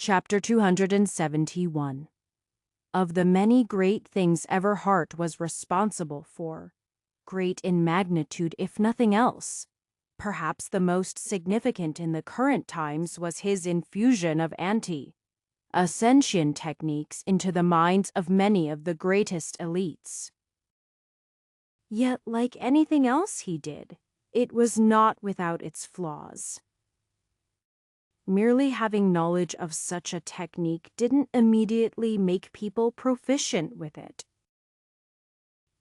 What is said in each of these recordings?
Chapter 271. Of the many great things Everhart was responsible for, great in magnitude if nothing else, perhaps the most significant in the current times was his infusion of anti-ascension techniques into the minds of many of the greatest elites. Yet, like anything else he did, it was not without its flaws. Merely having knowledge of such a technique didn't immediately make people proficient with it.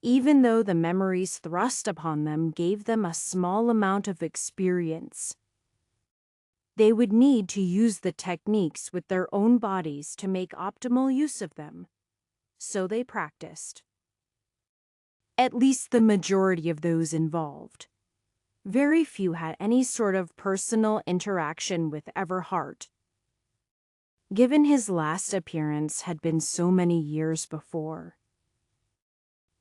Even though the memories thrust upon them gave them a small amount of experience, they would need to use the techniques with their own bodies to make optimal use of them. So they practiced. At least the majority of those involved. Very few had any sort of personal interaction with Everhart, given his last appearance had been so many years before.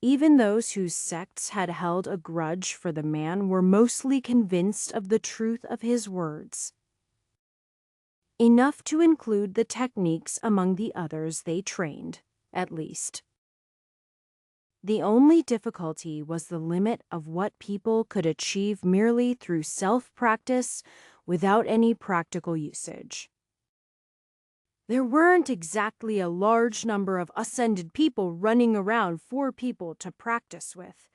Even those whose sects had held a grudge for the man were mostly convinced of the truth of his words, enough to include the techniques among the others they trained, at least. The only difficulty was the limit of what people could achieve merely through self-practice without any practical usage. There weren't exactly a large number of ascended people running around for people to practice with.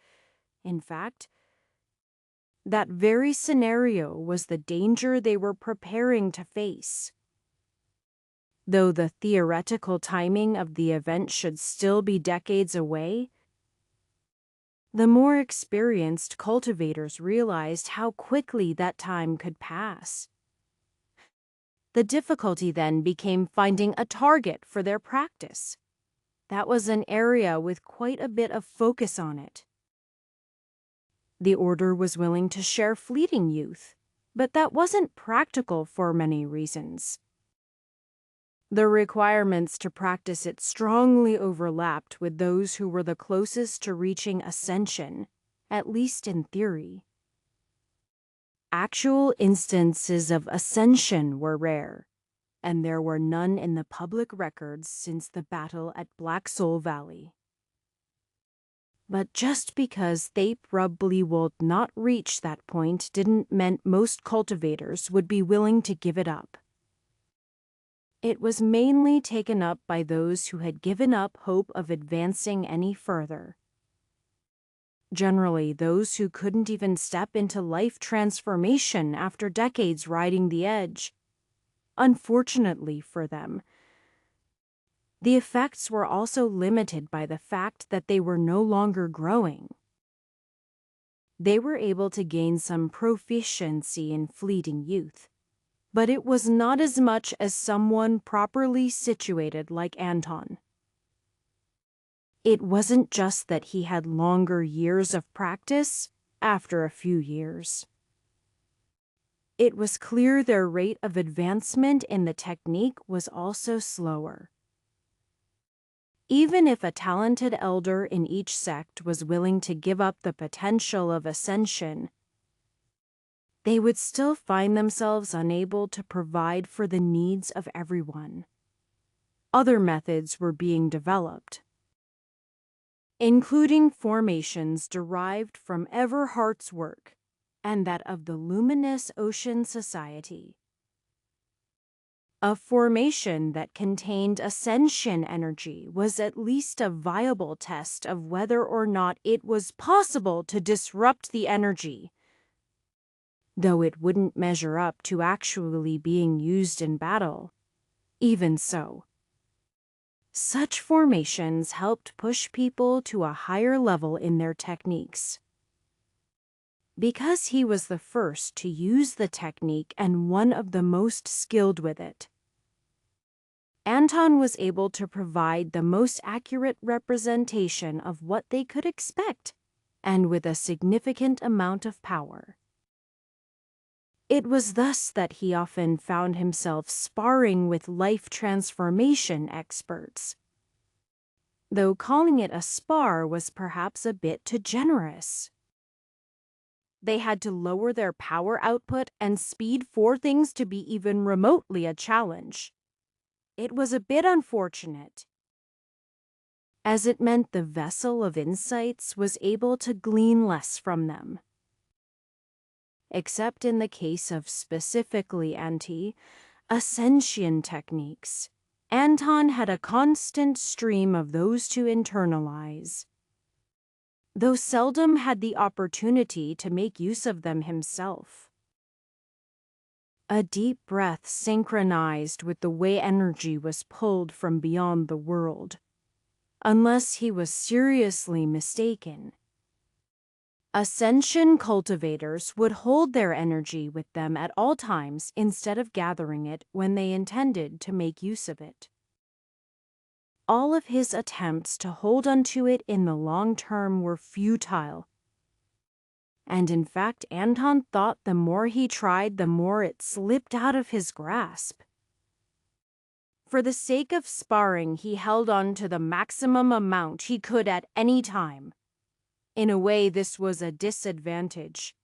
In fact, that very scenario was the danger they were preparing to face. Though the theoretical timing of the event should still be decades away, the more experienced cultivators realized how quickly that time could pass. The difficulty then became finding a target for their practice. That was an area with quite a bit of focus on it. The Order was willing to share fleeting youth, but that wasn't practical for many reasons. The requirements to practice it strongly overlapped with those who were the closest to reaching ascension, at least in theory. Actual instances of ascension were rare, and there were none in the public records since the battle at Black Soul Valley. But just because they probably would not reach that point didn't mean most cultivators would be willing to give it up. It was mainly taken up by those who had given up hope of advancing any further. Generally, those who couldn't even step into life transformation after decades riding the edge. Unfortunately for them, the effects were also limited by the fact that they were no longer growing. They were able to gain some proficiency in fleeting youth, but it was not as much as someone properly situated like Anton. It wasn't just that he had longer years of practice after a few years. It was clear their rate of advancement in the technique was also slower. Even if a talented elder in each sect was willing to give up the potential of ascension, they would still find themselves unable to provide for the needs of everyone. Other methods were being developed, including formations derived from Everhart's work and that of the Luminous Ocean Society. A formation that contained ascension energy was at least a viable test of whether or not it was possible to disrupt the energy, though it wouldn't measure up to actually being used in battle. Even so, such formations helped push people to a higher level in their techniques. Because he was the first to use the technique and one of the most skilled with it, Anton was able to provide the most accurate representation of what they could expect, and with a significant amount of power. It was thus that he often found himself sparring with life transformation experts, though calling it a spar was perhaps a bit too generous. They had to lower their power output and speed for things to be even remotely a challenge. It was a bit unfortunate, as it meant the vessel of insights was able to glean less from them. Except in the case of specifically anti-ascension techniques, Anton had a constant stream of those to internalize, though seldom had the opportunity to make use of them himself. A deep breath synchronized with the way energy was pulled from beyond the world, unless he was seriously mistaken. Ascension cultivators would hold their energy with them at all times instead of gathering it when they intended to make use of it. All of his attempts to hold onto it in the long term were futile. And in fact, Anton thought the more he tried, the more it slipped out of his grasp. For the sake of sparring, he held on to the maximum amount he could at any time. In a way, this was a disadvantage,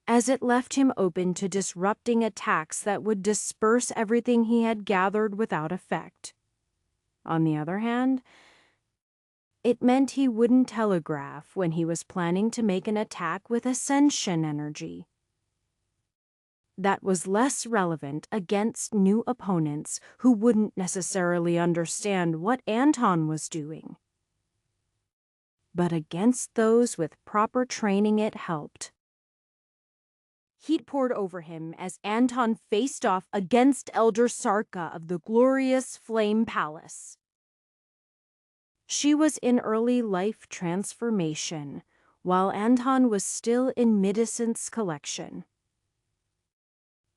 as it left him open to disrupting attacks that would disperse everything he had gathered without effect. On the other hand, it meant he wouldn't telegraph when he was planning to make an attack with ascension energy. That was less relevant against new opponents who wouldn't necessarily understand what Anton was doing. But against those with proper training, it helped. Heat poured over him as Anton faced off against Elder Sarka of the glorious Flame Palace. She was in early life transformation, while Anton was still in Midicent's collection.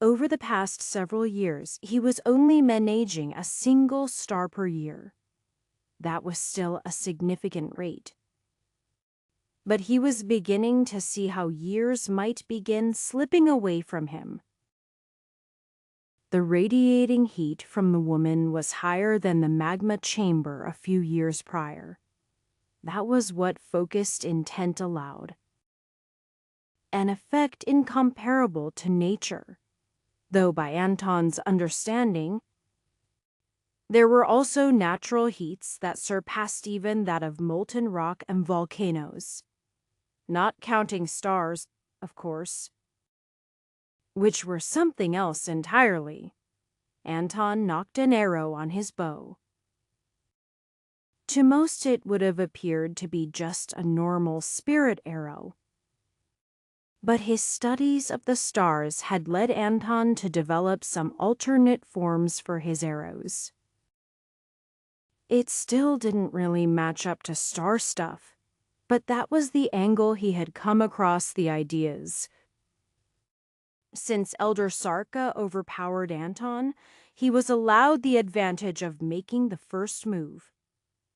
Over the past several years, he was only managing a single star per year. That was still a significant rate. But he was beginning to see how years might begin slipping away from him. The radiating heat from the woman was higher than the magma chamber a few years prior. That was what focused intent allowed. An effect incomparable to nature, though by Anton's understanding, there were also natural heats that surpassed even that of molten rock and volcanoes. Not counting stars, of course, which were something else entirely. Anton nocked an arrow on his bow. To most it would have appeared to be just a normal spirit arrow. But his studies of the stars had led Anton to develop some alternate forms for his arrows. It still didn't really match up to star stuff, but that was the angle he had come across the ideas. Since Elder Sarka overpowered Anton, he was allowed the advantage of making the first move,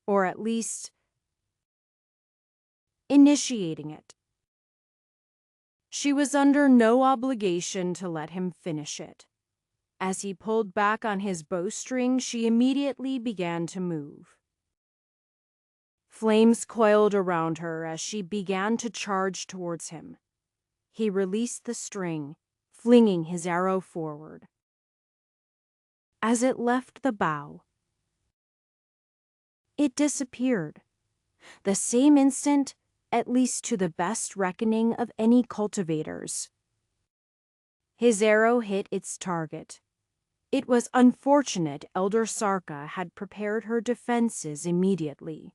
or at least initiating it. She was under no obligation to let him finish it. As he pulled back on his bowstring, she immediately began to move. Flames coiled around her as she began to charge towards him. He released the string, flinging his arrow forward. As it left the bow, it disappeared. The same instant, at least to the best reckoning of any cultivators. His arrow hit its target. It was unfortunate Elder Sarka had prepared her defenses immediately,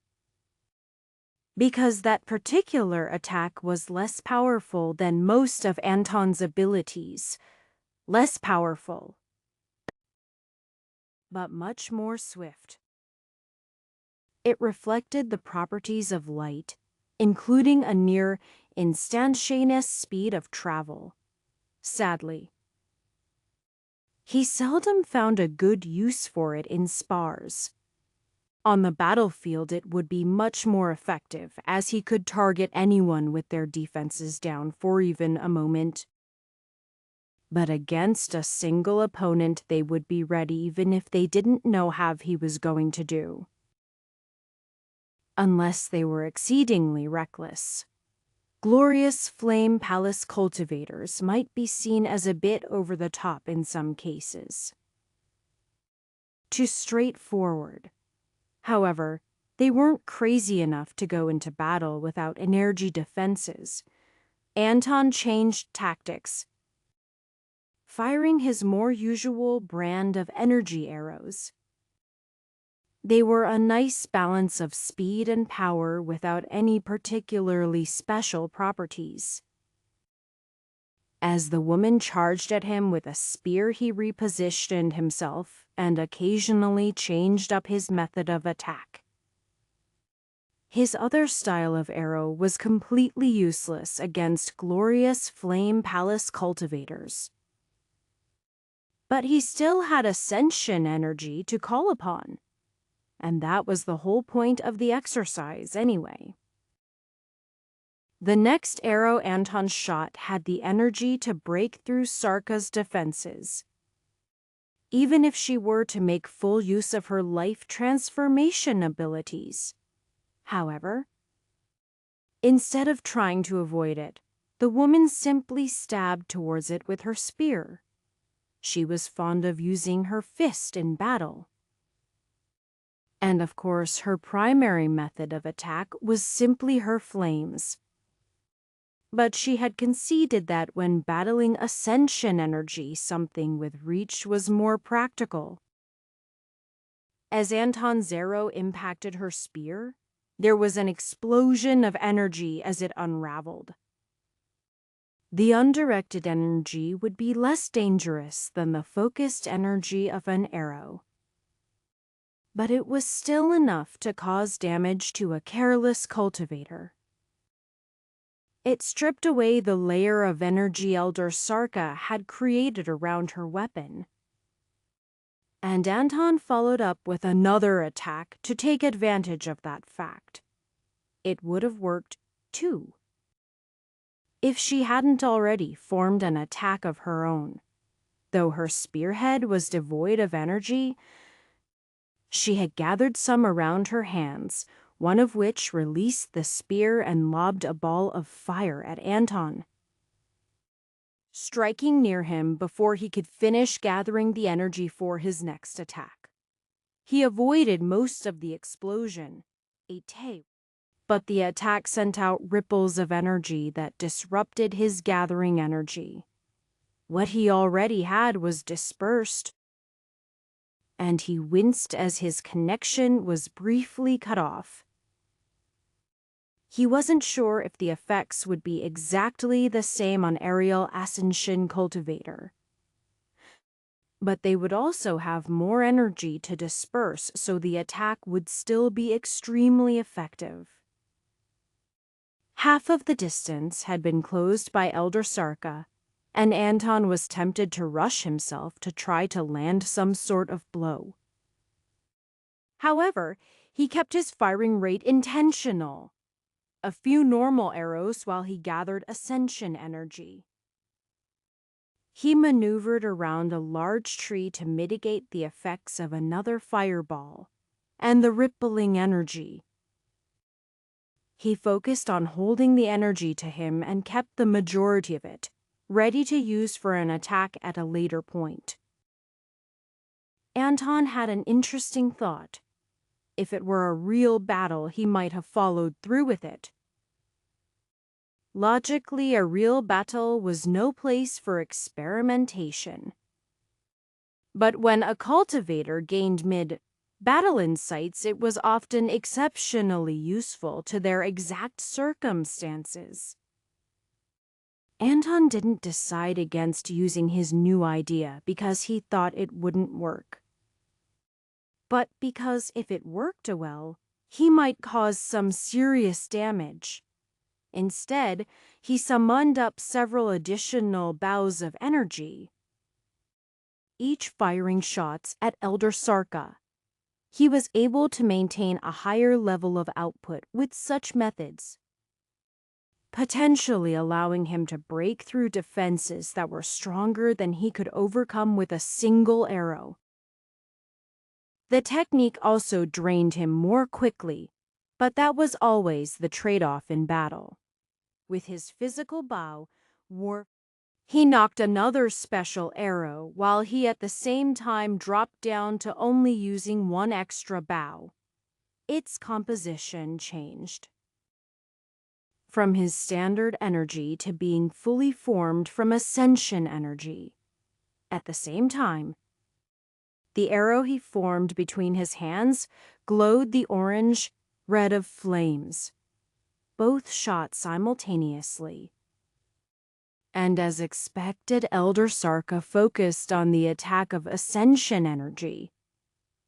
because that particular attack was less powerful than most of Anton's abilities. Less powerful, but much more swift. It reflected the properties of light, including a near instantaneous speed of travel. Sadly, he seldom found a good use for it in spars. On the battlefield, it would be much more effective, as he could target anyone with their defenses down for even a moment. But against a single opponent, they would be ready even if they didn't know how he was going to do. Unless they were exceedingly reckless. Glorious Flame Palace cultivators might be seen as a bit over the top in some cases. too straightforward. However, they weren't crazy enough to go into battle without energy defenses. Anton changed tactics, firing his more usual brand of energy arrows. They were a nice balance of speed and power without any particularly special properties. As the woman charged at him with a spear, he repositioned himself and occasionally changed up his method of attack. His other style of arrow was completely useless against glorious Flame Palace cultivators. But he still had ascension energy to call upon, and that was the whole point of the exercise anyway. The next arrow Anton shot had the energy to break through Sarka's defenses. Even if she were to make full use of her life transformation abilities. However, instead of trying to avoid it, the woman simply stabbed towards it with her spear. She was fond of using her fist in battle. And of course, her primary method of attack was simply her flames. But she had conceded that when battling ascension energy, something with reach was more practical. As Anton's arrow impacted her spear, there was an explosion of energy as it unraveled. The undirected energy would be less dangerous than the focused energy of an arrow. But it was still enough to cause damage to a careless cultivator. It stripped away the layer of energy Elder Sarka had created around her weapon. And Anton followed up with another attack to take advantage of that fact. It would have worked, too, if she hadn't already formed an attack of her own. Though her spearhead was devoid of energy, she had gathered some around her hands, one of which released the spear and lobbed a ball of fire at Anton, striking near him before he could finish gathering the energy for his next attack. He avoided most of the explosion, but the attack sent out ripples of energy that disrupted his gathering energy. What he already had was dispersed, and he winced as his connection was briefly cut off. He wasn't sure if the effects would be exactly the same on Aerial Ascension Cultivator, but they would also have more energy to disperse, so the attack would still be extremely effective. Half of the distance had been closed by Elder Sarka, and Anton was tempted to rush himself to try to land some sort of blow. However, he kept his firing rate intentional. A few normal arrows while he gathered ascension energy. He maneuvered around a large tree to mitigate the effects of another fireball and the rippling energy. He focused on holding the energy to him and kept the majority of it, ready to use for an attack at a later point. Anton had an interesting thought. If it were a real battle, he might have followed through with it. Logically, a real battle was no place for experimentation. But when a cultivator gained mid-battle insights, it was often exceptionally useful to their exact circumstances. Anton didn't decide against using his new idea because he thought it wouldn't work, but because if it worked well, he might cause some serious damage. Instead, he summoned up several additional boughs of energy, each firing shots at Elder Sarka. He was able to maintain a higher level of output with such methods, potentially allowing him to break through defenses that were stronger than he could overcome with a single arrow. The technique also drained him more quickly, but that was always the trade-off in battle. With his physical bow, He knocked another special arrow while he at the same time dropped down to only using one extra bow. Its composition changed from his standard energy to being fully formed from ascension energy. At the same time, the arrow he formed between his hands glowed the orange red of flames. Both shot simultaneously. And as expected, Elder Sarka focused on the attack of ascension energy.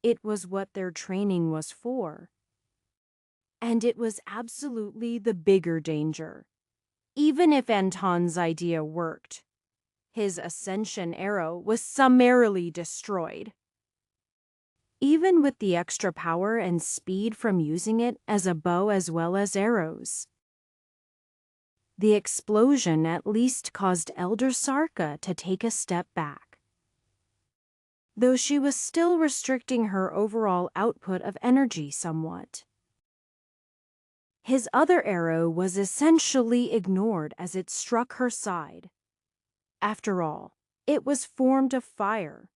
It was what their training was for. And it was absolutely the bigger danger. Even if Anton's idea worked, his ascension arrow was summarily destroyed. Even with the extra power and speed from using it as a bow as well as arrows. The explosion at least caused Elder Sarka to take a step back. Though she was still restricting her overall output of energy somewhat. His other arrow was essentially ignored as it struck her side. After all, it was formed of fire.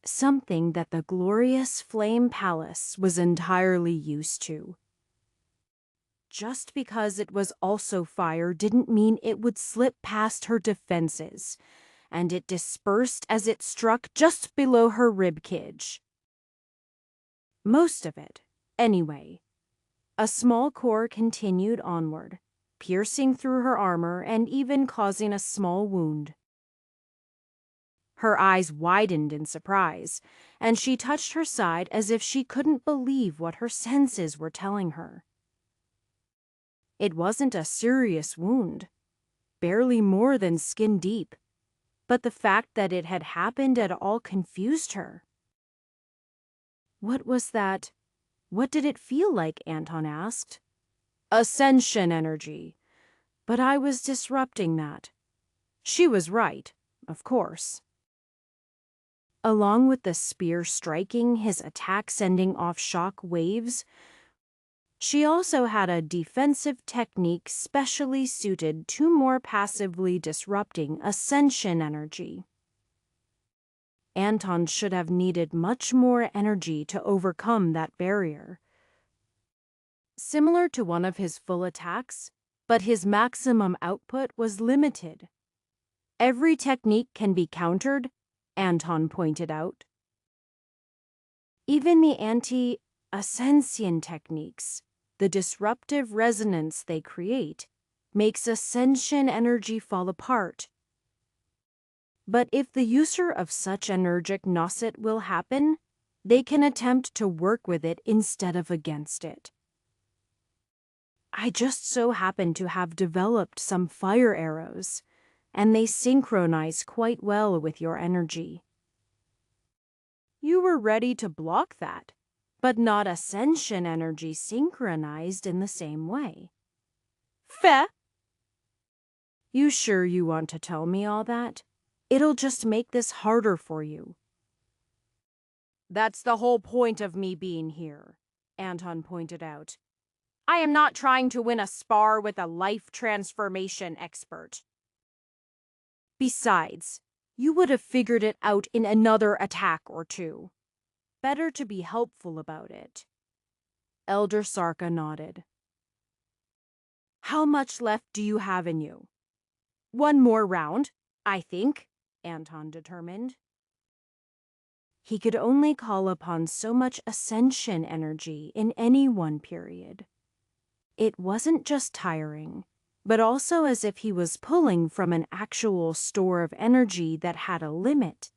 Something that the glorious Flame Palace was entirely used to. Just because it was also fire didn't mean it would slip past her defenses, and it dispersed as it struck just below her ribcage. Most of it, anyway. A small core continued onward, piercing through her armor and even causing a small wound. Her eyes widened in surprise, and she touched her side as if she couldn't believe what her senses were telling her. It wasn't a serious wound, barely more than skin deep, but the fact that it had happened at all confused her. What was that? What did it feel like? Anton asked. Ascension energy. But I was disrupting that. She was right, of course. Along with the spear striking, his attack sending off shock waves, she also had a defensive technique specially suited to more passively disrupting ascension energy. Anton should have needed much more energy to overcome that barrier. Similar to one of his full attacks, but his maximum output was limited. Every technique can be countered, Anton pointed out. Even the anti-ascension techniques, the disruptive resonance they create, makes ascension energy fall apart. But if the user of such energic nocet will happen, they can attempt to work with it instead of against it. I just so happen to have developed some fire arrows, and they synchronize quite well with your energy. You were ready to block that, but not ascension energy synchronized in the same way. Feh? You sure you want to tell me all that? It'll just make this harder for you. That's the whole point of me being here, Anton pointed out. I am not trying to win a spar with a life transformation expert. Besides, you would have figured it out in another attack or two. Better to be helpful about it. Elder Sarka nodded. How much left do you have in you? One more round, I think, Anton determined. He could only call upon so much ascension energy in any one period. It wasn't just tiring, but also as if he was pulling from an actual store of energy that had a limit.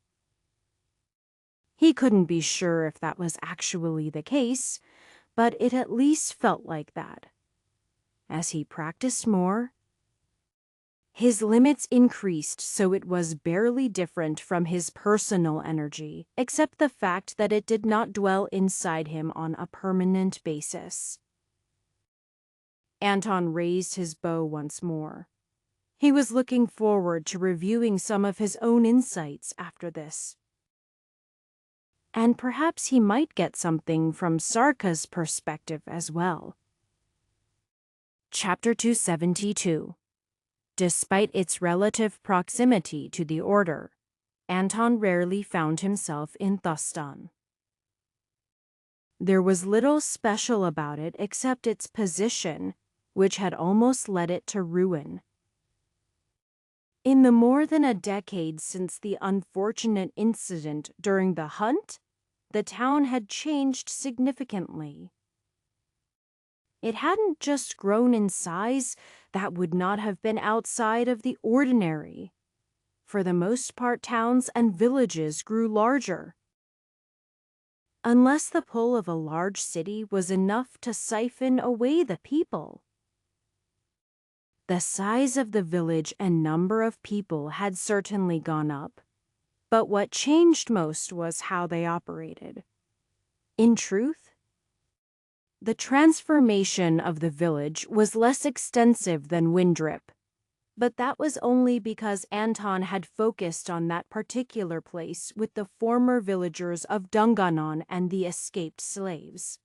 He couldn't be sure if that was actually the case, but it at least felt like that. As he practiced more, his limits increased so it was barely different from his personal energy, except the fact that it did not dwell inside him on a permanent basis. Anton raised his bow once more. He was looking forward to reviewing some of his own insights after this. And perhaps he might get something from Sarka's perspective as well. Chapter 272. Despite its relative proximity to the order, Anton rarely found himself in Thustan. There was little special about it except its position, which had almost led it to ruin. In the more than a decade since the unfortunate incident during the hunt, the town had changed significantly. It hadn't just grown in size, that would not have been outside of the ordinary. For the most part, towns and villages grew larger. Unless the pull of a large city was enough to siphon away the people. The size of the village and number of people had certainly gone up, but what changed most was how they operated. In truth, the transformation of the village was less extensive than Windrip, but that was only because Anton had focused on that particular place with the former villagers of Dunganon and the escaped slaves.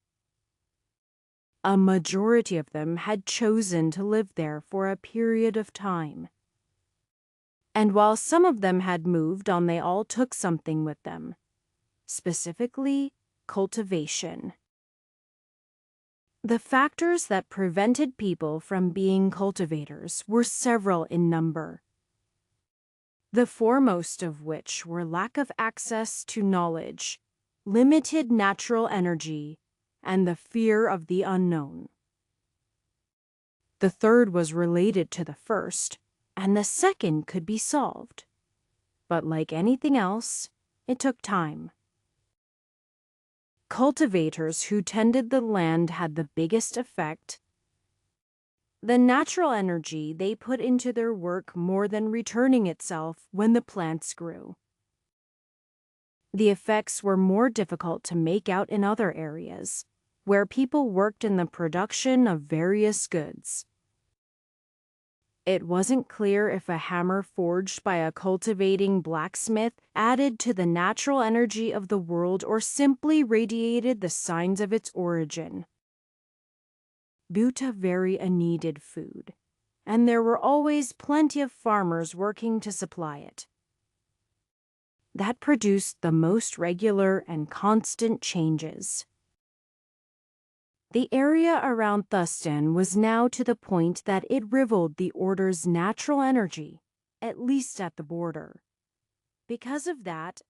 A majority of them had chosen to live there for a period of time. And while some of them had moved on, they all took something with them, specifically cultivation. The factors that prevented people from being cultivators were several in number, the foremost of which were lack of access to knowledge, limited natural energy, and the fear of the unknown. The third was related to the first, and the second could be solved. But like anything else, it took time. Cultivators who tended the land had the biggest effect. The natural energy they put into their work more than returning itself when the plants grew. The effects were more difficult to make out in other areas, where people worked in the production of various goods. It wasn't clear if a hammer forged by a cultivating blacksmith added to the natural energy of the world or simply radiated the signs of its origin. Buta very needed food, and there were always plenty of farmers working to supply it. That produced the most regular and constant changes. The area around Thustan was now to the point that it rivaled the Order's natural energy, at least at the border. Because of that,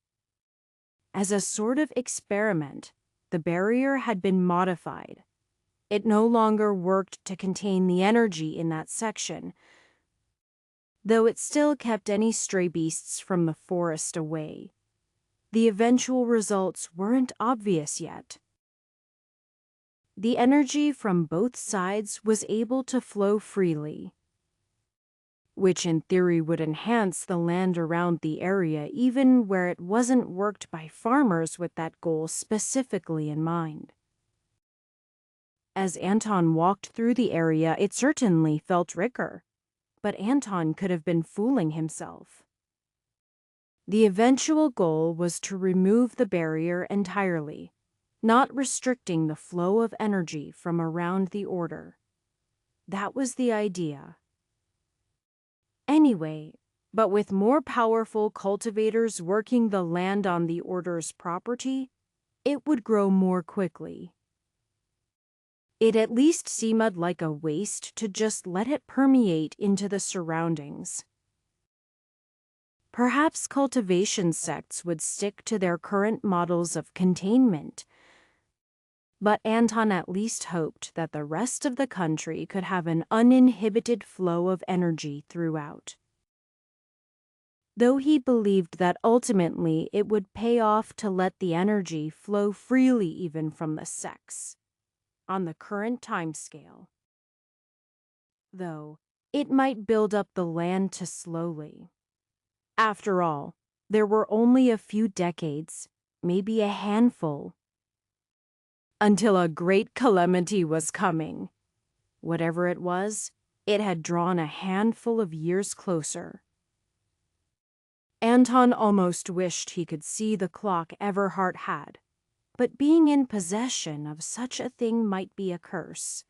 as a sort of experiment, the barrier had been modified. It no longer worked to contain the energy in that section, though it still kept any stray beasts from the forest away. The eventual results weren't obvious yet. The energy from both sides was able to flow freely, which in theory would enhance the land around the area even where it wasn't worked by farmers with that goal specifically in mind. As Anton walked through the area, it certainly felt richer, but Anton could have been fooling himself. The eventual goal was to remove the barrier entirely, not restricting the flow of energy from around the Order. That was the idea. Anyway, but with more powerful cultivators working the land on the Order's property, it would grow more quickly. It at least seemed like a waste to just let it permeate into the surroundings. Perhaps cultivation sects would stick to their current models of containment, but Anton at least hoped that the rest of the country could have an uninhibited flow of energy throughout. Though he believed that ultimately it would pay off to let the energy flow freely even from the sects, on the current timescale. Though, it might build up the land too slowly. After all, there were only a few decades, maybe a handful, until a great calamity was coming. Whatever it was, it had drawn a handful of years closer. Anton almost wished he could see the clock Everhart had, but being in possession of such a thing might be a curse.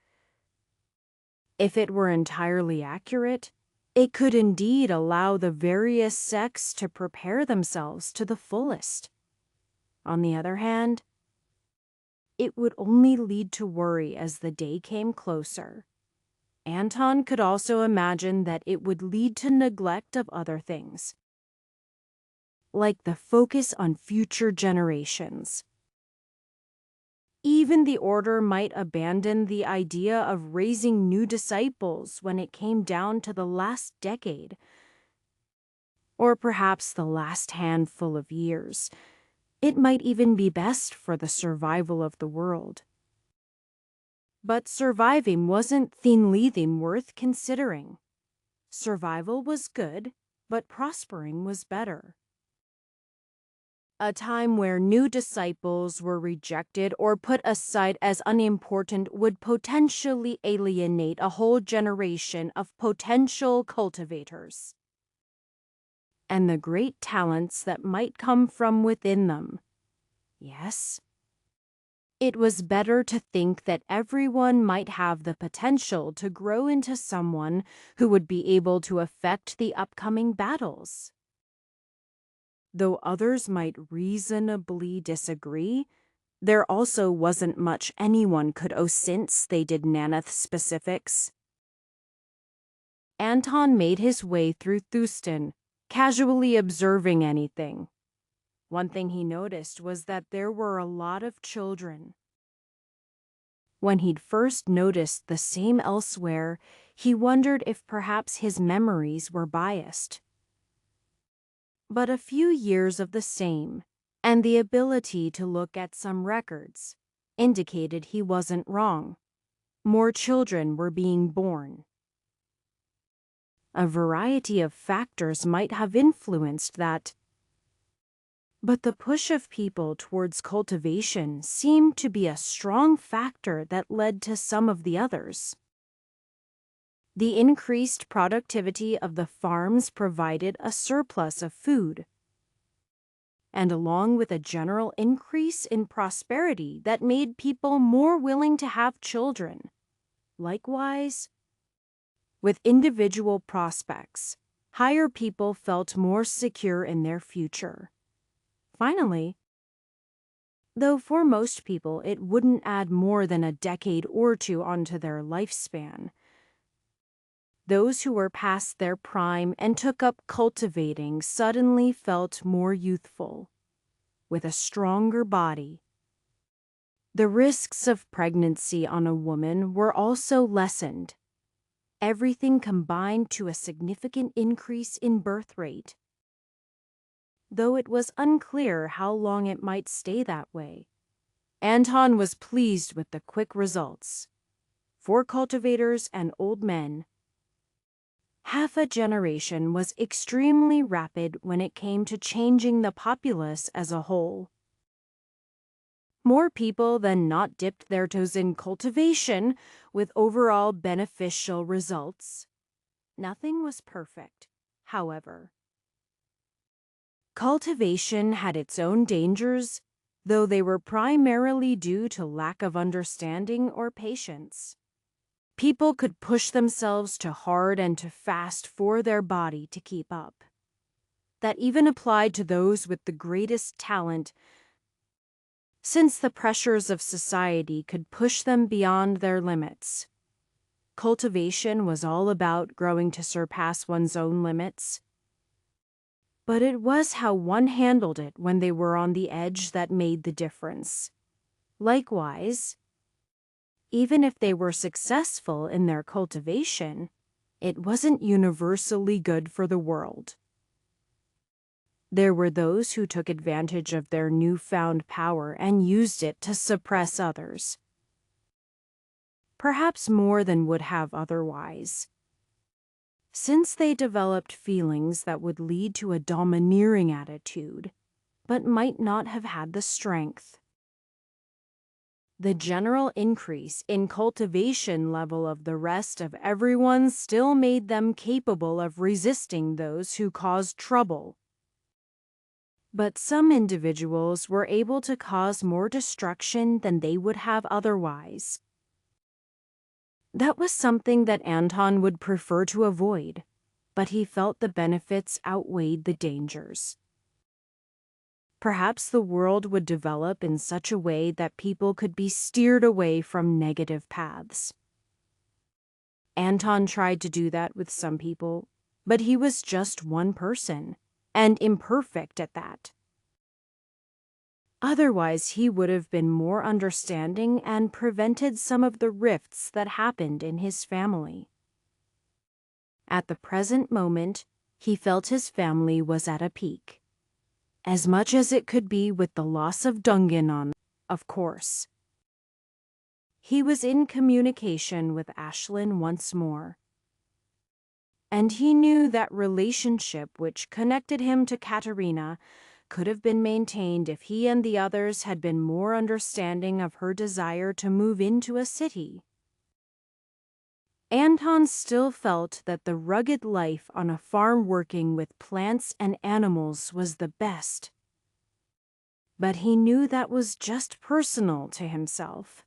If it were entirely accurate, It could indeed allow the various sects to prepare themselves to the fullest. On the other hand, it would only lead to worry as the day came closer. Anton could also imagine that it would lead to neglect of other things, like the focus on future generations. Even the order might abandon the idea of raising new disciples when it came down to the last decade, or perhaps the last handful of years. It might even be best for the survival of the world. But surviving wasn't thin-leathing worth considering. Survival was good, but prospering was better. A time where new disciples were rejected or put aside as unimportant would potentially alienate a whole generation of potential cultivators, and the great talents that might come from within them. Yes, it was better to think that everyone might have the potential to grow into someone who would be able to affect the upcoming battles. Though others might reasonably disagree, there also wasn't much anyone could owe since they did Nanath specifics. Anton made his way through Thuston, casually observing anything. One thing he noticed was that there were a lot of children. When he'd first noticed the same elsewhere, he wondered if perhaps his memories were biased. But a few years of the same, and the ability to look at some records, indicated he wasn't wrong. More children were being born. A variety of factors might have influenced that, but the push of people towards cultivation seemed to be a strong factor that led to some of the others. The increased productivity of the farms provided a surplus of food, and along with a general increase in prosperity that made people more willing to have children. Likewise, with individual prospects, higher people felt more secure in their future. Finally, though for most people it wouldn't add more than a decade or two onto their lifespan, those who were past their prime and took up cultivating suddenly felt more youthful, with a stronger body. The risks of pregnancy on a woman were also lessened. Everything combined to a significant increase in birth rate, though it was unclear how long it might stay that way. Anton was pleased with the quick results. For cultivators and old men, half a generation was extremely rapid when it came to changing the populace as a whole. More people than not dipped their toes in cultivation with overall beneficial results. Nothing was perfect, however. Cultivation had its own dangers, though they were primarily due to lack of understanding or patience. People could push themselves too hard and too fast for their body to keep up. That even applied to those with the greatest talent, since the pressures of society could push them beyond their limits. Cultivation was all about growing to surpass one's own limits. But it was how one handled it when they were on the edge that made the difference. Likewise, even if they were successful in their cultivation, it wasn't universally good for the world. There were those who took advantage of their newfound power and used it to suppress others, perhaps more than would have otherwise, since they developed feelings that would lead to a domineering attitude, but might not have had the strength. The general increase in cultivation level of the rest of everyone still made them capable of resisting those who caused trouble. But some individuals were able to cause more destruction than they would have otherwise. That was something that Anton would prefer to avoid. but he felt the benefits outweighed the dangers. Perhaps the world would develop in such a way that people could be steered away from negative paths. Anton tried to do that with some people, but he was just one person, and imperfect at that. Otherwise, he would have been more understanding and prevented some of the rifts that happened in his family. At the present moment, he felt his family was at a peak. As much as it could be with the loss of Dungan, of course. He was in communication with Ashlyn once more. And he knew that relationship which connected him to Katerina could have been maintained if he and the others had been more understanding of her desire to move into a city. Anton still felt that the rugged life on a farm working with plants and animals was the best. But he knew that was just personal to himself.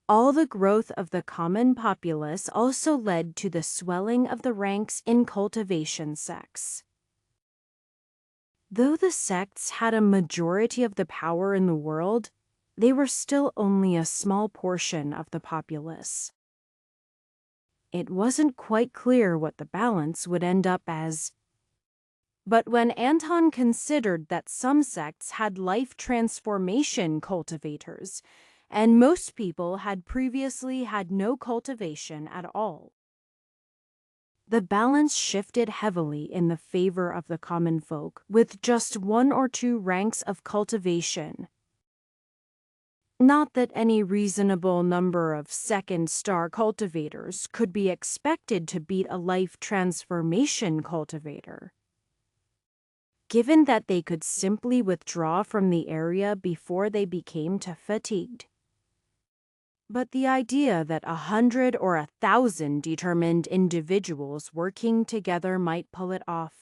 All the growth of the common populace also led to the swelling of the ranks in cultivation sects. Though the sects had a majority of the power in the world, they were still only a small portion of the populace. It wasn't quite clear what the balance would end up as. But when Anton considered that some sects had life transformation cultivators, and most people had previously had no cultivation at all, the balance shifted heavily in the favor of the common folk, with just 1 or 2 ranks of cultivation. Not that any reasonable number of second-star cultivators could be expected to beat a life transformation cultivator, given that they could simply withdraw from the area before they became too fatigued. But the idea that 100 or 1,000 determined individuals working together might pull it off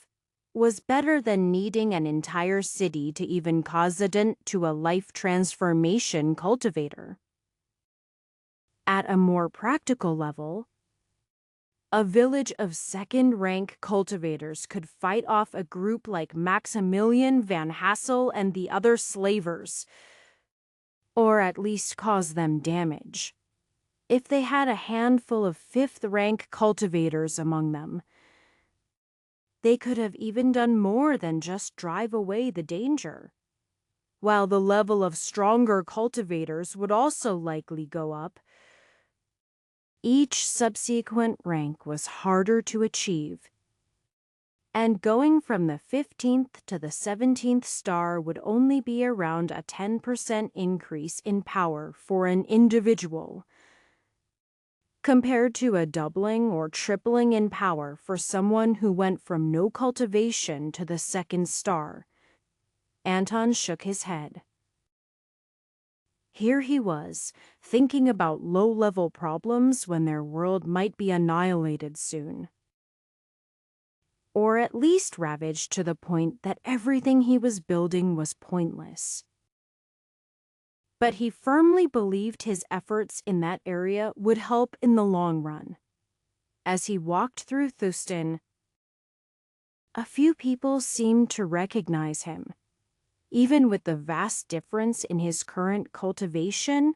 was better than needing an entire city to even cause a dent to a life transformation cultivator. At a more practical level, a village of second-rank cultivators could fight off a group like Maximilian Van Hassel and the other slavers, or at least cause them damage. If they had a handful of 5th-rank cultivators among them, they could have even done more than just drive away the danger, while the level of stronger cultivators would also likely go up. Each subsequent rank was harder to achieve, and going from the 15th to the 17th star would only be around a 10% increase in power for an individual, compared to a doubling or tripling in power for someone who went from no cultivation to the 2nd star. Anton shook his head. Here he was, thinking about low-level problems when their world might be annihilated soon. Or at least ravaged to the point that everything he was building was pointless. But he firmly believed his efforts in that area would help in the long run. As he walked through Thustin, a few people seemed to recognize him. Even with the vast difference in his current cultivation,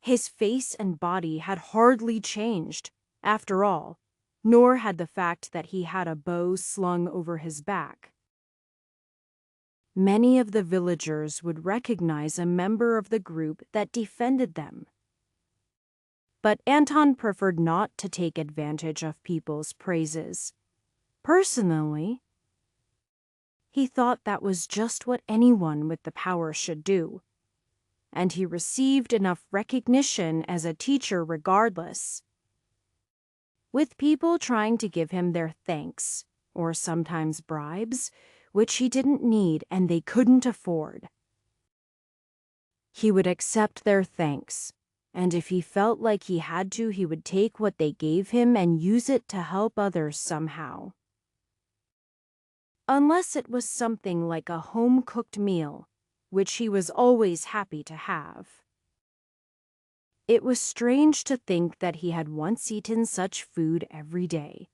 his face and body had hardly changed, after all, nor had the fact that he had a bow slung over his back. Many of the villagers would recognize a member of the group that defended them. But Anton preferred not to take advantage of people's praises. Personally, he thought that was just what anyone with the power should do, and he received enough recognition as a teacher regardless. With people trying to give him their thanks, or sometimes bribes, which he didn't need and they couldn't afford. He would accept their thanks, and if he felt like he had to, he would take what they gave him and use it to help others somehow. Unless it was something like a home-cooked meal, which he was always happy to have. It was strange to think that he had once eaten such food every day,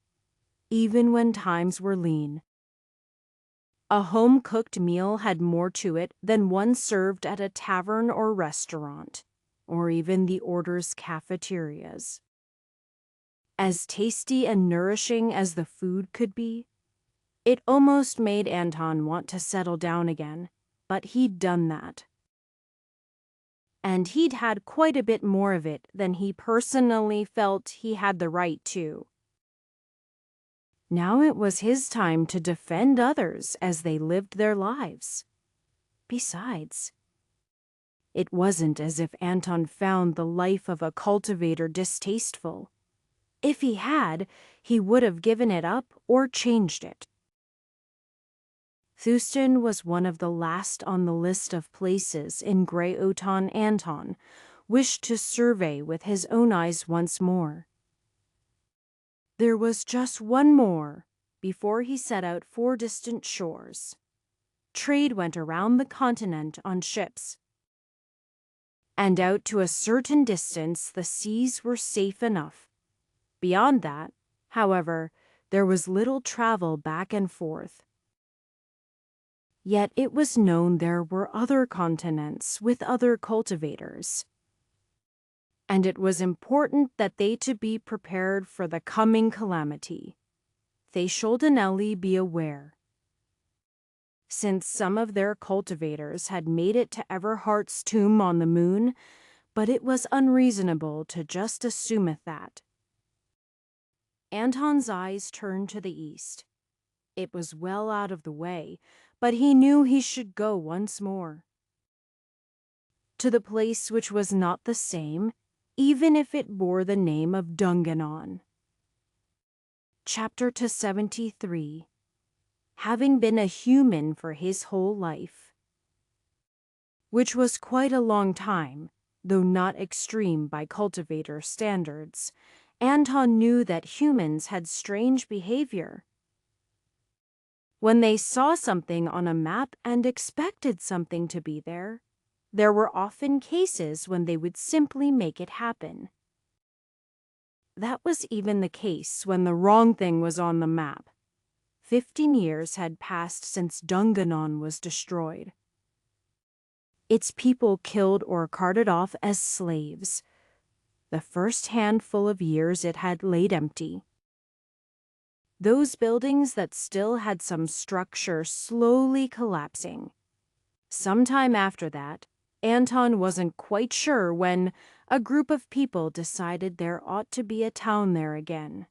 even when times were lean. A home-cooked meal had more to it than one served at a tavern or restaurant, or even the Order's cafeterias. As tasty and nourishing as the food could be, it almost made Anton want to settle down again, but he'd done that. And he'd had quite a bit more of it than he personally felt he had the right to. Now it was his time to defend others as they lived their lives. Besides, it wasn't as if Anton found the life of a cultivator distasteful. If he had, he would have given it up or changed it. Thuston was one of the last on the list of places in Grey Oton Anton wished to survey with his own eyes once more. There was just one more before he set out for distant shores. Trade went around the continent on ships, and out to a certain distance the seas were safe enough. Beyond that, however, there was little travel back and forth. Yet it was known there were other continents with other cultivators, and it was important that they to be prepared for the coming calamity. They should be aware. Since some of their cultivators had made it to Everhart's tomb on the moon, but it was unreasonable to just assume it that. Anton's eyes turned to the east. It was well out of the way, but he knew he should go once more. To the place which was not the same, even if it bore the name of Dungannon. Chapter 73. Having been a human for his whole life, which was quite a long time, though not extreme by cultivator standards, Anton knew that humans had strange behavior. When they saw something on a map and expected something to be there, there were often cases when they would simply make it happen. That was even the case when the wrong thing was on the map. 15 years had passed since Dungannon was destroyed. Its people killed or carted off as slaves. The first handful of years it had laid empty. Those buildings that still had some structure slowly collapsing. Sometime after that, Anton wasn't quite sure when a group of people decided there ought to be a town there again.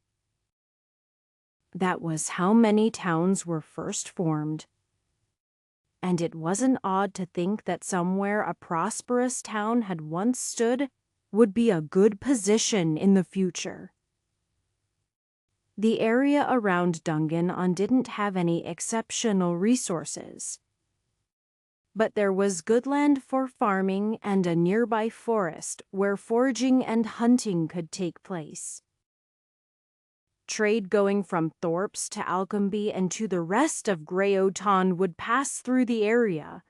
That was how many towns were first formed. And it wasn't odd to think that somewhere a prosperous town had once stood would be a good position in the future. The area around Dungannon didn't have any exceptional resources, but there was good land for farming and a nearby forest where foraging and hunting could take place. Trade going from Thorpe's to Alcombe and to the rest of Grey Oton would pass through the area,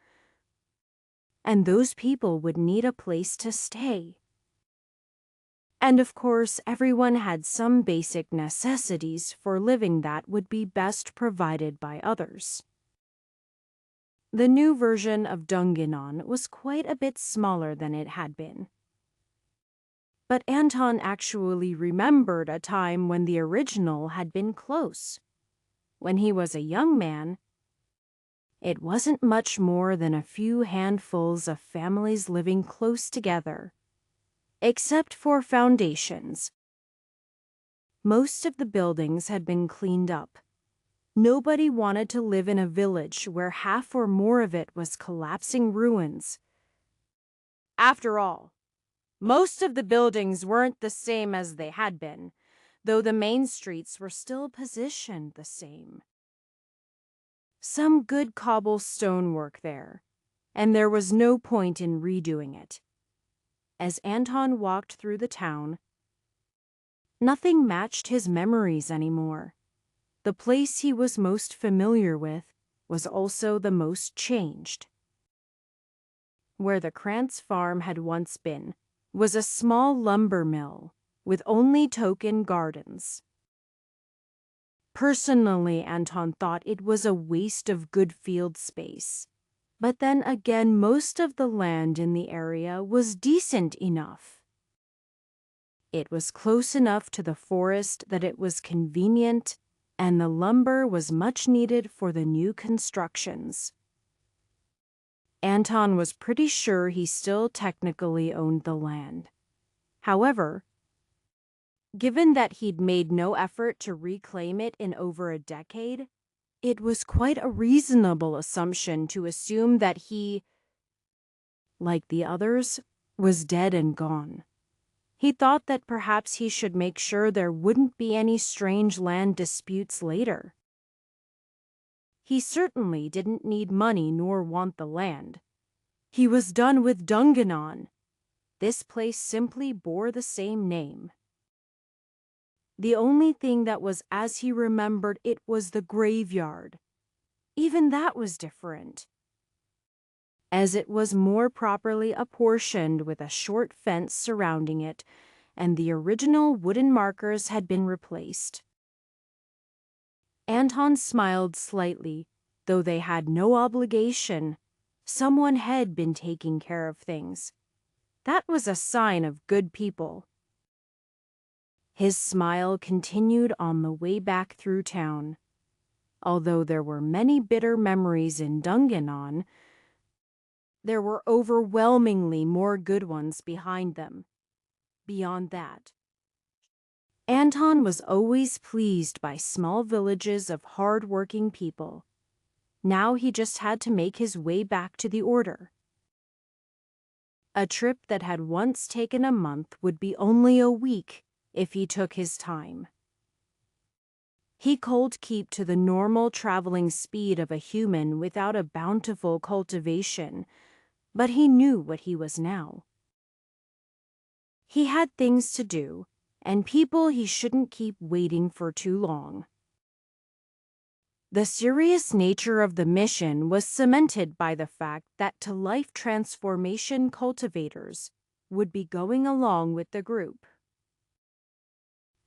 and those people would need a place to stay. And of course, everyone had some basic necessities for living that would be best provided by others. The new version of Dungannon was quite a bit smaller than it had been. But Anton actually remembered a time when the original had been close. When he was a young man, it wasn't much more than a few handfuls of families living close together, except for foundations. Most of the buildings had been cleaned up. Nobody wanted to live in a village where half or more of it was collapsing ruins. After all, most of the buildings weren't the same as they had been, though the main streets were still positioned the same. Some good cobblestone work there, and there was no point in redoing it. As Anton walked through the town, nothing matched his memories anymore. The place he was most familiar with was also the most changed. Where the Krantz farm had once been was a small lumber mill with only token gardens. Personally, Anton thought it was a waste of good field space. But then again, most of the land in the area was decent enough. It was close enough to the forest that it was convenient, and the lumber was much needed for the new constructions. Anton was pretty sure he still technically owned the land. However, given that he'd made no effort to reclaim it in over a decade, it was quite a reasonable assumption to assume that he, like the others, was dead and gone. He thought that perhaps he should make sure there wouldn't be any strange land disputes later. He certainly didn't need money nor want the land. He was done with Dungannon. This place simply bore the same name. The only thing that was as he remembered it was the graveyard. Even that was different, as it was more properly apportioned with a short fence surrounding it, and the original wooden markers had been replaced. Anton smiled slightly, though they had no obligation. Someone had been taking care of things. That was a sign of good people. His smile continued on the way back through town. Although there were many bitter memories in Dungannon, there were overwhelmingly more good ones behind them. Beyond that, Anton was always pleased by small villages of hard-working people. Now he just had to make his way back to the Order. A trip that had once taken a month would be only a week if he took his time. He could keep to the normal traveling speed of a human without a bountiful cultivation, but he knew what he was now. He had things to do, and people he shouldn't keep waiting for too long. The serious nature of the mission was cemented by the fact that to life transformation cultivators would be going along with the group.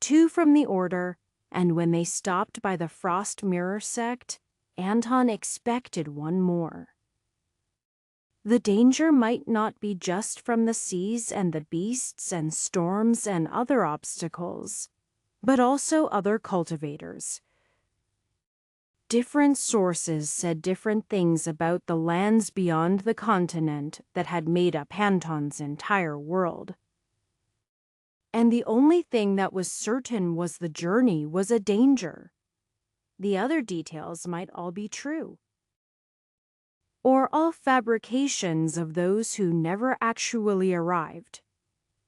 2 from the Order, and when they stopped by the Frost Mirror sect, Anton expected one more. The danger might not be just from the seas and the beasts and storms and other obstacles, but also other cultivators. Different sources said different things about the lands beyond the continent that had made up Anton's entire world. And the only thing that was certain was the journey was a danger. The other details might all be true, or all fabrications of those who never actually arrived.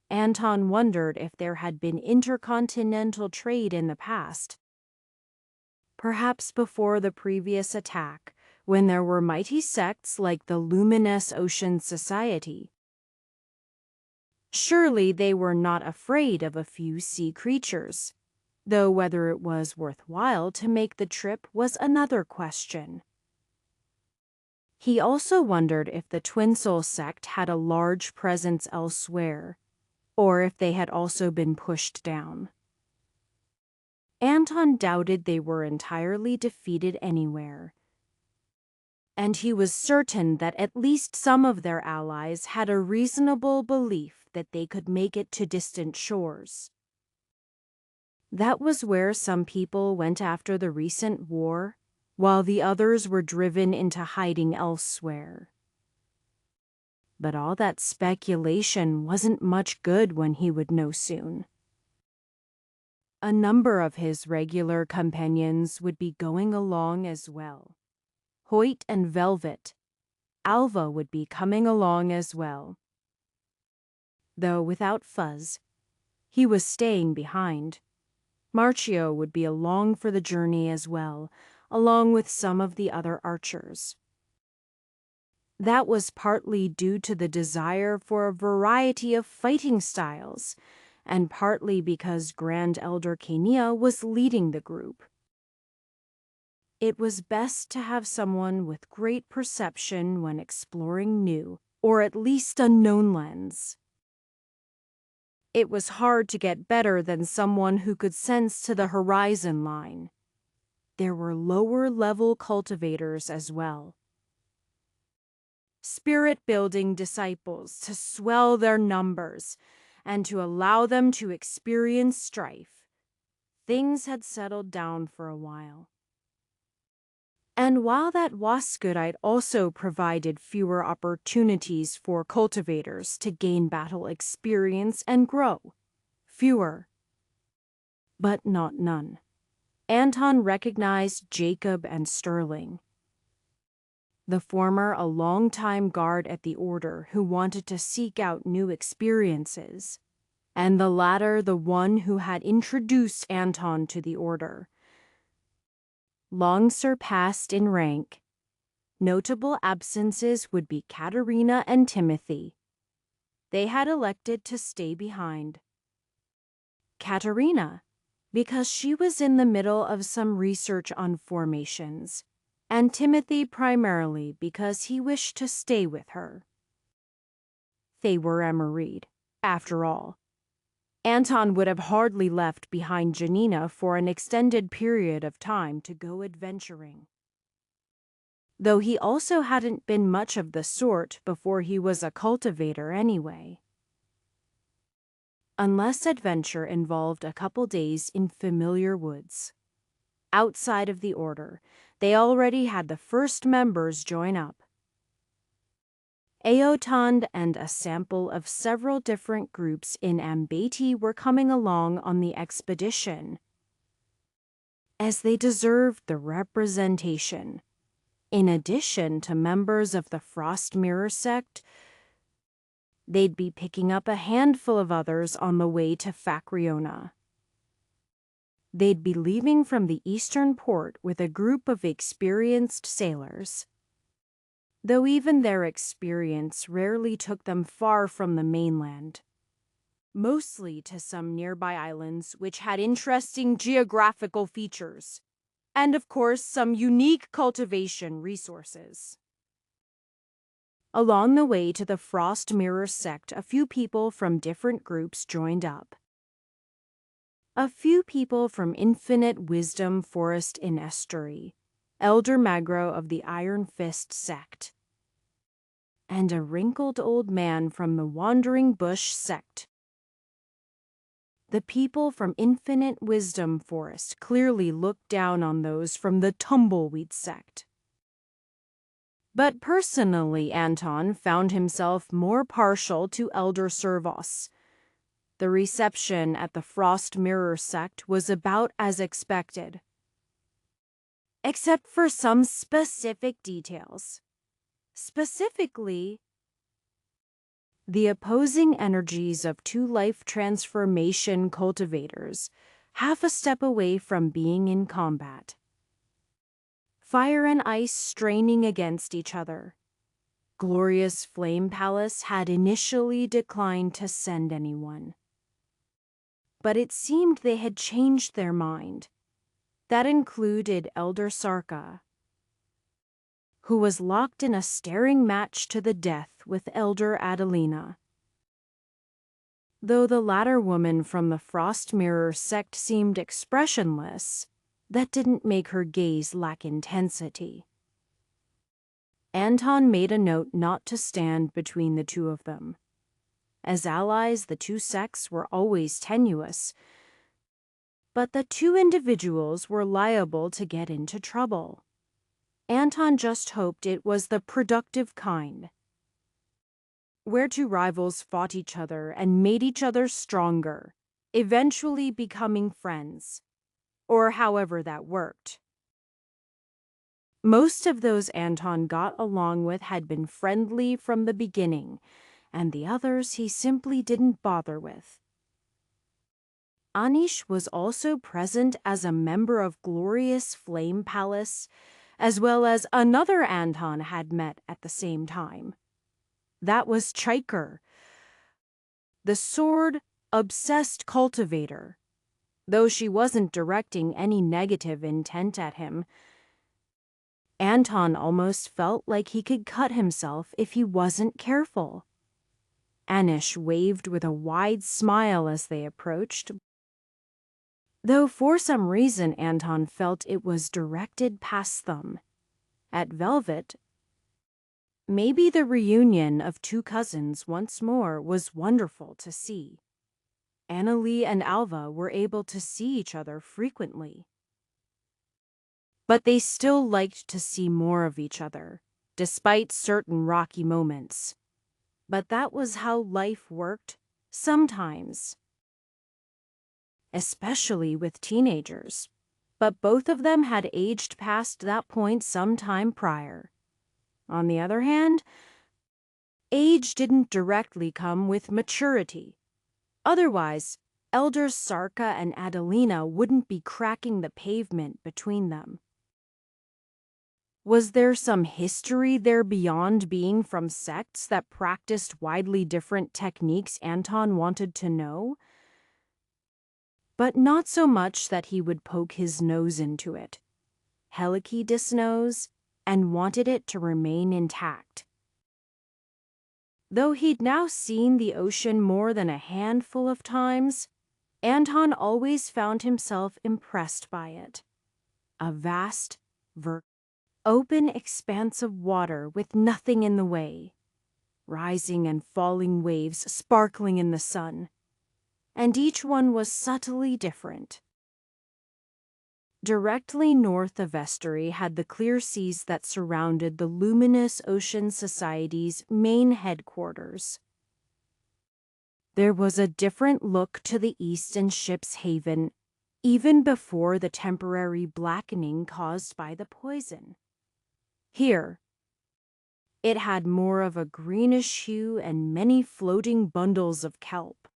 Anton wondered if there had been intercontinental trade in the past. Perhaps before the previous attack, when there were mighty sects like the Luminous Ocean Society. Surely they were not afraid of a few sea creatures, though whether it was worthwhile to make the trip was another question. He also wondered if the Twin Soul sect had a large presence elsewhere, or if they had also been pushed down. Anton doubted they were entirely defeated anywhere, and he was certain that at least some of their allies had a reasonable belief that they could make it to distant shores. That was where some people went after the recent war, while the others were driven into hiding elsewhere. But all that speculation wasn't much good when he would know soon. A number of his regular companions would be going along as well. Hoyt and Velvet. Alva would be coming along as well. Though without Fuzz, he was staying behind. Marcio would be along for the journey as well, along with some of the other archers. That was partly due to the desire for a variety of fighting styles, and partly because Grand Elder Kenia was leading the group. It was best to have someone with great perception when exploring new, or at least unknown lands. It was hard to get better than someone who could sense to the horizon line. there were lower-level cultivators as well. Spirit-building disciples to swell their numbers and to allow them to experience strife. Things had settled down for a while. And while that was good, I'd also provided fewer opportunities for cultivators to gain battle experience and grow. Fewer, but not none. Anton recognized Jacob and Sterling. The former a longtime guard at the Order who wanted to seek out new experiences, and the latter the one who had introduced Anton to the Order. Long surpassed in rank, notable absences would be Katerina and Timothy. They had elected to stay behind. Katerina, because she was in the middle of some research on formations, and Timothy primarily because he wished to stay with her. They were Emeride, after all. Anton would have hardly left behind Janina for an extended period of time to go adventuring. Though he also hadn't been much of the sort before he was a cultivator anyway. Unless adventure involved a couple days in familiar woods. Outside of the Order, they already had the first members join up. Aotand and a sample of several different groups in Ambati were coming along on the expedition, as they deserved the representation. In addition to members of the Frost Mirror sect, they'd be picking up a handful of others on the way to Fakriona. They'd be leaving from the eastern port with a group of experienced sailors, though even their experience rarely took them far from the mainland, mostly to some nearby islands which had interesting geographical features, and of course some unique cultivation resources. Along the way to the Frost Mirror sect, a few people from different groups joined up. A few people from Infinite Wisdom Forest in Estuary, Elder Magro of the Iron Fist sect, and a wrinkled old man from the Wandering Bush sect. The people from Infinite Wisdom Forest clearly looked down on those from the Tumbleweed sect. But personally, Anton found himself more partial to Elder Servos. The reception at the Frost Mirror sect was about as expected, except for some specific details. Specifically, the opposing energies of two life transformation cultivators, half a step away from being in combat. Fire and ice straining against each other. Glorious Flame Palace had initially declined to send anyone, but it seemed they had changed their mind. That included Elder Sarka, who was locked in a staring match to the death with Elder Adelina. Though the latter woman from the Frost Mirror sect seemed expressionless, that didn't make her gaze lack intensity. Anton made a note not to stand between the two of them. As allies, the two sects were always tenuous, but the two individuals were liable to get into trouble. Anton just hoped it was the productive kind, where two rivals fought each other and made each other stronger, eventually becoming friends, or however that worked. Most of those Anton got along with had been friendly from the beginning, and the others he simply didn't bother with. Anish was also present as a member of Glorious Flame Palace, as well as another Anton had met at the same time. That was Chiker, the sword-obsessed cultivator. Though she wasn't directing any negative intent at him, Anton almost felt like he could cut himself if he wasn't careful. Anish waved with a wide smile as they approached, though for some reason Anton felt it was directed past them. At Velvet, maybe the reunion of two cousins once more was wonderful to see. Annalie and Alva were able to see each other frequently. But they still liked to see more of each other, despite certain rocky moments. But that was how life worked sometimes, especially with teenagers. But both of them had aged past that point some time prior. On the other hand, age didn't directly come with maturity. Otherwise, elders Sarka and Adelina wouldn't be cracking the pavement between them. Was there some history there beyond being from sects that practiced widely different techniques Anton wanted to know? But not so much that he would poke his nose into it. Helicades knows and wanted it to remain intact. Though he'd now seen the ocean more than a handful of times, Anton always found himself impressed by it. A vast, open expanse of water with nothing in the way, rising and falling waves sparkling in the sun, and each one was subtly different. Directly north of Vestry had the clear seas that surrounded the luminous Ocean Society's main headquarters. There was a different look to the east in Ship's Haven, even before the temporary blackening caused by the poison. Here, it had more of a greenish hue and many floating bundles of kelp.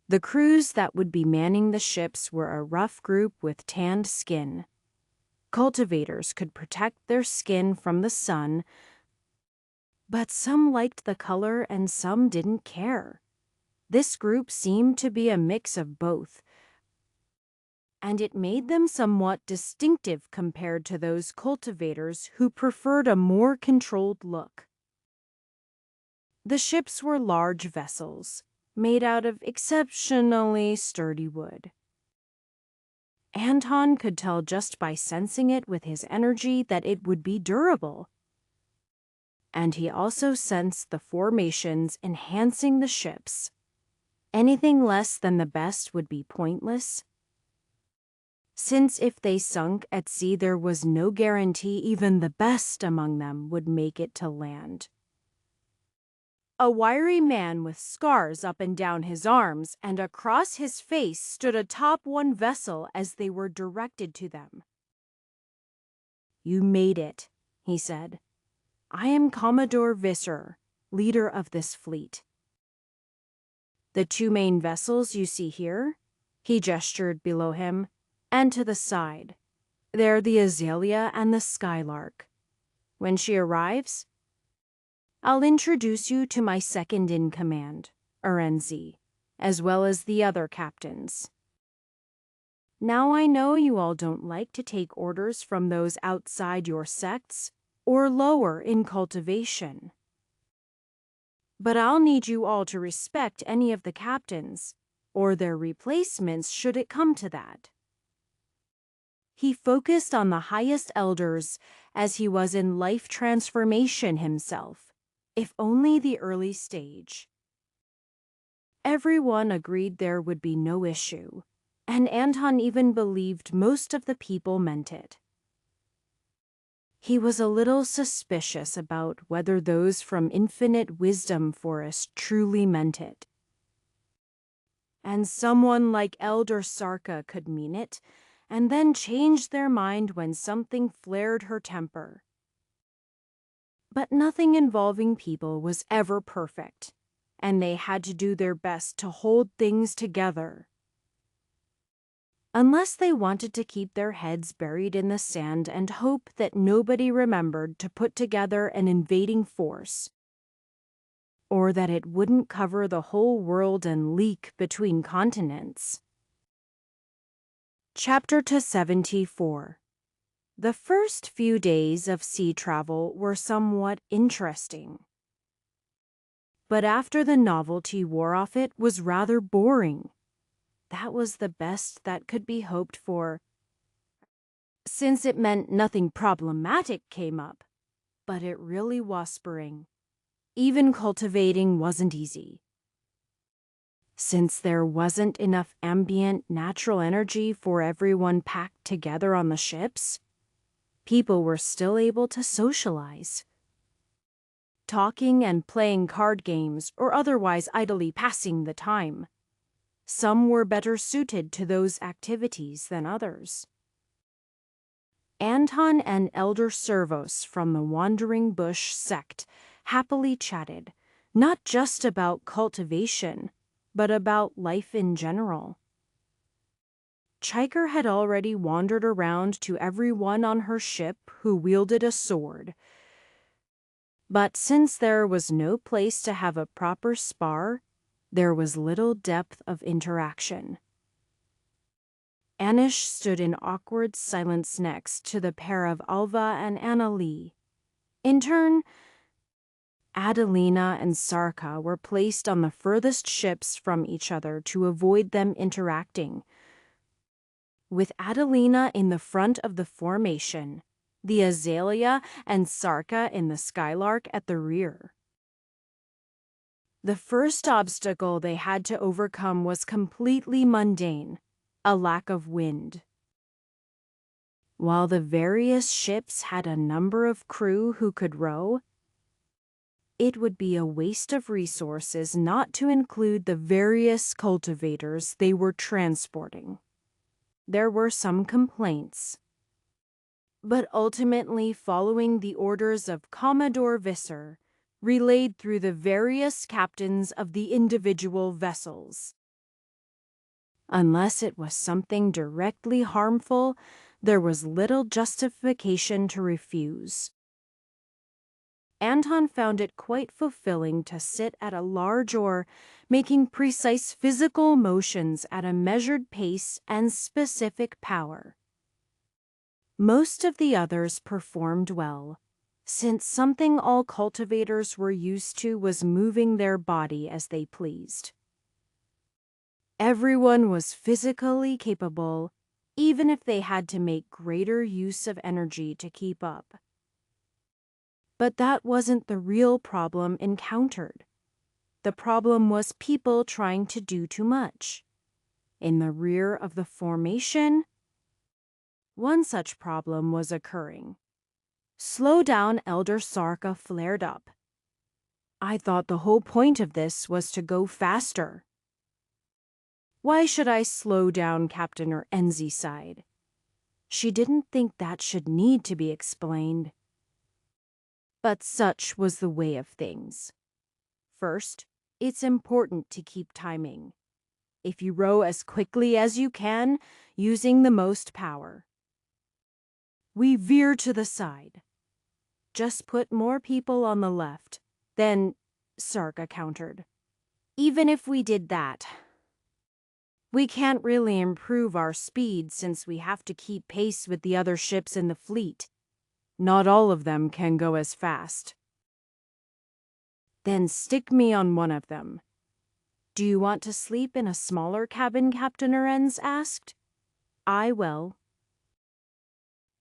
The crews that would be manning the ships were a rough group with tanned skin. Cultivators could protect their skin from the sun, but some liked the color and some didn't care. This group seemed to be a mix of both, and it made them somewhat distinctive compared to those cultivators who preferred a more controlled look. The ships were large vessels, made out of exceptionally sturdy wood. Anton could tell just by sensing it with his energy that it would be durable. And he also sensed the formations enhancing the ships. Anything less than the best would be pointless, since if they sunk at sea there was no guarantee even the best among them would make it to land. A wiry man with scars up and down his arms and across his face stood atop one vessel as they were directed to them. "You made it," he said. "I am Commodore Visser, leader of this fleet. The two main vessels you see here," he gestured below him, "and to the side. They're the Azalea and the Skylark. When she arrives, I'll introduce you to my second-in-command, Urenzi, as well as the other captains. Now I know you all don't like to take orders from those outside your sects or lower in cultivation. But I'll need you all to respect any of the captains, or their replacements should it come to that." He focused on the highest elders as he was in life transformation himself, if only the early stage. Everyone agreed there would be no issue, and Anton even believed most of the people meant it. He was a little suspicious about whether those from Infinite Wisdom Forest truly meant it. And someone like Elder Sarka could mean it, and then change their mind when something flared her temper. But nothing involving people was ever perfect, and they had to do their best to hold things together. Unless they wanted to keep their heads buried in the sand and hope that nobody remembered to put together an invading force, or that it wouldn't cover the whole world and leak between continents. Chapter 74. The first few days of sea travel were somewhat interesting. But after the novelty wore off, it was rather boring. That was the best that could be hoped for, since it meant nothing problematic came up. But it really was spring. Even cultivating wasn't easy. Since there wasn't enough ambient natural energy for everyone packed together on the ships, people were still able to socialize. Talking and playing card games or otherwise idly passing the time. Some were better suited to those activities than others. Anton and Elder Servos from the Wandering Bush sect happily chatted, not just about cultivation, but about life in general. Chiker had already wandered around to everyone on her ship who wielded a sword. But since there was no place to have a proper spar, there was little depth of interaction. Anish stood in awkward silence next to the pair of Alva and Anna Lee. In turn, Adelina and Sarka were placed on the furthest ships from each other to avoid them interacting. With Adelina in the front of the formation, the Azalea and Sarka in the Skylark at the rear. The first obstacle they had to overcome was completely mundane, a lack of wind. While the various ships had a number of crew who could row, it would be a waste of resources not to include the various cultivators they were transporting. There were some complaints, but ultimately following the orders of Commodore Visser, relayed through the various captains of the individual vessels. Unless it was something directly harmful, there was little justification to refuse. Anton found it quite fulfilling to sit at a large oar, making precise physical motions at a measured pace and specific power. Most of the others performed well, since something all cultivators were used to was moving their body as they pleased. Everyone was physically capable, even if they had to make greater use of energy to keep up. But that wasn't the real problem encountered. The problem was people trying to do too much. In the rear of the formation, one such problem was occurring. Slow down, Elder Sarka flared up. I thought the whole point of this was to go faster. Why should I slow down, Captain Enzi sighed. She didn't think that should need to be explained. But such was the way of things. First, it's important to keep timing. If you row as quickly as you can, using the most power. We veer to the side. Just put more people on the left. Then, Sarka countered. Even if we did that, we can't really improve our speed since we have to keep pace with the other ships in the fleet. Not all of them can go as fast. Then stick me on one of them. Do you want to sleep in a smaller cabin, Captain Arends asked. I will.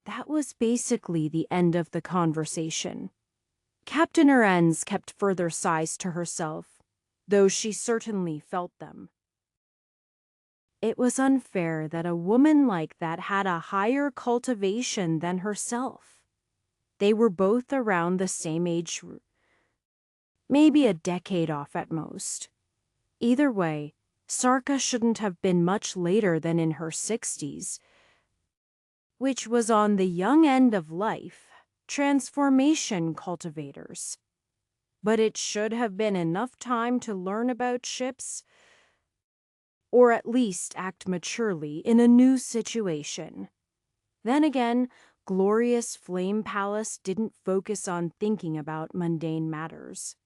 That was basically the end of the conversation. Captain Arends kept further sighs to herself, though she certainly felt them. It was unfair that a woman like that had a higher cultivation than herself. They were both around the same age, maybe a decade off at most. Either way, Sarka shouldn't have been much later than in her 60s, which was on the young end of life, transformation cultivators. But it should have been enough time to learn about ships, or at least act maturely in a new situation. Then again, Glorious Flame Palace didn't focus on thinking about mundane matters.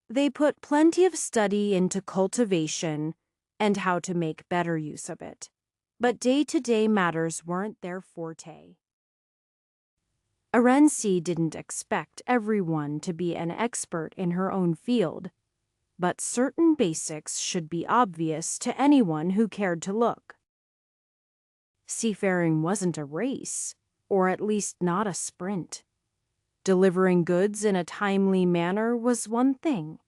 They put plenty of study into cultivation and how to make better use of it, but day-to-day matters weren't their forte. Arensi didn't expect everyone to be an expert in her own field. but certain basics should be obvious to anyone who cared to look. Seafaring wasn't a race, or at least not a sprint. Delivering goods in a timely manner was one thing,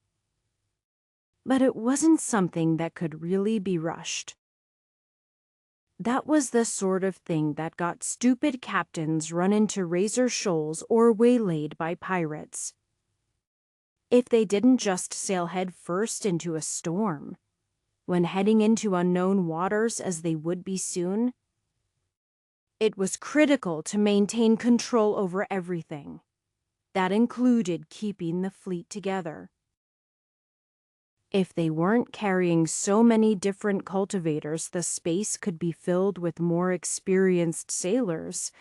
but it wasn't something that could really be rushed. That was the sort of thing that got stupid captains run into razor shoals or waylaid by pirates. If they didn't just sail head first into a storm, when heading into unknown waters as they would be soon, it was critical to maintain control over everything. That included keeping the fleet together. If they weren't carrying so many different cultivators, the space could be filled with more experienced sailors,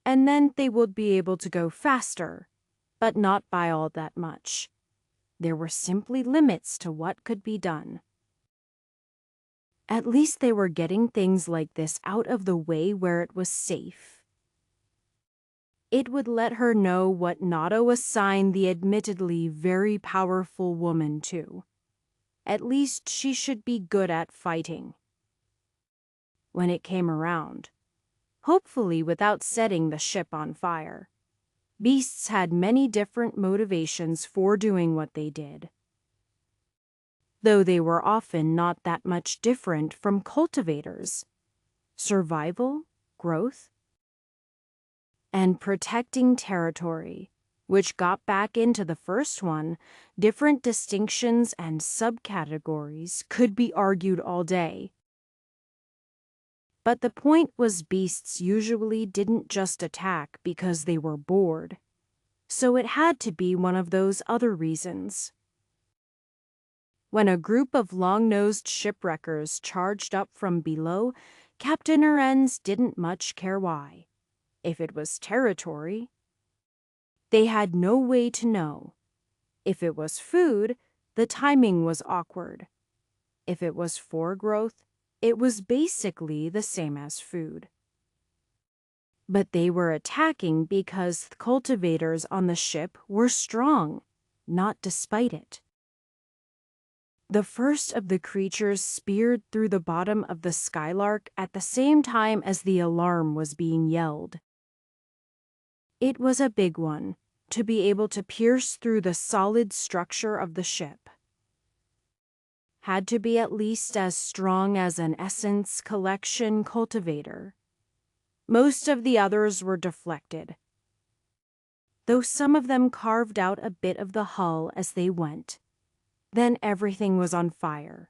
and then they would be able to go faster, but not by all that much. There were simply limits to what could be done. At least they were getting things like this out of the way where it was safe. It would let her know what Nato assigned the admittedly very powerful woman to. At least she should be good at fighting. When it came around, hopefully without setting the ship on fire, beasts had many different motivations for doing what they did, though they were often not that much different from cultivators. Survival, growth, and protecting territory, which got back into the first one. Different distinctions and subcategories could be argued all day. But the point was beasts usually didn't just attack because they were bored, so it had to be one of those other reasons. When a group of long-nosed shipwreckers charged up from below, Captain Arendz didn't much care why. If it was territory, they had no way to know. If it was food, the timing was awkward. If it was for growth, it was basically the same as food. But they were attacking because the cultivators on the ship were strong, not despite it. The first of the creatures speared through the bottom of the Skylark at the same time as the alarm was being yelled. It was a big one, to be able to pierce through the solid structure of the ship. Had to be at least as strong as an Essence Collection cultivator. Most of the others were deflected, though some of them carved out a bit of the hull as they went. Then everything was on fire.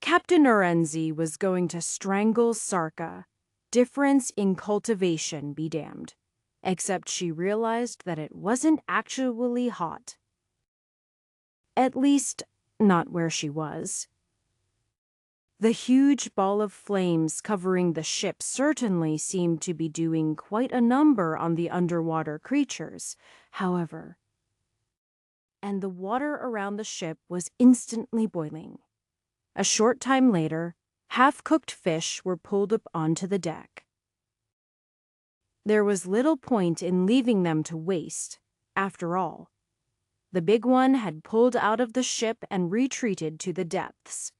Captain Arendz was going to strangle Sarka. Difference in cultivation be damned. Except she realized that it wasn't actually hot. At least, not where she was. The huge ball of flames covering the ship certainly seemed to be doing quite a number on the underwater creatures, however. And the water around the ship was instantly boiling. A short time later, half-cooked fish were pulled up onto the deck. There was little point in leaving them to waste, after all. The big one had pulled out of the ship and retreated to the depths.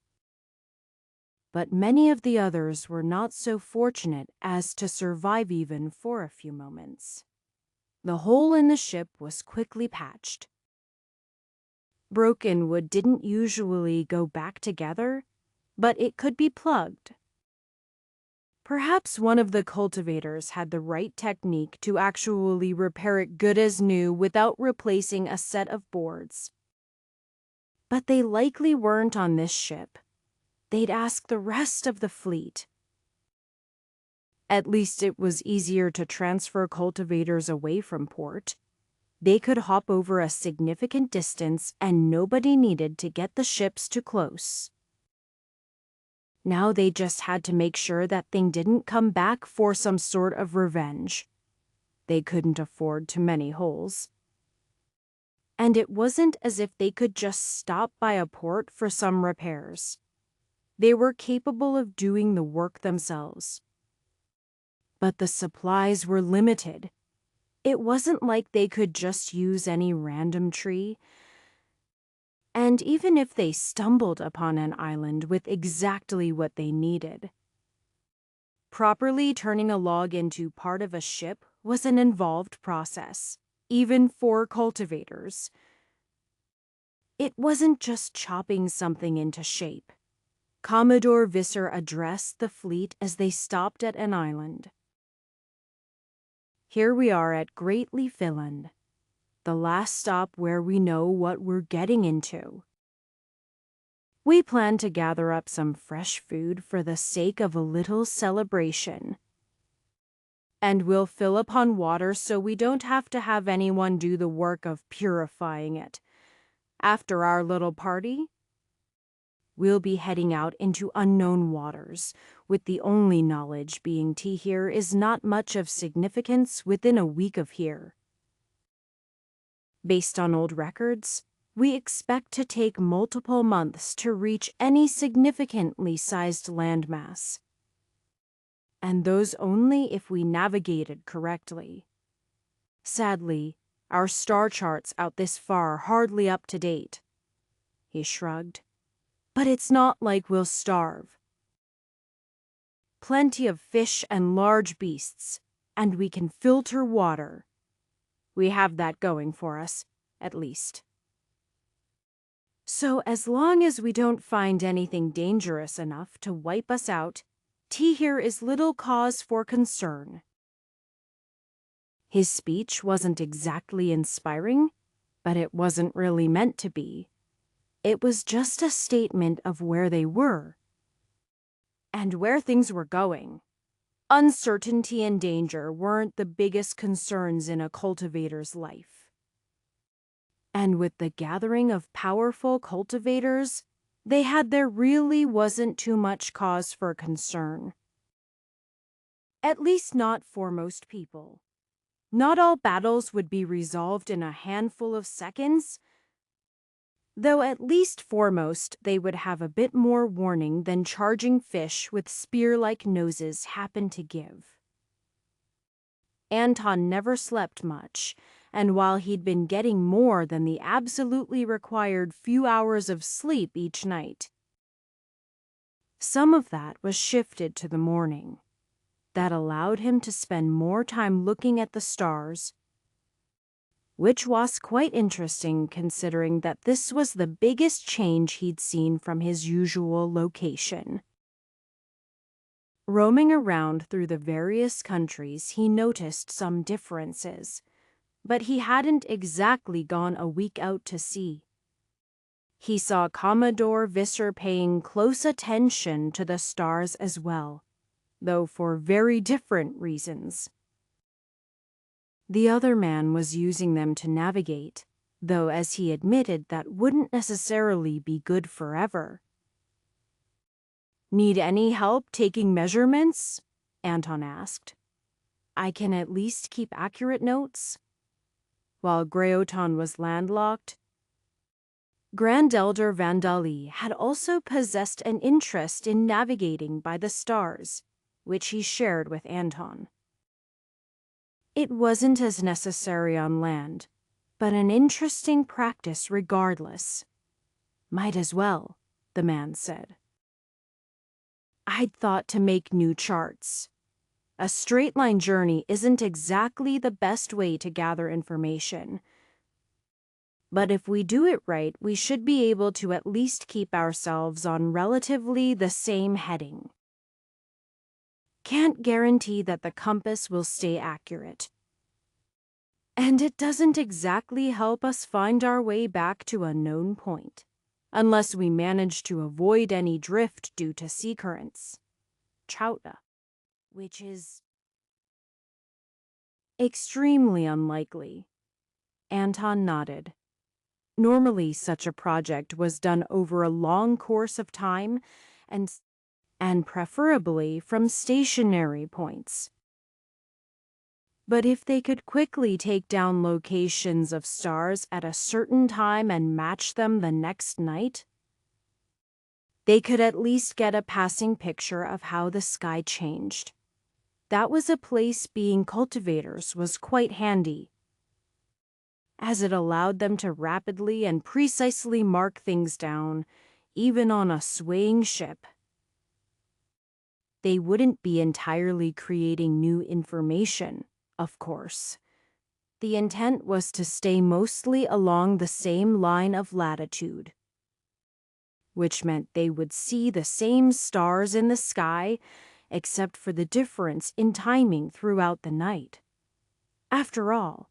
But many of the others were not so fortunate as to survive even for a few moments. The hole in the ship was quickly patched. Broken wood didn't usually go back together, but it could be plugged. Perhaps one of the cultivators had the right technique to actually repair it good as new without replacing a set of boards. But they likely weren't on this ship. They'd ask the rest of the fleet. At least it was easier to transfer cultivators away from port. They could hop over a significant distance and nobody needed to get the ships too close. Now they just had to make sure that thing didn't come back for some sort of revenge. They couldn't afford too many holes. And it wasn't as if they could just stop by a port for some repairs. They were capable of doing the work themselves. But the supplies were limited. It wasn't like they could just use any random tree. And even if they stumbled upon an island with exactly what they needed, properly turning a log into part of a ship was an involved process, even for cultivators. It wasn't just chopping something into shape. Commodore Visser addressed the fleet as they stopped at an island. Here we are at Great Leaf Island, the last stop where we know what we're getting into. We plan to gather up some fresh food for the sake of a little celebration. And we'll fill upon water so we don't have to have anyone do the work of purifying it. After our little party, we'll be heading out into unknown waters, with the only knowledge being here is not much of significance within a week of here. Based on old records, we expect to take multiple months to reach any significantly sized landmass. And those only if we navigated correctly. Sadly, our star charts out this far are hardly up to date. He shrugged. But it's not like we'll starve. Plenty of fish and large beasts, and we can filter water. We have that going for us, at least. So as long as we don't find anything dangerous enough to wipe us out, here is little cause for concern. His speech wasn't exactly inspiring, but it wasn't really meant to be. It was just a statement of where they were and where things were going. Uncertainty and danger weren't the biggest concerns in a cultivator's life. And with the gathering of powerful cultivators, there really wasn't too much cause for concern. At least not for most people. Not all battles would be resolved in a handful of seconds, though at least for most they would have a bit more warning than charging fish with spear-like noses happen to give. Anton never slept much, and while he'd been getting more than the absolutely required few hours of sleep each night, some of that was shifted to the morning. That allowed him to spend more time looking at the stars, which was quite interesting considering that this was the biggest change he'd seen from his usual location. Roaming around through the various countries, he noticed some differences, but he hadn't exactly gone a week out to sea. He saw Commodore Visser paying close attention to the stars as well, though for very different reasons. The other man was using them to navigate, though as he admitted that wouldn't necessarily be good forever. Need any help taking measurements? Anton asked. I can at least keep accurate notes. While Greoton was landlocked, Grand Elder Vandali had also possessed an interest in navigating by the stars, which he shared with Anton. It wasn't as necessary on land, but an interesting practice regardless. Might as well, the man said. I'd thought to make new charts. A straight-line journey isn't exactly the best way to gather information. But if we do it right, we should be able to at least keep ourselves on relatively the same heading. Can't guarantee that the compass will stay accurate. And it doesn't exactly help us find our way back to a known point, unless we manage to avoid any drift due to sea currents. Chauta, which is extremely unlikely. Anton nodded. Normally, such a project was done over a long course of time and preferably from stationary points. But if they could quickly take down locations of stars at a certain time and match them the next night, they could at least get a passing picture of how the sky changed. That was a place being cultivators was quite handy. as it allowed them to rapidly and precisely mark things down, even on a swaying ship. They wouldn't be entirely creating new information, of course. The intent was to stay mostly along the same line of latitude, which meant they would see the same stars in the sky, except for the difference in timing throughout the night. After all,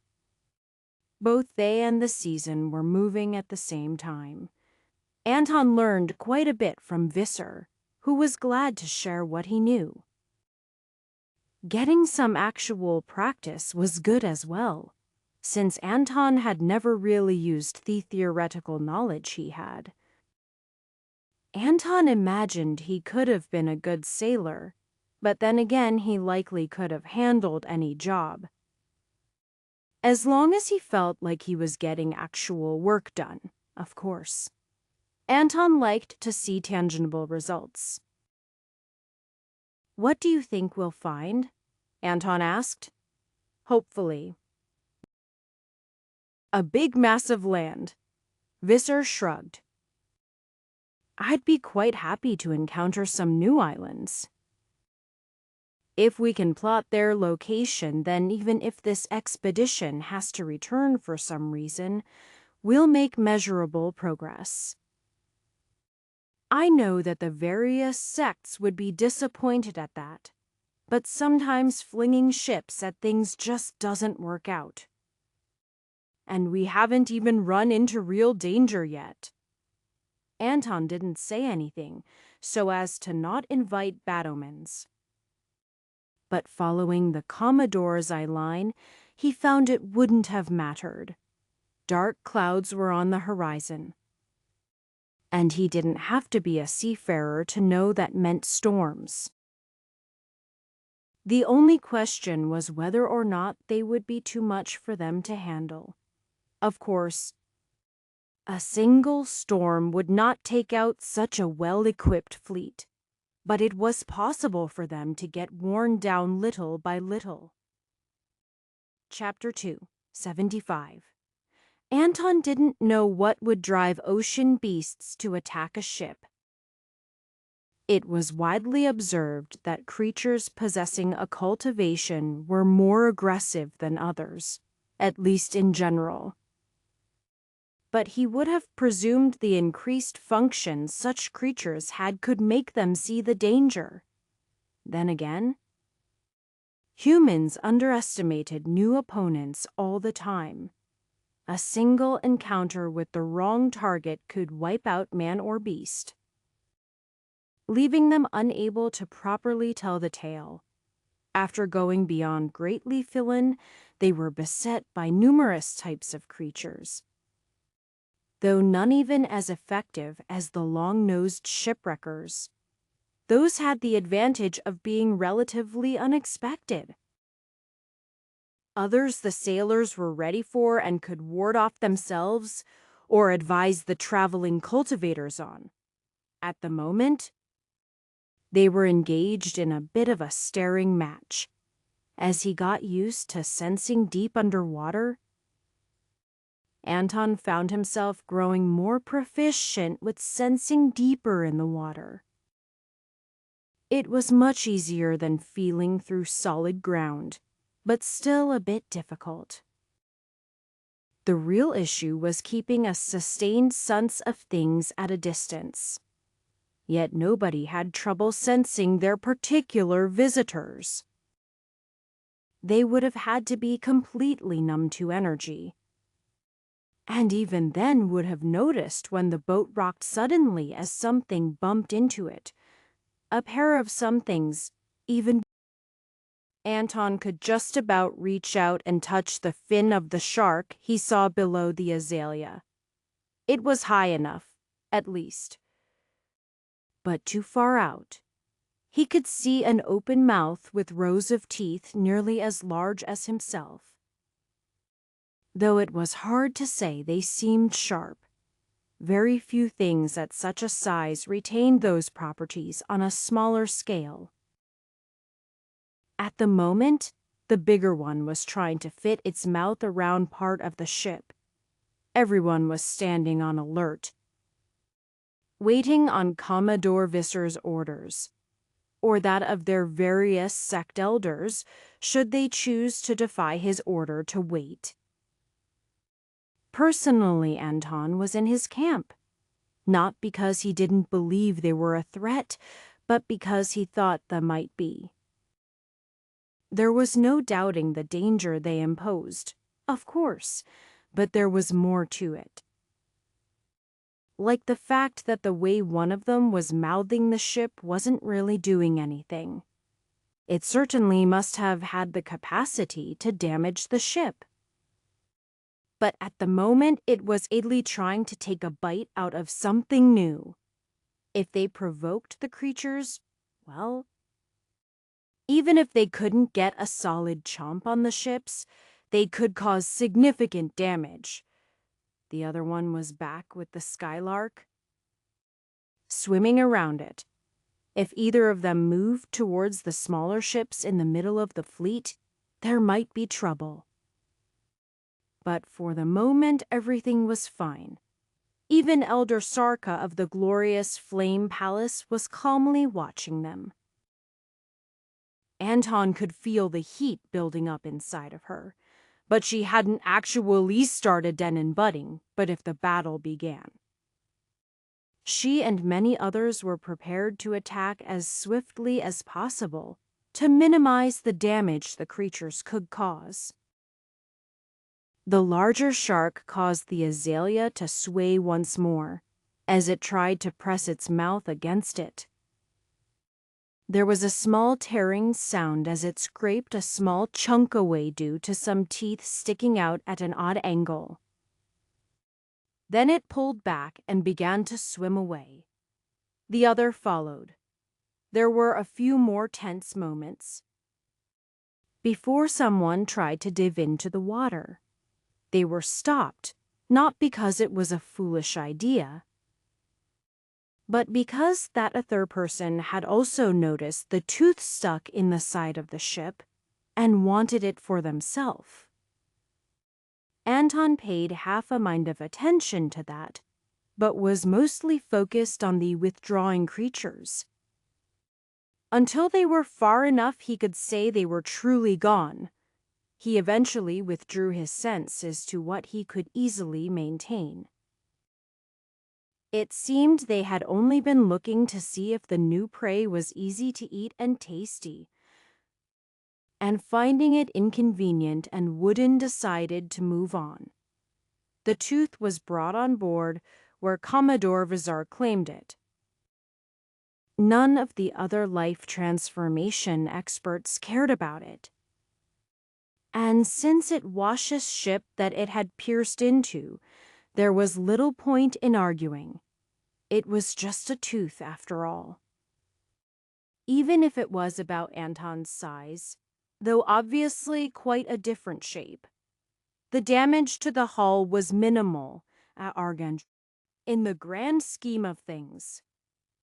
both they and the season were moving at the same time. Anton learned quite a bit from Visser, who was glad to share what he knew. Getting some actual practice was good as well, since Anton had never really used the theoretical knowledge he had. Anton imagined he could have been a good sailor, but then again he likely could have handled any job. As long as he felt like he was getting actual work done, of course. Anton liked to see tangible results. "What do you think we'll find?" Anton asked. "Hopefully." "A big mass of land." Visser shrugged. "I'd be quite happy to encounter some new islands. If we can plot their location, then even if this expedition has to return for some reason, we'll make measurable progress. I know that the various sects would be disappointed at that, but sometimes flinging ships at things just doesn't work out. And we haven't even run into real danger yet." Anton didn't say anything, so as to not invite bad omens. But following the Commodore's eye line, he found it wouldn't have mattered. Dark clouds were on the horizon. And he didn't have to be a seafarer to know that meant storms. The only question was whether or not they would be too much for them to handle. Of course, a single storm would not take out such a well-equipped fleet, but it was possible for them to get worn down little by little. Chapter 2, 75. Anton didn't know what would drive ocean beasts to attack a ship. It was widely observed that creatures possessing a cultivation were more aggressive than others, at least in general. But he would have presumed the increased function such creatures had could make them see the danger. Then again, humans underestimated new opponents all the time. A single encounter with the wrong target could wipe out man or beast, leaving them unable to properly tell the tale. After going beyond Great Leafilin, they were beset by numerous types of creatures, though none even as effective as the long-nosed shipwreckers. Those had the advantage of being relatively unexpected. Others the sailors were ready for and could ward off themselves or advise the traveling cultivators on. At the moment, they were engaged in a bit of a staring match. As he got used to sensing deep underwater, Anton found himself growing more proficient with sensing deeper in the water. It was much easier than feeling through solid ground, but still a bit difficult. The real issue was keeping a sustained sense of things at a distance. Yet nobody had trouble sensing their particular visitors. They would have had to be completely numb to energy, and even then would have noticed when the boat rocked suddenly as something bumped into it. A pair of somethings, even. Anton could just about reach out and touch the fin of the shark he saw below the azalea. It was high enough, at least. But too far out. He could see an open mouth with rows of teeth nearly as large as himself. Though it was hard to say they seemed sharp. Very few things at such a size retained those properties on a smaller scale. At the moment, the bigger one was trying to fit its mouth around part of the ship, everyone was standing on alert, waiting on Commodore Visser's orders, or that of their various sect elders, should they choose to defy his order to wait. Personally, Anton was in his camp, not because he didn't believe they were a threat, but because he thought they might be. There was no doubting the danger they imposed, of course, but there was more to it. Like the fact that the way one of them was mouthing the ship wasn't really doing anything. It certainly must have had the capacity to damage the ship. But at the moment it was idly trying to take a bite out of something new. If they provoked the creatures, well, even if they couldn't get a solid chomp on the ships, they could cause significant damage. The other one was back with the Skylark, swimming around it. If either of them moved towards the smaller ships in the middle of the fleet, there might be trouble. But for the moment, everything was fine. Even Elder Sarka of the glorious Flame Palace was calmly watching them. Anton could feel the heat building up inside of her, but she hadn't actually started den budding, but if the battle began. She and many others were prepared to attack as swiftly as possible to minimize the damage the creatures could cause. The larger shark caused the azalea to sway once more as it tried to press its mouth against it. There was a small tearing sound as it scraped a small chunk away due to some teeth sticking out at an odd angle. Then it pulled back and began to swim away. The other followed. There were a few more tense moments before someone tried to dive into the water. They were stopped, not because it was a foolish idea, but because that other person had also noticed the tooth stuck in the side of the ship and wanted it for themselves. Anton paid half a mind of attention to that, but was mostly focused on the withdrawing creatures. Until they were far enough he could say they were truly gone, he eventually withdrew his sense as to what he could easily maintain. It seemed they had only been looking to see if the new prey was easy to eat and tasty, and finding it inconvenient and wooden decided to move on. The tooth was brought on board where Commodore Vizar claimed it. None of the other life transformation experts cared about it. And since it washed ship that it had pierced into, there was little point in arguing. It was just a tooth after all. Even if it was about Anton's size, though obviously quite a different shape, the damage to the hull was minimal at Argand. In the grand scheme of things,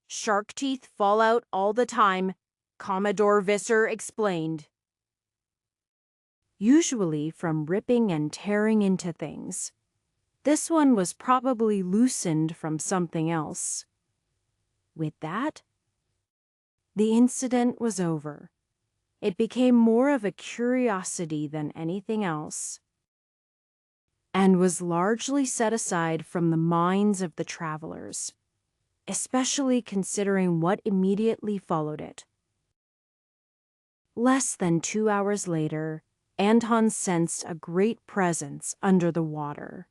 shark teeth fall out all the time, Commodore Visser explained. Usually from ripping and tearing into things. This one was probably loosened from something else. With that, the incident was over. It became more of a curiosity than anything else, and was largely set aside from the minds of the travelers, especially considering what immediately followed it. Less than 2 hours later, Anton sensed a great presence under the water.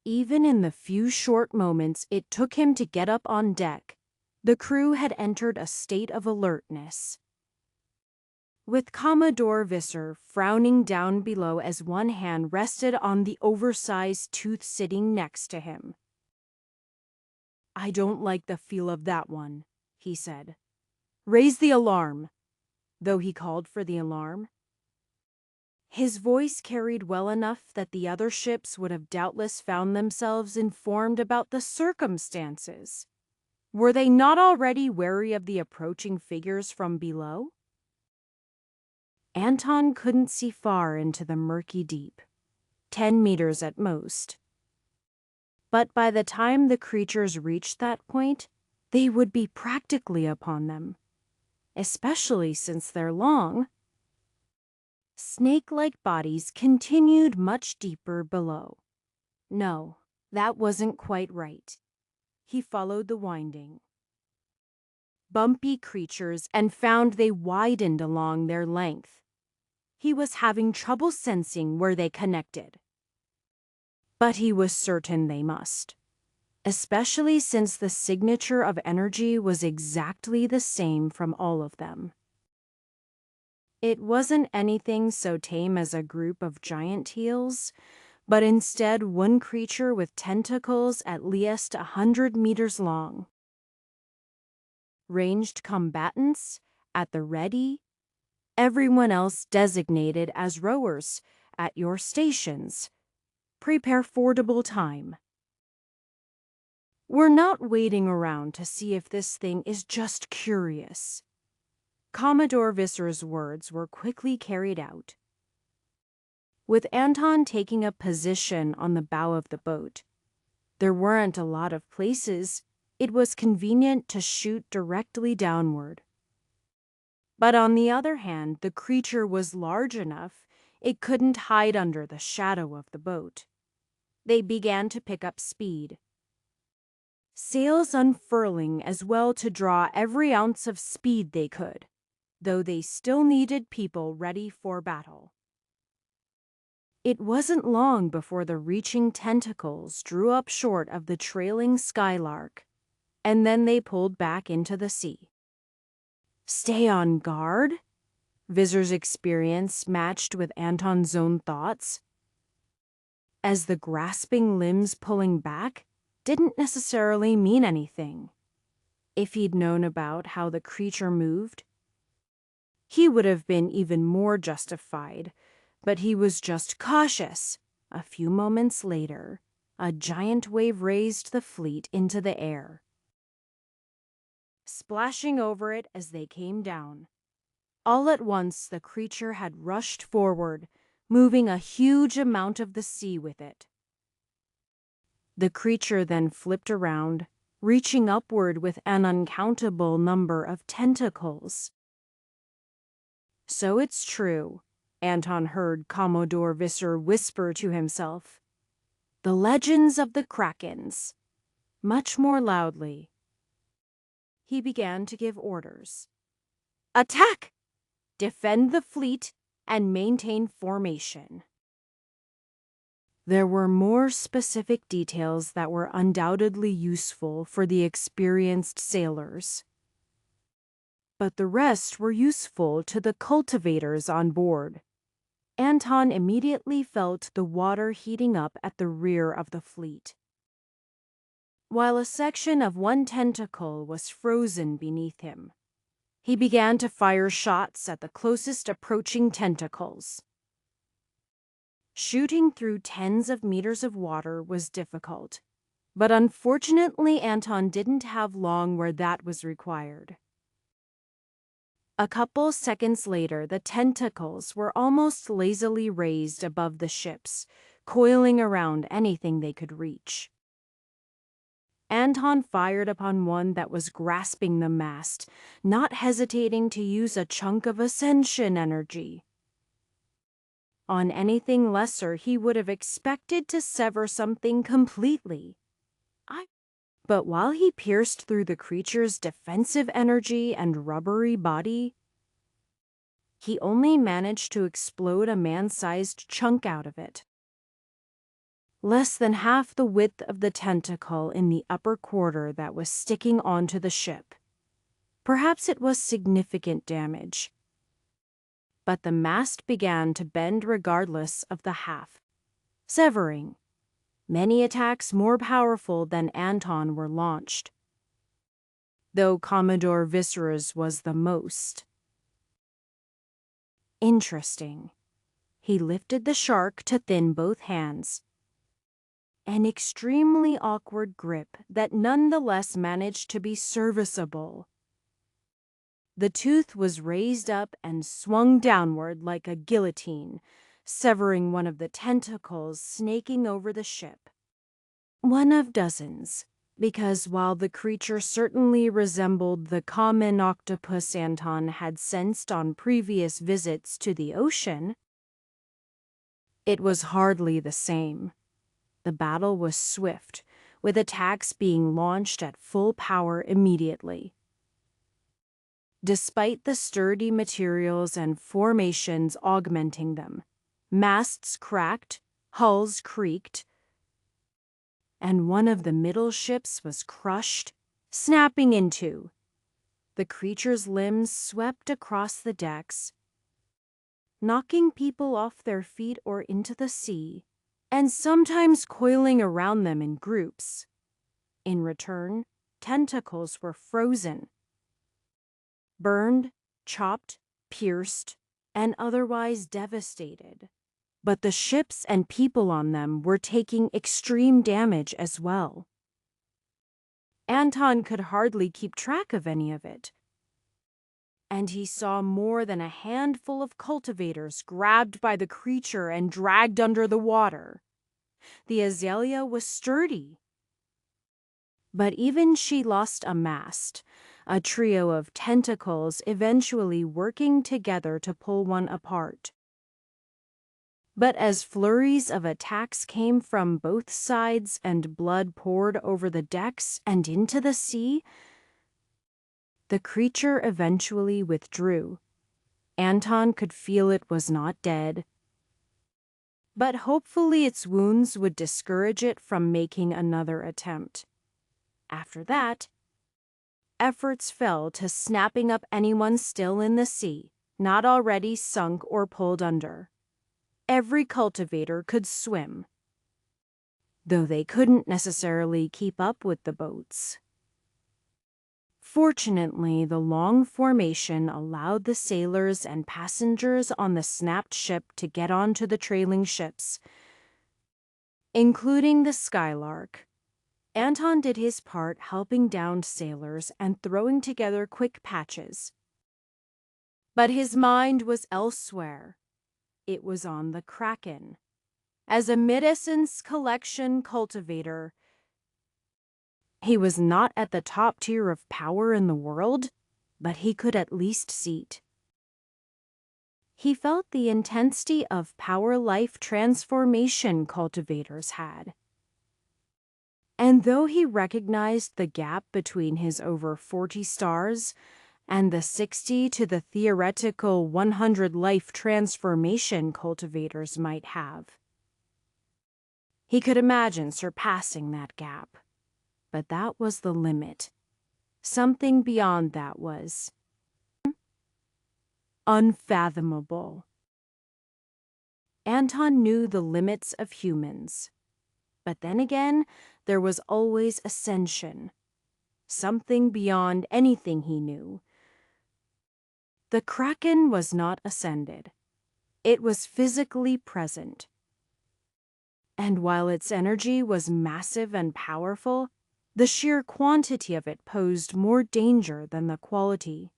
Even in the few short moments it took him to get up on deck, the crew had entered a state of alertness. With Commodore Visser frowning down below as one hand rested on the oversized tooth sitting next to him. "I don't like the feel of that one," he said. "Raise the alarm," though he called for the alarm. His voice carried well enough that the other ships would have doubtless found themselves informed about the circumstances. Were they not already wary of the approaching figures from below? Anton couldn't see far into the murky deep. 10 meters at most. But by the time the creatures reached that point, they would be practically upon them, especially since they're long. Snake-like bodies continued much deeper below. No, that wasn't quite right. He followed the winding, bumpy creatures and found they widened along their length. He was having trouble sensing where they connected. But he was certain they must, especially since the signature of energy was exactly the same from all of them. It wasn't anything so tame as a group of giant eels, but instead one creature with tentacles at least 100 meters long. Ranged combatants at the ready, everyone else designated as rowers at your stations. Prepare fordable time. We're not waiting around to see if this thing is just curious. Commodore Visser's words were quickly carried out. With Anton taking up position on the bow of the boat, there weren't a lot of places it was convenient to shoot directly downward. But on the other hand, the creature was large enough it couldn't hide under the shadow of the boat. They began to pick up speed, sails unfurling as well to draw every ounce of speed they could, though they still needed people ready for battle. It wasn't long before the reaching tentacles drew up short of the trailing skylark, and then they pulled back into the sea. Stay on guard? Visser's experience matched with Anton's own thoughts, as the grasping limbs pulling back didn't necessarily mean anything. If he'd known about how the creature moved, he would have been even more justified, but he was just cautious. A few moments later, a giant wave raised the fleet into the air, splashing over it as they came down. All at once, the creature had rushed forward, moving a huge amount of the sea with it. The creature then flipped around, reaching upward with an uncountable number of tentacles. So it's true, Anton heard Commodore Visser whisper to himself. The legends of the Krakens. Much more loudly. He began to give orders. Attack! Defend the fleet and maintain formation. There were more specific details that were undoubtedly useful for the experienced sailors, but the rest were useful to the cultivators on board. Anton immediately felt the water heating up at the rear of the fleet, while a section of one tentacle was frozen beneath him. He began to fire shots at the closest approaching tentacles. Shooting through tens of meters of water was difficult, but unfortunately Anton didn't have long where that was required. A couple seconds later, the tentacles were almost lazily raised above the ships, coiling around anything they could reach. Anton fired upon one that was grasping the mast, not hesitating to use a chunk of ascension energy. On anything lesser, he would have expected to sever something completely. But while he pierced through the creature's defensive energy and rubbery body, he only managed to explode a man-sized chunk out of it. Less than half the width of the tentacle in the upper quarter that was sticking onto the ship. Perhaps it was significant damage. But the mast began to bend regardless of the half, severing. Many attacks more powerful than Anton were launched, though Commodore Visser's was the most. Interesting. He lifted the shark to thin both hands. An extremely awkward grip that nonetheless managed to be serviceable. The tooth was raised up and swung downward like a guillotine, severing one of the tentacles snaking over the ship. One of dozens, because while the creature certainly resembled the common octopus Anton had sensed on previous visits to the ocean, it was hardly the same. The battle was swift, with attacks being launched at full power immediately. Despite the sturdy materials and formations augmenting them, masts cracked, hulls creaked, and one of the middle ships was crushed, snapping in two. The creature's limbs swept across the decks, knocking people off their feet or into the sea, and sometimes coiling around them in groups. In return, tentacles were frozen, burned, chopped, pierced, and otherwise devastated. But the ships and people on them were taking extreme damage as well. Anton could hardly keep track of any of it. And he saw more than a handful of cultivators grabbed by the creature and dragged under the water. The azalea was sturdy, but even she lost a mast, a trio of tentacles eventually working together to pull one apart. But as flurries of attacks came from both sides and blood poured over the decks and into the sea, the creature eventually withdrew. Anton could feel it was not dead, but hopefully its wounds would discourage it from making another attempt. After that, efforts fell to snapping up anyone still in the sea, not already sunk or pulled under. Every cultivator could swim, though they couldn't necessarily keep up with the boats. Fortunately, the long formation allowed the sailors and passengers on the snapped ship to get onto the trailing ships, including the Skylark. Anton did his part helping downed sailors and throwing together quick patches. But his mind was elsewhere. It was on the Kraken. As a medicines collection cultivator, he was not at the top tier of power in the world, but he could at least see it. He felt the intensity of power life transformation cultivators had. And though he recognized the gap between his over 40 stars and the 60 to the theoretical 100 life transformation cultivators might have, he could imagine surpassing that gap. But that was the limit. Something beyond that was unfathomable. Anton knew the limits of humans. But then again, there was always ascension. Something beyond anything he knew. The Kraken was not ascended. It was physically present. And while its energy was massive and powerful, the sheer quantity of it posed more danger than the quality.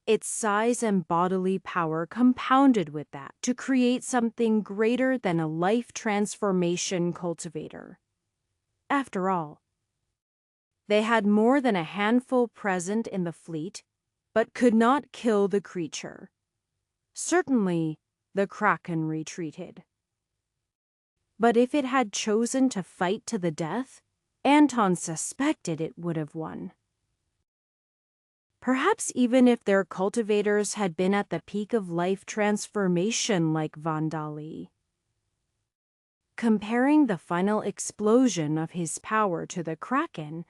Its size and bodily power compounded with that to create something greater than a life transformation cultivator. After all, they had more than a handful present in the fleet, but could not kill the creature. Certainly, the Kraken retreated. But if it had chosen to fight to the death, Anton suspected it would have won. Perhaps even if their cultivators had been at the peak of life transformation like Vandali. Comparing the final explosion of his power to the Kraken,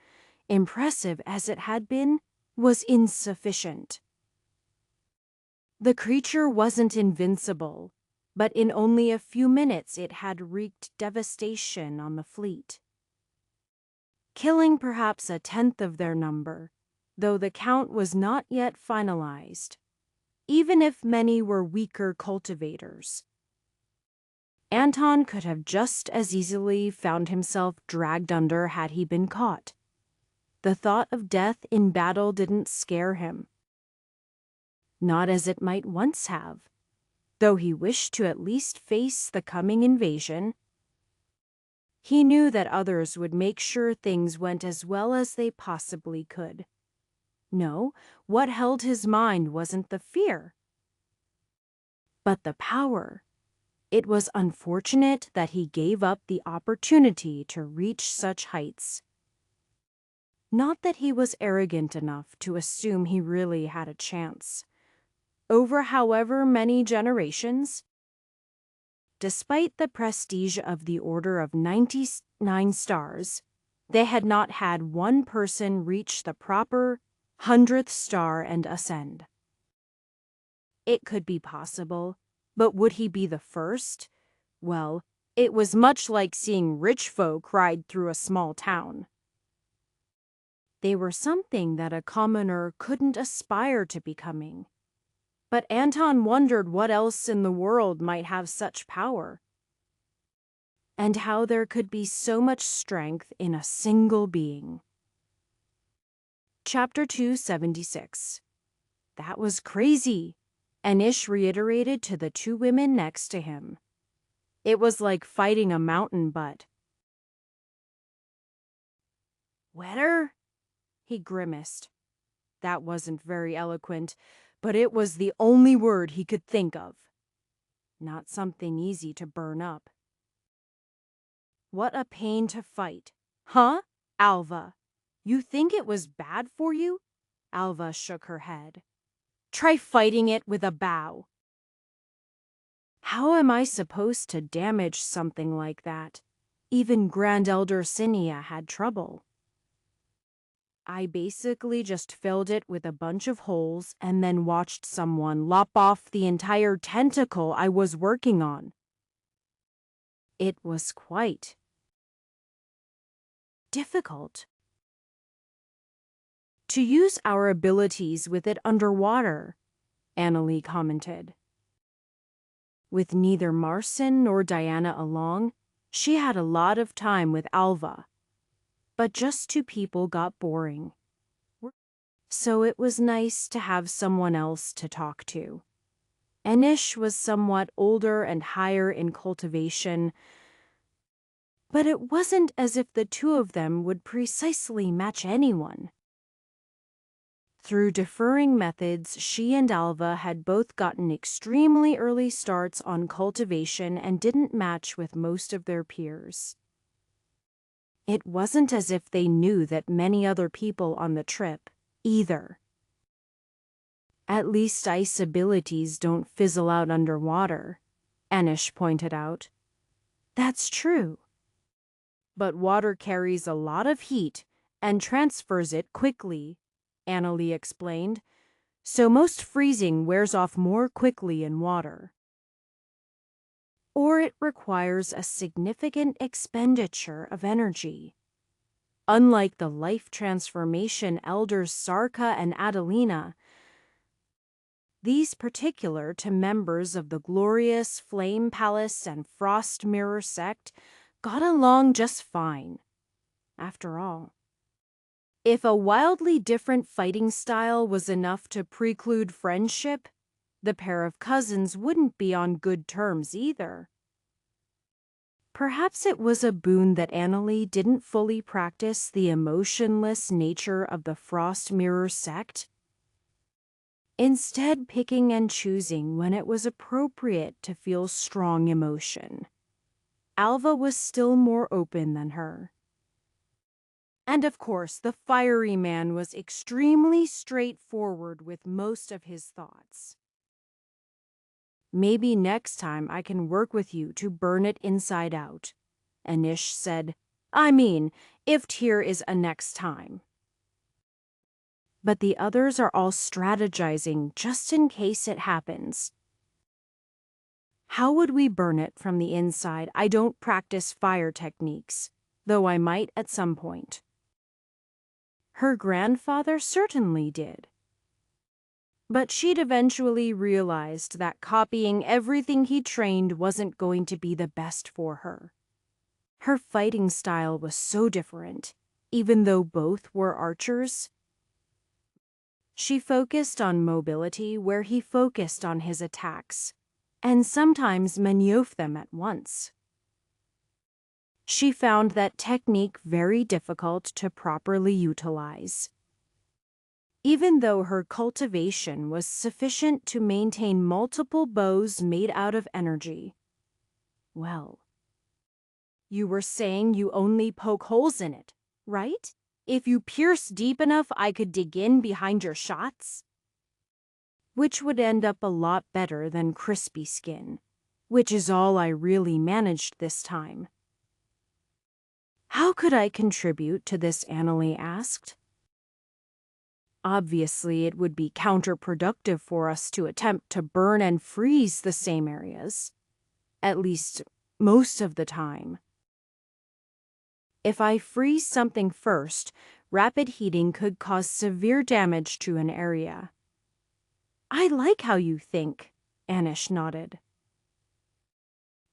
impressive as it had been, was insufficient. The creature wasn't invincible, but in only a few minutes it had wreaked devastation on the fleet, killing perhaps a tenth of their number, though the count was not yet finalized, even if many were weaker cultivators. Anton could have just as easily found himself dragged under had he been caught. The thought of death in battle didn't scare him. Not as it might once have. though he wished to at least face the coming invasion. He knew that others would make sure things went as well as they possibly could. No, what held his mind wasn't the fear, but the power. It was unfortunate that he gave up the opportunity to reach such heights. Not that he was arrogant enough to assume he really had a chance. Over however many generations, despite the prestige of the Order of 99 Stars, they had not had one person reach the proper 100th star and ascend. It could be possible, but would he be the first? Well, it was much like seeing rich folk ride through a small town. They were something that a commoner couldn't aspire to becoming. But Anton wondered what else in the world might have such power, and how there could be so much strength in a single being. Chapter 276. That was crazy, Anish reiterated to the two women next to him. It was like fighting a mountain butt. Wetter? He grimaced. That wasn't very eloquent, but it was the only word he could think of. Not something easy to burn up. What a pain to fight. Huh? Alva, you think it was bad for you? Alva shook her head. Try fighting it with a bow. How am I supposed to damage something like that? Even Grand Elder Cinia had trouble. I basically just filled it with a bunch of holes and then watched someone lop off the entire tentacle I was working on. It was quite difficult to use our abilities with it underwater, Annalie commented. With neither Marcin nor Diana along, she had a lot of time with Alva. But just two people got boring. So it was nice to have someone else to talk to. Anish was somewhat older and higher in cultivation, but it wasn't as if the two of them would precisely match anyone. Through deferring methods, she and Alva had both gotten extremely early starts on cultivation and didn't match with most of their peers. It wasn't as if they knew that many other people on the trip, either. At least ice abilities don't fizzle out underwater, Anish pointed out. That's true. But water carries a lot of heat and transfers it quickly, Annalie explained, so most freezing wears off more quickly in water. Or it requires a significant expenditure of energy. Unlike the life transformation elders Sarka and Adelina, these particular to members of the glorious Flame Palace and Frost Mirror sect got along just fine. After all, if a wildly different fighting style was enough to preclude friendship, the pair of cousins wouldn't be on good terms either. Perhaps it was a boon that Annalie didn't fully practice the emotionless nature of the Frost Mirror sect, instead picking and choosing when it was appropriate to feel strong emotion. Alva was still more open than her. And of course, the fiery man was extremely straightforward with most of his thoughts. Maybe next time I can work with you to burn it inside out, Anish said. I mean, if Tyr is a next time. But the others are all strategizing just in case it happens. How would we burn it from the inside? I don't practice fire techniques, though I might at some point. Her grandfather certainly did. But she'd eventually realized that copying everything he trained wasn't going to be the best for her. Her fighting style was so different, even though both were archers. She focused on mobility where he focused on his attacks. and sometimes many of them at once. She found that technique very difficult to properly utilize. Even though her cultivation was sufficient to maintain multiple bows made out of energy. Well, you were saying you only poke holes in it, right? If you pierce deep enough, I could dig in behind your shots? Which would end up a lot better than crispy skin, which is all I really managed this time. How could I contribute to this? Annalie asked. Obviously, it would be counterproductive for us to attempt to burn and freeze the same areas, at least most of the time. If I freeze something first, rapid heating could cause severe damage to an area. I like how you think, Anish nodded.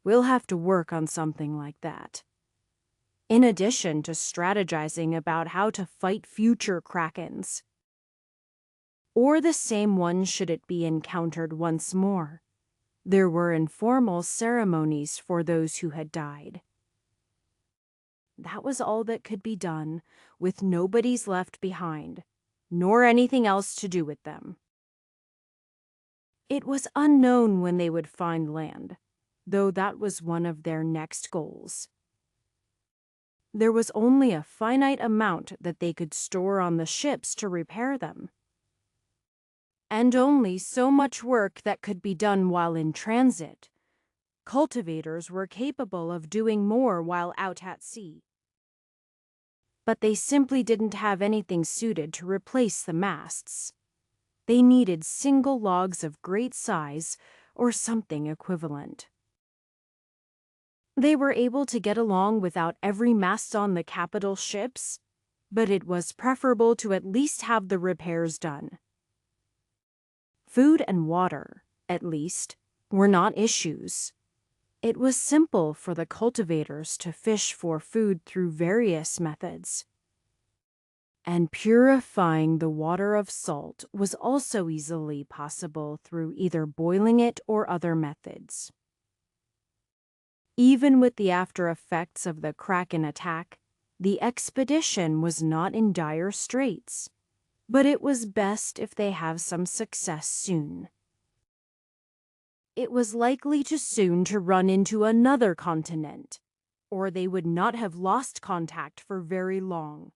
We'll have to work on something like that. In addition to strategizing about how to fight future krakens. Or the same one should it be encountered once more. There were informal ceremonies for those who had died. That was all that could be done, with nobody's left behind, nor anything else to do with them. It was unknown when they would find land, though that was one of their next goals. There was only a finite amount that they could store on the ships to repair them. And only so much work that could be done while in transit. Cultivators were capable of doing more while out at sea. But they simply didn't have anything suited to replace the masts. They needed single logs of great size or something equivalent. They were able to get along without every mast on the capital ships, but it was preferable to at least have the repairs done. Food and water, at least, were not issues. It was simple for the cultivators to fish for food through various methods. And purifying the water of salt was also easily possible through either boiling it or other methods. Even with the after effects of the Kraken attack, the expedition was not in dire straits. But it was best if they have some success soon. It was likely too soon to run into another continent, or they would not have lost contact for very long.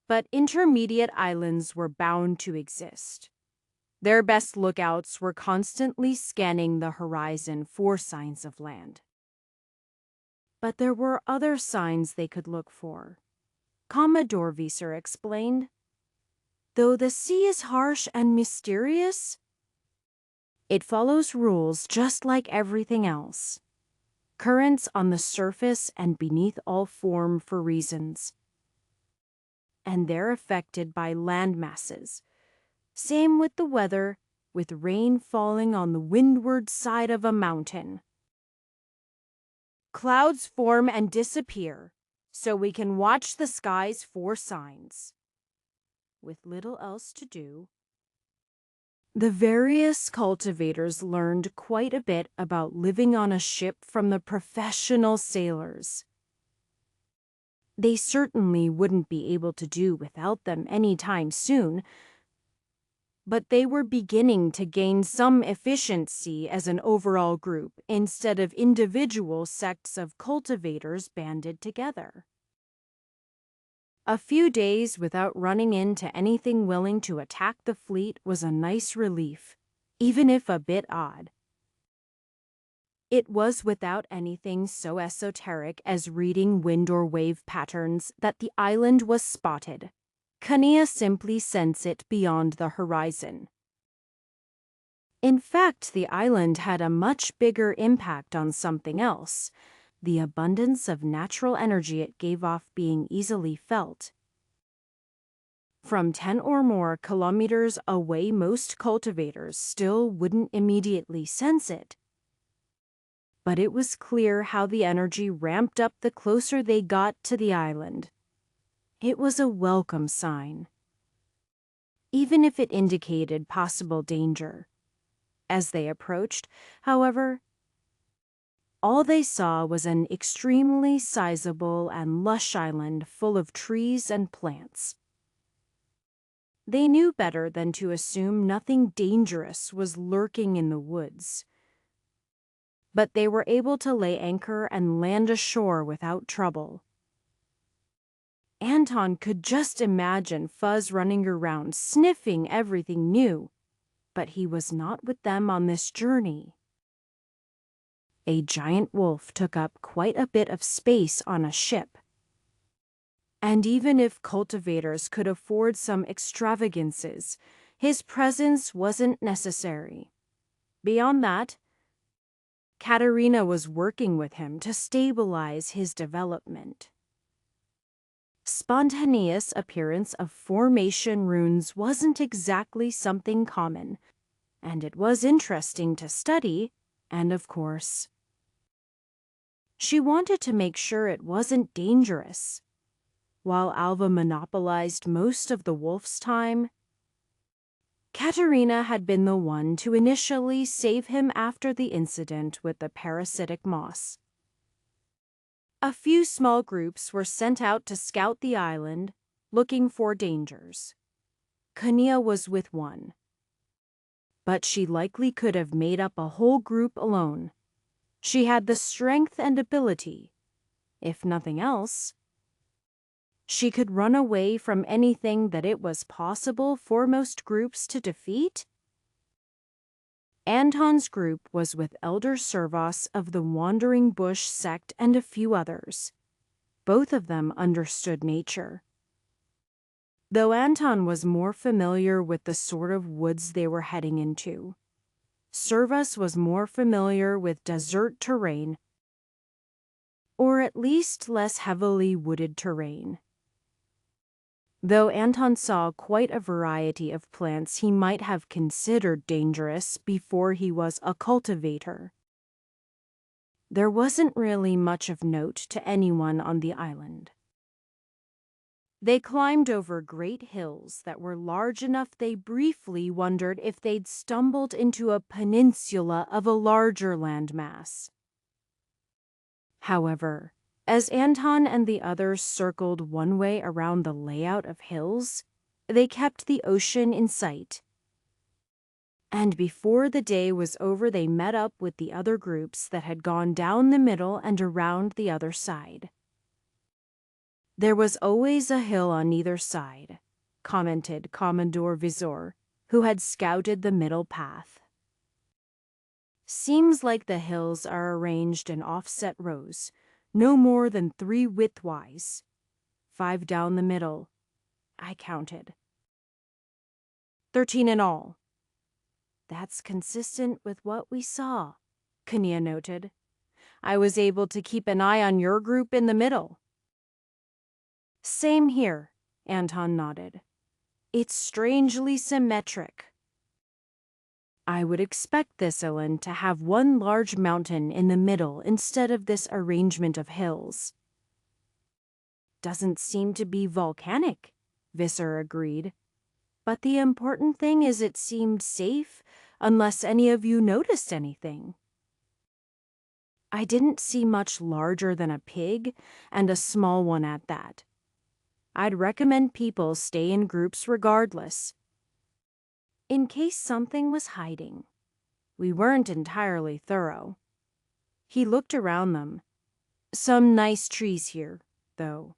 But intermediate islands were bound to exist. Their best lookouts were constantly scanning the horizon for signs of land. But there were other signs they could look for. Commodore Visser explained. Though the sea is harsh and mysterious, it follows rules just like everything else. Currents on the surface and beneath all form for reasons. And they're affected by land masses. Same with the weather, with rain falling on the windward side of a mountain. Clouds form and disappear, so we can watch the skies for signs. With little else to do, the various cultivators learned quite a bit about living on a ship from the professional sailors. They certainly wouldn't be able to do without them anytime soon, but they were beginning to gain some efficiency as an overall group instead of individual sects of cultivators banded together. A few days without running into anything willing to attack the fleet was a nice relief, even if a bit odd. It was without anything so esoteric as reading wind or wave patterns that the island was spotted. Kania simply sensed it beyond the horizon. In fact, the island had a much bigger impact on something else, the abundance of natural energy it gave off being easily felt. From 10 or more kilometers away, most cultivators still wouldn't immediately sense it. But it was clear how the energy ramped up the closer they got to the island. It was a welcome sign, even if it indicated possible danger. As they approached, however, all they saw was an extremely sizable and lush island full of trees and plants. They knew better than to assume nothing dangerous was lurking in the woods. But they were able to lay anchor and land ashore without trouble. Anton could just imagine Fuzz running around sniffing everything new, but he was not with them on this journey. A giant wolf took up quite a bit of space on a ship. And even if cultivators could afford some extravagances, his presence wasn't necessary. Beyond that, Katerina was working with him to stabilize his development. Spontaneous appearance of formation runes wasn't exactly something common, and it was interesting to study, and of course, she wanted to make sure it wasn't dangerous. While Alva monopolized most of the wolf's time, Katerina had been the one to initially save him after the incident with the parasitic moss. A few small groups were sent out to scout the island, looking for dangers. Kania was with one, but she likely could have made up a whole group alone. She had the strength and ability. If nothing else, she could run away from anything that it was possible for most groups to defeat. Anton's group was with Elder Servos of the Wandering Bush sect and a few others. Both of them understood nature. Though Anton was more familiar with the sort of woods they were heading into, Servos was more familiar with desert terrain, or at least less heavily wooded terrain. Though Anton saw quite a variety of plants he might have considered dangerous before he was a cultivator, there wasn't really much of note to anyone on the island. They climbed over great hills that were large enough they briefly wondered if they'd stumbled into a peninsula of a larger landmass. However, as Anton and the others circled one way around the layout of hills, they kept the ocean in sight. And before the day was over, they met up with the other groups that had gone down the middle and around the other side. There was always a hill on either side, commented Commodore Visor, who had scouted the middle path. Seems like the hills are arranged in offset rows, no more than 3 widthwise. 5 down the middle, I counted. 13 in all. That's consistent with what we saw, Kania noted. I was able to keep an eye on your group in the middle. Same here, Anton nodded. It's strangely symmetric. I would expect this island to have one large mountain in the middle instead of this arrangement of hills. Doesn't seem to be volcanic, Visser agreed. But the important thing is it seemed safe, unless any of you noticed anything. I didn't see much larger than a pig, and a small one at that. I'd recommend people stay in groups regardless, in case something was hiding. We weren't entirely thorough. He looked around them. Some nice trees here, though.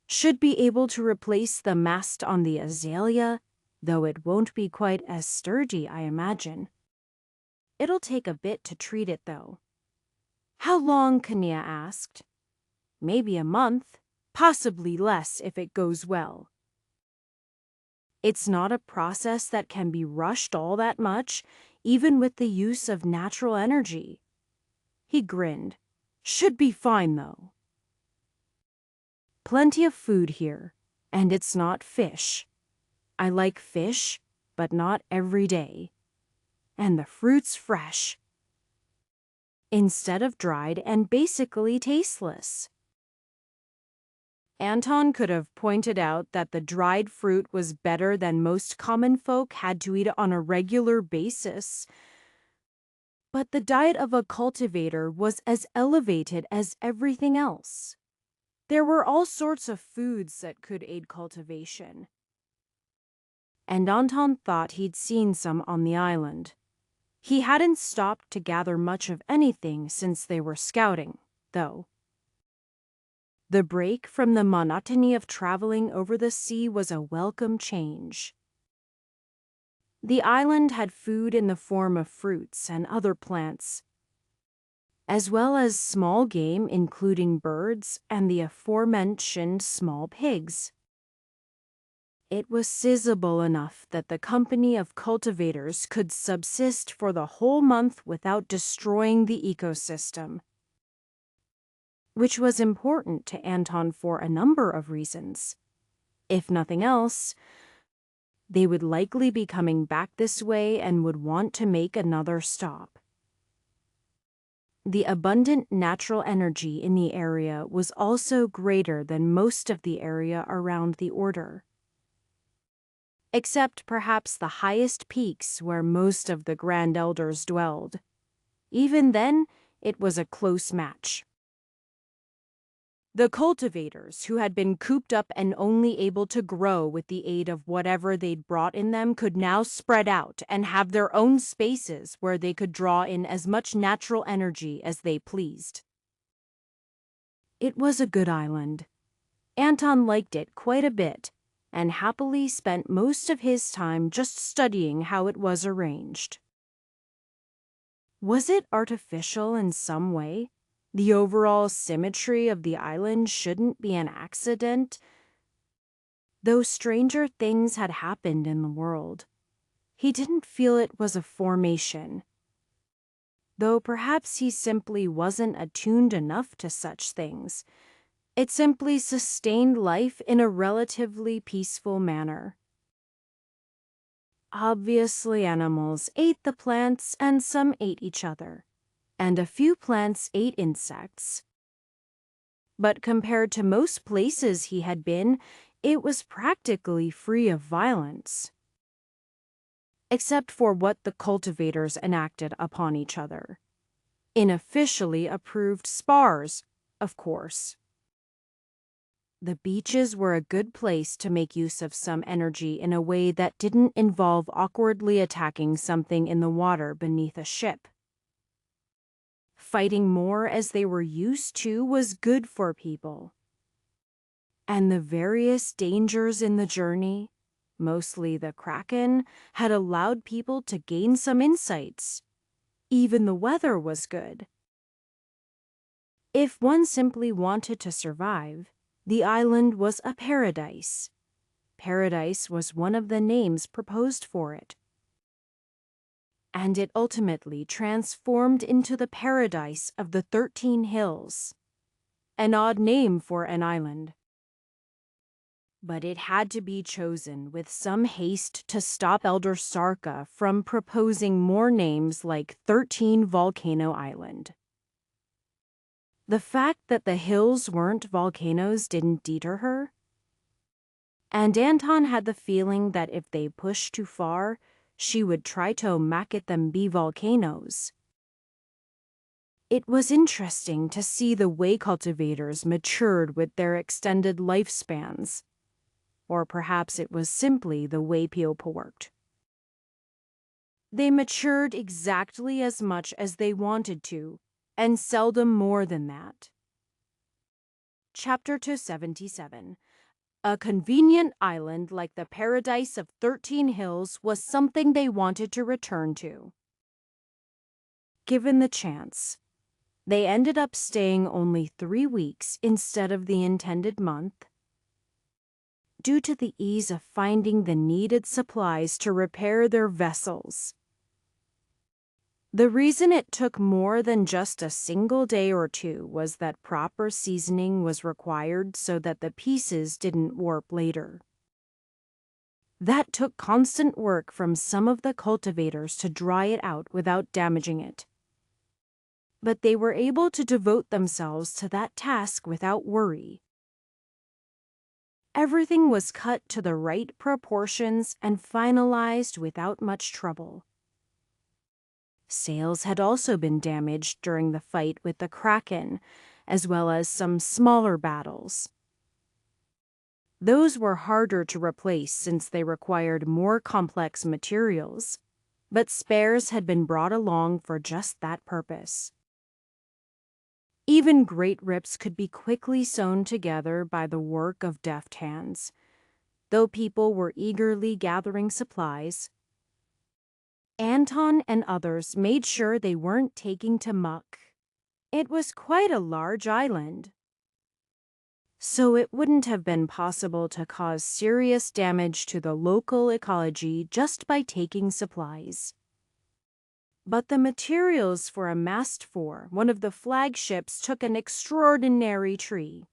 Should be able to replace the mast on the azalea, though it won't be quite as sturdy, I imagine. It'll take a bit to treat it, though. How long, Kania asked. Maybe a month, possibly less if it goes well. It's not a process that can be rushed all that much, even with the use of natural energy. He grinned. Should be fine, though. Plenty of food here, and it's not fish. I like fish, but not every day. And the fruit's fresh, instead of dried and basically tasteless. Anton could have pointed out that the dried fruit was better than most common folk had to eat on a regular basis. But the diet of a cultivator was as elevated as everything else. There were all sorts of foods that could aid cultivation. And Anton thought he'd seen some on the island. He hadn't stopped to gather much of anything since they were scouting, though. The break from the monotony of traveling over the sea was a welcome change. The island had food in the form of fruits and other plants, as well as small game including birds and the aforementioned small pigs. It was sizable enough that the company of cultivators could subsist for the whole month without destroying the ecosystem, which was important to Anton for a number of reasons. If nothing else, they would likely be coming back this way and would want to make another stop. The abundant natural energy in the area was also greater than most of the area around the Order, except perhaps the highest peaks where most of the Grand Elders dwelled. Even then, it was a close match. The cultivators, who had been cooped up and only able to grow with the aid of whatever they'd brought in them, could now spread out and have their own spaces where they could draw in as much natural energy as they pleased. It was a good island. Anton liked it quite a bit, and happily spent most of his time just studying how it was arranged. Was it artificial in some way? The overall symmetry of the island shouldn't be an accident, though stranger things had happened in the world. He didn't feel it was a formation, though perhaps he simply wasn't attuned enough to such things. It simply sustained life in a relatively peaceful manner. Obviously, animals ate the plants and some ate each other, and a few plants ate insects. But compared to most places he had been, it was practically free of violence, except for what the cultivators enacted upon each other. Unofficially approved spars, of course. The beaches were a good place to make use of some energy in a way that didn't involve awkwardly attacking something in the water beneath a ship. Fighting more as they were used to was good for people. And the various dangers in the journey, mostly the Kraken, had allowed people to gain some insights. Even the weather was good. If one simply wanted to survive, the island was a paradise. Paradise was one of the names proposed for it. And it ultimately transformed into the paradise of the 13 Hills. An odd name for an island. But it had to be chosen with some haste to stop Elder Sarka from proposing more names like 13 Volcano Island. The fact that the hills weren't volcanoes didn't deter her. And Anton had the feeling that if they pushed too far, she would try to make them be volcanoes. It was interesting to see the way cultivators matured with their extended lifespans. Or perhaps it was simply the way people worked. They matured exactly as much as they wanted to, and seldom more than that. Chapter 277. A convenient island like the paradise of 13 Hills was something they wanted to return to. Given the chance, they ended up staying only 3 weeks instead of the intended month, due to the ease of finding the needed supplies to repair their vessels. The reason it took more than just a single day or two was that proper seasoning was required so that the pieces didn't warp later. That took constant work from some of the cultivators to dry it out without damaging it. But they were able to devote themselves to that task without worry. Everything was cut to the right proportions and finalized without much trouble. Sails had also been damaged during the fight with the Kraken, as well as some smaller battles. Those were harder to replace since they required more complex materials, but spares had been brought along for just that purpose. Even great rips could be quickly sewn together by the work of deft hands. Though people were eagerly gathering supplies, Anton and others made sure they weren't taking to muck. It was quite a large island, so it wouldn't have been possible to cause serious damage to the local ecology just by taking supplies. But the materials for a mast for one of the flagships took an extraordinary tree.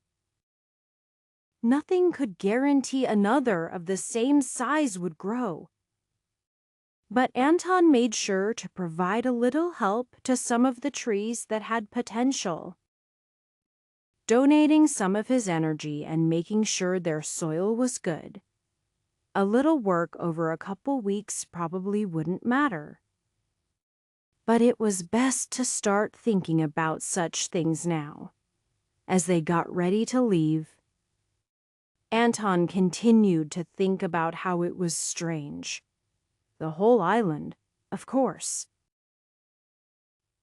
Nothing could guarantee another of the same size would grow. But Anton made sure to provide a little help to some of the trees that had potential, donating some of his energy and making sure their soil was good. A little work over a couple weeks probably wouldn't matter. But it was best to start thinking about such things now. As they got ready to leave, Anton continued to think about how it was strange. The whole island, of course.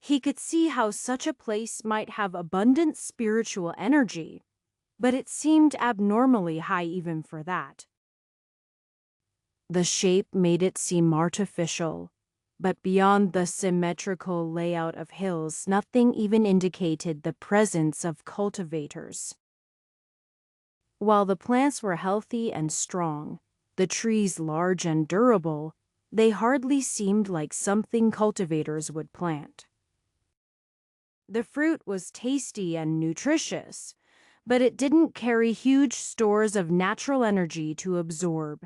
He could see how such a place might have abundant spiritual energy, but it seemed abnormally high even for that. The shape made it seem artificial, but beyond the symmetrical layout of hills, nothing even indicated the presence of cultivators. While the plants were healthy and strong, the trees large and durable, they hardly seemed like something cultivators would plant. The fruit was tasty and nutritious, but it didn't carry huge stores of natural energy to absorb.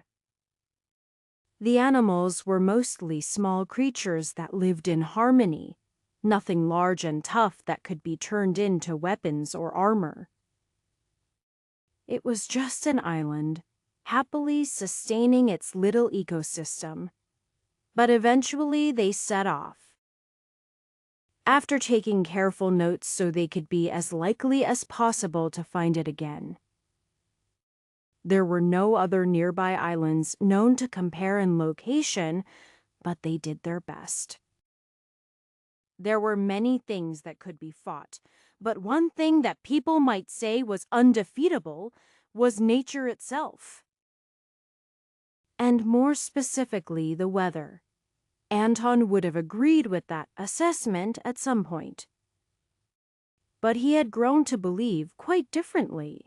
The animals were mostly small creatures that lived in harmony, nothing large and tough that could be turned into weapons or armor. It was just an island, happily sustaining its little ecosystem. But eventually they set off. After taking careful notes so they could be as likely as possible to find it again. There were no other nearby islands known to compare in location, but they did their best. There were many things that could be fought, but one thing that people might say was undefeatable was nature itself. And more specifically, the weather. Anton would have agreed with that assessment at some point. But he had grown to believe quite differently.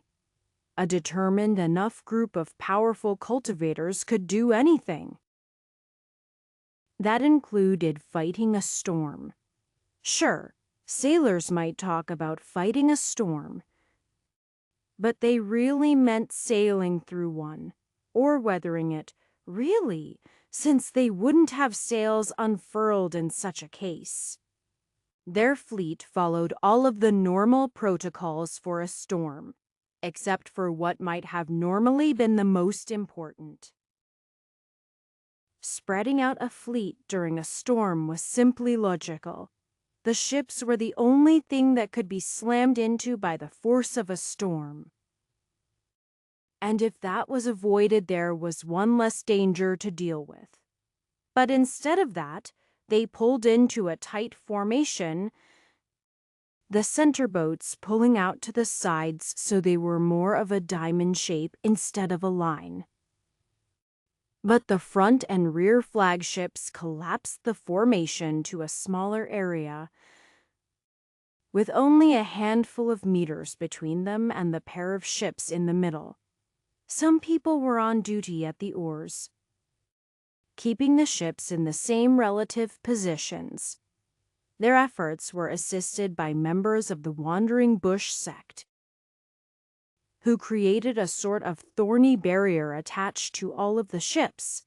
A determined enough group of powerful cultivators could do anything. That included fighting a storm. Sure, sailors might talk about fighting a storm, but they really meant sailing through one, or weathering it, really, since they wouldn't have sails unfurled in such a case. Their fleet followed all of the normal protocols for a storm, except for what might have normally been the most important. Spreading out a fleet during a storm was simply logical. The ships were the only thing that could be slammed into by the force of a storm. And if that was avoided, there was one less danger to deal with. But instead of that, they pulled into a tight formation, the center boats pulling out to the sides so they were more of a diamond shape instead of a line. But the front and rear flagships collapsed the formation to a smaller area, with only a handful of meters between them and the pair of ships in the middle. Some people were on duty at the oars, keeping the ships in the same relative positions. Their efforts were assisted by members of the Wandering Bush sect, who created a sort of thorny barrier attached to all of the ships,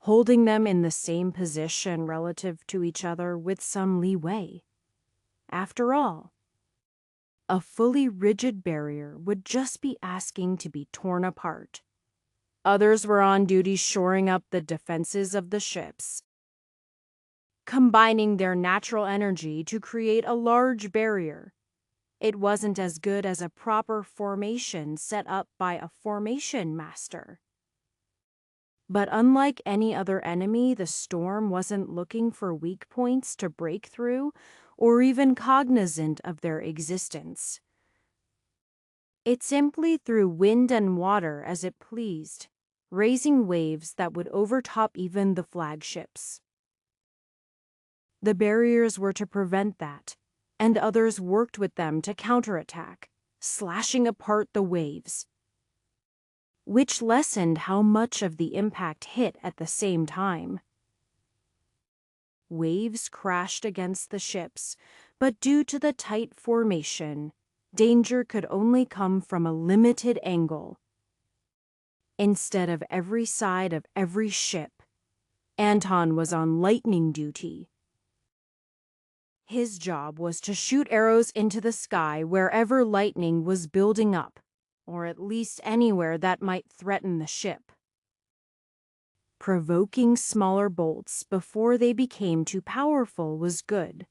holding them in the same position relative to each other with some leeway. After all, a fully rigid barrier would just be asking to be torn apart. Others were on duty shoring up the defenses of the ships, combining their natural energy to create a large barrier. It wasn't as good as a proper formation set up by a formation master. But unlike any other enemy, the storm wasn't looking for weak points to break through or even cognizant of their existence. It simply threw wind and water as it pleased, raising waves that would overtop even the flagships. The barriers were to prevent that, and others worked with them to counterattack, slashing apart the waves, which lessened how much of the impact hit at the same time. Waves crashed against the ships, but due to the tight formation, danger could only come from a limited angle. Instead of every side of every ship, Anton was on lightning duty. His job was to shoot arrows into the sky wherever lightning was building up, or at least anywhere that might threaten the ship, provoking smaller bolts before they became too powerful was good.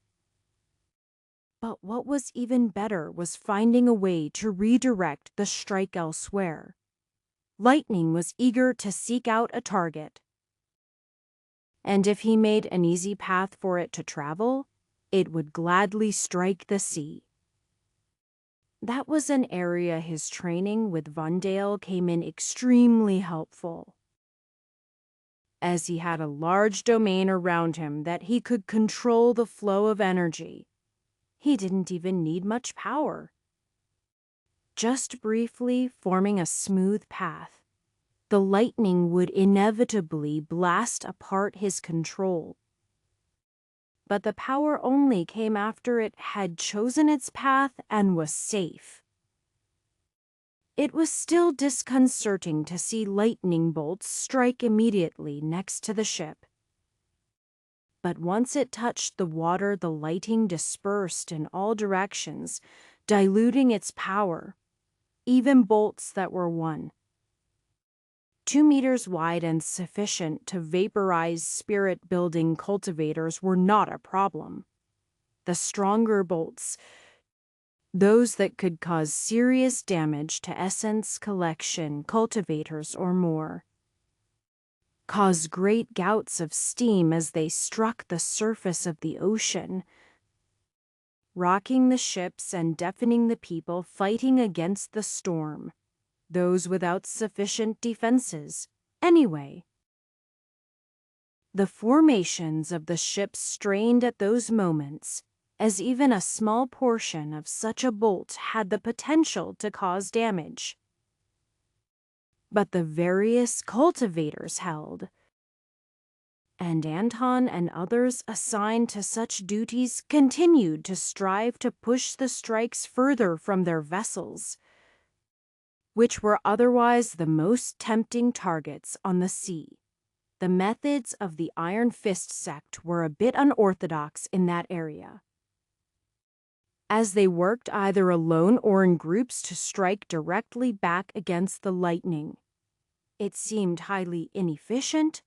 But what was even better was finding a way to redirect the strike elsewhere. Lightning was eager to seek out a target, and if he made an easy path for it to travel, it would gladly strike the sea. That was an area his training with Vundale came in extremely helpful, as he had a large domain around him that he could control the flow of energy. He didn't even need much power. Just briefly forming a smooth path, the lightning would inevitably blast apart his control. But the power only came after it had chosen its path and was safe. It was still disconcerting to see lightning bolts strike immediately next to the ship. But once it touched the water, the lightning dispersed in all directions, diluting its power, even bolts that were 2 meters wide and sufficient to vaporize spirit-building cultivators were not a problem. The stronger bolts, those that could cause serious damage to essence collection cultivators or more, caused great gouts of steam as they struck the surface of the ocean, rocking the ships and deafening the people fighting against the storm, those without sufficient defenses. Anyway, the formations of the ships strained at those moments, as even a small portion of such a bolt had the potential to cause damage. But the various cultivators held, and Anton and others assigned to such duties continued to strive to push the strikes further from their vessels, which were otherwise the most tempting targets on the sea. The methods of the Iron Fist sect were a bit unorthodox in that area, as they worked either alone or in groups to strike directly back against the lightning. It seemed highly inefficient,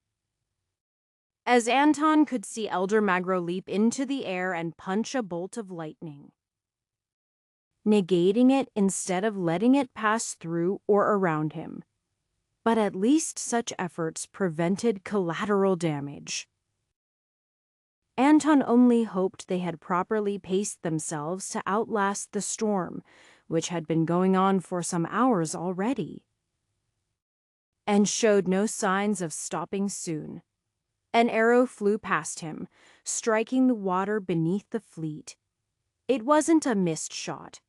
as Anton could see Elder Magro leap into the air and punch a bolt of lightning, negating it instead of letting it pass through or around him. But at least such efforts prevented collateral damage. Anton only hoped they had properly paced themselves to outlast the storm, which had been going on for some hours already, and showed no signs of stopping soon. An arrow flew past him, striking the water beneath the fleet. It wasn't a missed shot,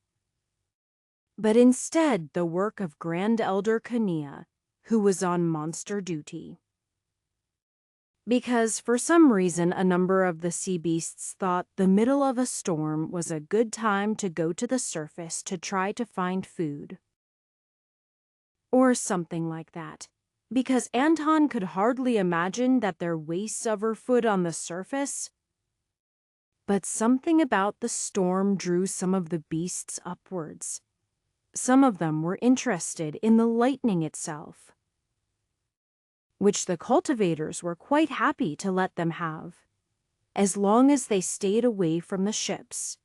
but instead the work of Grand Elder Kania, who was on monster duty. Because for some reason a number of the sea beasts thought the middle of a storm was a good time to go to the surface to try to find food. Or something like that. Because Anton could hardly imagine that their wastes of her food on the surface But something about the storm drew some of the beasts upwards. Some of them were interested in the lightning itself, which the cultivators were quite happy to let them have, as long as they stayed away from the ships.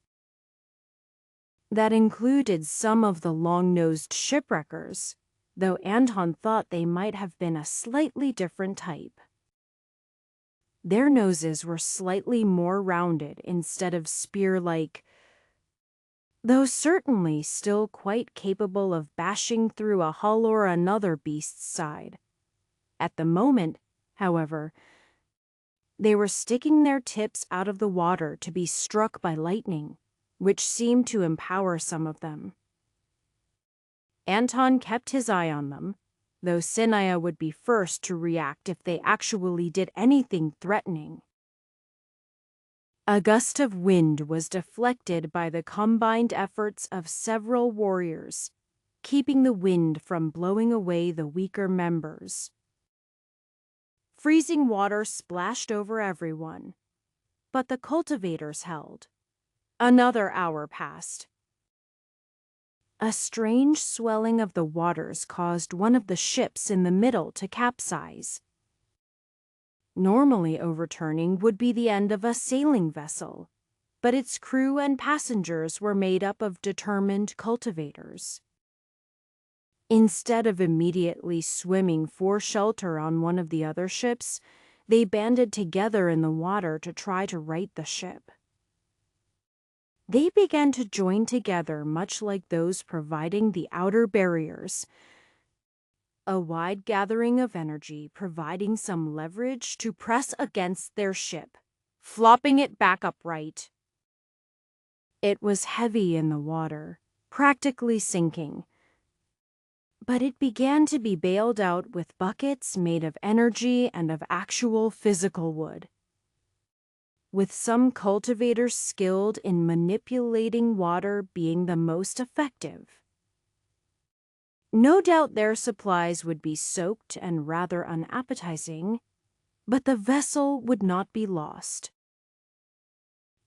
That included some of the long-nosed shipwreckers, though Anton thought they might have been a slightly different type. Their noses were slightly more rounded instead of spear-like, though certainly still quite capable of bashing through a hull or another beast's side. At the moment, however, they were sticking their tips out of the water to be struck by lightning, which seemed to empower some of them. Anton kept his eye on them, though Sinaya would be first to react if they actually did anything threatening. A gust of wind was deflected by the combined efforts of several warriors, keeping the wind from blowing away the weaker members. Freezing water splashed over everyone, but the cultivators held. Another hour passed. A strange swelling of the waters caused one of the ships in the middle to capsize. Normally overturning would be the end of a sailing vessel, but its crew and passengers were made up of determined cultivators. Instead of immediately swimming for shelter on one of the other ships, they banded together in the water to try to right the ship. They began to join together much like those providing the outer barriers, a wide gathering of energy providing some leverage to press against their ship, flopping it back upright. It was heavy in the water, practically sinking, but it began to be bailed out with buckets made of energy and of actual physical wood, with some cultivators skilled in manipulating water being the most effective. No doubt their supplies would be soaked and rather unappetizing, but the vessel would not be lost.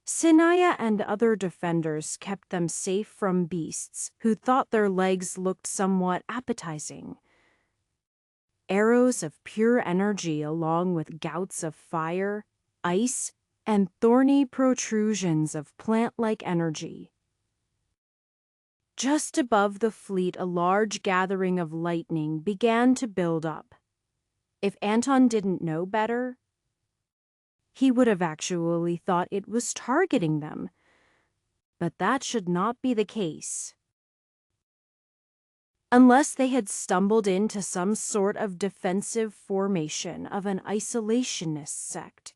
Sinaya and other defenders kept them safe from beasts who thought their legs looked somewhat appetizing. Arrows of pure energy along with gouts of fire, ice, and thorny protrusions of plant-like energy. Just above the fleet, a large gathering of lightning began to build up. If Anton didn't know better, he would have actually thought it was targeting them. But that should not be the case. Unless they had stumbled into some sort of defensive formation of an isolationist sect.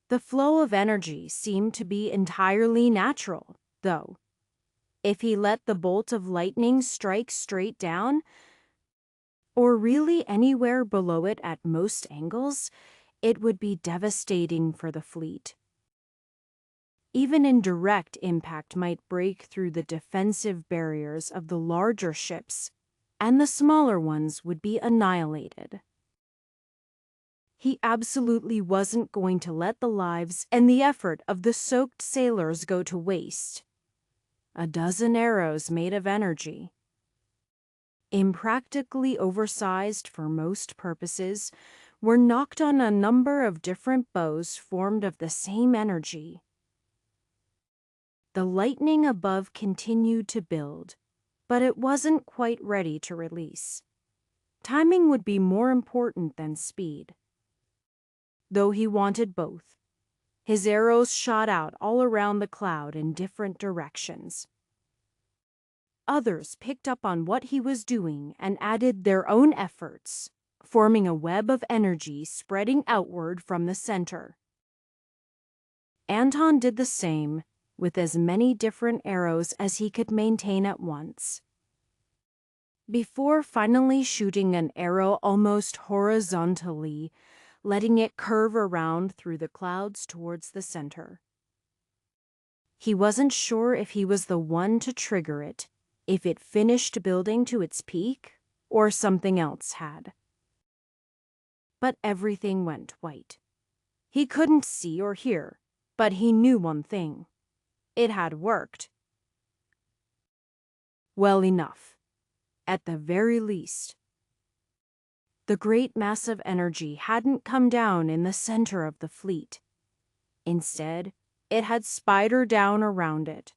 The flow of energy seemed to be entirely natural, though. If he let the bolt of lightning strike straight down, or really anywhere below it at most angles, it would be devastating for the fleet. Even indirect impact might break through the defensive barriers of the larger ships, and the smaller ones would be annihilated. He absolutely wasn't going to let the lives and the effort of the soaked sailors go to waste. A dozen arrows made of energy, impractically oversized for most purposes, were knocked on a number of different bows formed of the same energy. The lightning above continued to build, but it wasn't quite ready to release. Timing would be more important than speed. Though he wanted both, his arrows shot out all around the cloud in different directions. Others picked up on what he was doing and added their own efforts, forming a web of energy spreading outward from the center. Anton did the same, with as many different arrows as he could maintain at once. Before finally shooting an arrow almost horizontally, letting it curve around through the clouds towards the center. He wasn't sure if he was the one to trigger it, if it finished building to its peak, or something else had. But everything went white. He couldn't see or hear, But he knew one thing. It had worked. Well enough, at the very least. The great mass of energy hadn't come down in the center of the fleet. Instead, it had spidered down around it,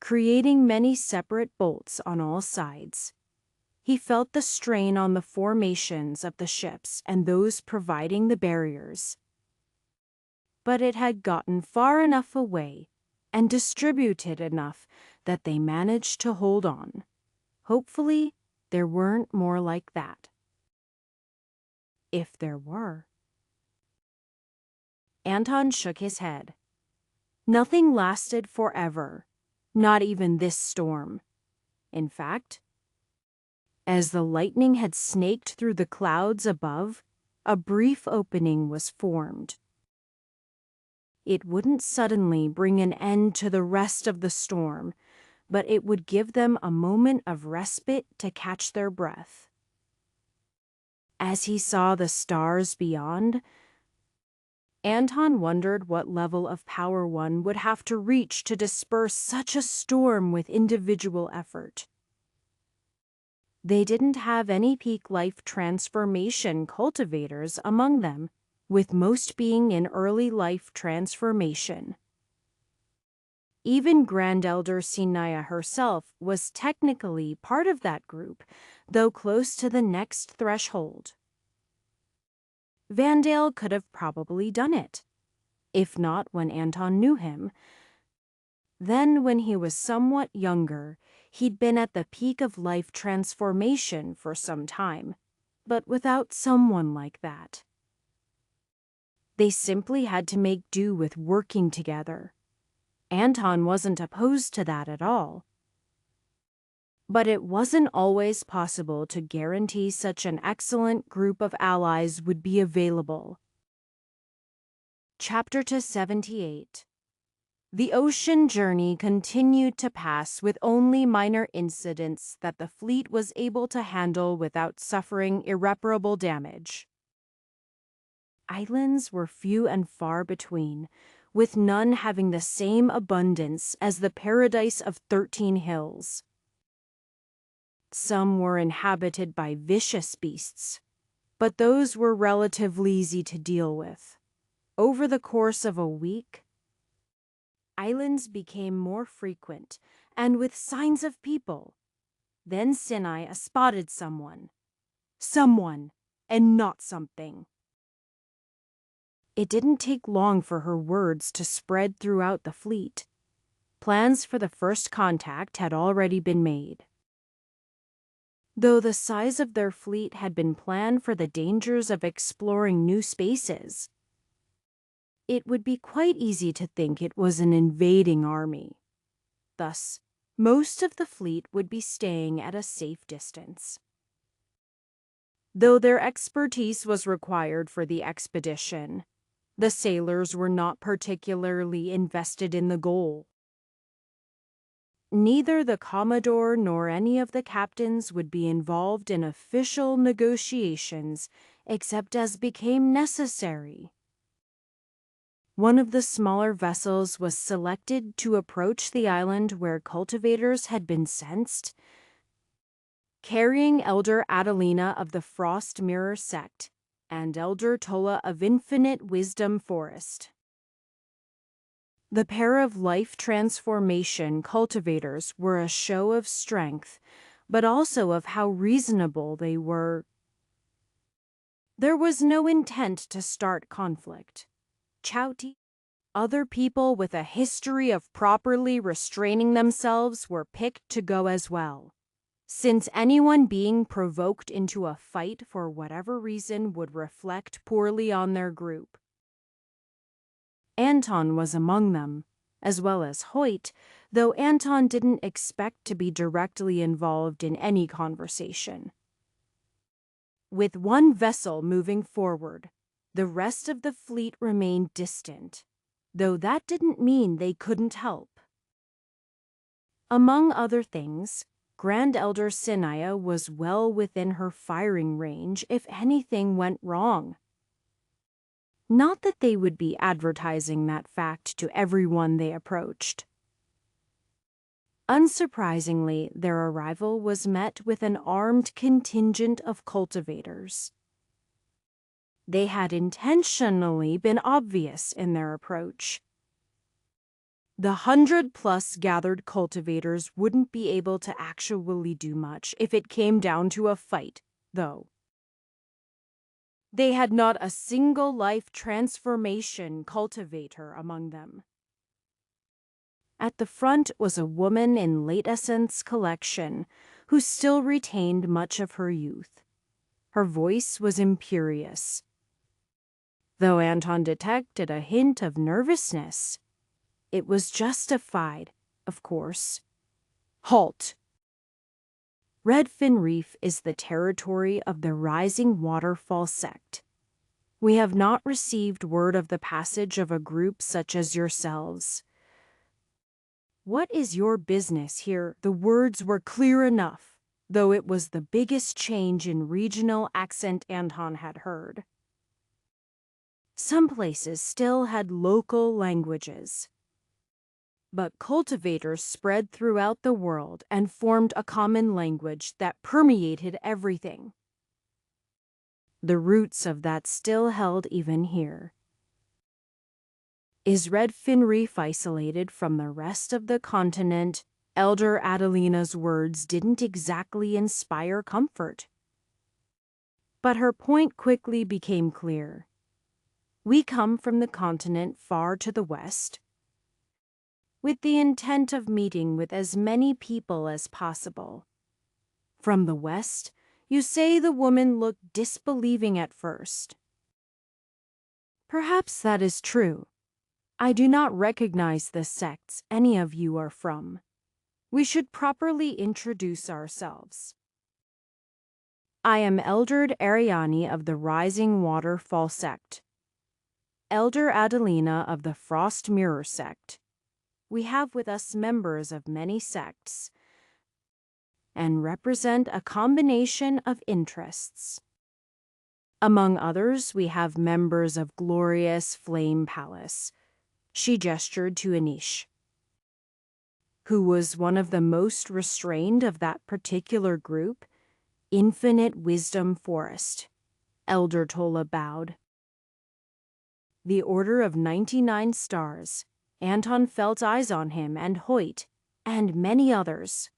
creating many separate bolts on all sides. He felt the strain on the formations of the ships and those providing the barriers. But it had gotten far enough away and distributed enough that they managed to hold on. Hopefully, there weren't more like that. If there were. Anton shook his head. Nothing lasted forever, not even this storm. In fact, as the lightning had snaked through the clouds above, a brief opening was formed. It wouldn't suddenly bring an end to the rest of the storm, but it would give them a moment of respite to catch their breath. As he saw the stars beyond, Anton wondered what level of power one would have to reach to disperse such a storm with individual effort. They didn't have any peak life transformation cultivators among them, with most being in early life transformation. Even Grand Elder Sinaya herself was technically part of that group, though close to the next threshold. Vandale could have probably done it, if not when Anton knew him. Then, when he was somewhat younger, he'd been at the peak of life transformation for some time, but without someone like that. They simply had to make do with working together. Anton wasn't opposed to that at all. But it wasn't always possible to guarantee such an excellent group of allies would be available. Chapter 78. The ocean journey continued to pass with only minor incidents that the fleet was able to handle without suffering irreparable damage. Islands were few and far between, with none having the same abundance as the paradise of 13 hills. Some were inhabited by vicious beasts, but those were relatively easy to deal with. Over the course of a week, islands became more frequent and with signs of people. Then Sinai spotted someone. Someone, and not something. It didn't take long for her words to spread throughout the fleet. Plans for the first contact had already been made. Though the size of their fleet had been planned for the dangers of exploring new spaces, it would be quite easy to think it was an invading army. Thus, most of the fleet would be staying at a safe distance. Though their expertise was required for the expedition, the sailors were not particularly invested in the goal. Neither the Commodore nor any of the captains would be involved in official negotiations except as became necessary. One of the smaller vessels was selected to approach the island where cultivators had been sensed, carrying Elder Adelina of the Frost Mirror sect and Elder Tola of Infinite Wisdom Forest. The pair of life transformation cultivators were a show of strength, but also of how reasonable they were. There was no intent to start conflict. Chowti, other people with a history of properly restraining themselves were picked to go as well, since anyone being provoked into a fight for whatever reason would reflect poorly on their group. Anton was among them, as well as Hoyt, though Anton didn't expect to be directly involved in any conversation. With one vessel moving forward, the rest of the fleet remained distant, though that didn't mean they couldn't help. Among other things, Grand Elder Sinaya was well within her firing range if anything went wrong. Not that they would be advertising that fact to everyone they approached. Unsurprisingly, their arrival was met with an armed contingent of cultivators. They had intentionally been obvious in their approach. The 100+ gathered cultivators wouldn't be able to actually do much if it came down to a fight, though. They had not a single life transformation cultivator among them. At the front was a woman in late Essence collection who still retained much of her youth. Her voice was imperious, though Anton detected a hint of nervousness. It was justified, of course. Halt! Redfin Reef is the territory of the Rising Waterfall sect. We have not received word of the passage of a group such as yourselves. What is your business here? The words were clear enough, though it was the biggest change in regional accent Anton had heard. Some places still had local languages, but cultivators spread throughout the world and formed a common language that permeated everything. The roots of that still held even here. Is Redfin Reef isolated from the rest of the continent? Elder Adelina's words didn't exactly inspire comfort. But her point quickly became clear. We come from the continent far to the west, with the intent of meeting with as many people as possible. From the west, you say the woman looked disbelieving at first. Perhaps that is true. I do not recognize the sects any of you are from. We should properly introduce ourselves. I am Elder Ariani of the Rising Waterfall sect. Elder Adelina of the Frost Mirror sect. We have with us members of many sects and represent a combination of interests. Among others, we have members of Glorious Flame Palace. She gestured to Anish, who was one of the most restrained of that particular group. Infinite Wisdom Forest. Elder Tola bowed. The Order of 99 Stars. Anton felt eyes on him, and Hoyt, and many others.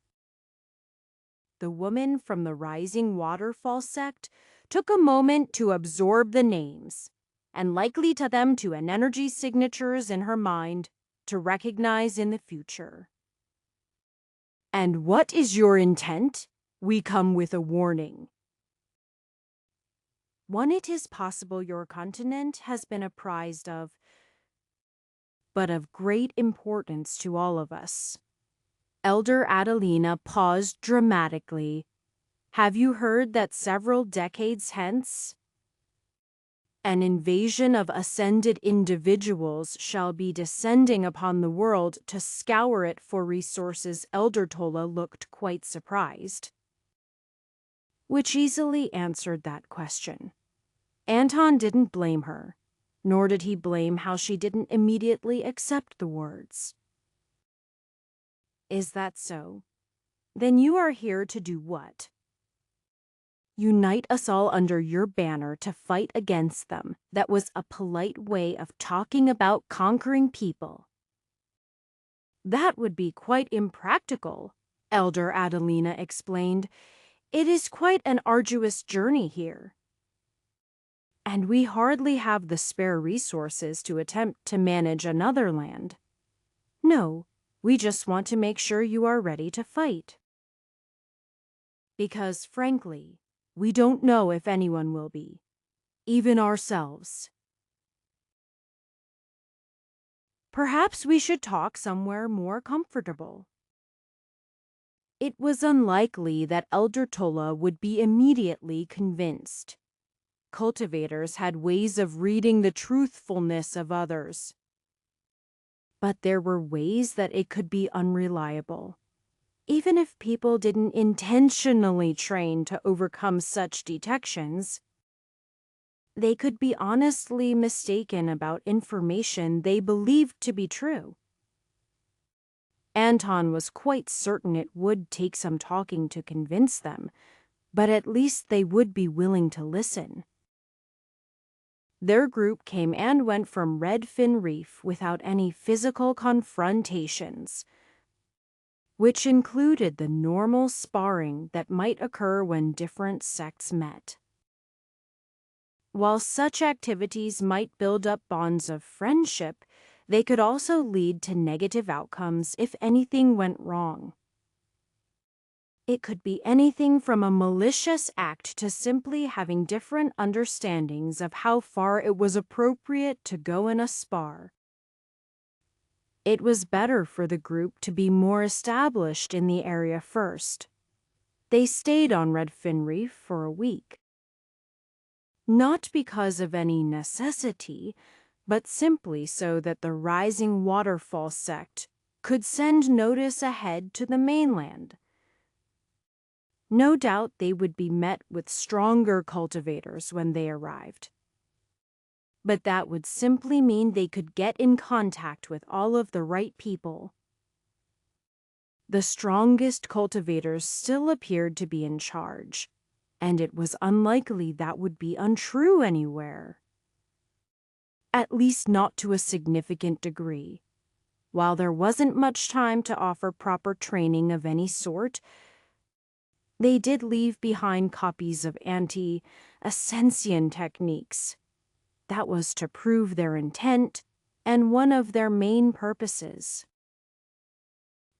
The woman from the Rising Waterfall sect took a moment to absorb the names, and likely to them to an energy signatures in her mind to recognize in the future. And what is your intent? We come with a warning. One it is possible your continent has been apprised of, but of great importance to all of us. Elder Adelina paused dramatically. Have you heard that several decades hence, an invasion of ascended individuals shall be descending upon the world to scour it for resources? Elder Tola looked quite surprised, which easily answered that question. Anton didn't blame her, nor did he blame how she didn't immediately accept the words. Is that so? Then you are here to do what? Unite us all under your banner to fight against them. That was a polite way of talking about conquering people. That would be quite impractical, Elder Adelina explained. It is quite an arduous journey here. And we hardly have the spare resources to attempt to manage another land. No, we just want to make sure you are ready to fight. Because, frankly, we don't know if anyone will be, even ourselves. Perhaps we should talk somewhere more comfortable. It was unlikely that Elder Tola would be immediately convinced. Cultivators had ways of reading the truthfulness of others. But there were ways that it could be unreliable, even if people didn't intentionally train to overcome such detections. they could be honestly mistaken about information they believed to be true. Anton was quite certain it would take some talking to convince them, but at least they would be willing to listen. Their group came and went from Redfin Reef without any physical confrontations, which included the normal sparring that might occur when different sects met. While such activities might build up bonds of friendship, they could also lead to negative outcomes if anything went wrong. It could be anything from a malicious act to simply having different understandings of how far it was appropriate to go in a spar. It was better for the group to be more established in the area first. They stayed on Redfin Reef for a week. Not because of any necessity, but simply so that the Rising Waterfall sect could send notice ahead to the mainland. No doubt they would be met with stronger cultivators when they arrived. But that would simply mean they could get in contact with all of the right people. The strongest cultivators still appeared to be in charge, and it was unlikely that would be untrue anywhere. At least not to a significant degree. While there wasn't much time to offer proper training of any sort, they did leave behind copies of anti-ascension techniques. That was to prove their intent and one of their main purposes.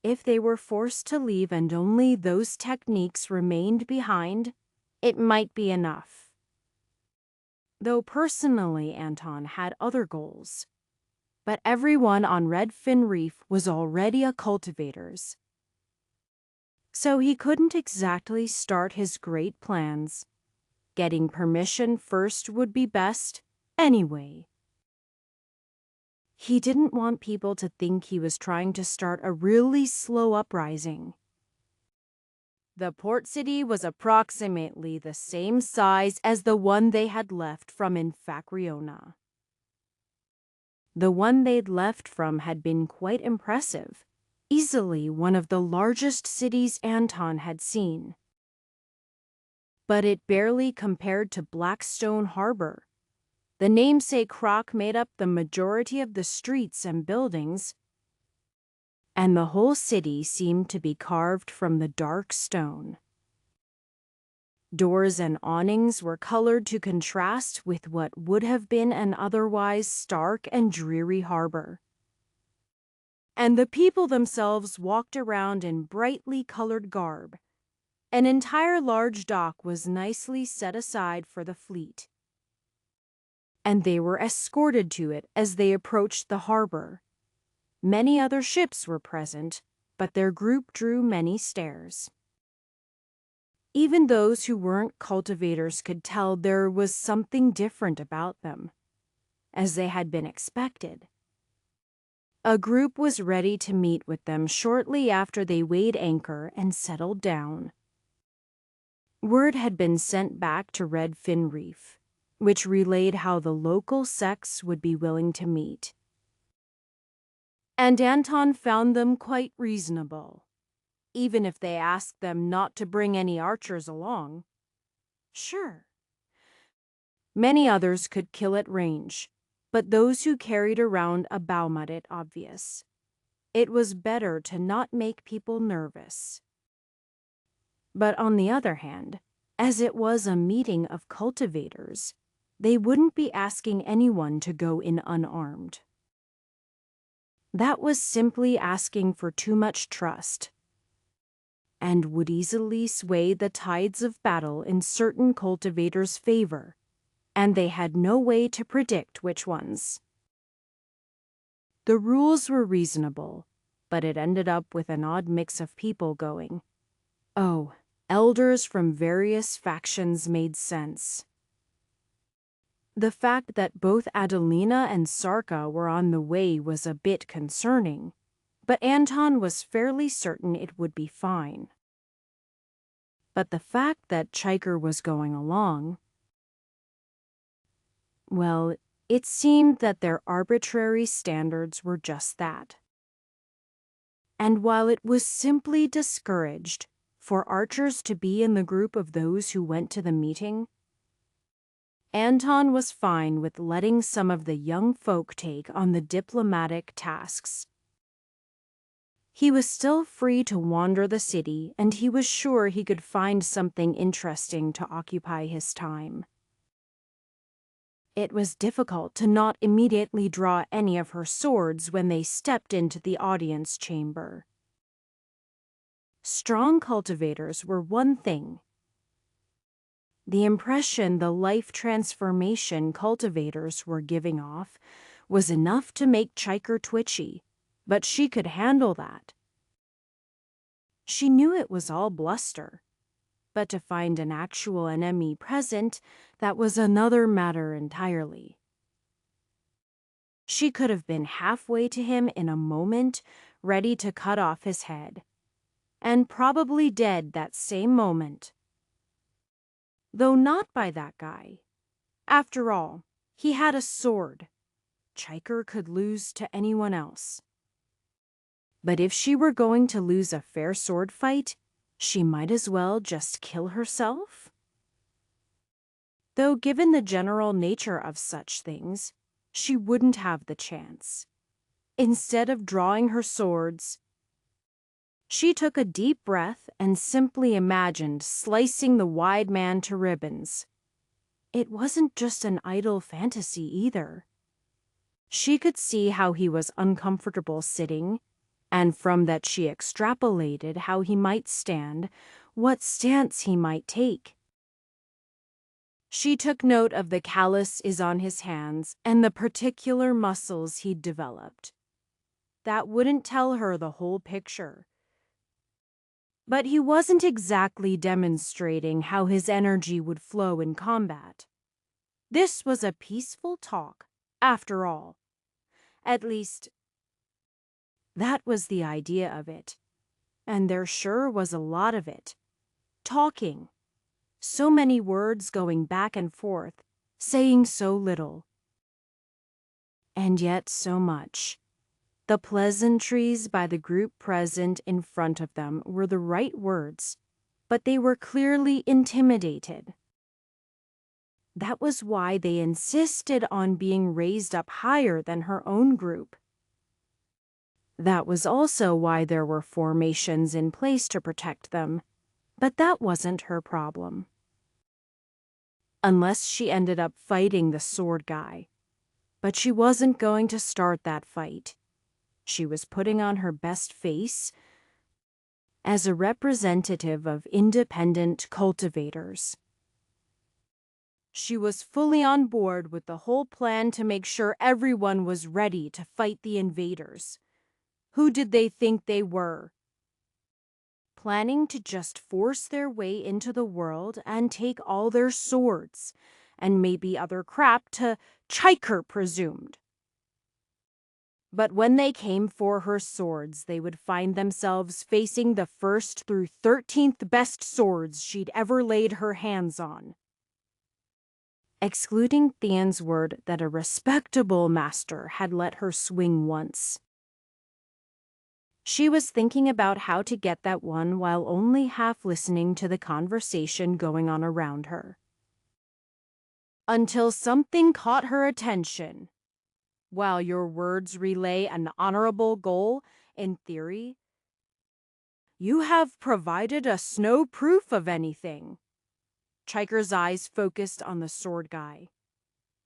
If they were forced to leave and only those techniques remained behind, it might be enough. Though personally Anton had other goals. But everyone on Redfin Reef was already a cultivator's. So he couldn't exactly start his great plans. Getting permission first would be best, anyway. He didn't want people to think he was trying to start a really slow uprising. The port city was approximately the same size as the one they had left from in Facriona. The one they'd left from had been quite impressive, easily one of the largest cities Anton had seen. But it barely compared to Blackstone Harbor. The namesake rock made up the majority of the streets and buildings, and the whole city seemed to be carved from the dark stone. Doors and awnings were colored to contrast with what would have been an otherwise stark and dreary harbor. And the people themselves walked around in brightly colored garb. An entire large dock was nicely set aside for the fleet, and they were escorted to it as they approached the harbor. Many other ships were present, but their group drew many stares. Even those who weren't cultivators could tell there was something different about them, as they had been expected. A group was ready to meet with them shortly after they weighed anchor and settled down. Word had been sent back to Redfin Reef, which relayed how the local sects would be willing to meet. And Anton found them quite reasonable, even if they asked them not to bring any archers along. Sure. Many others could kill at range, but those who carried around a bow made it obvious. It was better to not make people nervous. But on the other hand, as it was a meeting of cultivators, they wouldn't be asking anyone to go in unarmed. That was simply asking for too much trust, and would easily sway the tides of battle in certain cultivators' favor, and they had no way to predict which ones. The rules were reasonable, but it ended up with an odd mix of people going. Oh, elders from various factions made sense. The fact that both Adelina and Sarka were on the way was a bit concerning, but Anton was fairly certain it would be fine. But the fact that Chiker was going along, Well, it seemed that their arbitrary standards were just that. And while it was simply discouraged for archers to be in the group of those who went to the meeting, Anton was fine with letting some of the young folk take on the diplomatic tasks. He was still free to wander the city, and he was sure he could find something interesting to occupy his time. It was difficult to not immediately draw any of her swords when they stepped into the audience chamber. Strong cultivators were one thing. The impression the life transformation cultivators were giving off was enough to make Chiker twitchy, but she could handle that. She knew it was all bluster, but to find an actual enemy present, that was another matter entirely. She could have been halfway to him in a moment, ready to cut off his head, and probably dead that same moment. Though not by that guy. After all, he had a sword. Chiker could lose to anyone else. But if she were going to lose a fair sword fight, she might as well just kill herself. Though given the general nature of such things, she wouldn't have the chance. Instead of drawing her swords, she took a deep breath and simply imagined slicing the wide man to ribbons. It wasn't just an idle fantasy either. She could see how he was uncomfortable sitting, and from that she extrapolated how he might stand, what stance he might take. She took note of the calluses on his hands and the particular muscles he'd developed. That wouldn't tell her the whole picture. But he wasn't exactly demonstrating how his energy would flow in combat. This was a peaceful talk, after all. At least, that was the idea of it. And there sure was a lot of it. Talking. So many words going back and forth, saying so little. And yet so much. The pleasantries by the group present in front of them were the right words, but they were clearly intimidated. That was why they insisted on being raised up higher than her own group. That was also why there were formations in place to protect them, but that wasn't her problem. Unless she ended up fighting the sword guy. But she wasn't going to start that fight. She was putting on her best face as a representative of independent cultivators. She was fully on board with the whole plan to make sure everyone was ready to fight the invaders. Who did they think they were? Planning to just force their way into the world and take all their swords, and maybe other crap to Chiker presumed. But when they came for her swords, they would find themselves facing the 1st through 13th best swords she'd ever laid her hands on. Excluding Thean's word that a respectable master had let her swing once. She was thinking about how to get that one while only half listening to the conversation going on around her. Until something caught her attention. While your words relay an honorable goal, in theory, you have provided us no proof of anything. Chiker's eyes focused on the sword guy.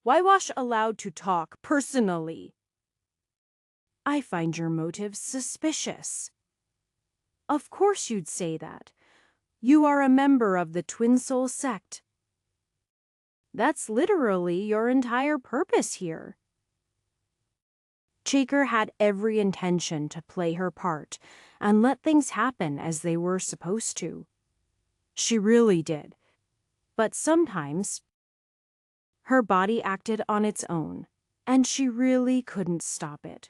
Why wash allowed to talk personally? I find your motives suspicious. Of course you'd say that. You are a member of the Twin Soul sect. That's literally your entire purpose here. Chiker had every intention to play her part and let things happen as they were supposed to. She really did. But sometimes, her body acted on its own, and she really couldn't stop it.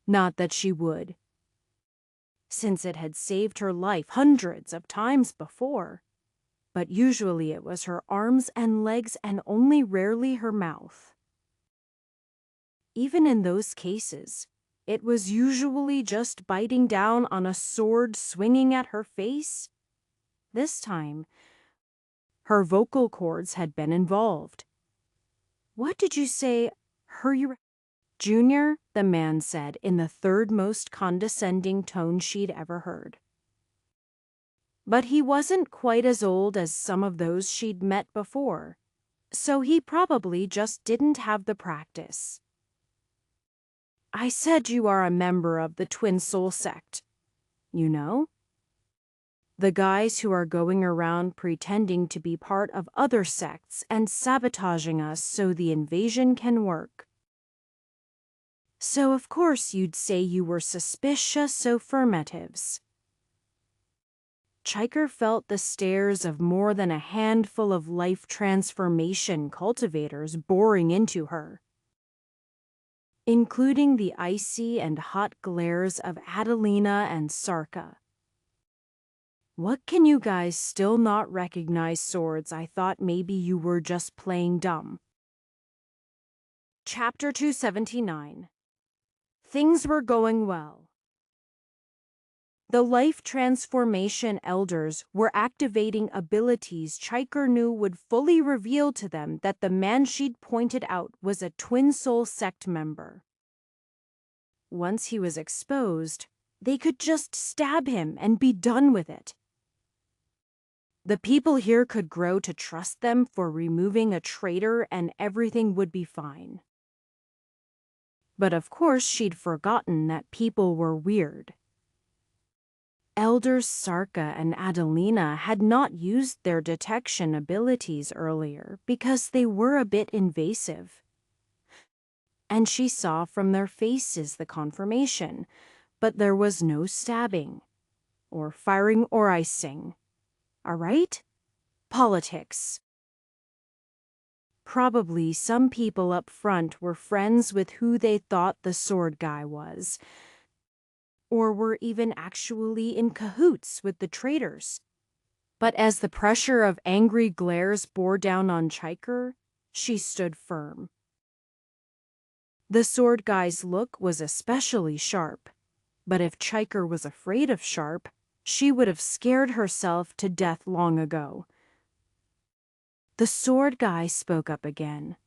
Not that she would, since it had saved her life hundreds of times before. But usually it was her arms and legs and only rarely her mouth. Even in those cases, it was usually just biting down on a sword swinging at her face. This time, her vocal cords had been involved. "What did you say, Junior?" the man said in the third most condescending tone she'd ever heard. But he wasn't quite as old as some of those she'd met before, so he probably just didn't have the practice. "I said you are a member of the Twin Soul sect. You know? The guys who are going around pretending to be part of other sects and sabotaging us so the invasion can work. So of course you'd say you were suspicious affirmatives." Chiker felt the stares of more than a handful of life transformation cultivators boring into her, including the icy and hot glares of Adelina and Sarka. "What can you guys still not recognize swords? I thought maybe you were just playing dumb." Chapter 279. Things were going well. The life transformation elders were activating abilities Chiker knew would fully reveal to them that the man she'd pointed out was a Twin Soul sect member. Once he was exposed, they could just stab him and be done with it. The people here could grow to trust them for removing a traitor and everything would be fine. But of course she'd forgotten that people were weird. Elders Sarka and Adelina had not used their detection abilities earlier because they were a bit invasive. And she saw from their faces the confirmation, but there was no stabbing, or firing or icing. All right? Politics. Probably some people up front were friends with who they thought the sword guy was, or were even actually in cahoots with the traitors. But as the pressure of angry glares bore down on Chiker, she stood firm. The sword guy's look was especially sharp, but if Chiker was afraid of sharp, she would have scared herself to death long ago. The sword guy spoke up again.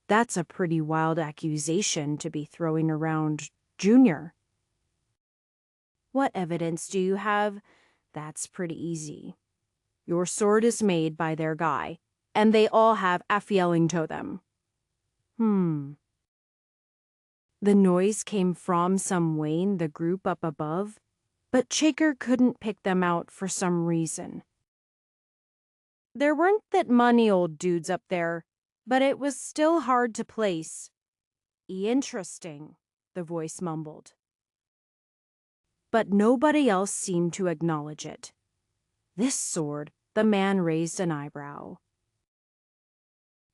"That's a pretty wild accusation to be throwing around, Junior." "What evidence do you have?" "That's pretty easy. Your sword is made by their guy, and they all have Afieling to them." The noise came from some Wayne, the group up above, but Chiker couldn't pick them out for some reason. There weren't that many old dudes up there, but it was still hard to place. "Interesting," the voice mumbled. But nobody else seemed to acknowledge it. "This sword," the man raised an eyebrow.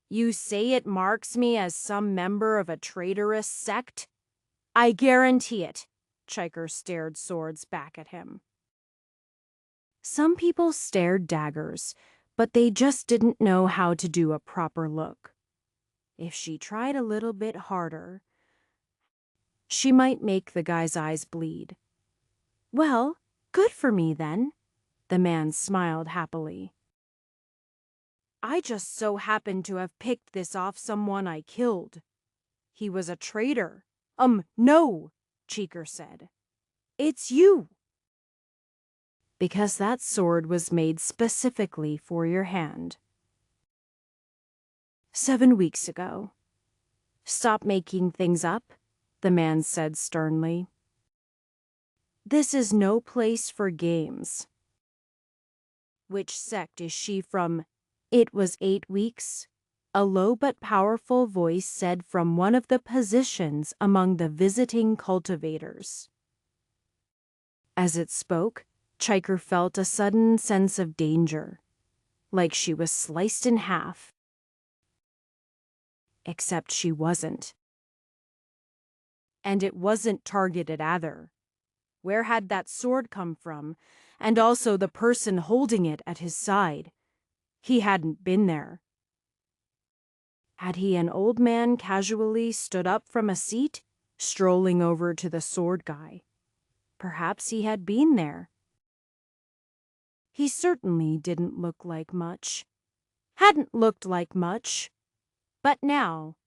"You say it marks me as some member of a traitorous sect?" "I guarantee it." Chiker stared swords back at him. Some people stared daggers, but they just didn't know how to do a proper look. If she tried a little bit harder, she might make the guy's eyes bleed. "Well, good for me then." The man smiled happily. "I just so happened to have picked this off someone I killed." "He was a traitor." No," Chiker said. "It's you." "Because that sword was made specifically for your hand." 7 weeks ago. "Stop making things up," the man said sternly. "This is no place for games." "Which sect is she from?" "It was 8 weeks," a low but powerful voice said from one of the positions among the visiting cultivators. As it spoke, Chiker felt a sudden sense of danger, like she was sliced in half. Except she wasn't. And it wasn't targeted either. Where had that sword come from? And also the person holding it at his side. He hadn't been there. Had he an old man casually stood up from a seat, strolling over to the sword guy? Perhaps he had been there. He certainly didn't look like much. Hadn't looked like much. But now,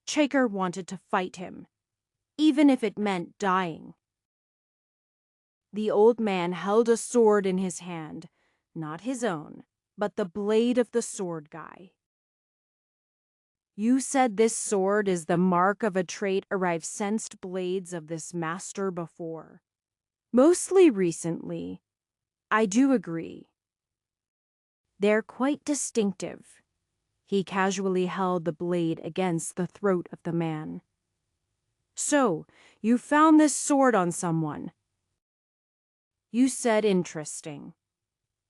Shaker wanted to fight him, even if it meant dying. The old man held a sword in his hand, not his own, but the blade of the sword guy. You said this sword is the mark of a trait I've sensed blades of this master before. Mostly recently. I do agree. They're quite distinctive. He casually held the blade against the throat of the man. So, you found this sword on someone. You said interesting.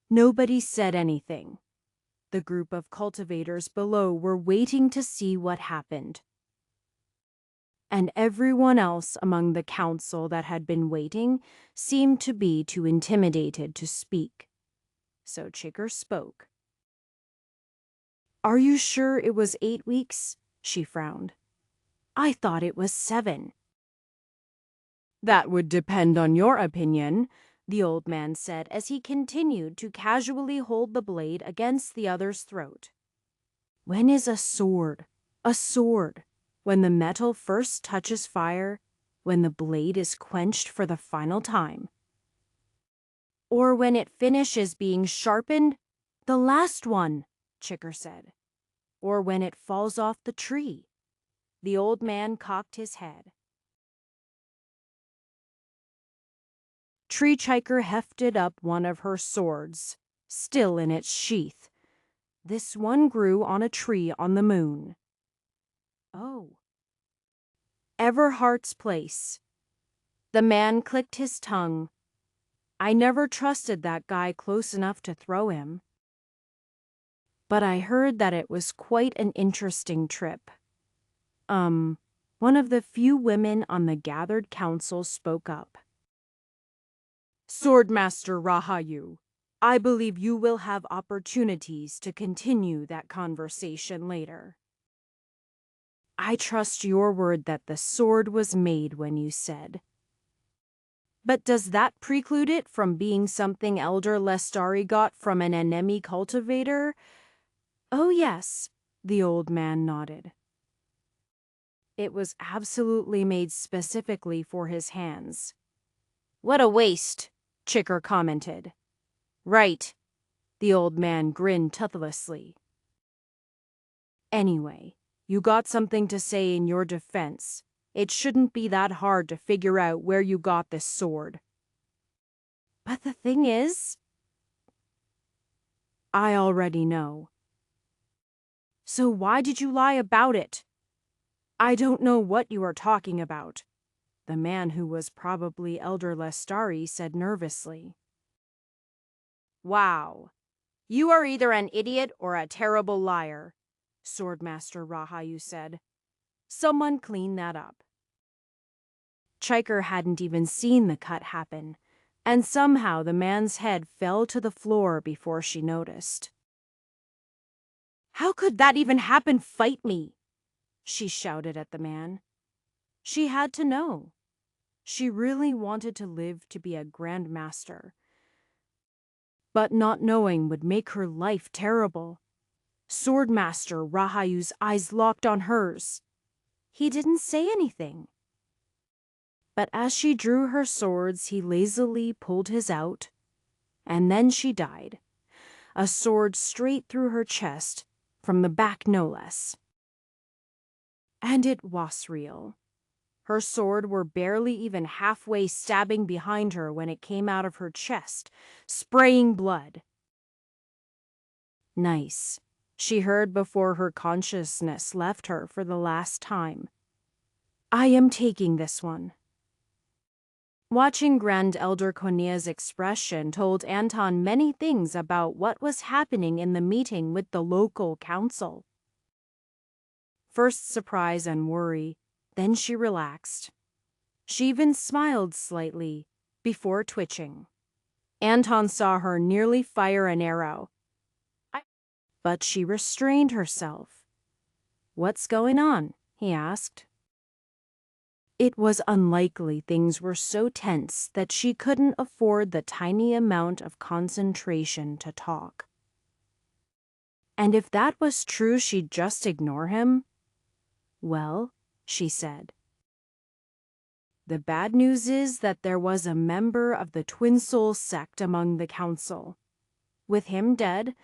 Nobody said anything. The group of cultivators below were waiting to see what happened. And everyone else among the council that had been waiting seemed to be too intimidated to speak. So Chigger spoke. Are you sure it was 8 weeks? She frowned. I thought it was 7. That would depend on your opinion, the old man said as he continued to casually hold the blade against the other's throat. When is a sword? A sword. When the metal first touches fire, when the blade is quenched for the final time. Or when it finishes being sharpened? The last one, Chicker said. Or when it falls off the tree. The old man cocked his head. Tree Chiker hefted up one of her swords, still in its sheath. This one grew on a tree on the moon. Oh. Everhart's place. The man clicked his tongue. I never trusted that guy close enough to throw him. But I heard that it was quite an interesting trip. One of the few women on the gathered council spoke up. Swordmaster Rahayu, I believe you will have opportunities to continue that conversation later. I trust your word that the sword was made when you said. But does that preclude it from being something Elder Lestari got from an enemy cultivator? Oh yes, the old man nodded. It was absolutely made specifically for his hands. What a waste, Chicker commented. Right, the old man grinned toothlessly. Anyway, you got something to say in your defense. It shouldn't be that hard to figure out where you got this sword. But the thing is, I already know. So why did you lie about it? I don't know what you are talking about, the man who was probably Elder Lestari said nervously. Wow. You are either an idiot or a terrible liar, Swordmaster Rahayu said. Someone clean that up. Chiker hadn't even seen the cut happen, and somehow the man's head fell to the floor before she noticed. How could that even happen? Fight me! She shouted at the man. She had to know. She really wanted to live to be a Grand Master. But not knowing would make her life terrible. Swordmaster Rahayu's eyes locked on hers. He didn't say anything. But as she drew her swords, he lazily pulled his out, and then she died. A sword straight through her chest, from the back no less. And it was real. Her sword were barely even halfway stabbing behind her when it came out of her chest, spraying blood. Nice, she heard before her consciousness left her for the last time. I am taking this one. Watching Grand Elder Cornea's expression told Anton many things about what was happening in the meeting with the local council. First surprise and worry, then she relaxed. She even smiled slightly, before twitching. Anton saw her nearly fire an arrow. But she restrained herself. "What's going on?" he asked. It was unlikely things were so tense that she couldn't afford the tiny amount of concentration to talk. And if that was true, she'd just ignore him? "Well," she said, "the bad news is that there was a member of the Twin Soul sect among the council. With him dead,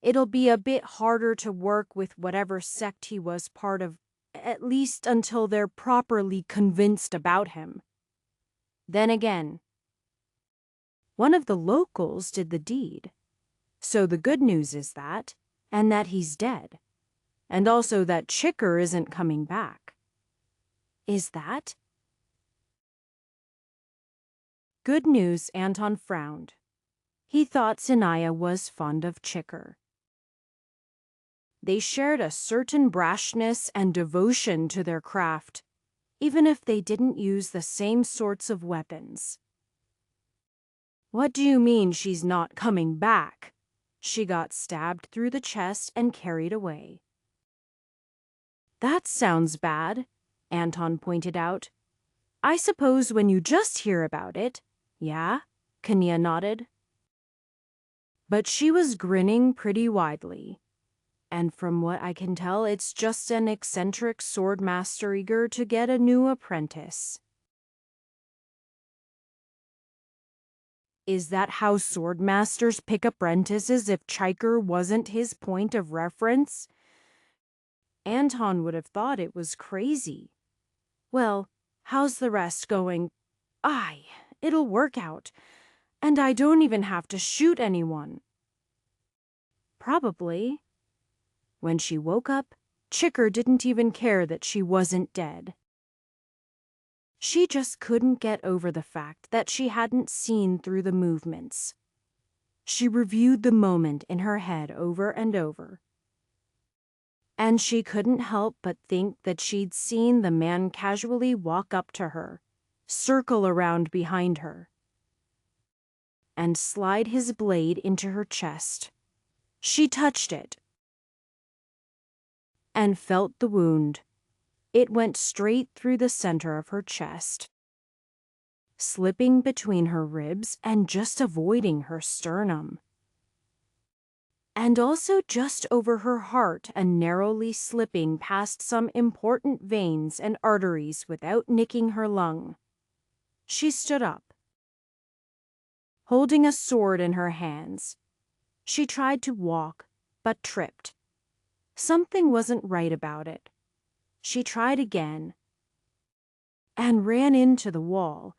it'll be a bit harder to work with whatever sect he was part of, at least until they're properly convinced about him. Then again, one of the locals did the deed. So the good news is that, and that he's dead. And also that Chicker isn't coming back." "Is that?" Good news. Anton frowned. He thought Sanaya was fond of Chicker. They shared a certain brashness and devotion to their craft, even if they didn't use the same sorts of weapons. "What do you mean she's not coming back?" She got stabbed through the chest and carried away. "That sounds bad," Anton pointed out. "I suppose when you just hear about it, yeah?" Kania nodded. But she was grinning pretty widely. "And from what I can tell, it's just an eccentric swordmaster eager to get a new apprentice." "Is that how swordmasters pick apprentices if Chiker wasn't his point of reference?" Anton would have thought it was crazy. "Well, how's the rest going?" "Aye, it'll work out. And I don't even have to shoot anyone." "Probably." When she woke up, Chicker didn't even care that she wasn't dead. She just couldn't get over the fact that she hadn't seen through the movements. She reviewed the moment in her head over and over. And she couldn't help but think that she'd seen the man casually walk up to her, circle around behind her, and slide his blade into her chest. She touched it and felt the wound. It went straight through the center of her chest, slipping between her ribs and just avoiding her sternum. And also just over her heart and narrowly slipping past some important veins and arteries without nicking her lung. She stood up, holding a sword in her hands. She tried to walk, but tripped. Something wasn't right about it. She tried again and ran into the wall.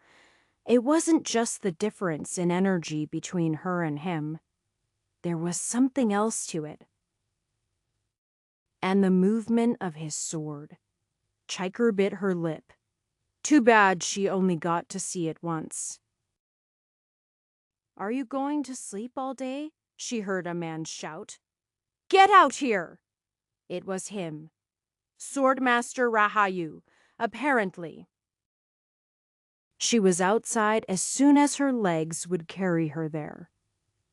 It wasn't just the difference in energy between her and him. There was something else to it. And the movement of his sword. Chiker bit her lip. Too bad she only got to see it once. "Are you going to sleep all day?" she heard a man shout. "Get out here!" It was him. Swordmaster Rahayu, apparently. She was outside as soon as her legs would carry her there.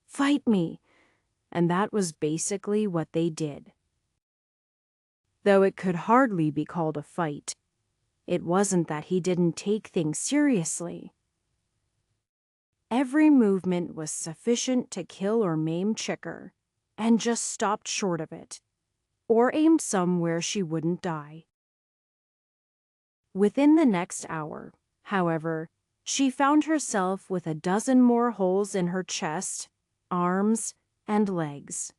"Fight me!" And that was basically what they did. Though it could hardly be called a fight. It wasn't that he didn't take things seriously. Every movement was sufficient to kill or maim Chicker, and just stopped short of it, or aimed somewhere she wouldn't die. Within the next hour, however, she found herself with a dozen more holes in her chest, arms, and legs.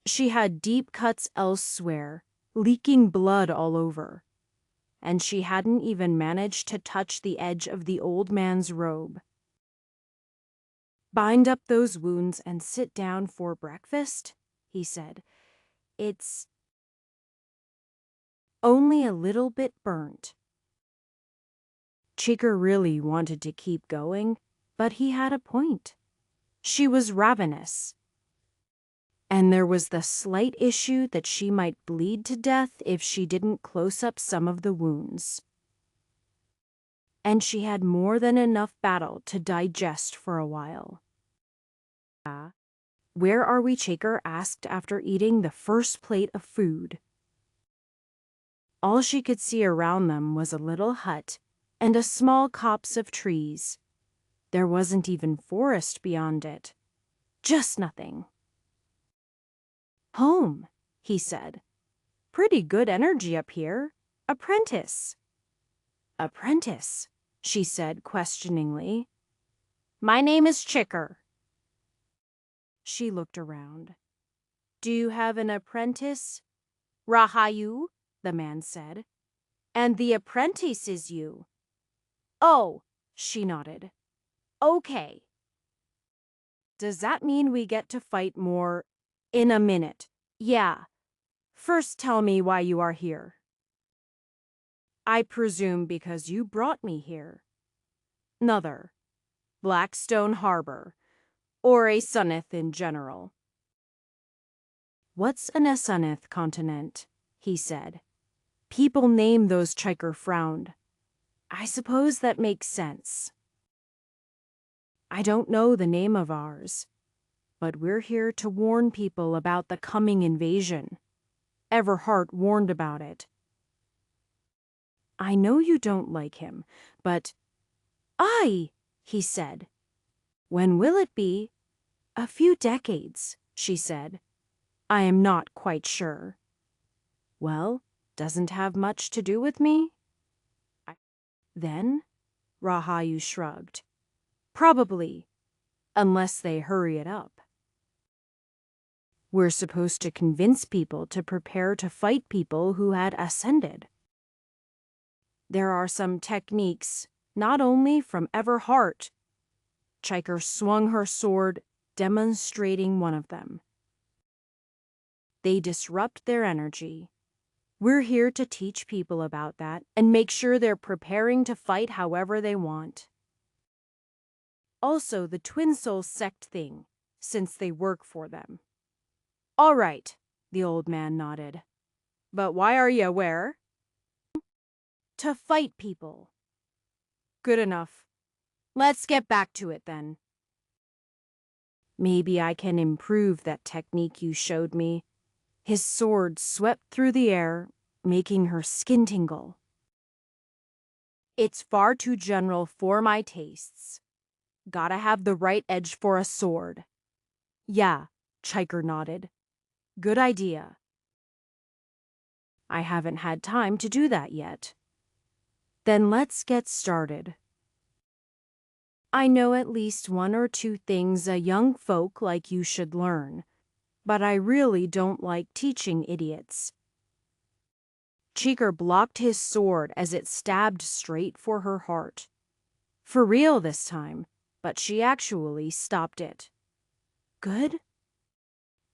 She had deep cuts elsewhere, leaking blood all over, and she hadn't even managed to touch the edge of the old man's robe. "Bind up those wounds and sit down for breakfast," he said. "It's only a little bit burnt." Chiker really wanted to keep going, but he had a point. She was ravenous. And there was the slight issue that she might bleed to death if she didn't close up some of the wounds. And she had more than enough battle to digest for a while. "Where are we?" Chaker asked after eating the first plate of food. All she could see around them was a little hut and a small copse of trees. There wasn't even forest beyond it. Just nothing. "Home," he said. "Pretty good energy up here. Apprentice." "Apprentice?" she said questioningly. "My name is Chicker." She looked around. "Do you have an apprentice?" "Rahayu," the man said. "And the apprentice is you." "Oh," she nodded. "Okay." "Does that mean we get to fight more in a minute?" "Yeah. First tell me why you are here." "I presume because you brought me here." "Nother. Blackstone Harbor, or a Sunneth in general." "What's an Asuneth continent?" he said. "People name those." Chiker frowned. "I suppose that makes sense." "I don't know the name of ours, but we're here to warn people about the coming invasion. Everhart warned about it." "I know you don't like him, but—" "Aye," he said. "When will it be?" "A few decades," she said. "I am not quite sure." "Well, doesn't have much to do with me?" "Then?" Rahayu shrugged. "Probably, unless they hurry it up." "We're supposed to convince people to prepare to fight people who had ascended. There are some techniques, not only from Everhart." Chiker swung her sword, demonstrating one of them. "They disrupt their energy. We're here to teach people about that and make sure they're preparing to fight however they want. Also the Twin Soul sect thing, since they work for them." "All right," the old man nodded. "But why are you where?" "To fight people." "Good enough. Let's get back to it then." "Maybe I can improve that technique you showed me." His sword swept through the air, making her skin tingle. "It's far too general for my tastes. Gotta have the right edge for a sword." "Yeah," Chiker nodded. "Good idea." "I haven't had time to do that yet." "Then let's get started. I know at least one or two things a young folk like you should learn, but I really don't like teaching idiots." Chiker blocked his sword as it stabbed straight for her heart. For real this time, but she actually stopped it. "Good?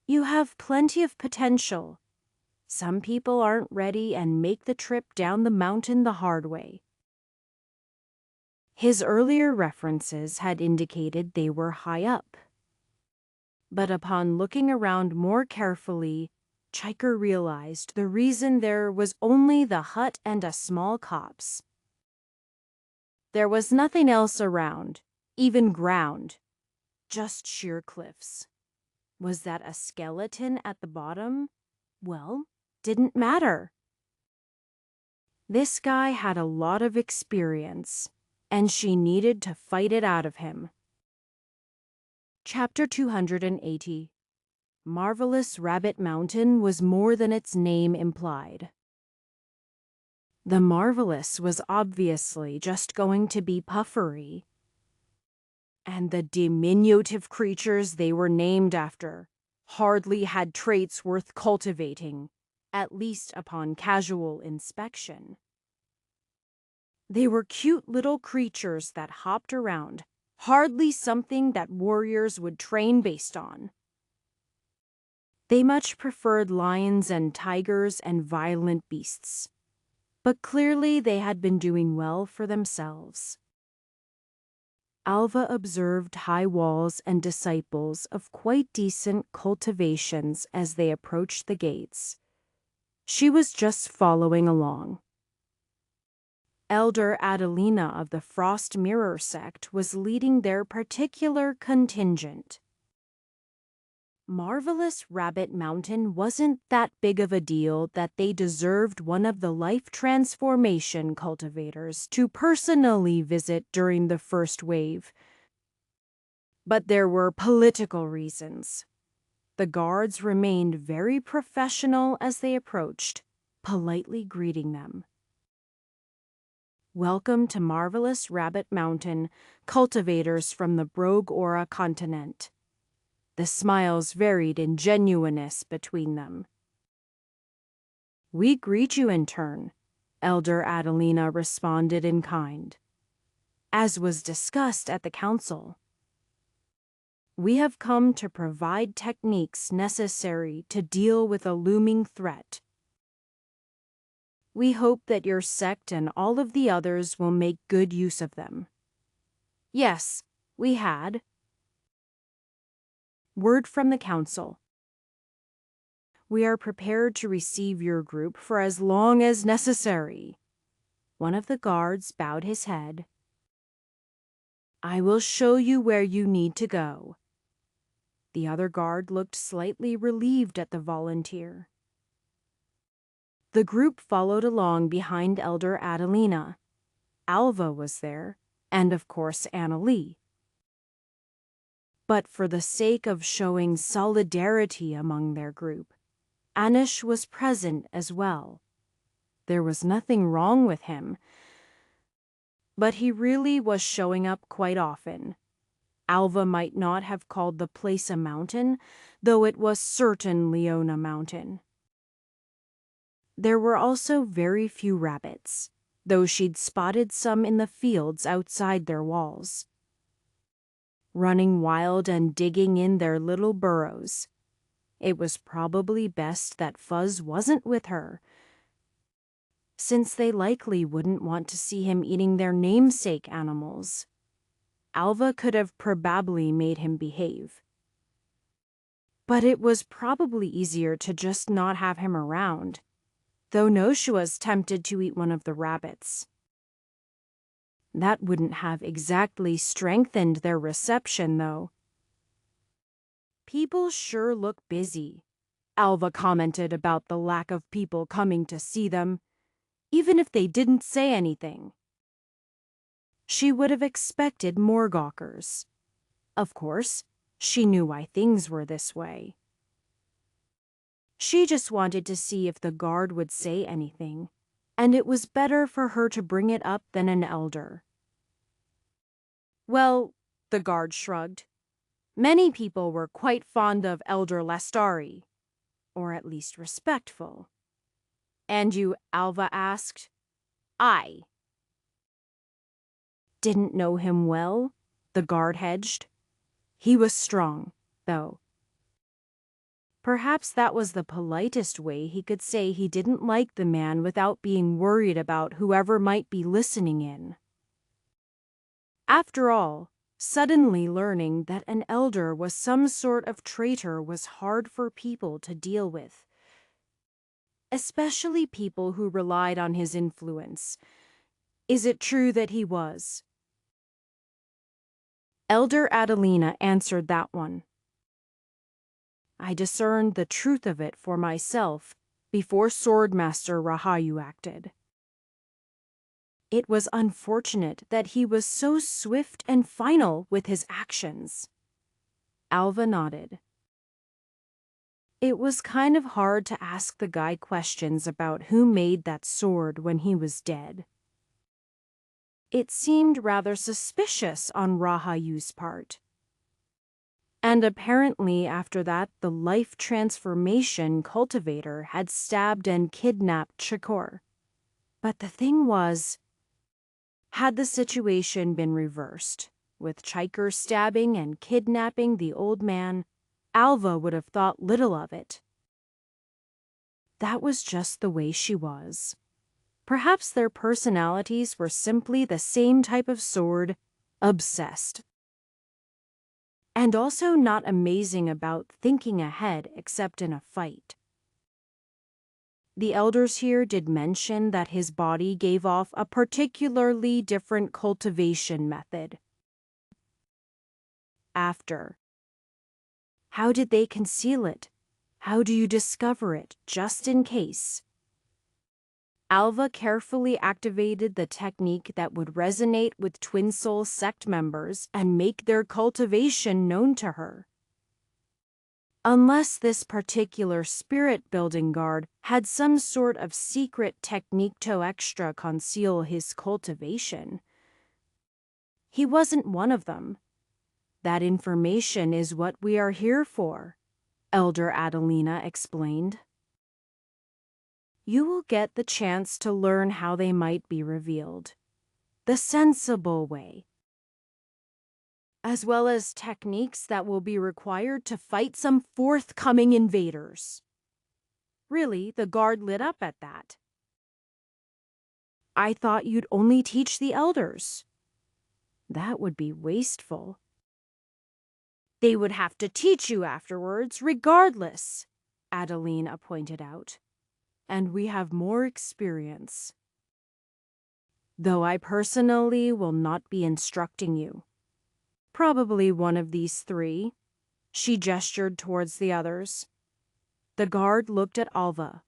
You have plenty of potential. Some people aren't ready and make the trip down the mountain the hard way." His earlier references had indicated they were high up. But upon looking around more carefully, Chiker realized the reason there was only the hut and a small copse. There was nothing else around, even ground, just sheer cliffs. Was that a skeleton at the bottom? Well, didn't matter. This guy had a lot of experience, and she needed to fight it out of him. Chapter 280. Marvelous Rabbit Mountain was more than its name implied. The marvelous was obviously just going to be puffery. And the diminutive creatures they were named after hardly had traits worth cultivating, at least upon casual inspection. They were cute little creatures that hopped around, hardly something that warriors would train based on. They much preferred lions and tigers and violent beasts, but clearly they had been doing well for themselves. Alva observed high walls and disciples of quite decent cultivations as they approached the gates. She was just following along. Elder Adelina of the Frost Mirror sect was leading their particular contingent. Marvelous Rabbit Mountain wasn't that big of a deal that they deserved one of the life transformation cultivators to personally visit during the first wave. But there were political reasons. The guards remained very professional as they approached, politely greeting them. Welcome to Marvelous Rabbit Mountain, cultivators from the Brogue Aura continent. The smiles varied in genuineness between them. We greet you in turn, Elder Adelina responded in kind. As was discussed at the council, we have come to provide techniques necessary to deal with a looming threat. We hope that your sect and all of the others will make good use of them. Yes, we had. Word from the council. We are prepared to receive your group for as long as necessary. One of the guards bowed his head. I will show you where you need to go. The other guard looked slightly relieved at the volunteer. The group followed along behind Elder Adelina. Alva was there, and of course Anna Lee. But for the sake of showing solidarity among their group, Anish was present as well. There was nothing wrong with him, but he really was showing up quite often. Alva might not have called the place a mountain, though it was certain Leona Mountain. There were also very few rabbits, though she'd spotted some in the fields outside their walls, running wild and digging in their little burrows. It was probably best that Fuzz wasn't with her, since they likely wouldn't want to see him eating their namesake animals. Alva could have probably made him behave. But it was probably easier to just not have him around, though Noshua's tempted to eat one of the rabbits. That wouldn't have exactly strengthened their reception, though. People sure look busy, Alva commented about the lack of people coming to see them, even if they didn't say anything. She would have expected more gawkers. Of course, she knew why things were this way. She just wanted to see if the guard would say anything, and it was better for her to bring it up than an elder. Well, the guard shrugged. Many people were quite fond of Elder Lestari, or at least respectful. And you, Alva asked. I didn't know him well, the guard hedged. He was strong, though. Perhaps that was the politest way he could say he didn't like the man without being worried about whoever might be listening in. After all, suddenly learning that an elder was some sort of traitor was hard for people to deal with, especially people who relied on his influence. Is it true that he was? Elder Adelina answered that one. I discerned the truth of it for myself before Swordmaster Rahayu acted. It was unfortunate that he was so swift and final with his actions. Alva nodded. It was kind of hard to ask the guy questions about who made that sword when he was dead. It seemed rather suspicious on Rahayu's part. And apparently after that the life transformation cultivator had stabbed and kidnapped Chikor. But the thing was, had the situation been reversed, with Chikor stabbing and kidnapping the old man, Alva would have thought little of it. That was just the way she was. Perhaps their personalities were simply the same type of sword, obsessed. And also not amazing about thinking ahead except in a fight. The elders here did mention that his body gave off a particularly different cultivation method. After How did they conceal it? How do you discover it, just in case? Alva carefully activated the technique that would resonate with Twin Soul sect members and make their cultivation known to her. Unless this particular spirit-building guard had some sort of secret technique to extra conceal his cultivation. He wasn't one of them. That information is what we are here for, Elder Adelina explained. You will get the chance to learn how they might be revealed, the sensible way, as well as techniques that will be required to fight some forthcoming invaders. Really, the guard lit up at that. I thought you'd only teach the elders. That would be wasteful. They would have to teach you afterwards, regardless, Adelina pointed out. And we have more experience. Though I personally will not be instructing you. Probably one of these three. She gestured towards the others. The guard looked at Alva.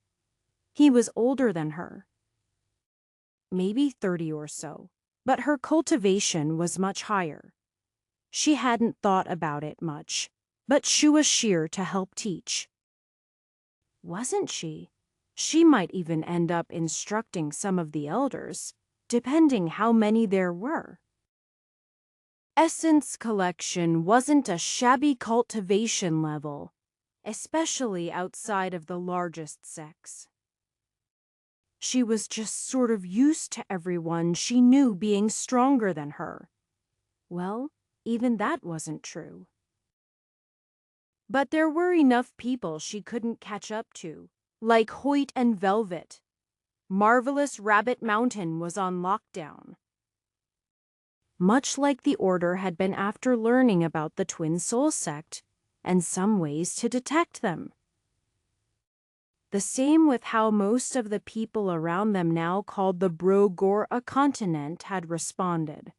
He was older than her. Maybe 30 or so, but her cultivation was much higher. She hadn't thought about it much, but she was sheer to help teach. Wasn't she? She might even end up instructing some of the elders, depending how many there were. Essence collection wasn't a shabby cultivation level, especially outside of the largest sects. She was just sort of used to everyone she knew being stronger than her. Well, even that wasn't true. But there were enough people she couldn't catch up to, like Hoyt and Velvet. Marvelous Rabbit Mountain was on lockdown. Much like the Order had been after learning about the Twin Soul sect, and some ways to detect them. The same with how most of the people around them now called the Brogora continent had responded.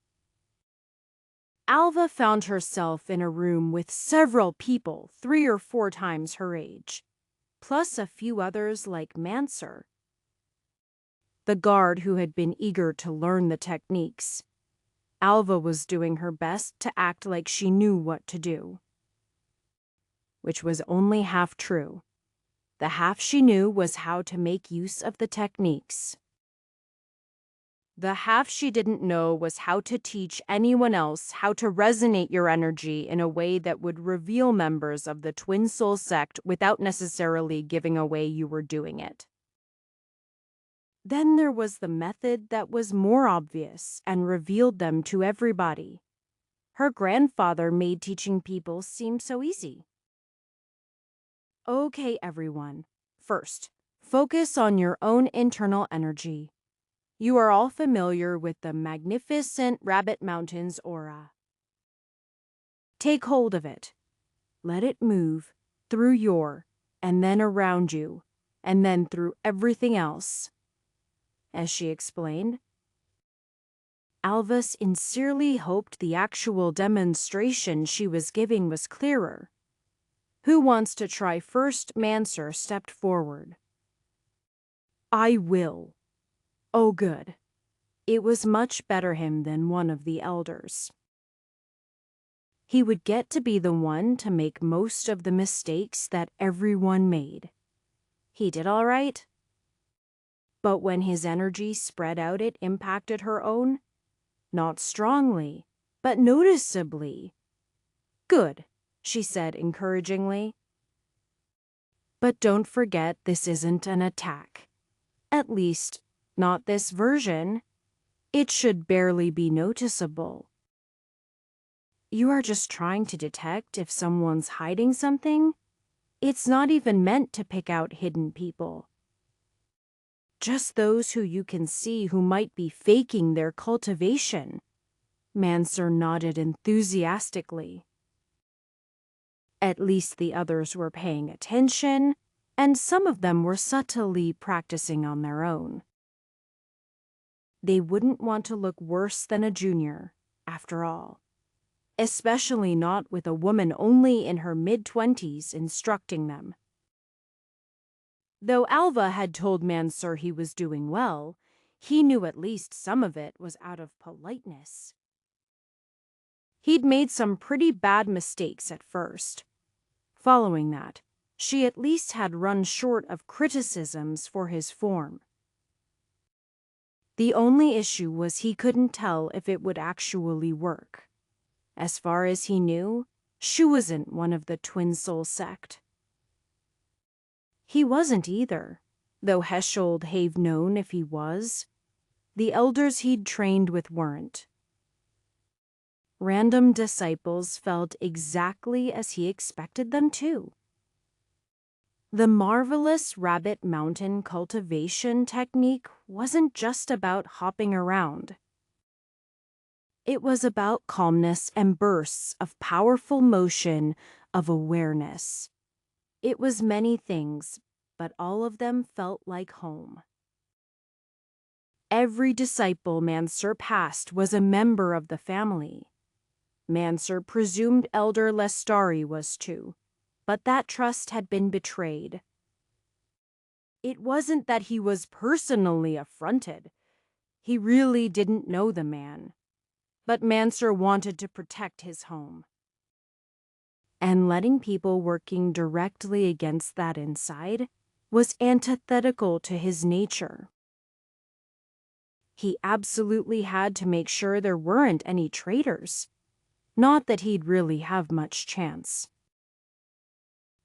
Alva found herself in a room with several people 3 or 4 times her age, plus a few others like Manser, the guard who had been eager to learn the techniques. Alva was doing her best to act like she knew what to do. Which was only half true. The half she knew was how to make use of the techniques. The half she didn't know was how to teach anyone else how to resonate your energy in a way that would reveal members of the Twin Soul sect without necessarily giving away you were doing it. Then there was the method that was more obvious and revealed them to everybody. Her grandfather made teaching people seem so easy. Okay, everyone. First, focus on your own internal energy. You are all familiar with the magnificent Rabbit Mountain's aura. Take hold of it. Let it move through your, and then around you, and then through everything else. As she explained, Alva sincerely hoped the actual demonstration she was giving was clearer. Who wants to try first? Manser stepped forward. I will. Oh, good. It was much better him than one of the elders. He would get to be the one to make most of the mistakes that everyone made. He did all right. But when his energy spread out, it impacted her own. Not strongly, but noticeably. Good, she said encouragingly. But don't forget this isn't an attack. At least, not this version. It should barely be noticeable. You are just trying to detect if someone's hiding something. It's not even meant to pick out hidden people. Just those who you can see who might be faking their cultivation. Manser nodded enthusiastically. At least the others were paying attention, and some of them were subtly practicing on their own. They wouldn't want to look worse than a junior, after all. especially not with a woman only in her mid-20s instructing them. Though Alva had told Mansur he was doing well, he knew at least some of it was out of politeness. He'd made some pretty bad mistakes at first. Following that, she at least had run short of criticisms for his form. The only issue was he couldn't tell if it would actually work. As far as he knew, she wasn't one of the Twin Soul sect. He wasn't either, though Heshold have known if he was. The elders he'd trained with weren't. Random disciples felt exactly as he expected them to. The marvelous Rabbit Mountain cultivation technique wasn't just about hopping around. It was about calmness and bursts of powerful motion, of awareness. It was many things, but all of them felt like home. Every disciple Mansur passed was a member of the family. Mansur presumed Elder Lestari was too, but that trust had been betrayed. It wasn't that he was personally affronted. He really didn't know the man. But Mansur wanted to protect his home. And letting people working directly against that inside was antithetical to his nature. He absolutely had to make sure there weren't any traitors. Not that he'd really have much chance.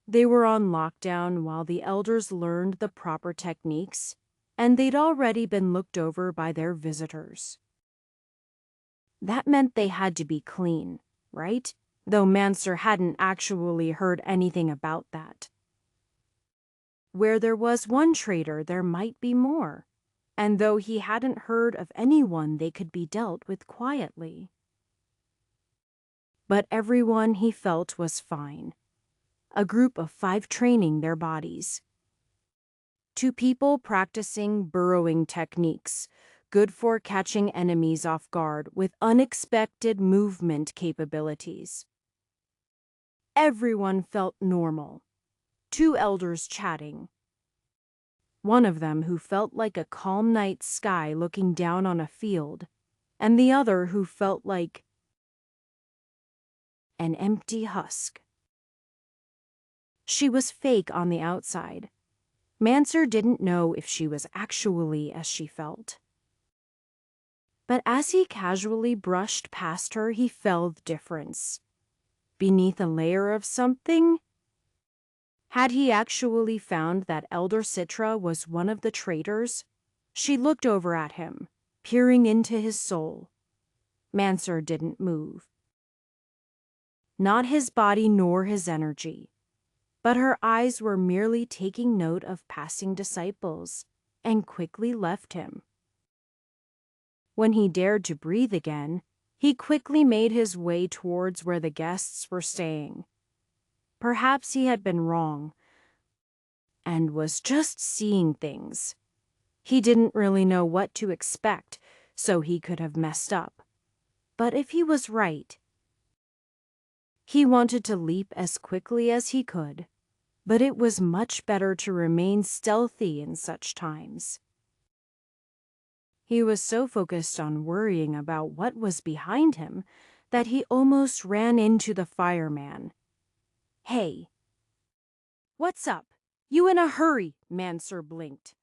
They were on lockdown while the elders learned the proper techniques, and they'd already been looked over by their visitors. That meant they had to be clean, right? Though Mansur hadn't actually heard anything about that. Where there was one traitor, there might be more, and though he hadn't heard of anyone, they could be dealt with quietly. But everyone he felt was fine. A group of 5 training their bodies. 2 people practicing burrowing techniques, good for catching enemies off guard with unexpected movement capabilities. Everyone felt normal. 2 elders chatting. One of them who felt like a calm night sky looking down on a field, and the other who felt like an empty husk. She was fake on the outside. Mansur didn't know if she was actually as she felt. But as he casually brushed past her, he felt the difference. Beneath a layer of something, had he actually found that Elder Citra was one of the traitors? She looked over at him, peering into his soul. Mansur didn't move. Not his body nor his energy. But her eyes were merely taking note of passing disciples, and quickly left him. When he dared to breathe again, he quickly made his way towards where the guests were staying. Perhaps he had been wrong, and was just seeing things. He didn't really know what to expect, so he could have messed up. But if he was right, he wanted to leap as quickly as he could. But it was much better to remain stealthy in such times. He was so focused on worrying about what was behind him that he almost ran into the fireman. "Hey." "What's up? You in a hurry?" Mansur blinked.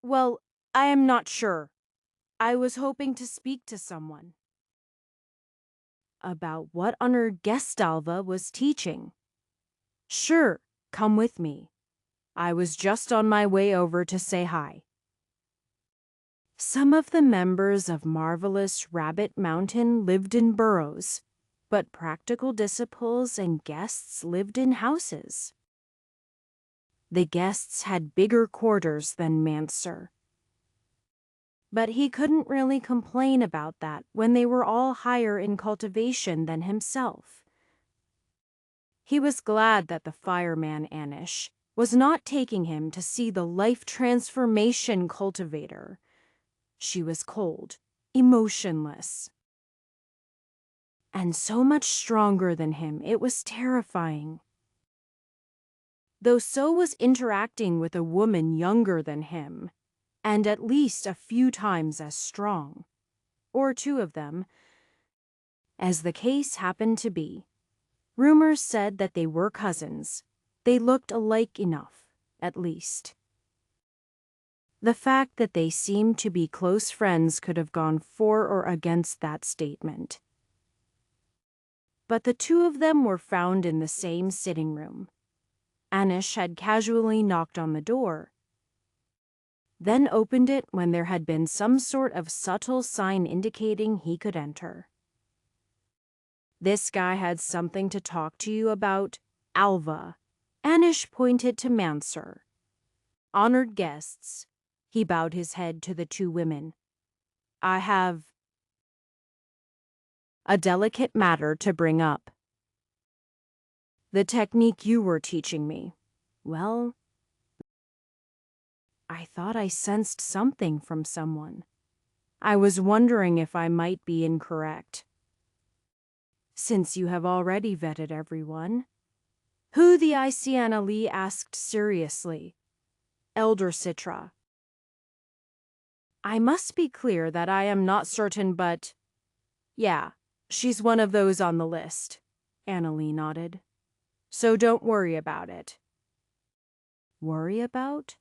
Well, I am not sure. I was hoping to speak to someone." About what honored guest Alva was teaching. "Sure, come with me. I was just on my way over to say hi." Some of the members of Marvelous Rabbit Mountain lived in burrows, but practical disciples and guests lived in houses. The guests had bigger quarters than Mansur. But he couldn't really complain about that when they were all higher in cultivation than himself. He was glad that the fireman Anish was not taking him to see the life transformation cultivator. She was cold, emotionless. and so much stronger than him, it was terrifying. Though So was interacting with a woman younger than him, and at least a few times as strong, or two of them, as the case happened to be. Rumors said that they were cousins. They looked alike enough, at least. The fact that they seemed to be close friends could have gone for or against that statement. But the two of them were found in the same sitting room. Anish had casually knocked on the door, then opened it when there had been some sort of subtle sign indicating he could enter. "This guy had something to talk to you about, Alva." Anish pointed to Mansur. "Honored guests." He bowed his head to the two women. "I have a delicate matter to bring up. The technique you were teaching me. Well, I thought I sensed something from someone. I was wondering if I might be incorrect. Since you have already vetted everyone." "Who?" the Iciana Lee asked seriously. "Elder Citra." "I must be clear that I am not certain, but yeah, she's one of those on the list." Annalie nodded. "So don't worry about it." Worry about?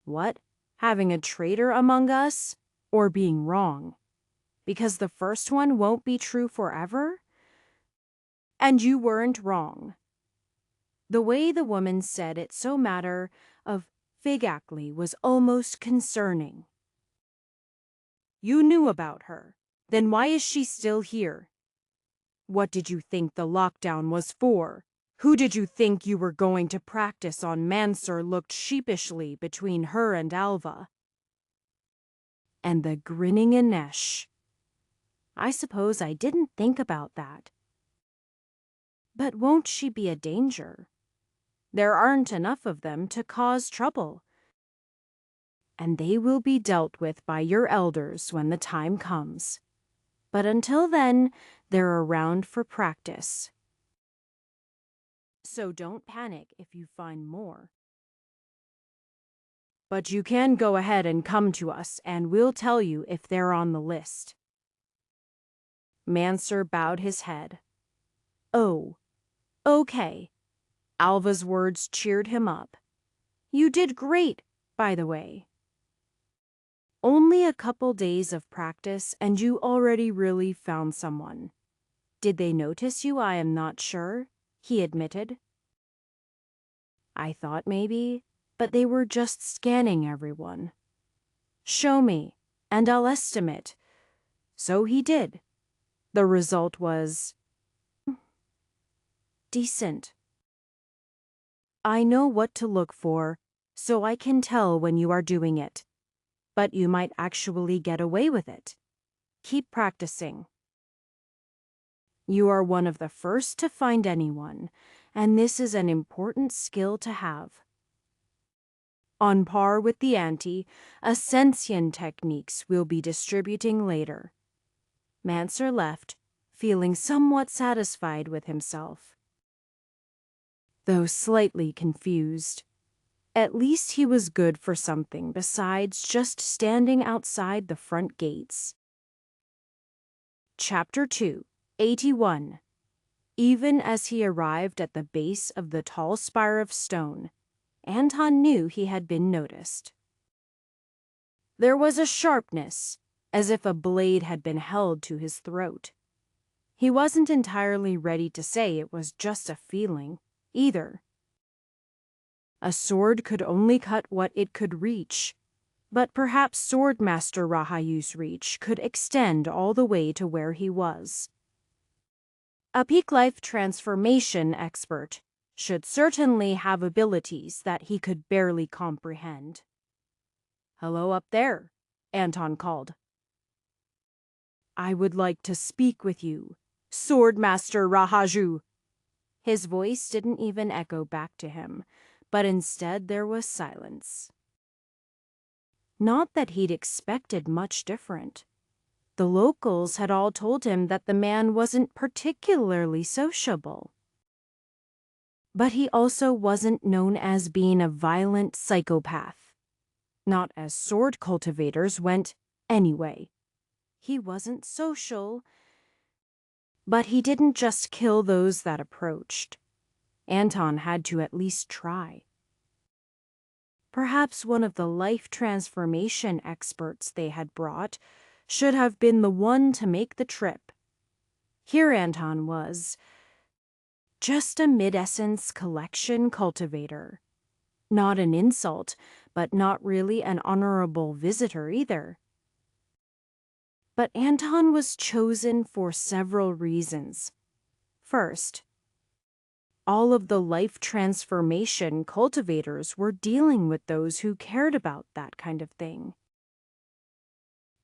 What? Having a traitor among us? Or being wrong? Because the first one won't be true forever? And you weren't wrong. The way the woman said it so matter of figactly was almost concerning. "You knew about her. Then why is she still here? What did you think the lockdown was for? Who did you think you were going to practice on?" Mansur looked sheepishly between her and Alva. And the grinning Inesh. I suppose I didn't think about that. But won't she be a danger? There aren't enough of them to cause trouble. And they will be dealt with by your elders when the time comes. But until then, they're around for practice. So don't panic if you find more. But you can go ahead and come to us, and we'll tell you if they're on the list." Mansur bowed his head. "Oh, okay." Alva's words cheered him up. "You did great, by the way. Only a couple days of practice, and you already really found someone. Did they notice you? I am not sure," he admitted. "I thought maybe, but they were just scanning everyone. Show me, and I'll estimate." So he did. The result was decent. "I know what to look for, so I can tell when you are doing it. But you might actually get away with it. Keep practicing. You are one of the first to find anyone, and this is an important skill to have. On par with the anti-ascension techniques we'll be distributing later." Mansur left, feeling somewhat satisfied with himself, though slightly confused. At least he was good for something besides just standing outside the front gates. Chapter 2, 81. Even as he arrived at the base of the tall spire of stone, Anton knew he had been noticed. There was a sharpness, as if a blade had been held to his throat. He wasn't entirely ready to say it was just a feeling, either. A sword could only cut what it could reach, but perhaps Swordmaster Rahayu's reach could extend all the way to where he was. A peak life transformation expert should certainly have abilities that he could barely comprehend. "Hello up there," Anton called. "I would like to speak with you, Swordmaster Rahaju." His voice didn't even echo back to him, but instead there was silence. Not that he'd expected much different. The locals had all told him that the man wasn't particularly sociable. But he also wasn't known as being a violent psychopath. Not as sword cultivators went anyway. He wasn't social, but he didn't just kill those that approached. Anton had to at least try. Perhaps one of the life transformation experts they had brought should have been the one to make the trip. Here Anton was, just a mid-essence collection cultivator. Not an insult, but not really an honorable visitor either. But Anton was chosen for several reasons. First, all of the life transformation cultivators were dealing with those who cared about that kind of thing.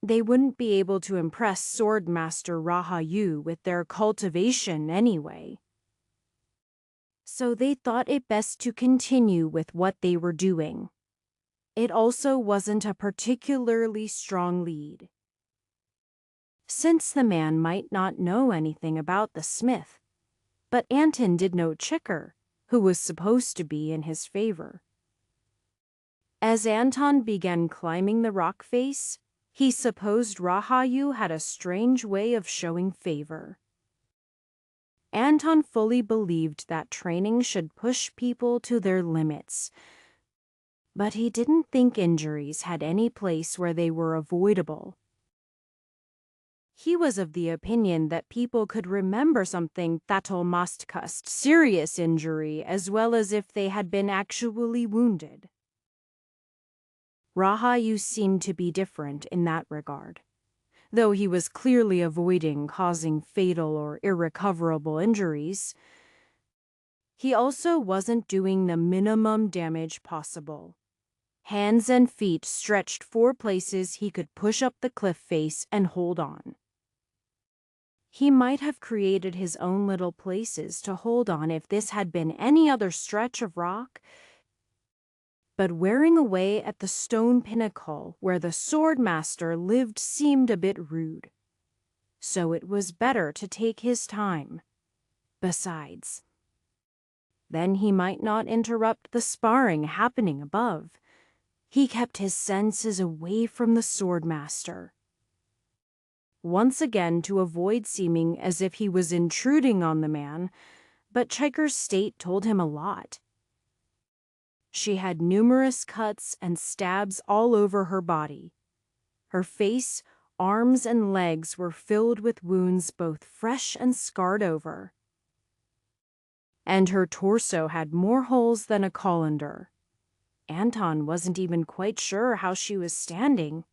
They wouldn't be able to impress Swordmaster Rahayu with their cultivation anyway. So they thought it best to continue with what they were doing. It also wasn't a particularly strong lead. Since the man might not know anything about the smith, but Anton did know Chicker, who was supposed to be in his favor. As Anton began climbing the rock face, he supposed Rahayu had a strange way of showing favor. Anton fully believed that training should push people to their limits, but he didn't think injuries had any place where they were avoidable. He was of the opinion that people could remember something that'll must cost serious injury as well as if they had been actually wounded. Rahayu seemed to be different in that regard. Though he was clearly avoiding causing fatal or irrecoverable injuries, he also wasn't doing the minimum damage possible. Hands and feet stretched 4 places he could push up the cliff face and hold on. He might have created his own little places to hold on if this had been any other stretch of rock, but wearing away at the stone pinnacle where the swordmaster lived seemed a bit rude. So it was better to take his time. Besides, then he might not interrupt the sparring happening above. He kept his senses away from the swordmaster. Once again to avoid seeming as if he was intruding on the man, but Chicker's state told him a lot. She had numerous cuts and stabs all over her body. Her face, arms, and legs were filled with wounds both fresh and scarred over. And her torso had more holes than a colander. Anton wasn't even quite sure how she was standing.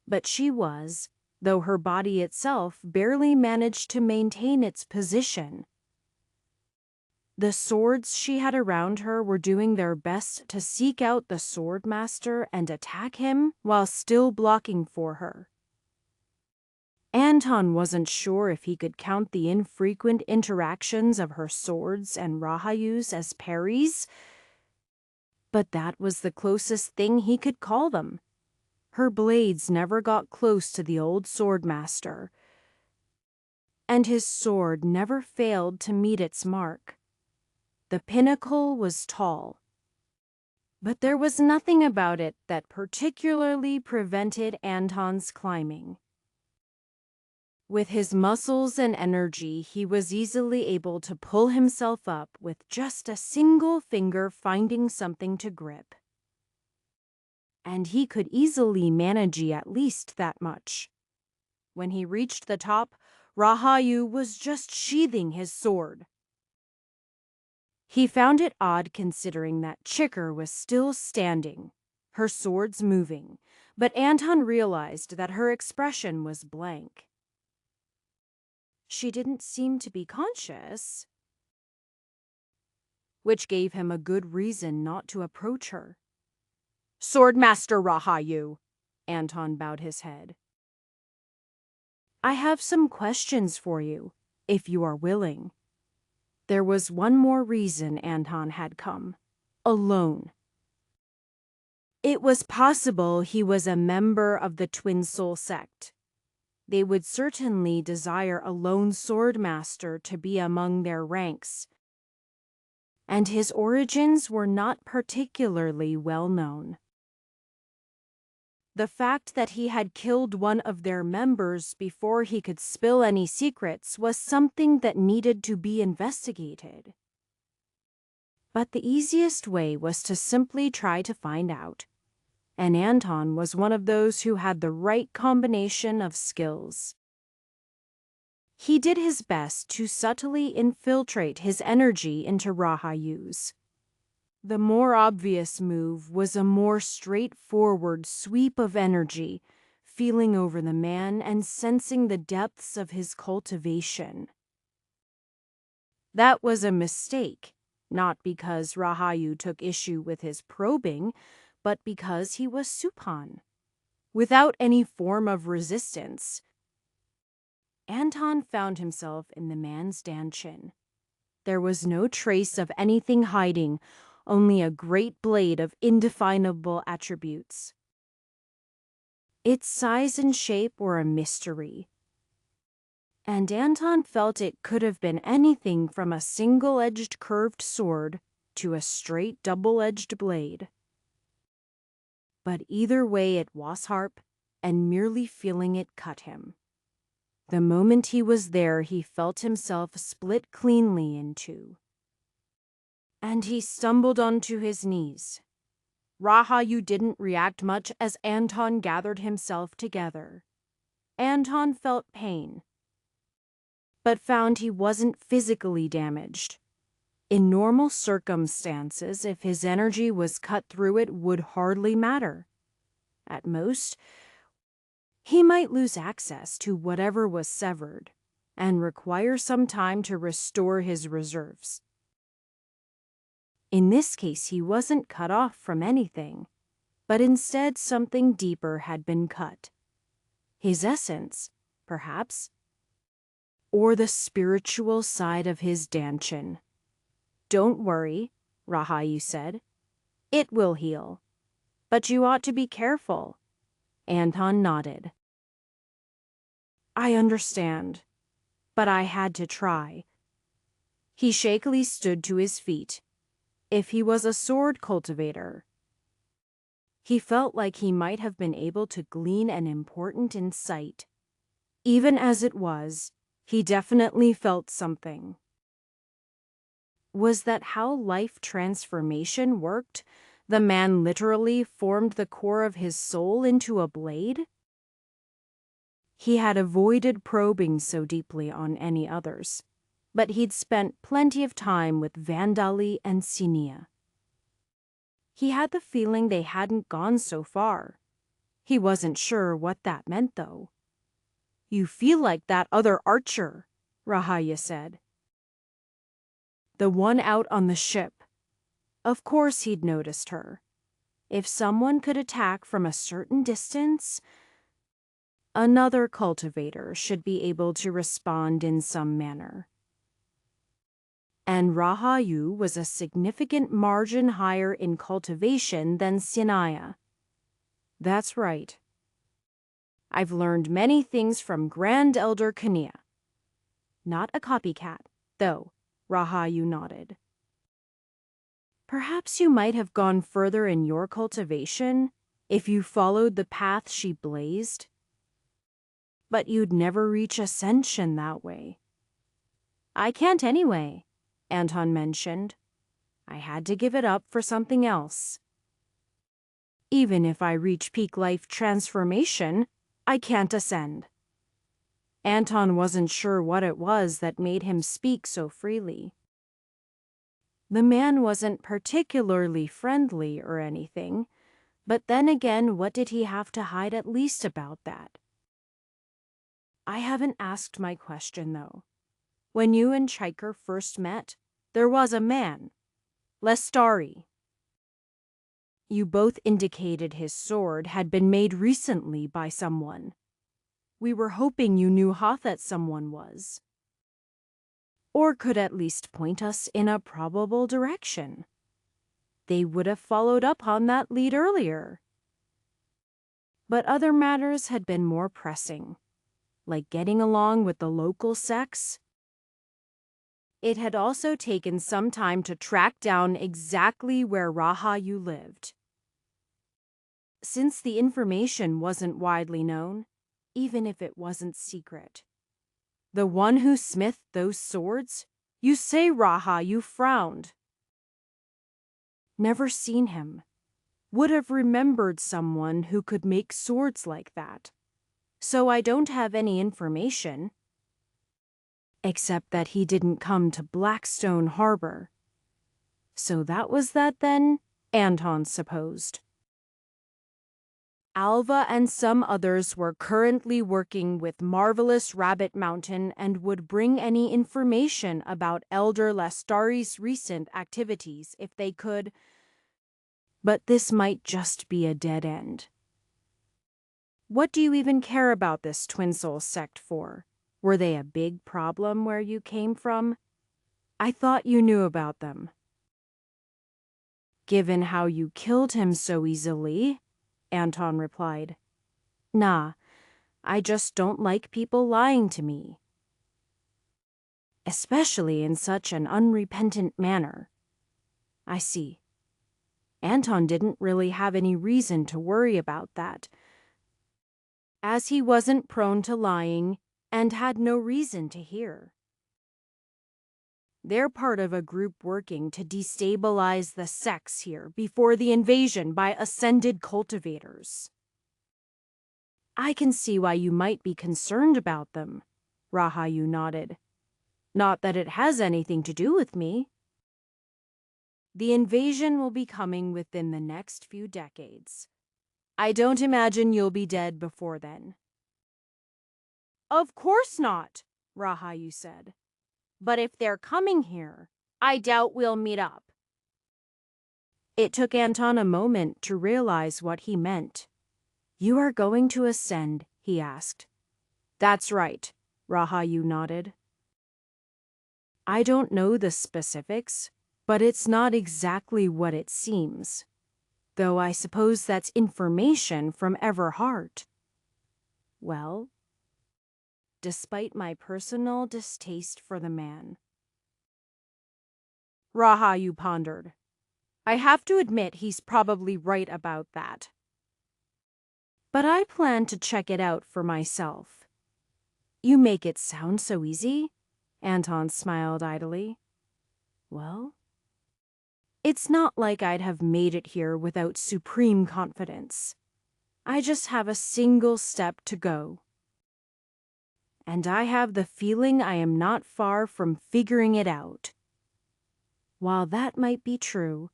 But she was, though her body itself barely managed to maintain its position. The swords she had around her were doing their best to seek out the swordmaster and attack him while still blocking for her. Anton wasn't sure if he could count the infrequent interactions of her swords and Rahayu's as parries, but that was the closest thing he could call them. Her blades never got close to the old swordmaster, and his sword never failed to meet its mark. The pinnacle was tall, but there was nothing about it that particularly prevented Anton's climbing. With his muscles and energy, he was easily able to pull himself up with just a single finger finding something to grip. And he could easily manage at least that much. When he reached the top, Rahayu was just sheathing his sword. He found it odd considering that Chicker was still standing, her swords moving, but Anton realized that her expression was blank. She didn't seem to be conscious, which gave him a good reason not to approach her. "Swordmaster Rahayu," Anton bowed his head. "I have some questions for you, if you are willing." There was one more reason Anton had come. Alone. It was possible he was a member of the Twin Soul sect, they would certainly desire a lone swordmaster to be among their ranks, and his origins were not particularly well known. The fact that he had killed one of their members before he could spill any secrets was something that needed to be investigated. But the easiest way was to simply try to find out, and Anton was one of those who had the right combination of skills. He did his best to subtly infiltrate his energy into Rahayu's. The more obvious move was a more straightforward sweep of energy, feeling over the man and sensing the depths of his cultivation. That was a mistake, not because Rahayu took issue with his probing, but because he was Suphan. Without any form of resistance, Anton found himself in the man's danchin. There was no trace of anything hiding, only a great blade of indefinable attributes. Its size and shape were a mystery, and Anton felt it could have been anything from a single-edged curved sword to a straight double-edged blade. But either way it was sharp, and merely feeling it cut him. The moment he was there, he felt himself split cleanly in two. And he stumbled onto his knees. Rahayu didn't react much as Anton gathered himself together. Anton felt pain, but found he wasn't physically damaged. In normal circumstances, if his energy was cut through, it would hardly matter. At most, he might lose access to whatever was severed and require some time to restore his reserves. In this case, he wasn't cut off from anything, but instead something deeper had been cut. His essence, perhaps, or the spiritual side of his danchin. "Don't worry," Rahayu said. "It will heal. But you ought to be careful." Anton nodded. "I understand, but I had to try." He shakily stood to his feet. If he was a sword cultivator, he felt like he might have been able to glean an important insight. Even as it was, he definitely felt something. Was that how life transformation worked? The man literally formed the core of his soul into a blade? He had avoided probing so deeply on any others, but he'd spent plenty of time with Vandali and Sinia. He had the feeling they hadn't gone so far. He wasn't sure what that meant, though. "You feel like that other archer," Rahaya said. "The one out on the ship." Of course he'd noticed her. If someone could attack from a certain distance, another cultivator should be able to respond in some manner. And Rahayu was a significant margin higher in cultivation than Sinaya. "That's right. I've learned many things from Grand Elder Kania." "Not a copycat, though," Rahayu nodded. "Perhaps you might have gone further in your cultivation if you followed the path she blazed. But you'd never reach ascension that way." "I can't anyway," Anton mentioned. "I had to give it up for something else. Even if I reach peak life transformation, I can't ascend." Anton wasn't sure what it was that made him speak so freely. The man wasn't particularly friendly or anything, but then again, what did he have to hide at least about that? "I haven't asked my question, though. When you and Chiker first met, there was a man, Lestari. You both indicated his sword had been made recently by someone. We were hoping you knew how that someone was, or could at least point us in a probable direction. They would have followed up on that lead earlier." But other matters had been more pressing. like getting along with the local sects. It had also taken some time to track down exactly where Rahayu lived. Since the information wasn't widely known, even if it wasn't secret. The one who smithed those swords? You say, Rahayu frowned. Never seen him. Would have remembered someone who could make swords like that. So I don't have any information. Except that he didn't come to Blackstone Harbor. So that was that then? Anton supposed. Alva and some others were currently working with Marvelous Rabbit Mountain and would bring any information about Elder Lestari's recent activities if they could. But this might just be a dead end. What do you even care about this Twin Soul sect for? Were they a big problem where you came from? I thought you knew about them. Given how you killed him so easily, Anton replied. Nah, I just don't like people lying to me. Especially in such an unrepentant manner. I see. Anton didn't really have any reason to worry about that, as he wasn't prone to lying and had no reason to hear. They're part of a group working to destabilize the sects here before the invasion by ascended cultivators. I can see why you might be concerned about them, Rahayu nodded. Not that it has anything to do with me. The invasion will be coming within the next few decades. I don't imagine you'll be dead before then. Of course not, Rahayu said. But if they're coming here, I doubt we'll meet up. It took Anton a moment to realize what he meant. You are going to ascend, he asked. That's right, Rahayu nodded. I don't know the specifics, but it's not exactly what it seems. Though I suppose that's information from Everheart. Well, despite my personal distaste for the man. Rahayu pondered. I have to admit he's probably right about that. But I plan to check it out for myself. You make it sound so easy, Anton smiled idly. Well, it's not like I'd have made it here without supreme confidence. I just have a single step to go. And I have the feeling I am not far from figuring it out. While that might be true,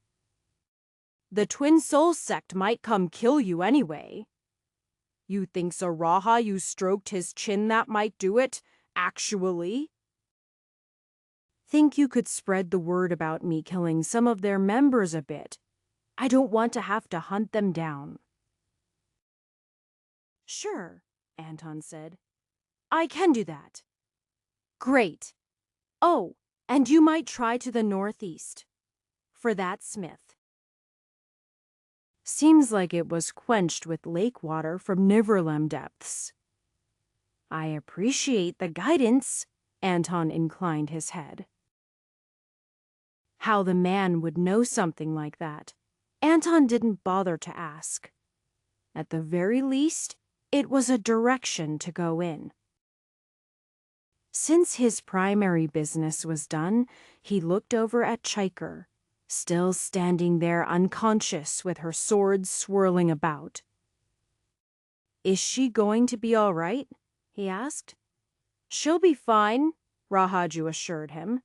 the Twin Soul sect might come kill you anyway. You think so, Rahayu stroked his chin that might do it, actually? Think you could spread the word about me killing some of their members a bit. I don't want to have to hunt them down. Sure, Anton said. I can do that. Great. Oh, and you might try to the northeast. For that smith. Seems like it was quenched with lake water from Niverlem depths. I appreciate the guidance, Anton inclined his head. How the man would know something like that, Anton didn't bother to ask. At the very least, it was a direction to go in. Since his primary business was done, he looked over at Chiker, still standing there unconscious with her sword swirling about. Is she going to be all right? He asked. She'll be fine, Rahaju assured him.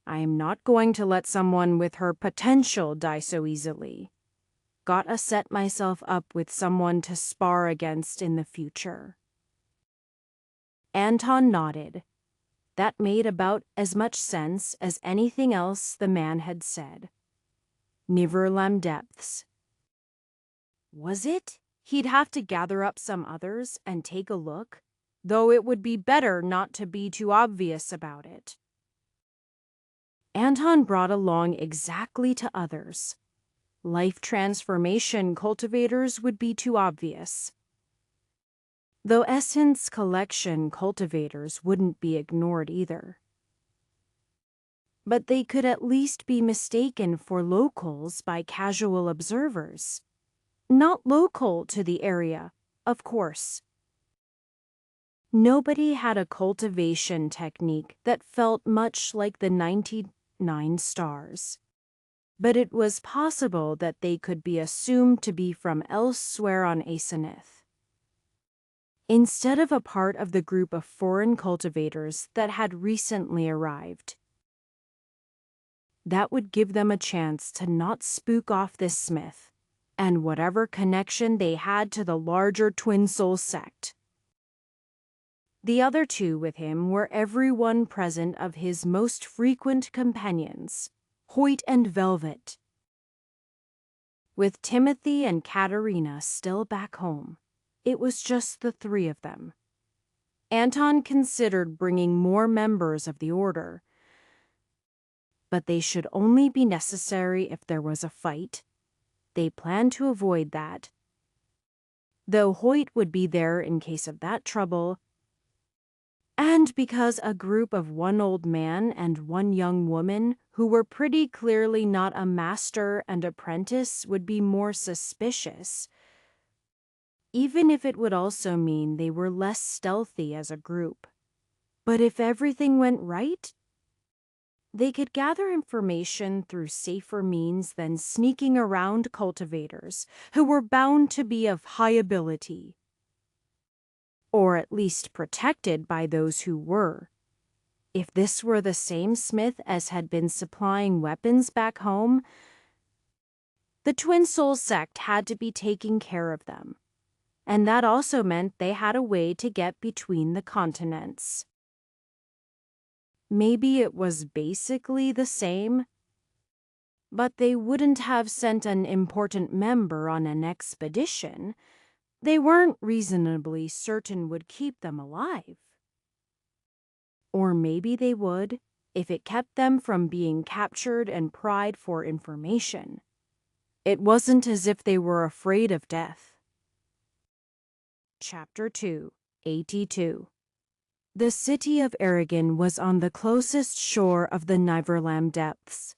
I am not going to let someone with her potential die so easily. Gotta set myself up with someone to spar against in the future. Anton nodded. That made about as much sense as anything else the man had said. Niverlem depths. Was it? He'd have to gather up some others and take a look, though it would be better not to be too obvious about it. Anton brought along exactly to others. Life transformation cultivators would be too obvious. Though essence collection cultivators wouldn't be ignored either. But they could at least be mistaken for locals by casual observers. Not local to the area, of course. Nobody had a cultivation technique that felt much like the 99 stars. But it was possible that they could be assumed to be from elsewhere on Asenath, instead of a part of the group of foreign cultivators that had recently arrived. That would give them a chance to not spook off this smith, and whatever connection they had to the larger Twin Soul sect. The other two with him were every one present of his most frequent companions, Hoyt and Velvet. With Timothy and Katerina still back home, it was just the three of them. Anton considered bringing more members of the order, but they should only be necessary if there was a fight. They planned to avoid that, though Hoyt would be there in case of that trouble, and because a group of one old man and one young woman who were pretty clearly not a master and apprentice would be more suspicious, even if it would also mean they were less stealthy as a group. But if everything went right, they could gather information through safer means than sneaking around cultivators who were bound to be of high ability, or at least protected by those who were. If this were the same smith as had been supplying weapons back home, the Twin Soul sect had to be taking care of them, and that also meant they had a way to get between the continents. Maybe it was basically the same, but they wouldn't have sent an important member on an expedition they weren't reasonably certain would keep them alive. Or maybe they would, if it kept them from being captured and pried for information. It wasn't as if they were afraid of death. Chapter 2, 82. The city of Aragon was on the closest shore of the Niverlam depths,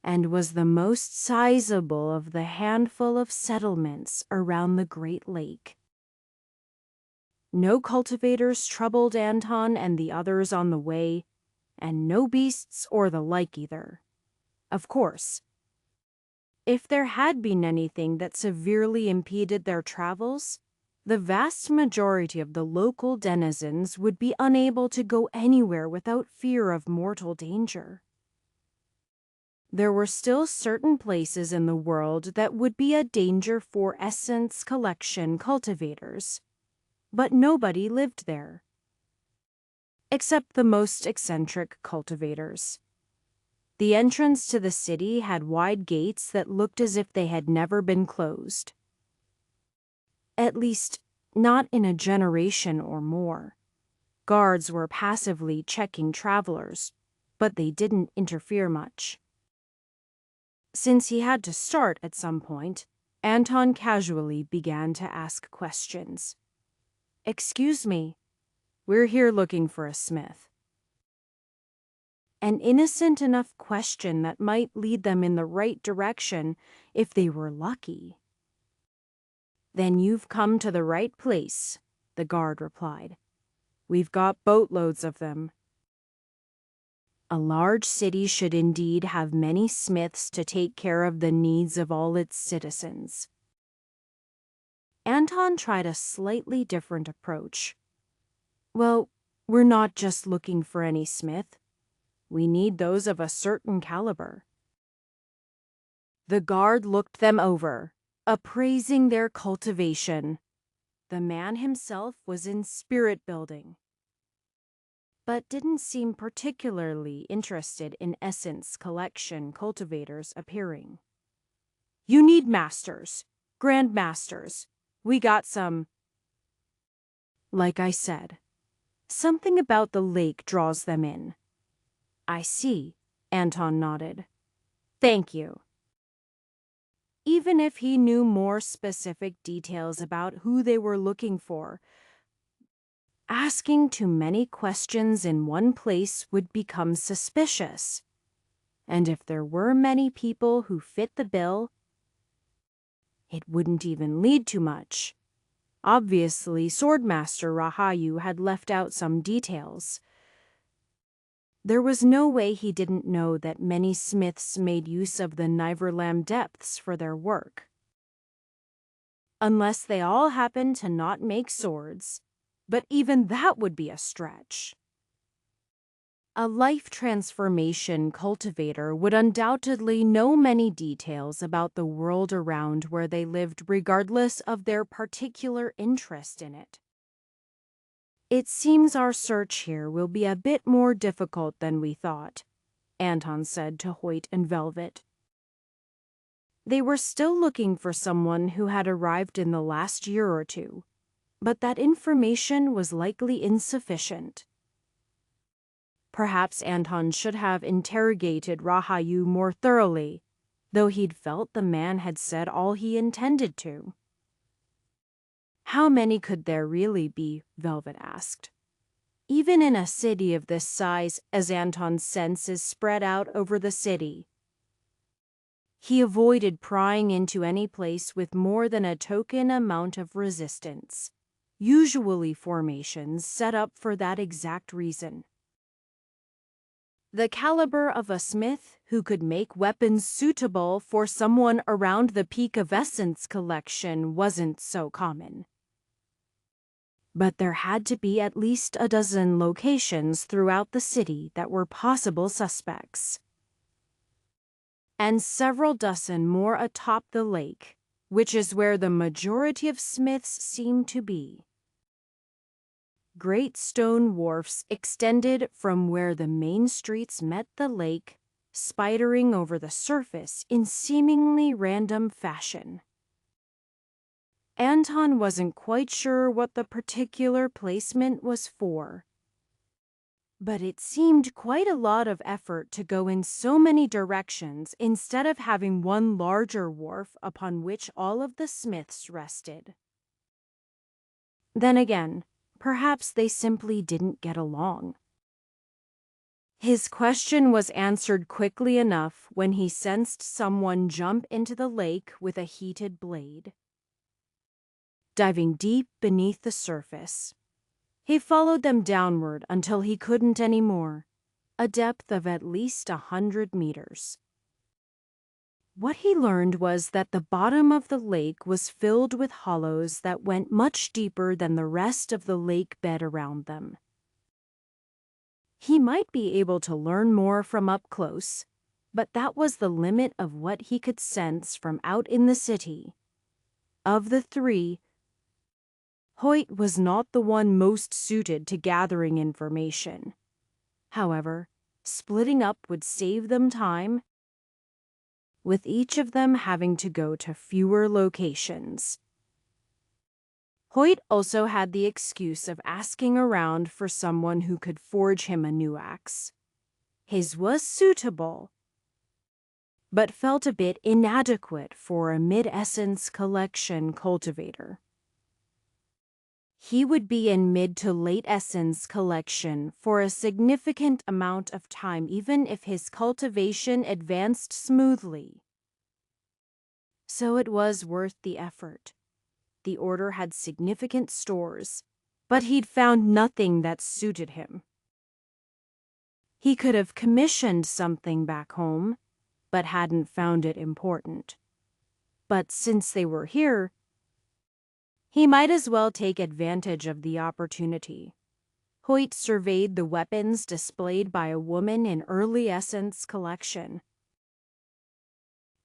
and was the most sizable of the handful of settlements around the Great Lake. No cultivators troubled Anton and the others on the way, and no beasts or the like either. Of course, if there had been anything that severely impeded their travels, the vast majority of the local denizens would be unable to go anywhere without fear of mortal danger. There were still certain places in the world that would be a danger for essence collection cultivators, but nobody lived there, except the most eccentric cultivators. The entrance to the city had wide gates that looked as if they had never been closed. At least, not in a generation or more. Guards were passively checking travelers, but they didn't interfere much. Since he had to start at some point, Anton casually began to ask questions. "Excuse me, we're here looking for a smith." An innocent enough question that might lead them in the right direction if they were lucky. "Then you've come to the right place," the guard replied. "We've got boatloads of them." A large city should indeed have many smiths to take care of the needs of all its citizens. Anton tried a slightly different approach. "Well, we're not just looking for any smith. We need those of a certain caliber." The guard looked them over, appraising their cultivation. The man himself was in spirit building, but didn't seem particularly interested in essence collection cultivators appearing. "You need masters, grand masters. We got some." "Like I said, something about the lake draws them in." "I see," Anton nodded. "Thank you." even if he knew more specific details about who they were looking for. Asking too many questions in one place would become suspicious. And if there were many people who fit the bill, it wouldn't even lead to much. Obviously, Swordmaster Rahayu had left out some details. There was no way he didn't know that many smiths made use of the Niverlam depths for their work. Unless they all happened to not make swords, but even that would be a stretch. A life transformation cultivator would undoubtedly know many details about the world around where they lived regardless of their particular interest in it. It seems our search here will be a bit more difficult than we thought, Anton said to Hoyt and Velvet. They were still looking for someone who had arrived in the last year or two, but that information was likely insufficient. Perhaps Anton should have interrogated Rahayu more thoroughly, though he'd felt the man had said all he intended to. How many could there really be? Velvet asked. Even in a city of this size, as Anton's sense is spread out over the city. He avoided prying into any place with more than a token amount of resistance, usually formations set up for that exact reason. The caliber of a smith who could make weapons suitable for someone around the peak of Essence collection wasn't so common. But there had to be at least a dozen locations throughout the city that were possible suspects. And several dozen more atop the lake, which is where the majority of smiths seem to be. Great stone wharfs extended from where the main streets met the lake, spidering over the surface in seemingly random fashion. Anton wasn't quite sure what the particular placement was for, but it seemed quite a lot of effort to go in so many directions instead of having one larger wharf upon which all of the smiths rested. Then again, perhaps they simply didn't get along. His question was answered quickly enough when he sensed someone jump into the lake with a heated blade. Diving deep beneath the surface, he followed them downward until he couldn't anymore, a depth of at least 100 meters. What he learned was that the bottom of the lake was filled with hollows that went much deeper than the rest of the lake bed around them. He might be able to learn more from up close, but that was the limit of what he could sense from out in the city. Of the three, Hoyt was not the one most suited to gathering information. However, splitting up would save them time, with each of them having to go to fewer locations. Hoyt also had the excuse of asking around for someone who could forge him a new axe. His was suitable, but felt a bit inadequate for a mid-essence collection cultivator. He would be in mid to late essence collection for a significant amount of time even if his cultivation advanced smoothly. So it was worth the effort. The order had significant stores, but he'd found nothing that suited him. He could have commissioned something back home, but hadn't found it important. But since they were here, he might as well take advantage of the opportunity. Hoyt surveyed the weapons displayed by a woman in early Essence collection.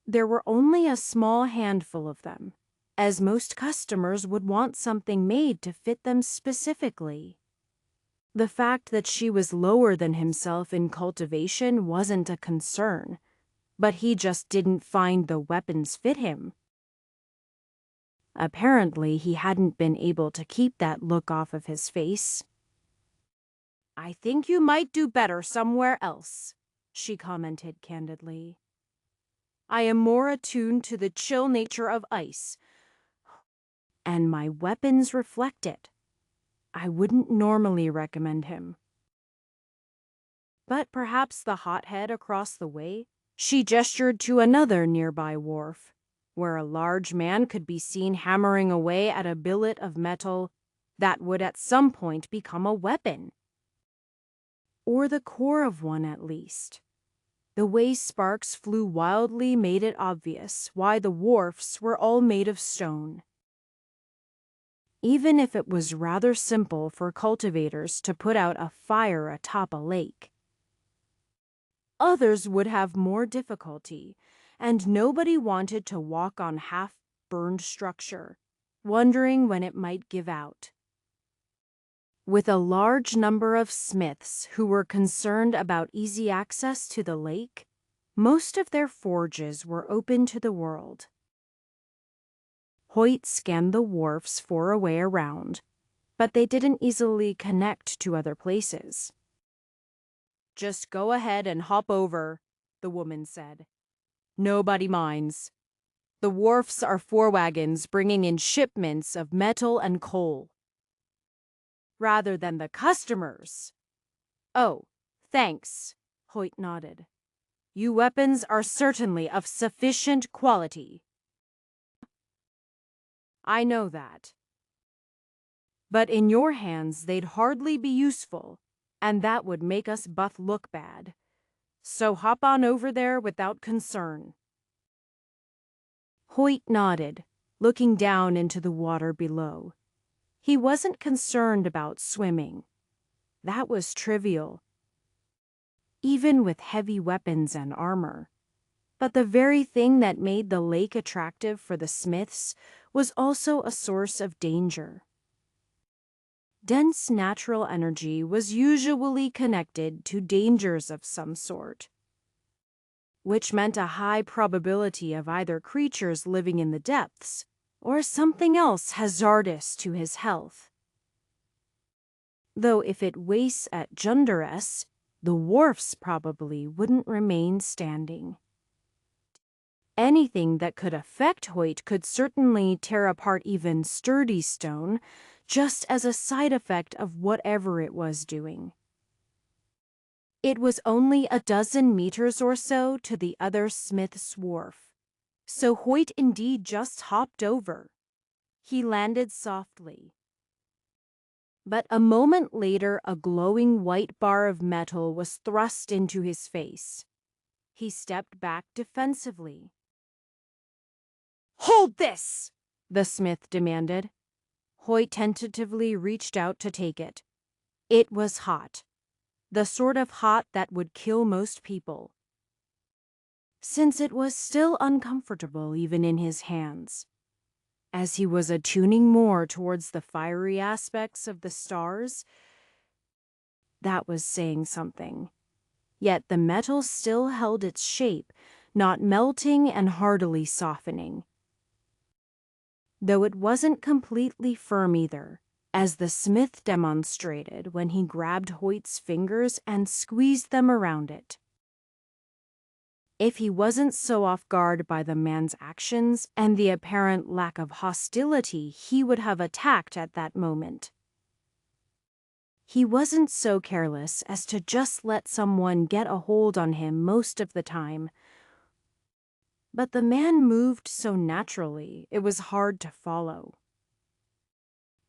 There were only a small handful of them, as most customers would want something made to fit them specifically. The fact that she was lower than himself in cultivation wasn't a concern, but he just didn't find the weapons fit him. Apparently, he hadn't been able to keep that look off of his face. "I think you might do better somewhere else," she commented candidly. I am more attuned to the chill nature of ice, and my weapons reflect it. I wouldn't normally recommend him. But perhaps the hothead across the way? She gestured to another nearby wharf, where a large man could be seen hammering away at a billet of metal that would at some point become a weapon. Or the core of one, at least. The way sparks flew wildly made it obvious why the wharfs were all made of stone. Even if it was rather simple for cultivators to put out a fire atop a lake, others would have more difficulty, and nobody wanted to walk on half-burned structure, wondering when it might give out. With a large number of smiths who were concerned about easy access to the lake, most of their forges were open to the world. Hoyt scanned the wharfs for a way around, but they didn't easily connect to other places. "Just go ahead and hop over," the woman said. "Nobody minds. The wharfs are 4 wagons bringing in shipments of metal and coal." "Rather than the customers." "Oh, thanks," Hoyt nodded. "You weapons are certainly of sufficient quality." "I know that. But in your hands they'd hardly be useful, and that would make us both look bad. So hop on over there without concern." Hoyt nodded, looking down into the water below. He wasn't concerned about swimming. That was trivial, even with heavy weapons and armor. But the very thing that made the lake attractive for the Smiths was also a source of danger. Dense natural energy was usually connected to dangers of some sort, which meant a high probability of either creatures living in the depths or something else hazardous to his health. Though if it wastes at Junderess, the wharfs probably wouldn't remain standing. Anything that could affect Hoyt could certainly tear apart even sturdy stone, just as a side effect of whatever it was doing. It was only a dozen meters or so to the other Smith's wharf, so Hoyt indeed just hopped over. He landed softly. But a moment later, a glowing white bar of metal was thrust into his face. He stepped back defensively. "Hold this!" the smith demanded. Hoyt tentatively reached out to take it. It was hot. The sort of hot that would kill most people. Since it was still uncomfortable even in his hands. As he was attuning more towards the fiery aspects of the stars, that was saying something. Yet the metal still held its shape, not melting and hardily softening. Though it wasn't completely firm either, as the smith demonstrated when he grabbed Hoyt's fingers and squeezed them around it. If he wasn't so off guard by the man's actions and the apparent lack of hostility he would have attacked at that moment. He wasn't so careless as to just let someone get a hold on him most of the time. But the man moved so naturally, it was hard to follow.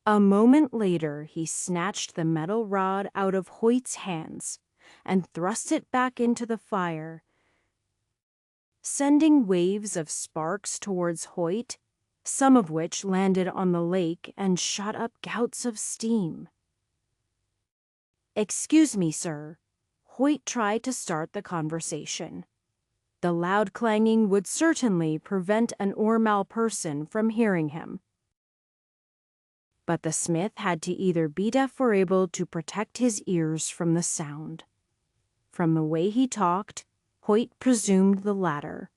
A moment later, he snatched the metal rod out of Hoyt's hands and thrust it back into the fire, sending waves of sparks towards Hoyt, some of which landed on the lake and shot up gouts of steam. "Excuse me, sir." Hoyt tried to start the conversation. The loud clanging would certainly prevent an Ormal person from hearing him. But the smith had to either be deaf or able to protect his ears from the sound. From the way he talked, Hoyt presumed the latter.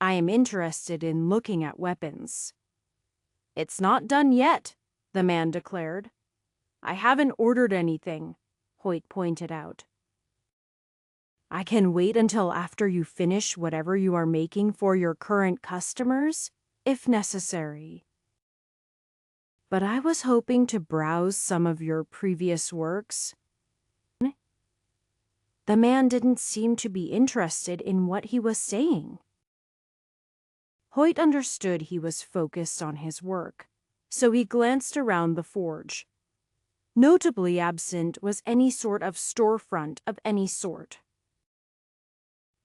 "I am interested in looking at weapons." "It's not done yet," the man declared. "I haven't ordered anything," Hoyt pointed out. I can wait until after you finish whatever you are making for your current customers, if necessary. But I was hoping to browse some of your previous works. The man didn't seem to be interested in what he was saying. Hoyt understood he was focused on his work, so he glanced around the forge. Notably absent was any sort of storefront of any sort.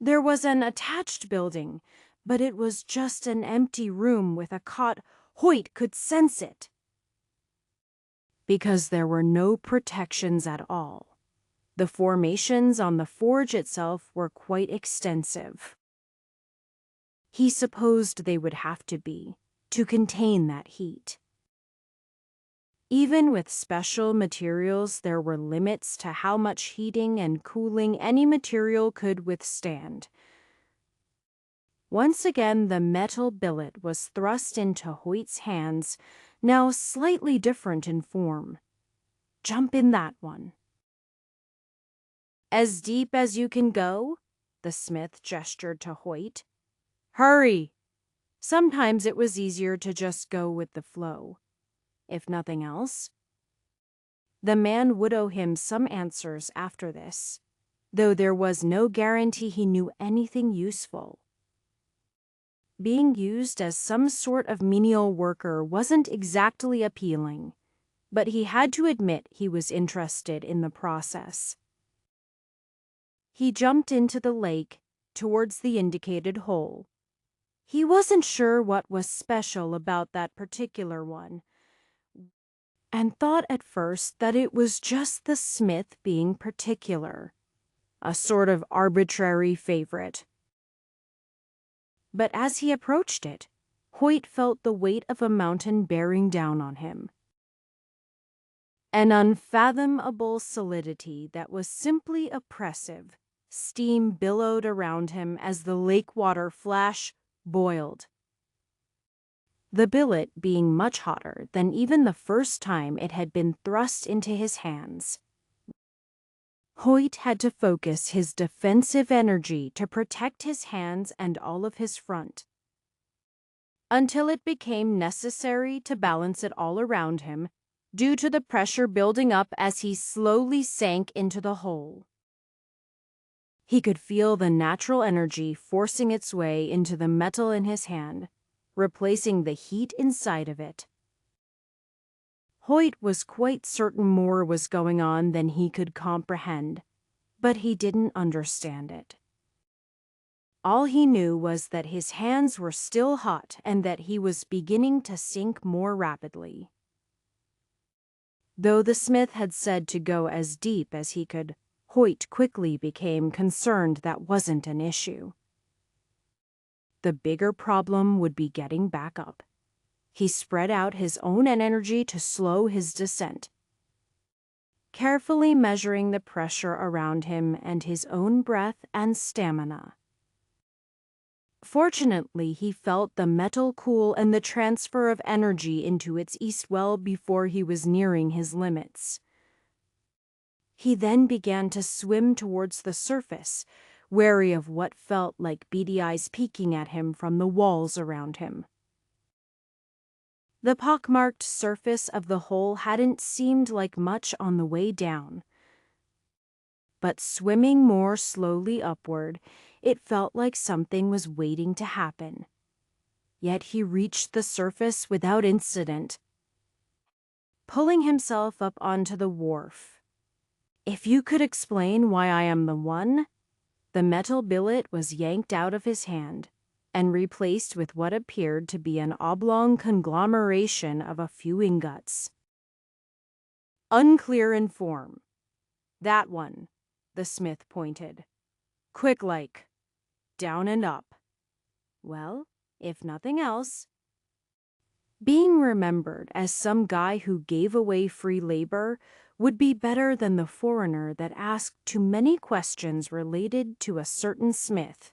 There was an attached building, but it was just an empty room with a cot. Hoyt could sense it. Because there were no protections at all. The formations on the forge itself were quite extensive. He supposed they would have to be, to contain that heat. Even with special materials, there were limits to how much heating and cooling any material could withstand. Once again, the metal billet was thrust into Hoyt's hands, now slightly different in form. Jump in that one. As deep as you can go? The smith gestured to Hoyt. Hurry! Sometimes it was easier to just go with the flow. If nothing else, the man would owe him some answers after this, though there was no guarantee he knew anything useful. Being used as some sort of menial worker wasn't exactly appealing, but he had to admit he was interested in the process. He jumped into the lake towards the indicated hole. He wasn't sure what was special about that particular one, and thought at first that it was just the smith being particular, a sort of arbitrary favorite. But as he approached it, Hoyt felt the weight of a mountain bearing down on him. An unfathomable solidity that was simply oppressive. Steam billowed around him as the lake water flash boiled. The billet being much hotter than even the first time it had been thrust into his hands. Hoyt had to focus his defensive energy to protect his hands and all of his front, until it became necessary to balance it all around him due to the pressure building up as he slowly sank into the hole. He could feel the natural energy forcing its way into the metal in his hand, replacing the heat inside of it. Hoyt was quite certain more was going on than he could comprehend, but he didn't understand it. All he knew was that his hands were still hot and that he was beginning to sink more rapidly. Though the smith had said to go as deep as he could, Hoyt quickly became concerned that wasn't an issue. The bigger problem would be getting back up. He spread out his own energy to slow his descent, carefully measuring the pressure around him and his own breath and stamina. Fortunately, he felt the metal cool and the transfer of energy into its east well before he was nearing his limits. He then began to swim towards the surface, wary of what felt like beady eyes peeking at him from the walls around him. The pockmarked surface of the hole hadn't seemed like much on the way down, but swimming more slowly upward, it felt like something was waiting to happen. Yet he reached the surface without incident, pulling himself up onto the wharf. If you could explain why I am the one? The metal billet was yanked out of his hand and replaced with what appeared to be an oblong conglomeration of a few ingots. Unclear in form. That one, the smith pointed. Quick like. Down and up. Well, if nothing else, being remembered as some guy who gave away free labor would be better than the foreigner that asked too many questions related to a certain smith.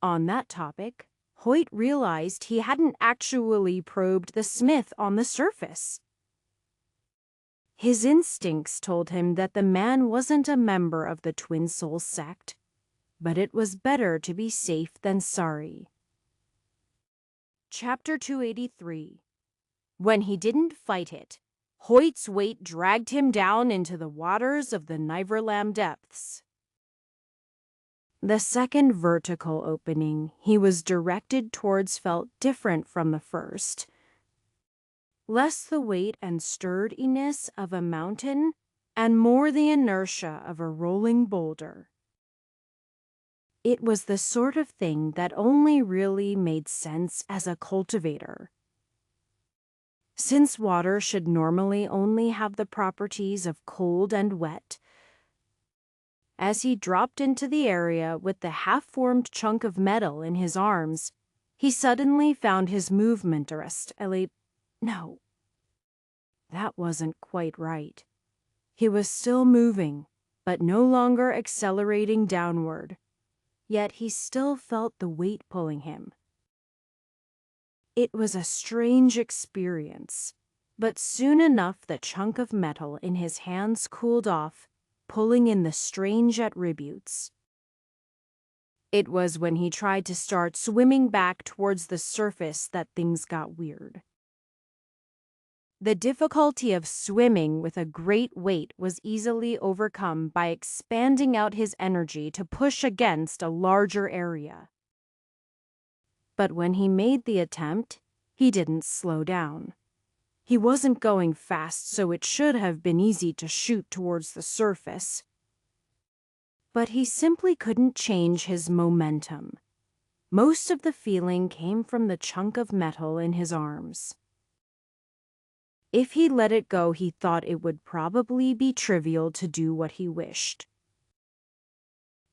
On that topic, Hoyt realized he hadn't actually probed the smith on the surface. His instincts told him that the man wasn't a member of the Twin Soul sect, but it was better to be safe than sorry. Chapter 283. When he didn't fight it, Hoyt's weight dragged him down into the waters of the Niverlam depths. The second vertical opening he was directed towards felt different from the first. Less the weight and sturdiness of a mountain, and more the inertia of a rolling boulder. It was the sort of thing that only really made sense as a cultivator. Since water should normally only have the properties of cold and wet, as he dropped into the area with the half-formed chunk of metal in his arms, he suddenly found his movement No, that wasn't quite right. He was still moving, but no longer accelerating downward. Yet he still felt the weight pulling him. It was a strange experience, but soon enough the chunk of metal in his hands cooled off, pulling in the strange attributes. It was when he tried to start swimming back towards the surface that things got weird. The difficulty of swimming with a great weight was easily overcome by expanding out his energy to push against a larger area. But when he made the attempt, he didn't slow down. He wasn't going fast, so it should have been easy to shoot towards the surface. But he simply couldn't change his momentum. Most of the feeling came from the chunk of metal in his arms. If he let it go, he thought it would probably be trivial to do what he wished.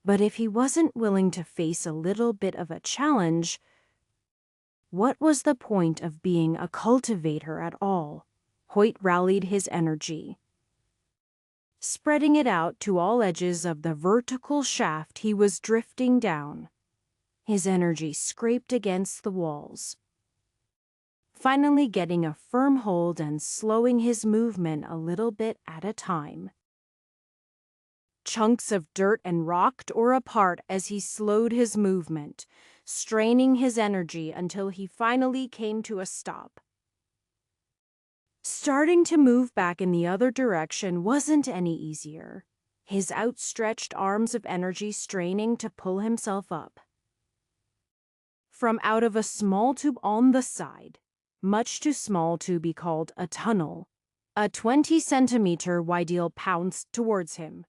But if he wasn't willing to face a little bit of a challenge, what was the point of being a cultivator at all? Hoyt rallied his energy. Spreading it out to all edges of the vertical shaft, he was drifting down. His energy scraped against the walls, finally getting a firm hold and slowing his movement a little bit at a time. Chunks of dirt and rock tore apart as he slowed his movement, straining his energy until he finally came to a stop. Starting to move back in the other direction wasn't any easier, his outstretched arms of energy straining to pull himself up. From out of a small tube on the side, much too small to be called a tunnel, a 20-centimeter wide eel pounced towards him.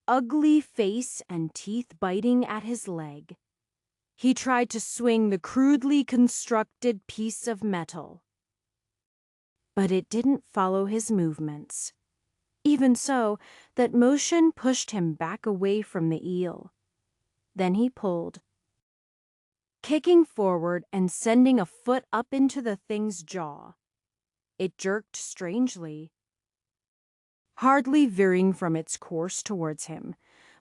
Ugly face and teeth biting at his leg, he tried to swing the crudely constructed piece of metal. But it didn't follow his movements. Even so, that motion pushed him back away from the eel. Then he pulled, kicking forward and sending a foot up into the thing's jaw. It jerked strangely, hardly veering from its course towards him,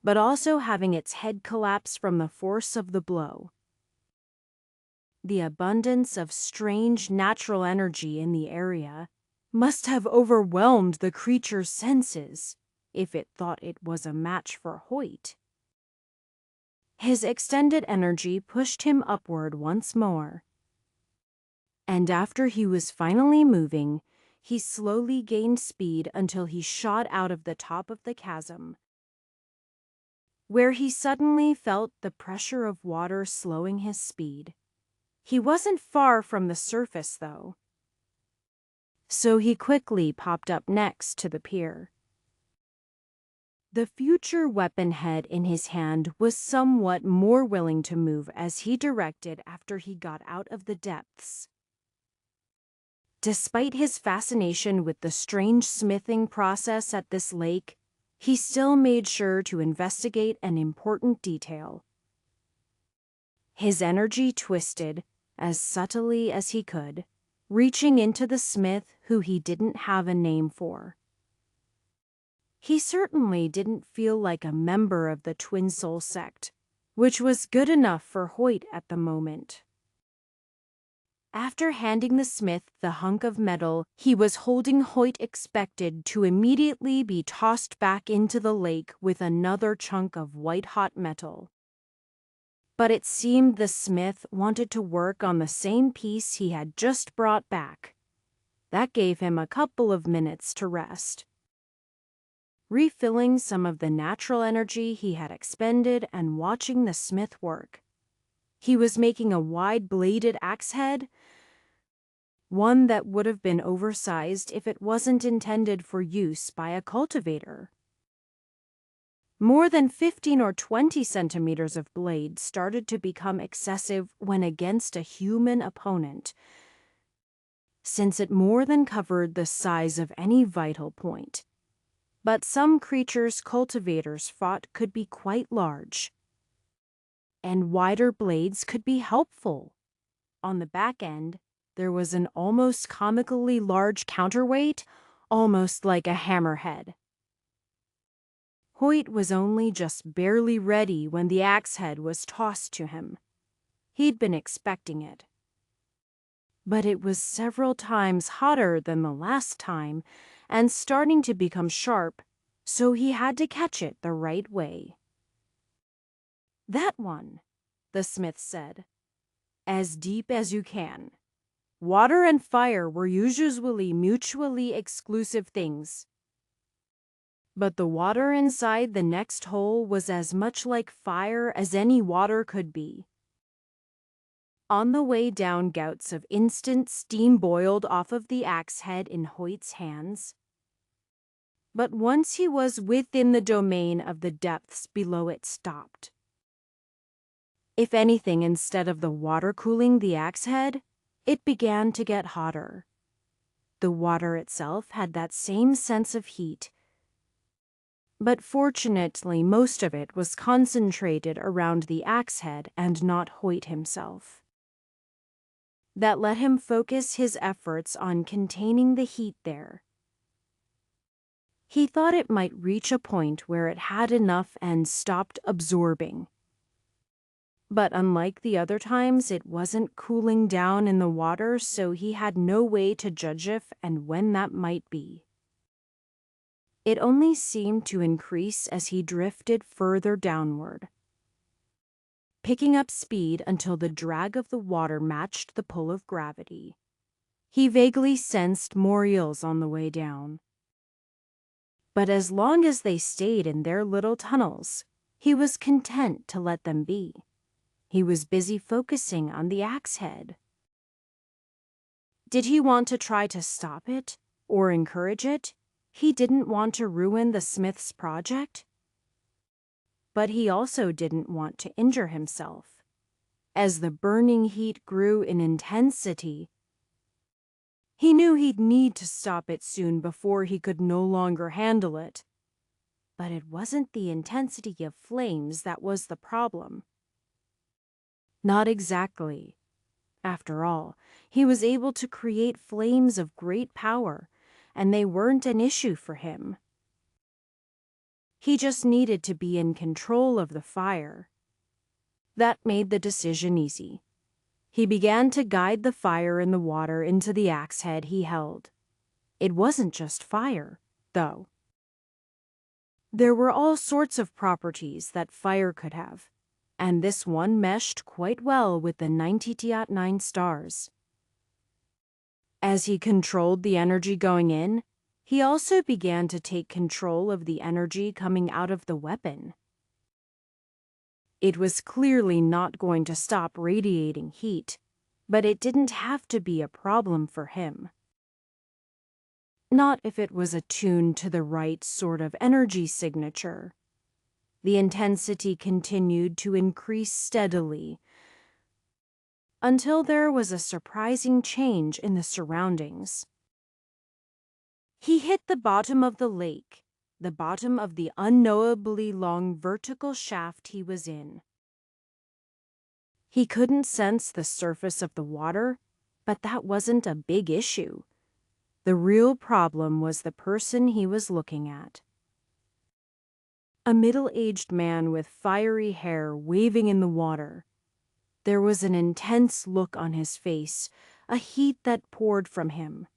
but also having its head collapse from the force of the blow. The abundance of strange natural energy in the area must have overwhelmed the creature's senses if it thought it was a match for Hoyt. His extended energy pushed him upward once more, and after he was finally moving, he slowly gained speed until he shot out of the top of the chasm, where he suddenly felt the pressure of water slowing his speed. He wasn't far from the surface, though, so he quickly popped up next to the pier. The future weapon head in his hand was somewhat more willing to move as he directed after he got out of the depths. Despite his fascination with the strange smithing process at this lake, he still made sure to investigate an important detail. His energy twisted as subtly as he could, reaching into the smith who he didn't have a name for. He certainly didn't feel like a member of the Twin Soul sect, which was good enough for Hoyt at the moment. After handing the smith the hunk of metal he was holding, Hoyt expected to immediately be tossed back into the lake with another chunk of white-hot metal. But it seemed the smith wanted to work on the same piece he had just brought back. That gave him a couple of minutes to rest, refilling some of the natural energy he had expended and watching the smith work. He was making a wide-bladed axe head, one that would have been oversized if it wasn't intended for use by a cultivator. More than 15 or 20 centimeters of blade started to become excessive when against a human opponent, since it more than covered the size of any vital point. But some creatures cultivators fought could be quite large, and wider blades could be helpful. On the back end, there was an almost comically large counterweight, almost like a hammerhead. Hoyt was only just barely ready when the axe head was tossed to him. He'd been expecting it. But it was several times hotter than the last time and starting to become sharp, so he had to catch it the right way. "That one," the smith said, "as deep as you can." Water and fire were usually mutually exclusive things, but the water inside the next hole was as much like fire as any water could be. On the way down, gouts of instant steam boiled off of the axe head in Hoyt's hands. But once he was within the domain of the depths below, it stopped. If anything, instead of the water cooling the axe head, it began to get hotter. The water itself had that same sense of heat, but fortunately most of it was concentrated around the axe head and not Hoyt himself. That let him focus his efforts on containing the heat there. He thought it might reach a point where it had enough and stopped absorbing. But unlike the other times, it wasn't cooling down in the water, so he had no way to judge if and when that might be. It only seemed to increase as he drifted further downward, picking up speed until the drag of the water matched the pull of gravity. He vaguely sensed more eels on the way down. But as long as they stayed in their little tunnels, he was content to let them be. He was busy focusing on the axe head. Did he want to try to stop it or encourage it? He didn't want to ruin the smith's project. But he also didn't want to injure himself. As the burning heat grew in intensity, he knew he'd need to stop it soon before he could no longer handle it. But it wasn't the intensity of flames that was the problem. Not exactly. After all, he was able to create flames of great power, and they weren't an issue for him. He just needed to be in control of the fire. That made the decision easy. He began to guide the fire in the water into the axe head he held. It wasn't just fire, though. There were all sorts of properties that fire could have, and this one meshed quite well with the 90-9 stars. As he controlled the energy going in, he also began to take control of the energy coming out of the weapon. It was clearly not going to stop radiating heat, but it didn't have to be a problem for him. Not if it was attuned to the right sort of energy signature. The intensity continued to increase steadily until there was a surprising change in the surroundings. He hit the bottom of the lake, the bottom of the unknowably long vertical shaft he was in. He couldn't sense the surface of the water, but that wasn't a big issue. The real problem was the person he was looking at. A middle-aged man with fiery hair waving in the water. There was an intense look on his face, a heat that poured from him,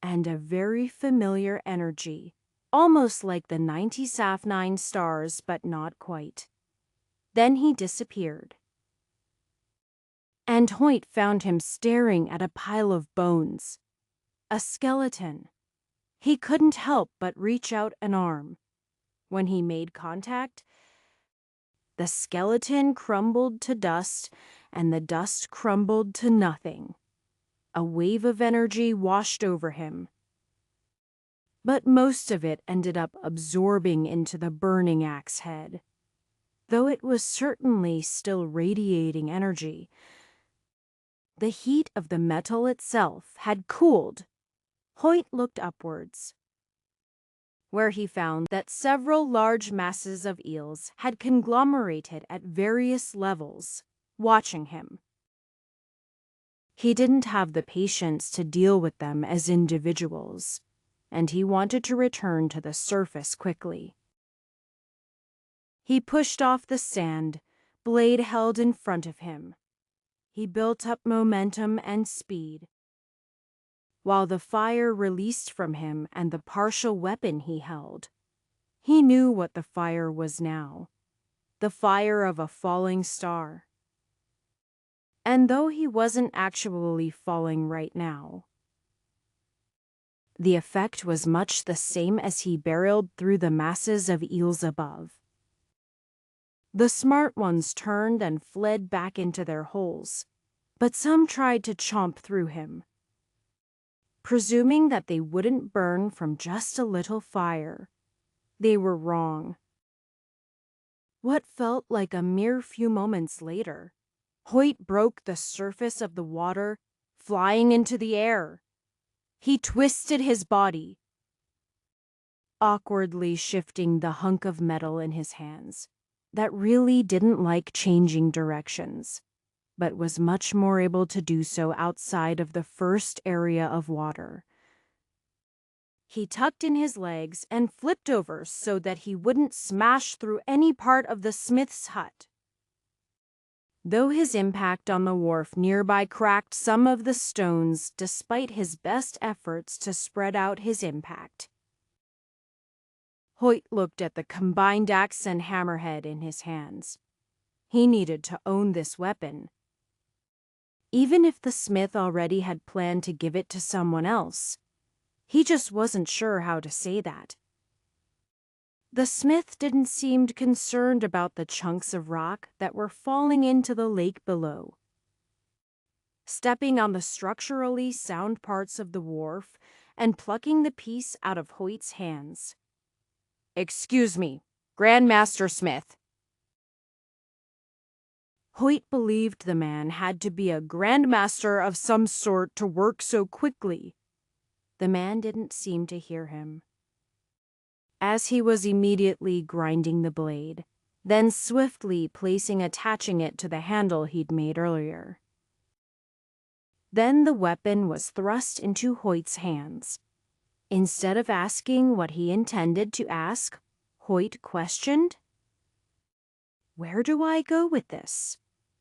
and a very familiar energy, almost like the 90 Saf9 stars, but not quite. Then he disappeared. And Hoyt found him staring at a pile of bones. A skeleton. He couldn't help but reach out an arm. When he made contact, the skeleton crumbled to dust, and the dust crumbled to nothing. A wave of energy washed over him. But most of it ended up absorbing into the burning axe head. Though it was certainly still radiating energy, the heat of the metal itself had cooled. Hoyt looked upwards, where he found that several large masses of eels had conglomerated at various levels, watching him. He didn't have the patience to deal with them as individuals, and he wanted to return to the surface quickly. He pushed off the sand, blade held in front of him. He built up momentum and speed, while the fire released from him and the partial weapon he held. He knew what the fire was now, the fire of a falling star. And though he wasn't actually falling right now, the effect was much the same as he barreled through the masses of eels above. The smart ones turned and fled back into their holes, but some tried to chomp through him, presuming that they wouldn't burn from just a little fire. They were wrong. What felt like a mere few moments later, Hoyt broke the surface of the water, flying into the air. He twisted his body, awkwardly shifting the hunk of metal in his hands that really didn't like changing directions, but was much more able to do so outside of the first area of water. He tucked in his legs and flipped over so that he wouldn't smash through any part of the smith's hut. Though his impact on the wharf nearby cracked some of the stones despite his best efforts to spread out his impact. Hoyt looked at the combined axe and hammerhead in his hands. He needed to own this weapon. Even if the smith already had planned to give it to someone else, he just wasn't sure how to say that. The smith didn't seem concerned about the chunks of rock that were falling into the lake below. Stepping on the structurally sound parts of the wharf and plucking the piece out of Hoyt's hands. "Excuse me, Grandmaster Smith." Hoyt believed the man had to be a grandmaster of some sort to work so quickly. The man didn't seem to hear him, as he was immediately grinding the blade, then swiftly attaching it to the handle he'd made earlier. Then the weapon was thrust into Hoyt's hands. Instead of asking what he intended to ask, Hoyt questioned, "Where do I go with this?"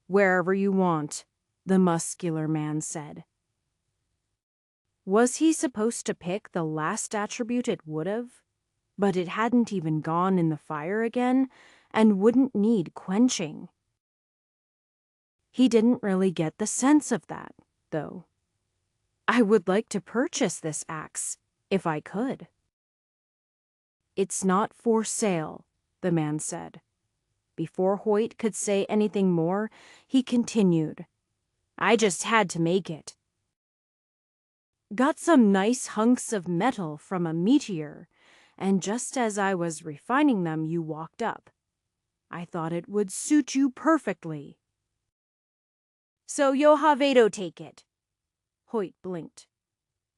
"Wherever you want," the muscular man said. Was he supposed to pick the last attribute it would have? But it hadn't even gone in the fire again and wouldn't need quenching. He didn't really get the sense of that, though. "I would like to purchase this axe, if I could." "It's not for sale," the man said. Before Hoyt could say anything more, he continued, "I just had to make it. Got some nice hunks of metal from a meteor, and just as I was refining them, you walked up. I thought it would suit you perfectly." "So Yohavedo take it." Hoyt blinked.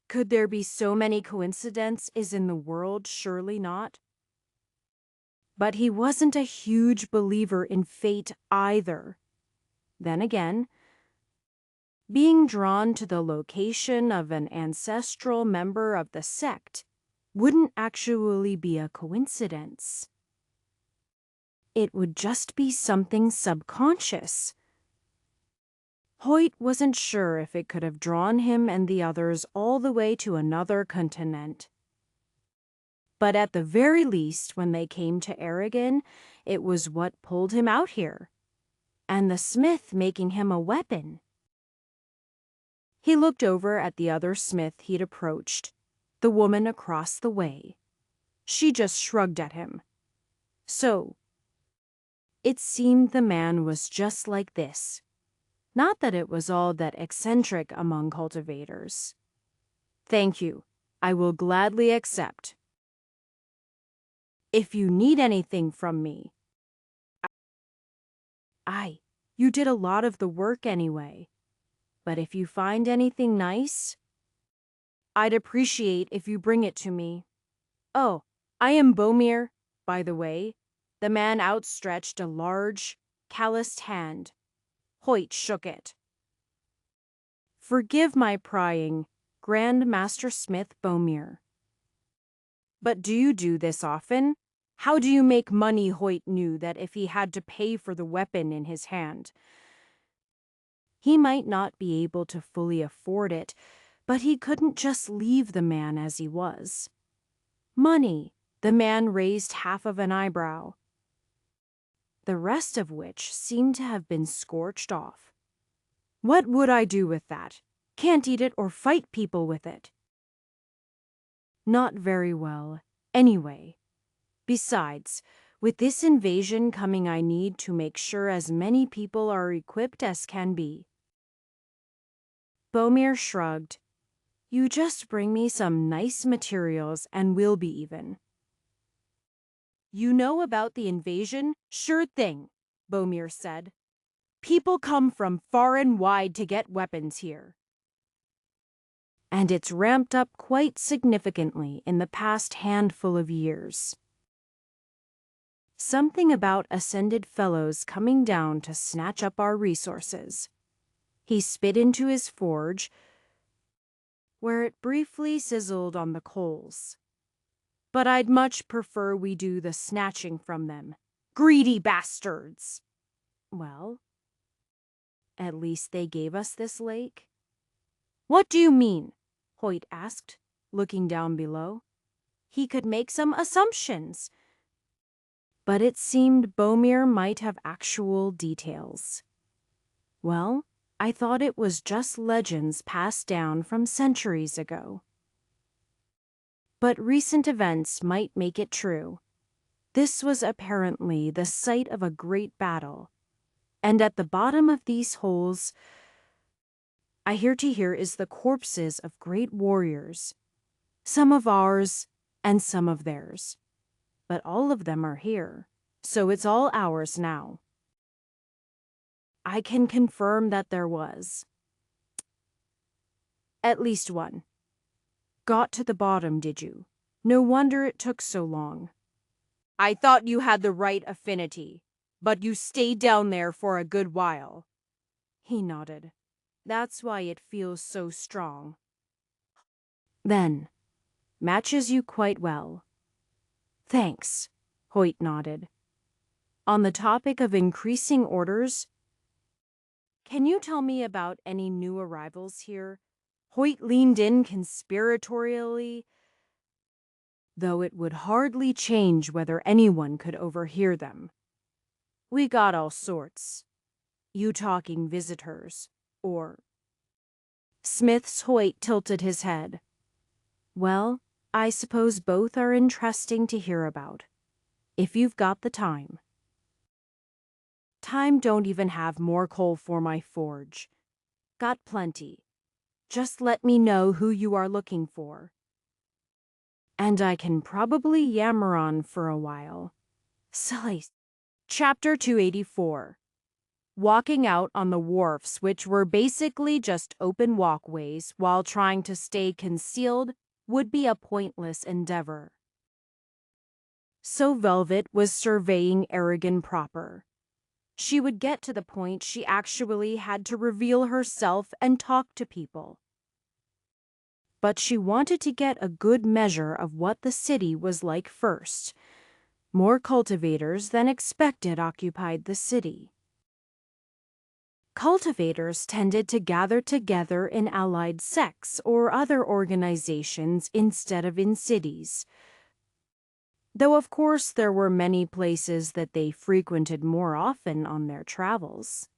Could there be so many coincidences in the world? Surely not. But he wasn't a huge believer in fate either. Then again, being drawn to the location of an ancestral member of the sect wouldn't actually be a coincidence. It would just be something subconscious. Hoyt wasn't sure if it could have drawn him and the others all the way to another continent. But at the very least, when they came to Aragon, it was what pulled him out here. And the smith making him a weapon. He looked over at the other smith he'd approached, the woman across the way. She just shrugged at him. So, it seemed the man was just like this. Not that it was all that eccentric among cultivators. Thank you. I will gladly accept. If you need anything from me. You did a lot of the work anyway. But if you find anything nice, I'd appreciate if you bring it to me. Oh, I am Bomir, by the way. The man outstretched a large, calloused hand. Hoyt shook it. Forgive my prying, Grand Master Smith Bomir. But do you do this often? How do you make money? Hoyt knew that if he had to pay for the weapon in his hand, he might not be able to fully afford it, but he couldn't just leave the man as he was. Money, the man raised half of an eyebrow, the rest of which seemed to have been scorched off. What would I do with that? Can't eat it or fight people with it. Not very well, anyway. Besides, with this invasion coming, I need to make sure as many people are equipped as can be. Bomir shrugged. You just bring me some nice materials and we'll be even. You know about the invasion? Sure thing, Bomir said. People come from far and wide to get weapons here. And it's ramped up quite significantly in the past handful of years. Something about ascended fellows coming down to snatch up our resources. He spit into his forge, where it briefly sizzled on the coals. But I'd much prefer we do the snatching from them. Greedy bastards! Well, at least they gave us this lake. What do you mean? Hoyt asked, looking down below. He could make some assumptions. But it seemed Bomir might have actual details. Well, I thought it was just legends passed down from centuries ago. But recent events might make it true. This was apparently the site of a great battle, and at the bottom of these holes, I hear is the corpses of great warriors, some of ours and some of theirs. But all of them are here, so it's all ours now. I can confirm that there was. At least one. Got to the bottom, did you? No wonder it took so long. I thought you had the right affinity, but you stayed down there for a good while. He nodded. That's why it feels so strong. Then, matches you quite well. Thanks, Hoyt nodded. On the topic of increasing orders, can you tell me about any new arrivals here? Hoyt leaned in conspiratorially, though it would hardly change whether anyone could overhear them. We got all sorts. You talking visitors, or... Smith's Hoyt tilted his head. Well, I suppose both are interesting to hear about, if you've got the time. Time don't even have more coal for my forge. Got plenty. Just let me know who you are looking for. And I can probably yammer on for a while. Silly. Chapter 284. Walking out on the wharfs, which were basically just open walkways while trying to stay concealed, would be a pointless endeavor. So Velvet was surveying Aragon proper. She would get to the point she actually had to reveal herself and talk to people. But she wanted to get a good measure of what the city was like first. More cultivators than expected occupied the city. Cultivators tended to gather together in allied sects or other organizations instead of in cities. Though of course there were many places that they frequented more often on their travels.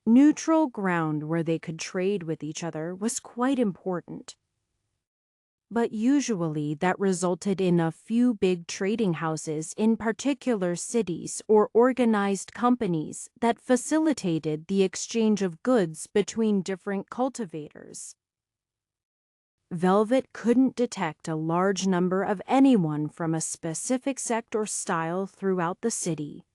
Neutral ground where they could trade with each other was quite important. But usually that resulted in a few big trading houses in particular cities or organized companies that facilitated the exchange of goods between different cultivators. Velvet couldn't detect a large number of anyone from a specific sect or style throughout the city.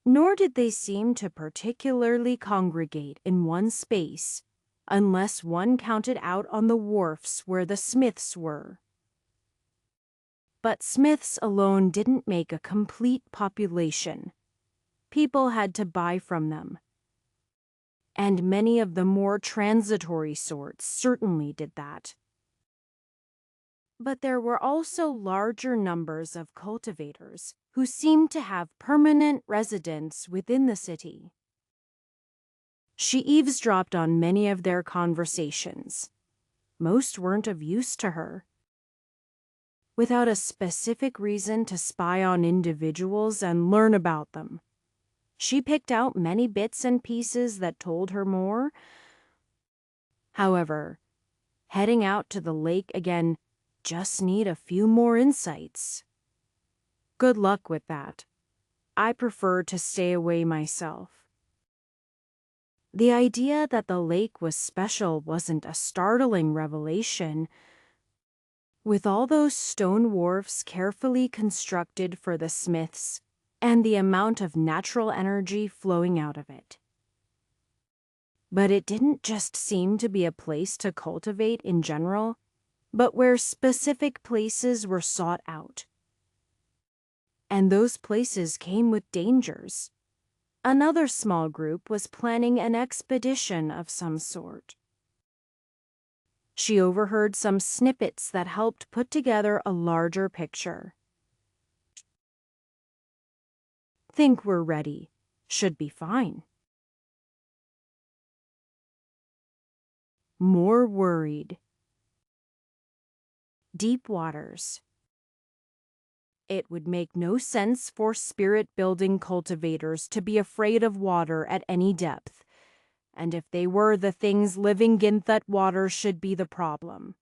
Nor did they seem to particularly congregate in one space, unless one counted out on the wharfs where the smiths were. But smiths alone didn't make a complete population. People had to buy from them. And many of the more transitory sorts certainly did that. But there were also larger numbers of cultivators who seemed to have permanent residence within the city. She eavesdropped on many of their conversations. Most weren't of use to her. Without a specific reason to spy on individuals and learn about them, she picked out many bits and pieces that told her more. However, heading out to the lake again just need a few more insights. Good luck with that. I prefer to stay away myself. The idea that the lake was special wasn't a startling revelation. With all those stone wharfs carefully constructed for the smiths, and the amount of natural energy flowing out of it. But it didn't just seem to be a place to cultivate in general, but where specific places were sought out. And those places came with dangers. Another small group was planning an expedition of some sort. She overheard some snippets that helped put together a larger picture. Think we're ready. Should be fine. More worried. Deep waters. It would make no sense for spirit-building cultivators to be afraid of water at any depth, and if they were the things living in that water should be the problem.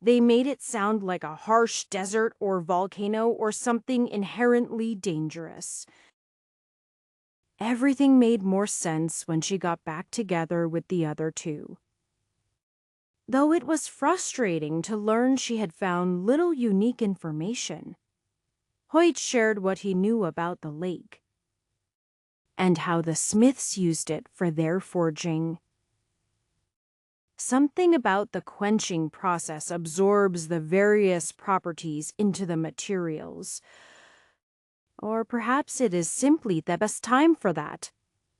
They made it sound like a harsh desert or volcano or something inherently dangerous. Everything made more sense when she got back together with the other two. Though it was frustrating to learn she had found little unique information. Hoyt shared what he knew about the lake and how the smiths used it for their forging. Something about the quenching process absorbs the various properties into the materials. Or perhaps it is simply the best time for that,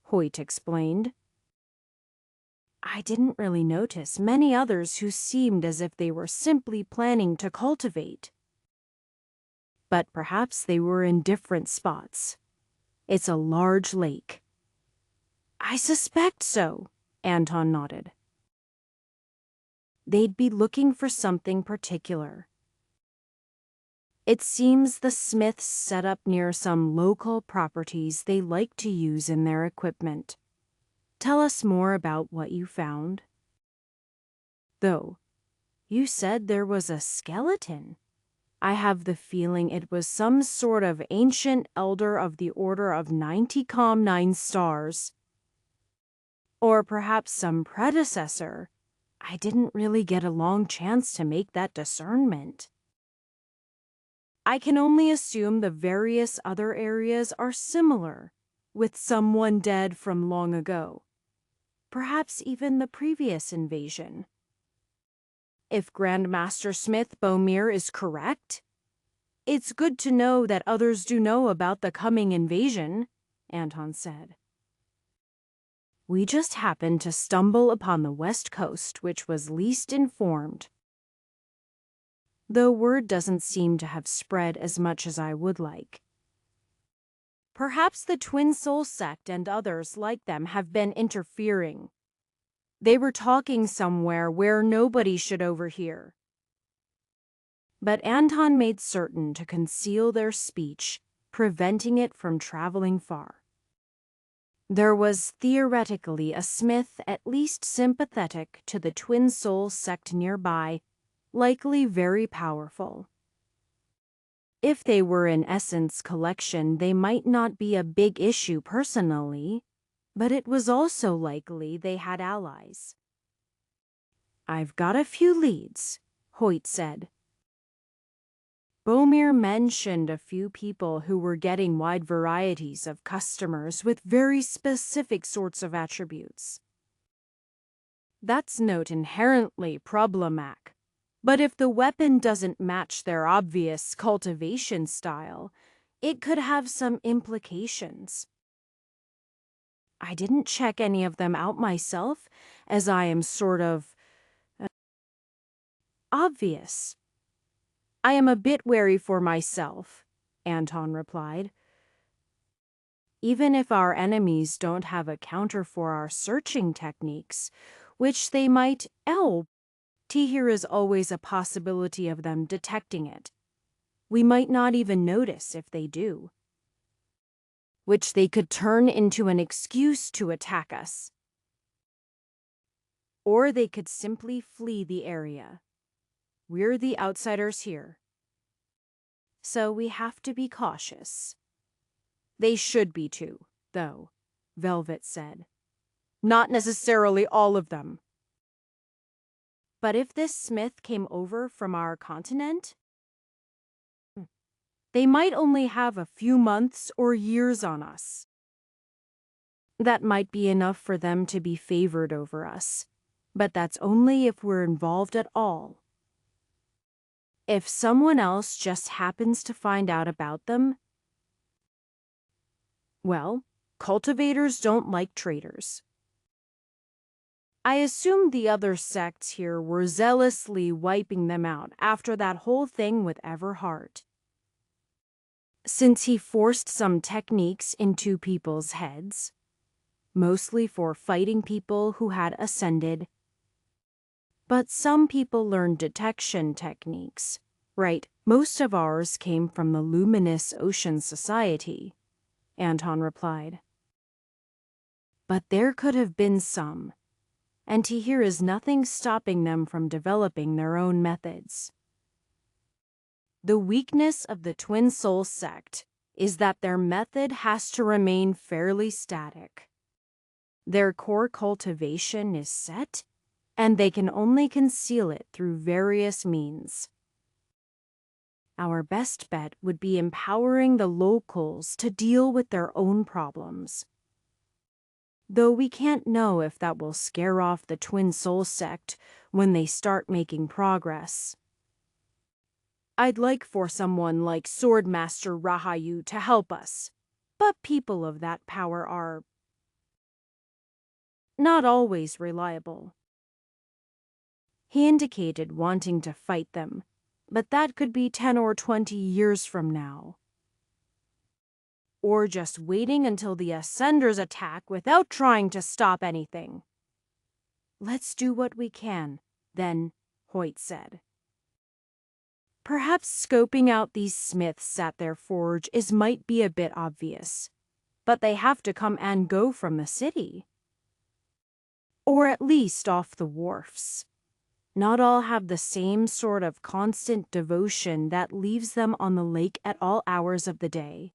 Hoyt explained. I didn't really notice many others who seemed as if they were simply planning to cultivate. But perhaps they were in different spots. It's a large lake. I suspect so, Anton nodded. They'd be looking for something particular. It seems the Smiths set up near some local properties they like to use in their equipment. Tell us more about what you found. Though, you said there was a skeleton. I have the feeling it was some sort of ancient elder of the Order of 9 stars. Or perhaps some predecessor. I didn't really get a long chance to make that discernment. I can only assume the various other areas are similar, with someone dead from long ago. Perhaps even the previous invasion. If Grandmaster Smith Bomir is correct, it's good to know that others do know about the coming invasion, Anton said. We just happened to stumble upon the West Coast, which was least informed. Though word doesn't seem to have spread as much as I would like. Perhaps the Twin Soul sect and others like them have been interfering. They were talking somewhere where nobody should overhear. But Anton made certain to conceal their speech, preventing it from traveling far. There was theoretically a smith at least sympathetic to the Twin Soul sect nearby, likely very powerful. If they were in Essence collection, they might not be a big issue personally, but it was also likely they had allies. "I've got a few leads," Hoyt said. Bomir mentioned a few people who were getting wide varieties of customers with very specific sorts of attributes. That's not inherently problematic, but if the weapon doesn't match their obvious cultivation style, it could have some implications. I didn't check any of them out myself, as I am sort of obvious. I am a bit wary for myself, Anton replied. Even if our enemies don't have a counter for our searching techniques, which they might here is always a possibility of them detecting it. We might not even notice if they do. Which they could turn into an excuse to attack us. Or they could simply flee the area. We're the outsiders here. So we have to be cautious. They should be too, though, Velvet said. Not necessarily all of them. But if this smith came over from our continent, they might only have a few months or years on us. That might be enough for them to be favored over us, but that's only if we're involved at all. If someone else just happens to find out about them, well, cultivators don't like traitors. I assumed the other sects here were zealously wiping them out after that whole thing with Everhart. Since he forced some techniques into people's heads, mostly for fighting people who had ascended. But some people learned detection techniques, right? Most of ours came from the Luminous Ocean Society, Anton replied. But there could have been some, and here is nothing stopping them from developing their own methods. The weakness of the Twin Soul sect is that their method has to remain fairly static. Their core cultivation is set, and they can only conceal it through various means. Our best bet would be empowering the locals to deal with their own problems. Though we can't know if that will scare off the Twin Soul sect when they start making progress. I'd like for someone like Swordmaster Rahayu to help us, but people of that power are not always reliable. He indicated wanting to fight them, but that could be 10 or 20 years from now. Or just waiting until the Ascenders attack without trying to stop anything. Let's do what we can, then, Hoyt said. Perhaps scoping out these smiths at their forge might be a bit obvious, but they have to come and go from the city. Or at least off the wharfs. Not all have the same sort of constant devotion that leaves them on the lake at all hours of the day.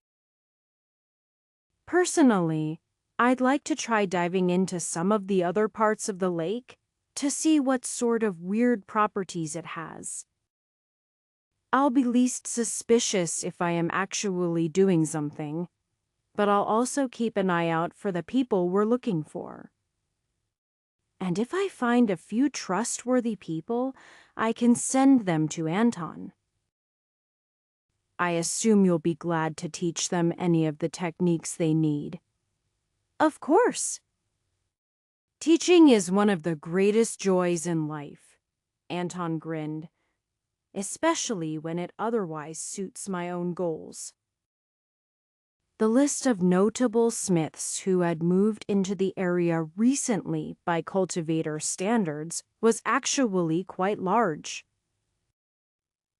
Personally, I'd like to try diving into some of the other parts of the lake to see what sort of weird properties it has. I'll be least suspicious if I am actually doing something, but I'll also keep an eye out for the people we're looking for. And if I find a few trustworthy people, I can send them to Anton. I assume you'll be glad to teach them any of the techniques they need. Of course. Teaching is one of the greatest joys in life, Anton grinned, especially when it otherwise suits my own goals. The list of notable smiths who had moved into the area recently by cultivator standards was actually quite large.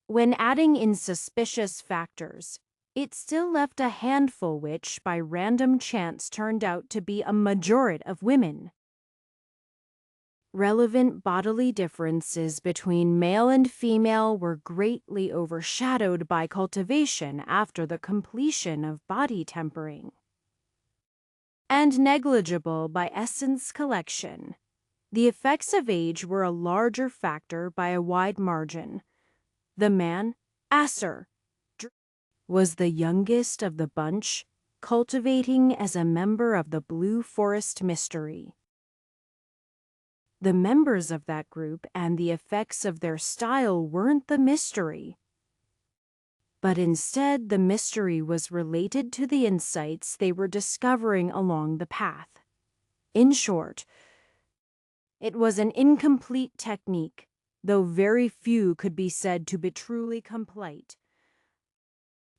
When adding in suspicious factors, it still left a handful which, by random chance, turned out to be a majority of women. Relevant bodily differences between male and female were greatly overshadowed by cultivation after the completion of body tempering, and negligible by essence collection. The effects of age were a larger factor by a wide margin. The man, Asser, was the youngest of the bunch, cultivating as a member of the Blue Forest Mystery. The members of that group and the effects of their style weren't the mystery, but instead the mystery was related to the insights they were discovering along the path. In short, it was an incomplete technique, though very few could be said to be truly complete,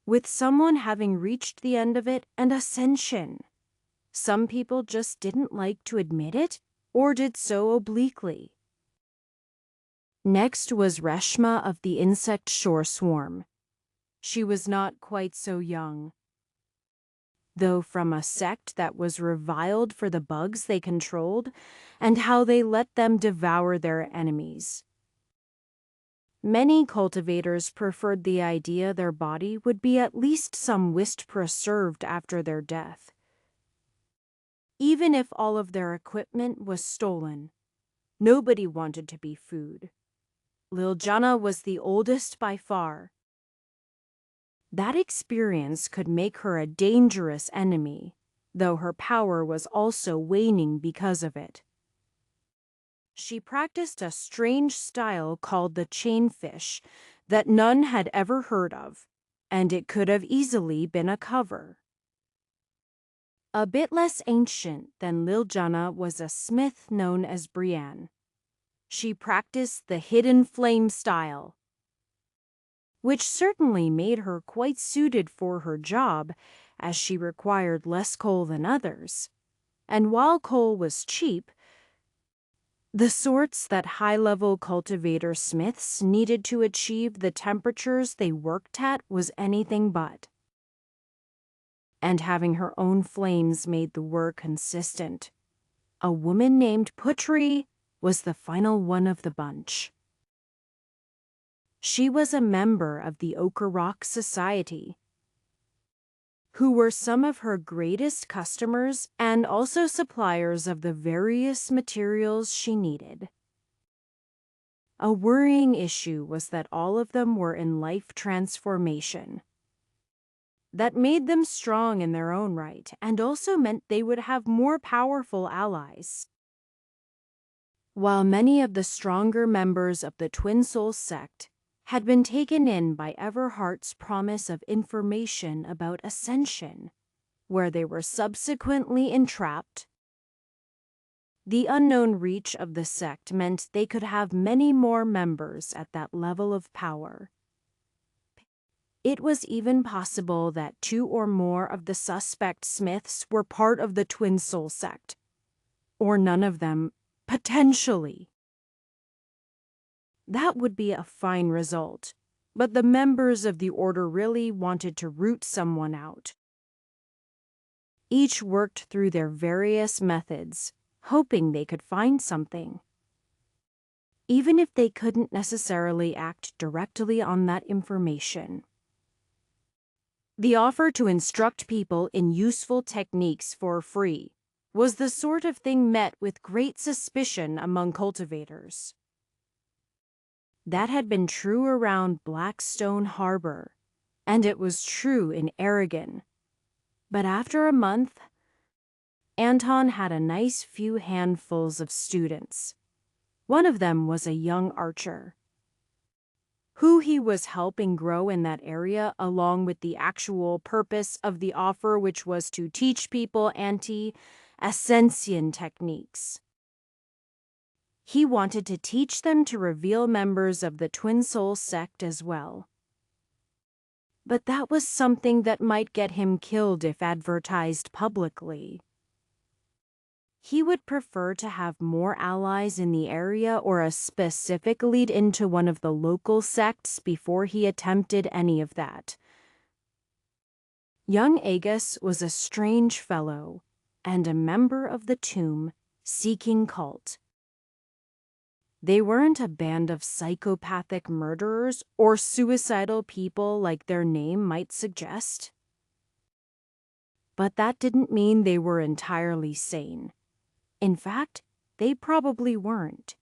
with someone having reached the end of it and ascension. Some people just didn't like to admit it, or did so obliquely. Next was Reshma of the insect shore swarm. She was not quite so young, though from a sect that was reviled for the bugs they controlled and how they let them devour their enemies. Many cultivators preferred the idea their body would be at least some whist preserved after their death, even if all of their equipment was stolen. Nobody wanted to be food. Liljana was the oldest by far. That experience could make her a dangerous enemy, though her power was also waning because of it. She practiced a strange style called the chainfish that none had ever heard of, and it could have easily been a cover. A bit less ancient than Liljana was a smith known as Brienne. She practiced the hidden flame style, which certainly made her quite suited for her job, as she required less coal than others. And while coal was cheap, the sorts that high-level cultivator smiths needed to achieve the temperatures they worked at was anything but. And having her own flames made the work consistent. A woman named Putri was the final one of the bunch. She was a member of the Ochre Rock Society, who were some of her greatest customers and also suppliers of the various materials she needed. A worrying issue was that all of them were in life transformation. That made them strong in their own right and also meant they would have more powerful allies. While many of the stronger members of the Twin Soul sect had been taken in by Everhart's promise of information about ascension, where they were subsequently entrapped, the unknown reach of the sect meant they could have many more members at that level of power. It was even possible that 2 or more of the suspect smiths were part of the Twin Soul sect, or none of them, potentially. That would be a fine result, but the members of the order really wanted to root someone out. Each worked through their various methods, hoping they could find something, even if they couldn't necessarily act directly on that information. The offer to instruct people in useful techniques for free was the sort of thing met with great suspicion among cultivators. That had been true around Blackstone Harbor, and it was true in Aragon. But after a month, Anton had a nice few handfuls of students. One of them was a young archer, who he was helping grow in that area along with the actual purpose of the offer, which was to teach people anti-ascension techniques. He wanted to teach them to reveal members of the Twin Soul sect as well. But that was something that might get him killed if advertised publicly. He would prefer to have more allies in the area or a specific lead into one of the local sects before he attempted any of that. Young Agus was a strange fellow and a member of the Tomb Seeking cult. They weren't a band of psychopathic murderers or suicidal people like their name might suggest. But that didn't mean they were entirely sane. In fact, they probably weren't.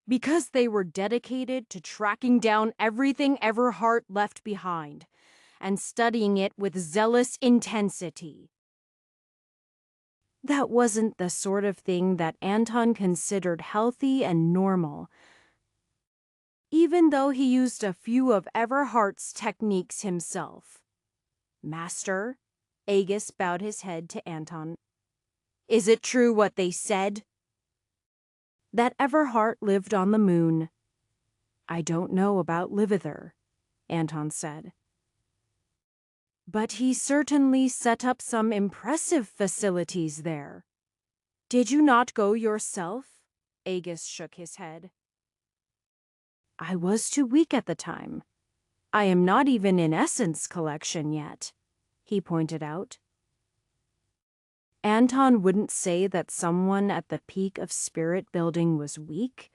Because they were dedicated to tracking down everything Everhart left behind and studying it with zealous intensity. That wasn't the sort of thing that Anton considered healthy and normal, even though he used a few of Everhart's techniques himself. Master, Agus bowed his head to Anton. Is it true what they said? That Everhart lived on the moon. I don't know about Livither, Anton said. But he certainly set up some impressive facilities there. Did you not go yourself? Agus shook his head. I was too weak at the time. I am not even in Essence Collection yet, he pointed out. Anton wouldn't say that someone at the peak of spirit building was weak,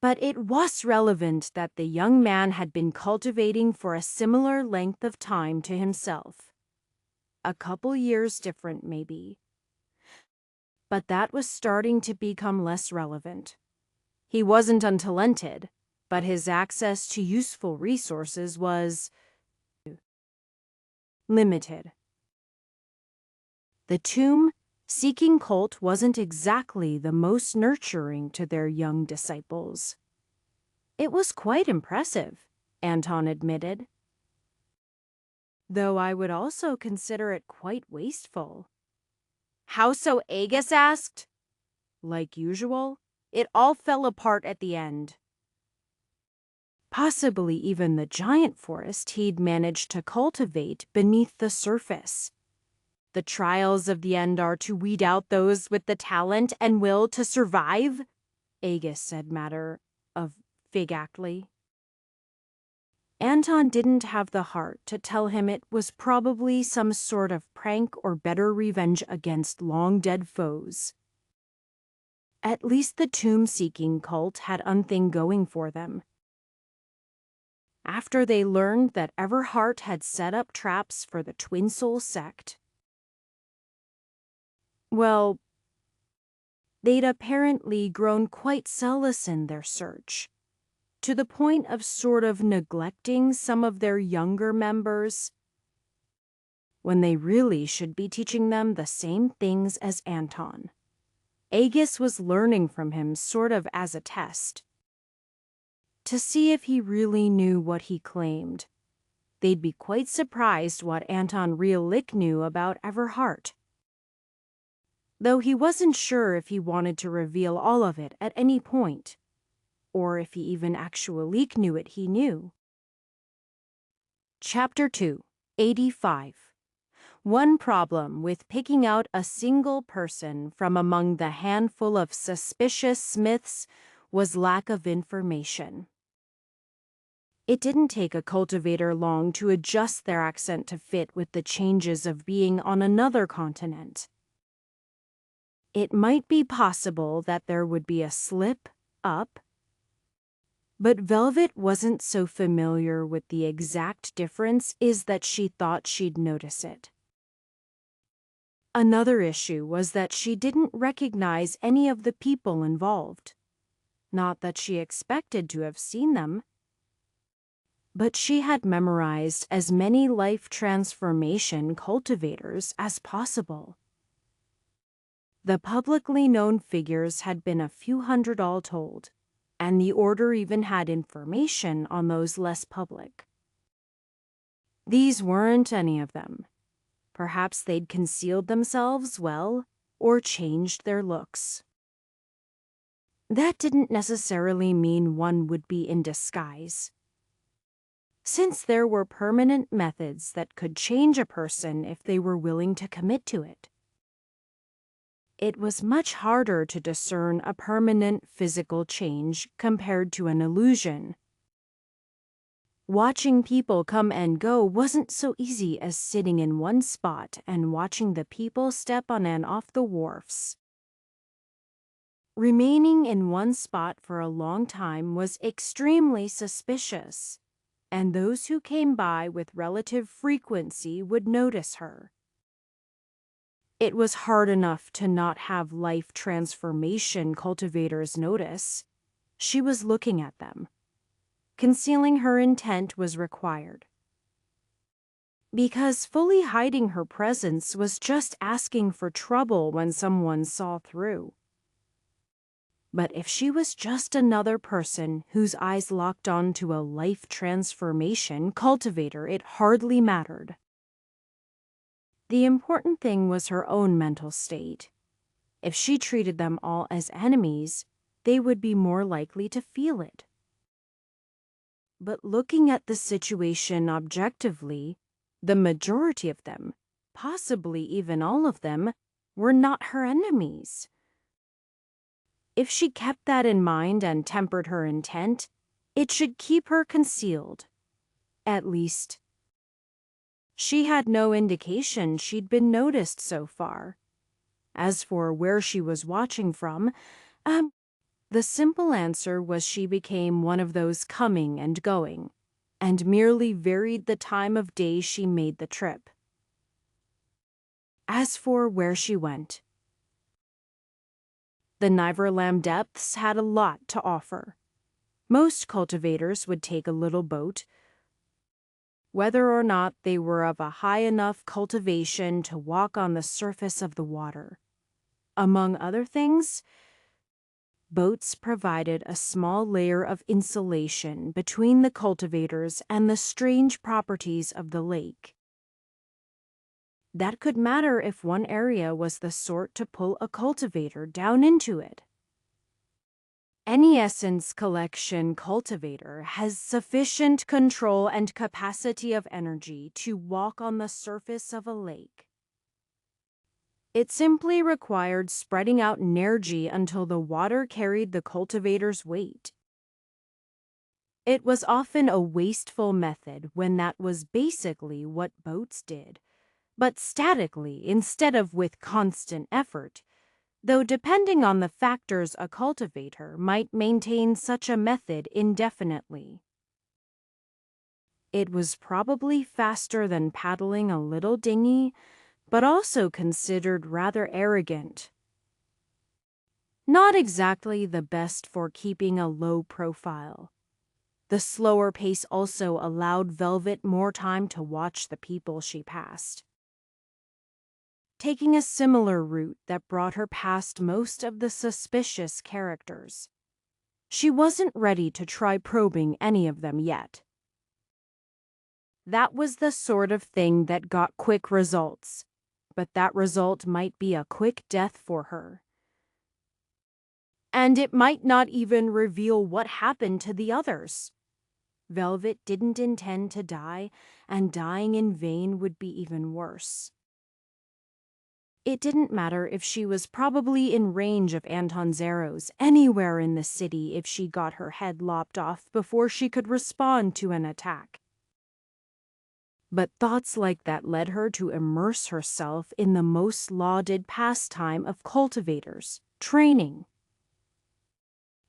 but it was relevant that the young man had been cultivating for a similar length of time to himself. A couple years different, maybe. But that was starting to become less relevant. He wasn't untalented, but his access to useful resources was limited. The Tomb Seeking cult wasn't exactly the most nurturing to their young disciples. It was quite impressive, Anton admitted. Though I would also consider it quite wasteful. How so? Agus asked. Like usual, it all fell apart at the end. Possibly even the giant forest he'd managed to cultivate beneath the surface. The trials of the end are to weed out those with the talent and will to survive, Agus said matter-of-factly. Anton didn't have the heart to tell him it was probably some sort of prank or better revenge against long-dead foes. At least the tomb-seeking cult had one thing going for them. After they learned that Everhart had set up traps for the Twin Soul sect, well, they'd apparently grown quite zealous in their search, to the point of sort of neglecting some of their younger members, when they really should be teaching them the same things as Anton. Agus was learning from him sort of as a test, to see if he really knew what he claimed. They'd be quite surprised what Anton really knew about Everhart, though he wasn't sure if he wanted to reveal all of it at any point, or if he even actually knew it he knew. Chapter 2, 85. One problem with picking out a single person from among the handful of suspicious Smiths was lack of information. It didn't take a cultivator long to adjust their accent to fit with the changes of being on another continent. It might be possible that there would be a slip-up, but Velvet wasn't so familiar with the exact difference is that she thought she'd notice it. Another issue was that she didn't recognize any of the people involved. Not that she expected to have seen them, but she had memorized as many life transformation cultivators as possible. The publicly known figures had been a few hundred all told, and the Order even had information on those less public. These weren't any of them. Perhaps they'd concealed themselves well, or changed their looks. That didn't necessarily mean one would be in disguise. since there were permanent methods that could change a person if they were willing to commit to it. It was much harder to discern a permanent physical change compared to an illusion. Watching people come and go wasn't so easy as sitting in one spot and watching the people step on and off the wharfs. Remaining in one spot for a long time was extremely suspicious, and those who came by with relative frequency would notice her. It was hard enough to not have life transformation cultivators notice. She was looking at them. Concealing her intent was required, because fully hiding her presence was just asking for trouble when someone saw through. But if she was just another person whose eyes locked onto a life transformation cultivator, it hardly mattered. The important thing was her own mental state. If she treated them all as enemies, they would be more likely to feel it. But looking at the situation objectively, the majority of them, possibly even all of them, were not her enemies. If she kept that in mind and tempered her intent, it should keep her concealed. At least, she had no indication she'd been noticed so far. As for where she was watching from, the simple answer was she became one of those coming and going, and merely varied the time of day she made the trip. As for where she went, the Niverlam depths had a lot to offer. Most cultivators would take a little boat, whether or not they were of a high enough cultivation to walk on the surface of the water. Among other things, boats provided a small layer of insulation between the cultivators and the strange properties of the lake. That could matter if one area was the sort to pull a cultivator down into it. Any essence collection cultivator has sufficient control and capacity of energy to walk on the surface of a lake. It simply required spreading out energy until the water carried the cultivator's weight. It was often a wasteful method when that was basically what boats did, but statically instead of with constant effort, though depending on the factors a cultivator might maintain such a method indefinitely. It was probably faster than paddling a little dinghy, but also considered rather arrogant. Not exactly the best for keeping a low profile. The slower pace also allowed Velvet more time to watch the people she passed. Taking a similar route that brought her past most of the suspicious characters. She wasn't ready to try probing any of them yet. That was the sort of thing that got quick results, but that result might be a quick death for her. And it might not even reveal what happened to the others. Velvet didn't intend to die, and dying in vain would be even worse. It didn't matter if she was probably in range of Anton's arrows anywhere in the city if she got her head lopped off before she could respond to an attack. But thoughts like that led her to immerse herself in the most lauded pastime of cultivators, training.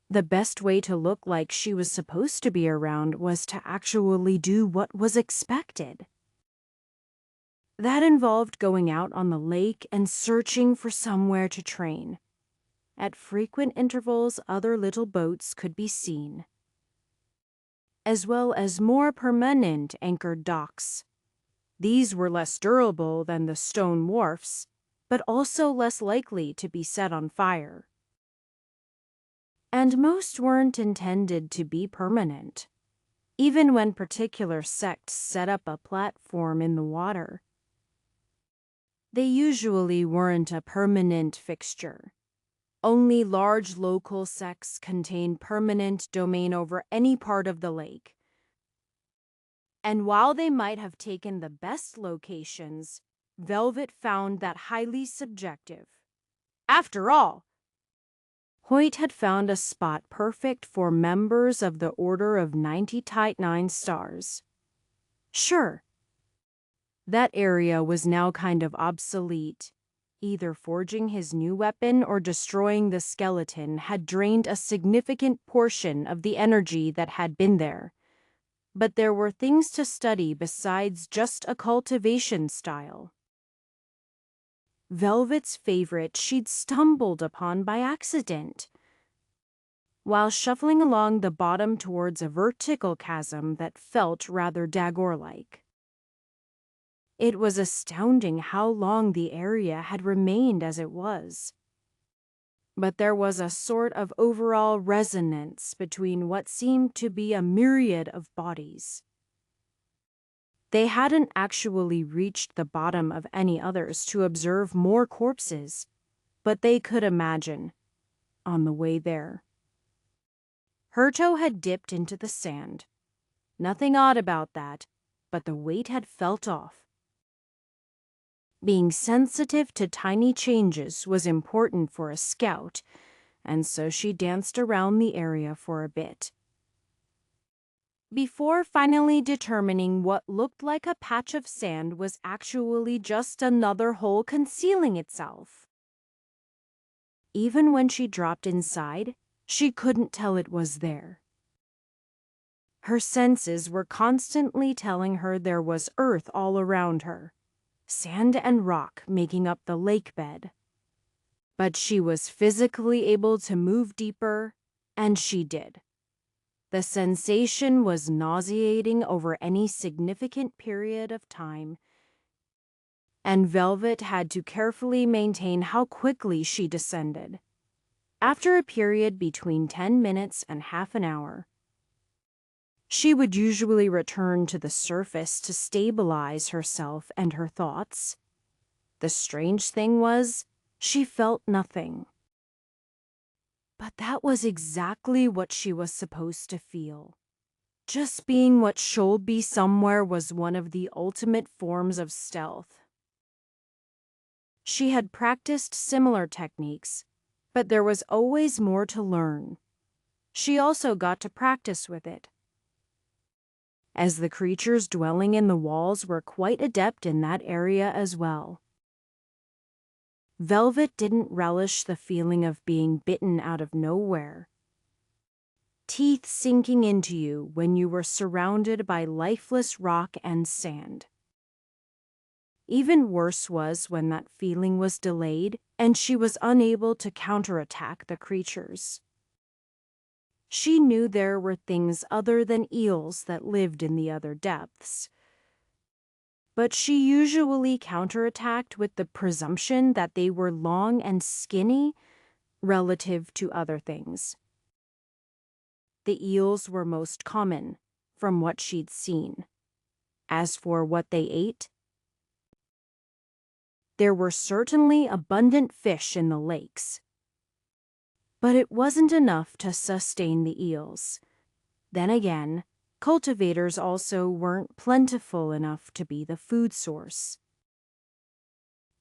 The best way to look like she was supposed to be around was to actually do what was expected. That involved going out on the lake and searching for somewhere to train. At frequent intervals, other little boats could be seen, as well as more permanent anchored docks. These were less durable than the stone wharfs, but also less likely to be set on fire. And most weren't intended to be permanent. Even when particular sects set up a platform in the water, they usually weren't a permanent fixture. Only large local sects contain permanent domain over any part of the lake. And while they might have taken the best locations, Velvet found that highly subjective. After all, Hoyt had found a spot perfect for members of the Order of 90 Tight 9 Stars. Sure, that area was now kind of obsolete. Either forging his new weapon or destroying the skeleton had drained a significant portion of the energy that had been there. But there were things to study besides just a cultivation style. Velvet's favorite she'd stumbled upon by accident. While shuffling along the bottom towards a vertical chasm that felt rather Dagor-like. It was astounding how long the area had remained as it was. But there was a sort of overall resonance between what seemed to be a myriad of bodies. They hadn't actually reached the bottom of any others to observe more corpses, but they could imagine, on the way there. Her toe had dipped into the sand. Nothing odd about that, but the weight had felt off. Being sensitive to tiny changes was important for a scout, and so she danced around the area for a bit. Before finally determining what looked like a patch of sand was actually just another hole concealing itself. Even when she dropped inside, she couldn't tell it was there. Her senses were constantly telling her there was earth all around her. Sand and rock making up the lake bed. But she was physically able to move deeper, and she did. The sensation was nauseating over any significant period of time, and Velvet had to carefully maintain how quickly she descended. After a period between 10 minutes and half an hour, she would usually return to the surface to stabilize herself and her thoughts. The strange thing was, she felt nothing. But that was exactly what she was supposed to feel. Just being what should be somewhere was one of the ultimate forms of stealth. She had practiced similar techniques, but there was always more to learn. She also got to practice with it, as the creatures dwelling in the walls were quite adept in that area as well. Velvet didn't relish the feeling of being bitten out of nowhere. Teeth sinking into you when you were surrounded by lifeless rock and sand. Even worse was when that feeling was delayed and she was unable to counterattack the creatures. She knew there were things other than eels that lived in the other depths. But she usually counterattacked with the presumption that they were long and skinny relative to other things. The eels were most common, from what she'd seen. As for what they ate, there were certainly abundant fish in the lakes. But it wasn't enough to sustain the eels. Then again, cultivators also weren't plentiful enough to be the food source.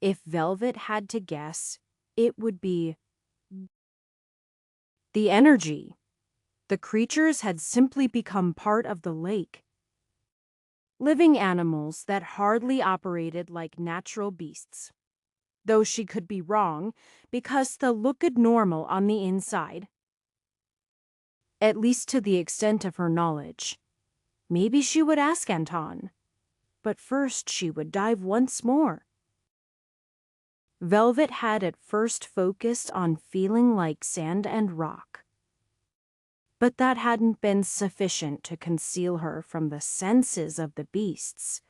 If Velvet had to guess, it would be the energy. The creatures had simply become part of the lake. Living animals that hardly operated like natural beasts. Though she could be wrong, because they looked normal on the inside. At least to the extent of her knowledge. Maybe she would ask Anton. But first she would dive once more. Velvet had at first focused on feeling like sand and rock. But that hadn't been sufficient to conceal her from the senses of the beasts.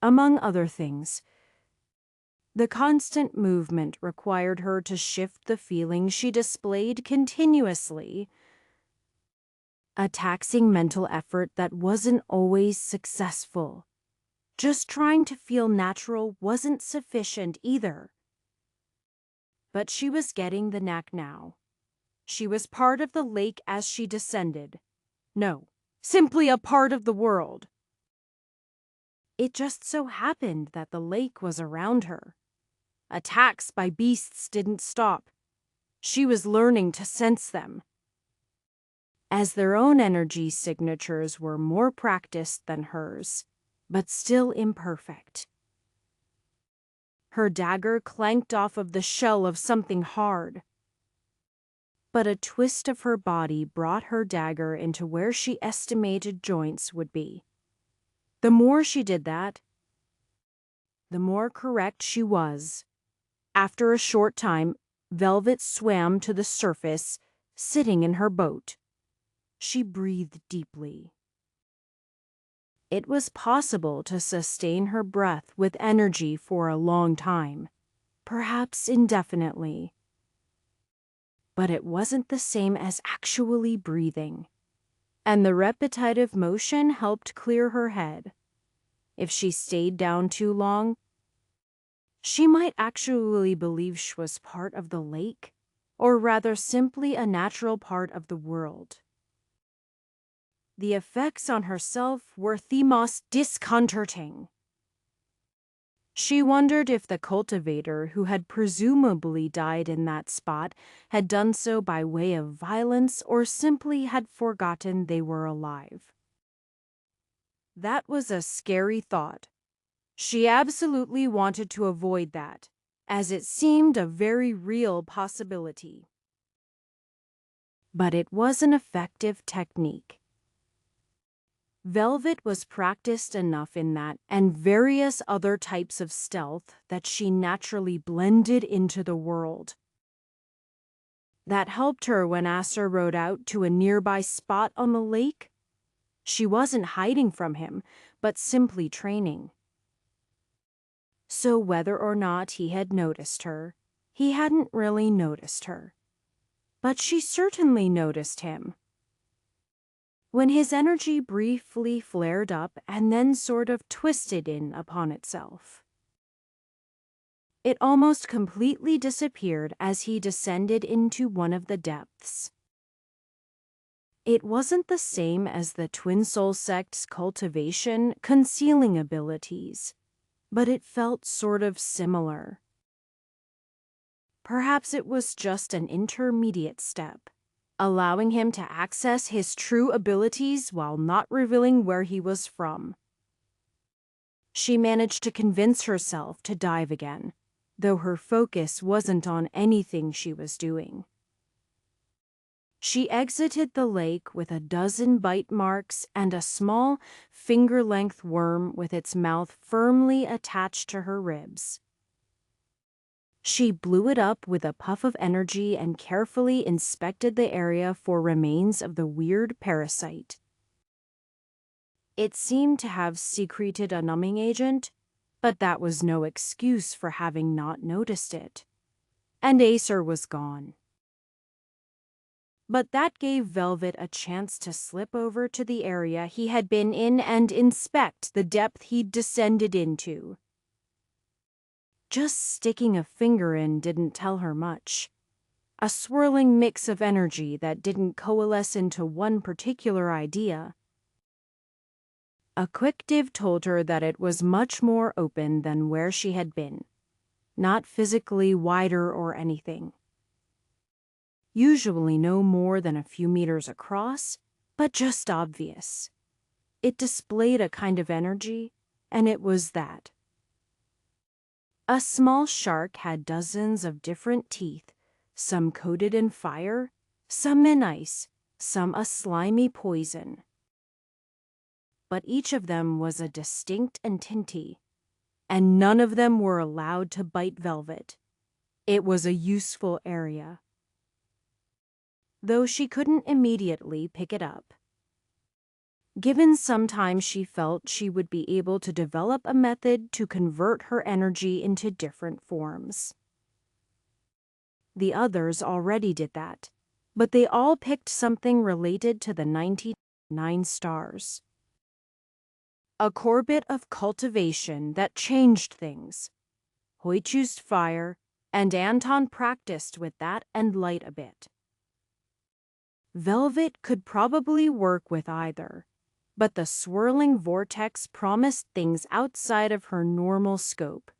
Among other things, the constant movement required her to shift the feeling she displayed continuously, a taxing mental effort that wasn't always successful. Just trying to feel natural wasn't sufficient either. But she was getting the knack now. She was part of the lake as she descended. No, simply a part of the world. It just so happened that the lake was around her. Attacks by beasts didn't stop. She was learning to sense them. As their own energy signatures were more practiced than hers, but still imperfect. Her dagger clanked off of the shell of something hard. But a twist of her body brought her dagger into where she estimated joints would be. The more she did that, the more correct she was. After a short time, Velvet swam to the surface, sitting in her boat. She breathed deeply. It was possible to sustain her breath with energy for a long time, perhaps indefinitely. But it wasn't the same as actually breathing, and the repetitive motion helped clear her head. If she stayed down too long, she might actually believe she was part of the lake, or rather simply a natural part of the world. The effects on herself were the most disconcerting. She wondered if the cultivator, who had presumably died in that spot, had done so by way of violence or simply had forgotten they were alive. That was a scary thought. She absolutely wanted to avoid that, as it seemed a very real possibility. But it was an effective technique. Velvet was practiced enough in that and various other types of stealth that she naturally blended into the world. That helped her when Acer rode out to a nearby spot on the lake. She wasn't hiding from him, but simply training. So whether or not he had noticed her, he hadn't really noticed her. But she certainly noticed him. When his energy briefly flared up and then sort of twisted in upon itself. It almost completely disappeared as he descended into one of the depths. It wasn't the same as the Twin Soul Sect's cultivation concealing abilities, but it felt sort of similar. Perhaps it was just an intermediate step, allowing him to access his true abilities while not revealing where he was from. She managed to convince herself to dive again, though her focus wasn't on anything she was doing. She exited the lake with a dozen bite marks and a small, finger-length worm with its mouth firmly attached to her ribs. She blew it up with a puff of energy and carefully inspected the area for remains of the weird parasite. It seemed to have secreted a numbing agent, but that was no excuse for having not noticed it. And Acer was gone. But that gave Velvet a chance to slip over to the area he had been in and inspect the depth he'd descended into. Just sticking a finger in didn't tell her much. A swirling mix of energy that didn't coalesce into one particular idea. A quick div told her that it was much more open than where she had been, not physically wider or anything. Usually no more than a few meters across, but just obvious. It displayed a kind of energy, and it was that. A small shark had dozens of different teeth, some coated in fire, some in ice, some a slimy poison. But each of them was a distinct entity, and none of them were allowed to bite Velvet. It was a useful area. Though she couldn't immediately pick it up. Given some time, she felt she would be able to develop a method to convert her energy into different forms. The others already did that, but they all picked something related to the 99 stars. A core bit of cultivation that changed things. Hoyt used fire, and Anton practiced with that and light a bit. Velvet could probably work with either, but the swirling vortex promised things outside of her normal scope.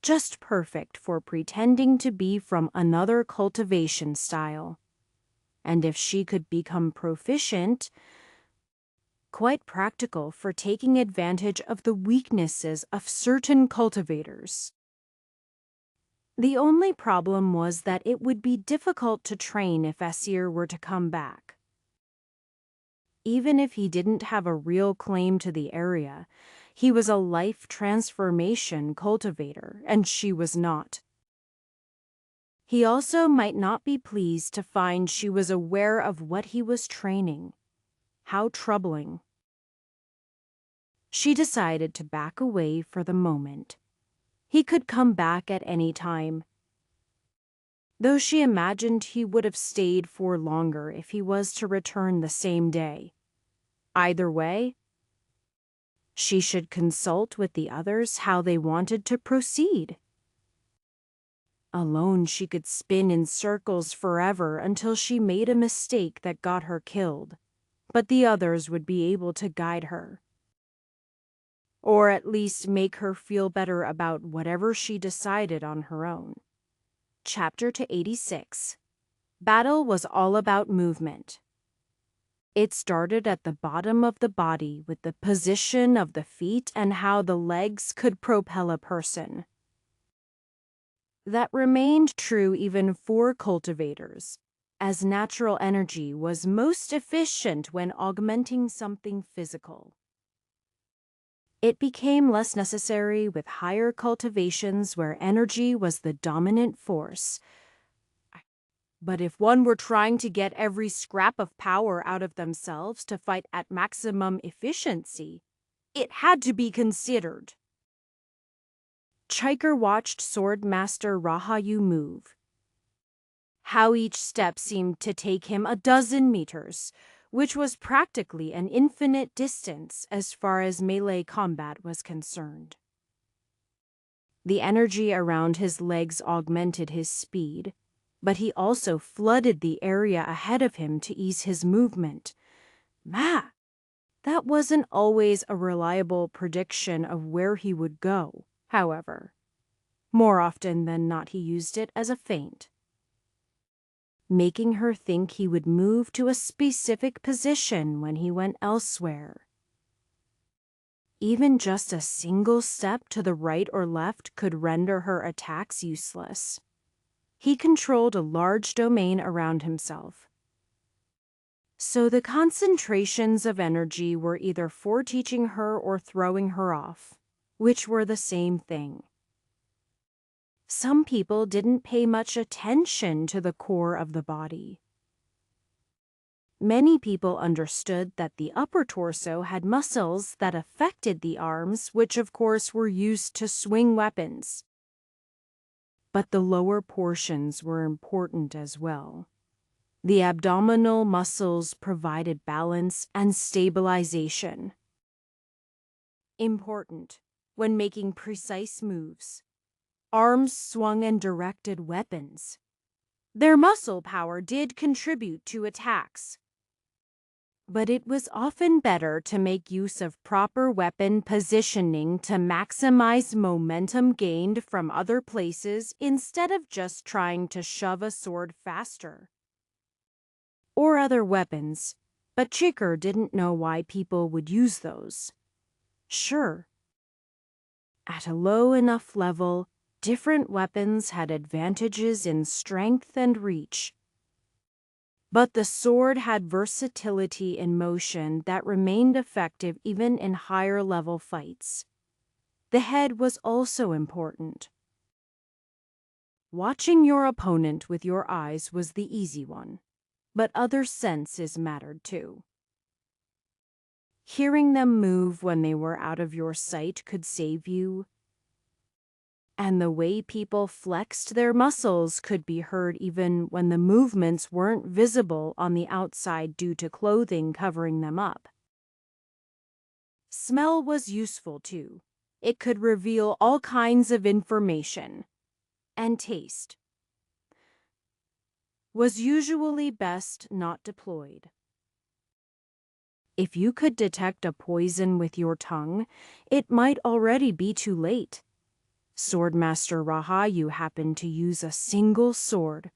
Just perfect for pretending to be from another cultivation style. And if she could become proficient, quite practical for taking advantage of the weaknesses of certain cultivators. The only problem was that it would be difficult to train if Essir were to come back. Even if he didn't have a real claim to the area, he was a life transformation cultivator, and she was not. He also might not be pleased to find she was aware of what he was training. How troubling. She decided to back away for the moment. He could come back at any time, though she imagined he would have stayed for longer if he was to return the same day. Either way, she should consult with the others how they wanted to proceed. Alone, she could spin in circles forever until she made a mistake that got her killed, but the others would be able to guide her. Or at least make her feel better about whatever she decided on her own. Chapter 86. Battle was all about movement. It started at the bottom of the body with the position of the feet and how the legs could propel a person. That remained true even for cultivators, as natural energy was most efficient when augmenting something physical. It became less necessary with higher cultivations where energy was the dominant force. But if one were trying to get every scrap of power out of themselves to fight at maximum efficiency, it had to be considered. Chiker watched Swordmaster Rahayu move. How each step seemed to take him a dozen meters, which was practically an infinite distance as far as melee combat was concerned. The energy around his legs augmented his speed, but he also flooded the area ahead of him to ease his movement. That wasn't always a reliable prediction of where he would go, however. More often than not, he used it as a feint, making her think he would move to a specific position when he went elsewhere. Even just a single step to the right or left could render her attacks useless. He controlled a large domain around himself, so the concentrations of energy were either for teaching her or throwing her off, which were the same thing. Some people didn't pay much attention to the core of the body. Many people understood that the upper torso had muscles that affected the arms, which of course were used to swing weapons. But the lower portions were important as well. The abdominal muscles provided balance and stabilization. Important when making precise moves. Arms swung and directed weapons. Their muscle power did contribute to attacks. But it was often better to make use of proper weapon positioning to maximize momentum gained from other places instead of just trying to shove a sword faster. Or other weapons, but Chiker didn't know why people would use those. Sure, at a low enough level, different weapons had advantages in strength and reach. But the sword had versatility in motion that remained effective even in higher-level fights. The head was also important. Watching your opponent with your eyes was the easy one, but other senses mattered too. Hearing them move when they were out of your sight could save you. And the way people flexed their muscles could be heard even when the movements weren't visible on the outside due to clothing covering them up. Smell was useful too. It could reveal all kinds of information. And taste was usually best not deployed. If you could detect a poison with your tongue, it might already be too late. Swordmaster Rahayu happened to use a single sword,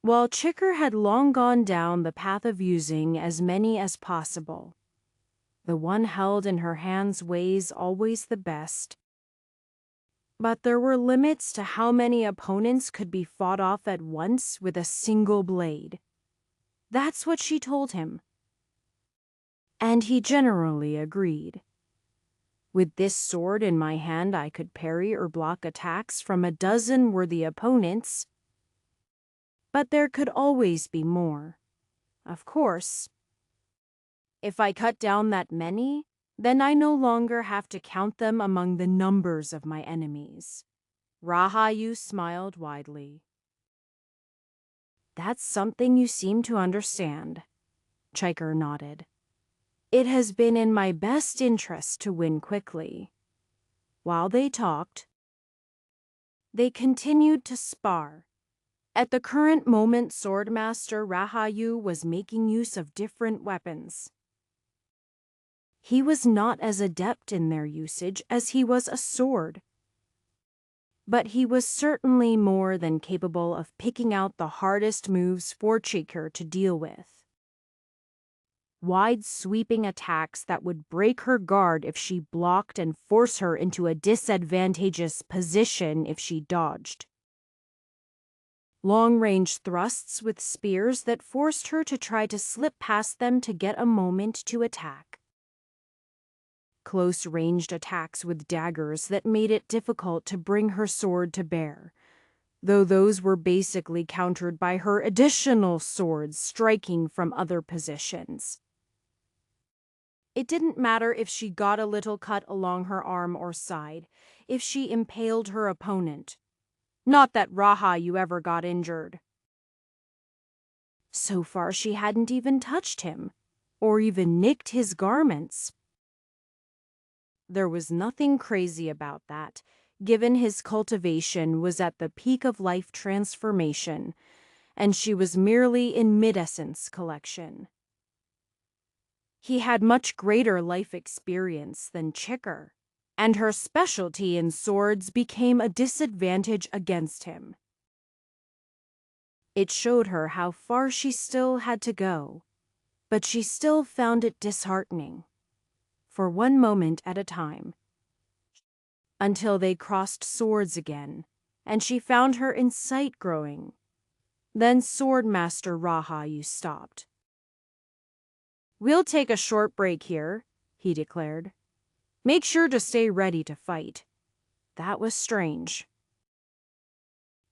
while Chicker had long gone down the path of using as many as possible. The one held in her hands weighs always the best. But there were limits to how many opponents could be fought off at once with a single blade. That's what she told him. And he generally agreed. With this sword in my hand, I could parry or block attacks from a dozen worthy opponents. But there could always be more. Of course. If I cut down that many, then I no longer have to count them among the numbers of my enemies. Rahayu smiled widely. That's something you seem to understand. Chiker nodded. It has been in my best interest to win quickly. While they talked, they continued to spar. At the current moment, Swordmaster Rahayu was making use of different weapons. He was not as adept in their usage as he was a sword, but he was certainly more than capable of picking out the hardest moves for Chiker to deal with. Wide sweeping attacks that would break her guard if she blocked and force her into a disadvantageous position if she dodged. Long-range thrusts with spears that forced her to try to slip past them to get a moment to attack. Close-ranged attacks with daggers that made it difficult to bring her sword to bear, though those were basically countered by her additional swords striking from other positions. It didn't matter if she got a little cut along her arm or side, if she impaled her opponent. Not that Rahayu ever got injured. So far she hadn't even touched him, or even nicked his garments. There was nothing crazy about that, given his cultivation was at the peak of life transformation, and she was merely in mid-essence collection. He had much greater life experience than Chicker, and her specialty in swords became a disadvantage against him. It showed her how far she still had to go, but she still found it disheartening, for one moment at a time, until they crossed swords again, and she found her insight growing. Then Swordmaster Rahayu stopped. "We'll take a short break here," he declared. "Make sure to stay ready to fight." That was strange.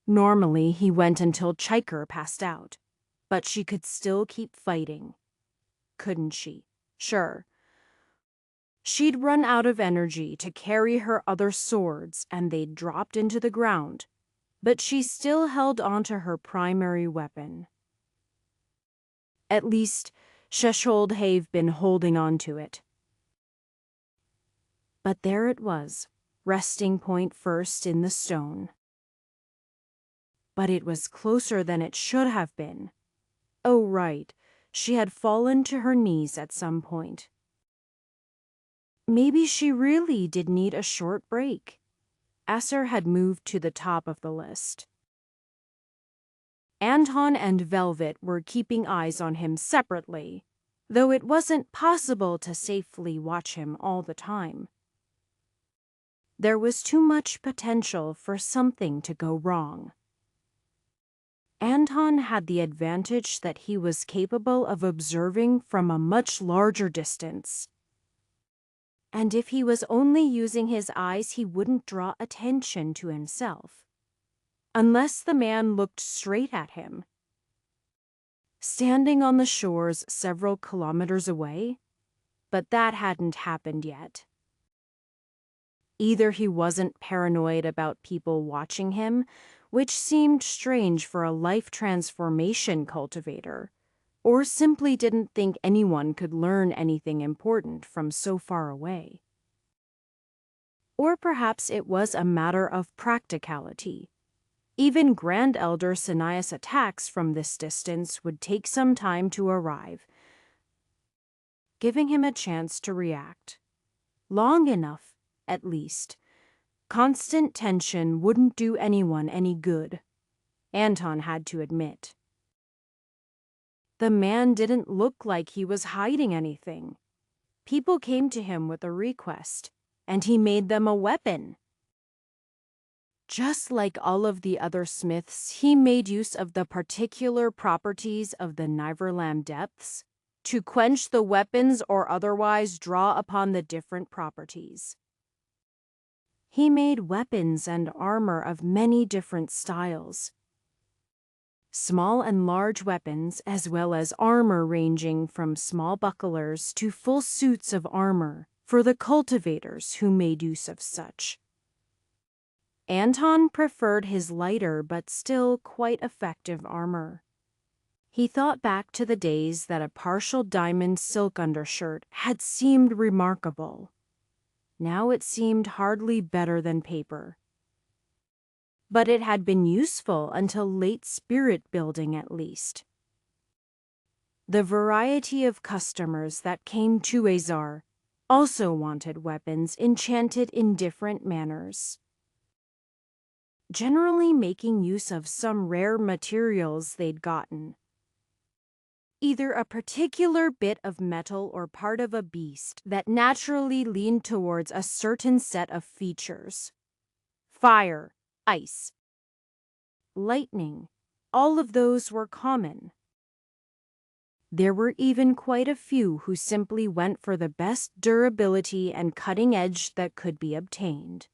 Normally, he went until Chiker passed out, but she could still keep fighting. Couldn't she? Sure. She'd run out of energy to carry her other swords, and they'd dropped into the ground, but she still held onto her primary weapon. At least, Sheshold have been holding on to it. But there it was, resting point first in the stone. But it was closer than it should have been. Oh, right, she had fallen to her knees at some point. Maybe she really did need a short break. Acer had moved to the top of the list. Anton and Velvet were keeping eyes on him separately, though it wasn't possible to safely watch him all the time. There was too much potential for something to go wrong. Anton had the advantage that he was capable of observing from a much larger distance. And if he was only using his eyes, he wouldn't draw attention to himself, unless the man looked straight at him. Standing on the shores several kilometers away, but that hadn't happened yet. Either he wasn't paranoid about people watching him, which seemed strange for a life transformation cultivator, or simply didn't think anyone could learn anything important from so far away. Or perhaps it was a matter of practicality. Even Grand Elder Sanias attacks from this distance would take some time to arrive, giving him a chance to react. Long enough, at least. Constant tension wouldn't do anyone any good, Anton had to admit. The man didn't look like he was hiding anything. People came to him with a request, and he made them a weapon. Just like all of the other smiths, he made use of the particular properties of the Niverland depths to quench the weapons or otherwise draw upon the different properties. He made weapons and armor of many different styles. Small and large weapons, as well as armor ranging from small bucklers to full suits of armor for the cultivators who made use of such. Anton preferred his lighter but still quite effective armor. He thought back to the days that a partial diamond silk undershirt had seemed remarkable. Now it seemed hardly better than paper. But it had been useful until late spirit building at least. The variety of customers that came to Azar also wanted weapons enchanted in different manners, generally making use of some rare materials they'd gotten. Either a particular bit of metal or part of a beast that naturally leaned towards a certain set of features. Fire, ice, lightning, all of those were common. There were even quite a few who simply went for the best durability and cutting edge that could be obtained.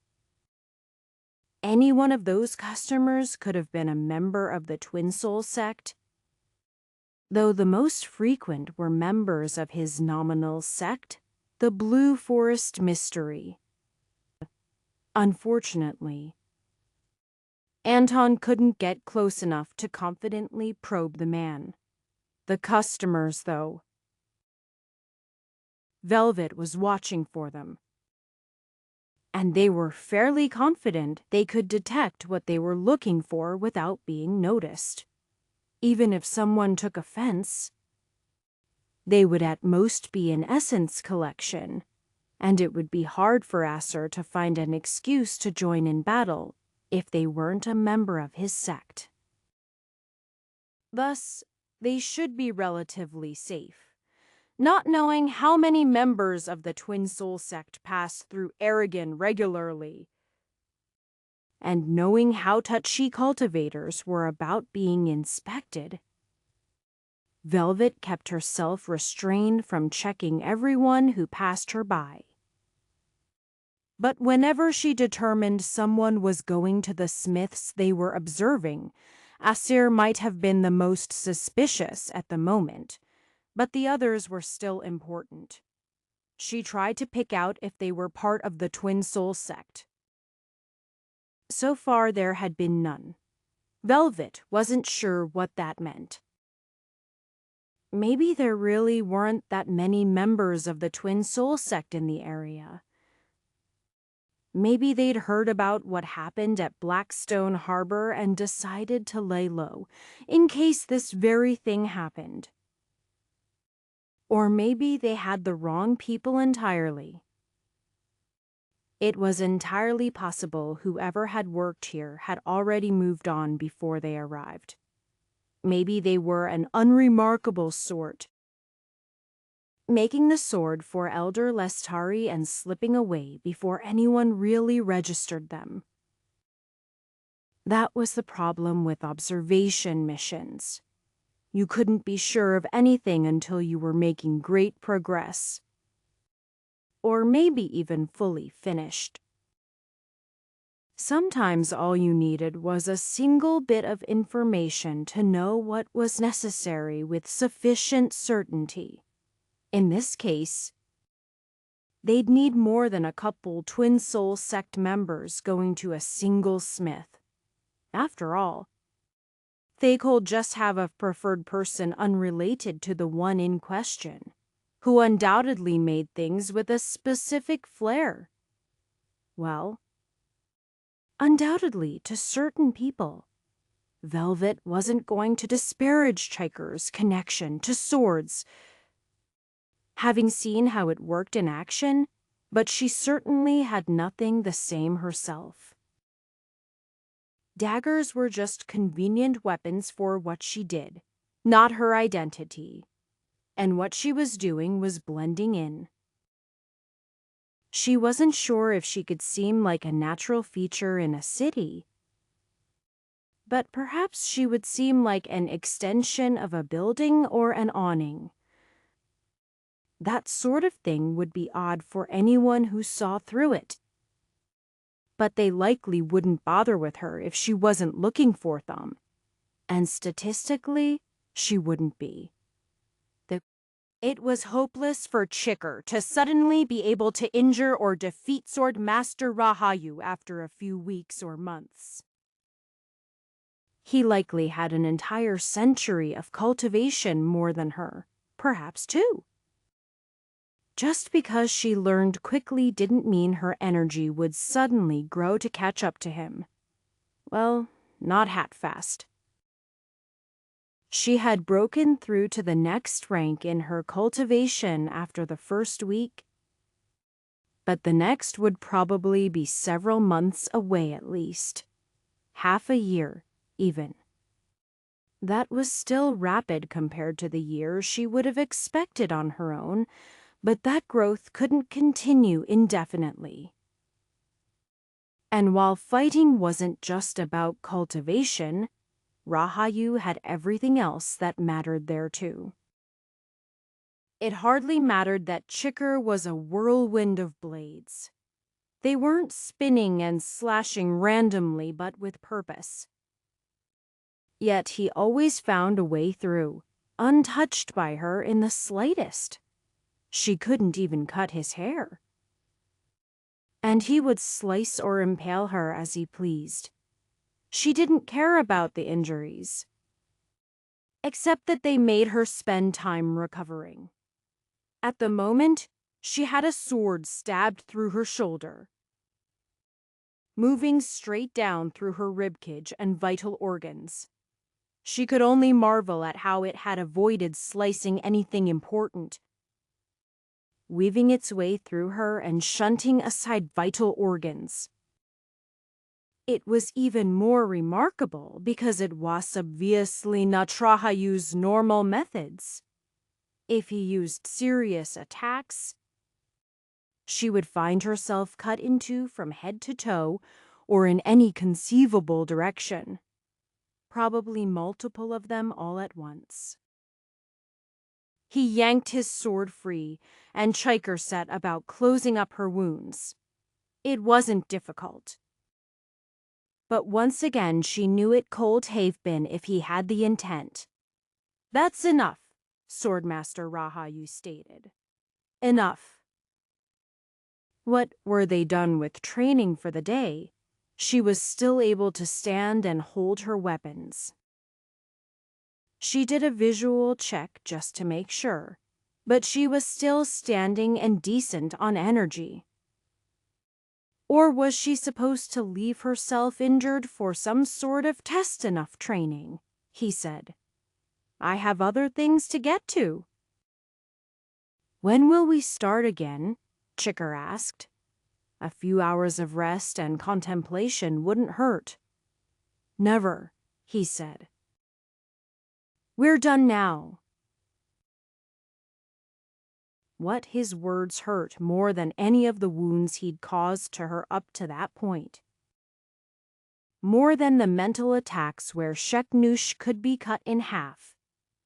Any one of those customers could have been a member of the Twin Soul sect, though the most frequent were members of his nominal sect, the Blue Forest Mystery. Unfortunately, Anton couldn't get close enough to confidently probe the man. The customers, though. Velvet was watching for them, and they were fairly confident they could detect what they were looking for without being noticed. Even if someone took offense, they would at most be an essence collection, and it would be hard for Acer to find an excuse to join in battle if they weren't a member of his sect. Thus, they should be relatively safe. Not knowing how many members of the Twin Soul sect pass through Aragon regularly, and knowing how touchy cultivators were about being inspected, Velvet kept herself restrained from checking everyone who passed her by. But whenever she determined someone was going to the smiths they were observing, Acer might have been the most suspicious at the moment, but the others were still important. She tried to pick out if they were part of the Twin Soul sect. So far there had been none. Velvet wasn't sure what that meant. Maybe there really weren't that many members of the Twin Soul sect in the area. Maybe they'd heard about what happened at Blackstone Harbor and decided to lay low, in case this very thing happened. Or maybe they had the wrong people entirely. It was entirely possible whoever had worked here had already moved on before they arrived. Maybe they were an unremarkable sort, making the sword for Elder Lestari and slipping away before anyone really registered them. That was the problem with observation missions. You couldn't be sure of anything until you were making great progress, or maybe even fully finished. Sometimes all you needed was a single bit of information to know what was necessary with sufficient certainty. In this case, they'd need more than a couple Twin Soul sect members going to a single smith. After all, they could just have a preferred person unrelated to the one in question, who undoubtedly made things with a specific flair. Well, undoubtedly to certain people, Velvet wasn't going to disparage Chiker's connection to swords. having seen how it worked in action, but she certainly had nothing the same herself. Daggers were just convenient weapons for what she did, not her identity, and what she was doing was blending in. She wasn't sure if she could seem like a natural feature in a city, but perhaps she would seem like an extension of a building or an awning. That sort of thing would be odd for anyone who saw through it. But they likely wouldn't bother with her if she wasn't looking for them. And statistically, she wouldn't be. It was hopeless for Chicker to suddenly be able to injure or defeat Sword Master Rahayu after a few weeks or months. He likely had an entire century of cultivation more than her, perhaps two. Just because she learned quickly didn't mean her energy would suddenly grow to catch up to him. Well, not hat fast. She had broken through to the next rank in her cultivation after the first week, but the next would probably be several months away at least. Half a year, even. That was still rapid compared to the year she would have expected on her own, but that growth couldn't continue indefinitely. And while fighting wasn't just about cultivation, Rahayu had everything else that mattered there too. It hardly mattered that Chicker was a whirlwind of blades. They weren't spinning and slashing randomly but with purpose. Yet he always found a way through, untouched by her in the slightest. She couldn't even cut his hair. And he would slice or impale her as he pleased. She didn't care about the injuries, except that they made her spend time recovering. At the moment, she had a sword stabbed through her shoulder, moving straight down through her ribcage and vital organs. She could only marvel at how it had avoided slicing anything important, weaving its way through her and shunting aside vital organs. It was even more remarkable because it was obviously not Rahayu's normal methods. If he used serious attacks, she would find herself cut into from head to toe or in any conceivable direction, probably multiple of them all at once. He yanked his sword free, and Chiker set about closing up her wounds. It wasn't difficult. But once again she knew it could have been if he had the intent. "That's enough," Swordmaster Rahayu stated. "Enough." What were they done with training for the day? She was still able to stand and hold her weapons. She did a visual check just to make sure, but she was still standing and decent on energy. Or was she supposed to leave herself injured for some sort of test enough training? He said. "I have other things to get to." "When will we start again?" Chicker asked. A few hours of rest and contemplation wouldn't hurt. "Never," he said. "We're done now." What his words hurt more than any of the wounds he'd caused to her up to that point. More than the mental attacks where Sheknush could be cut in half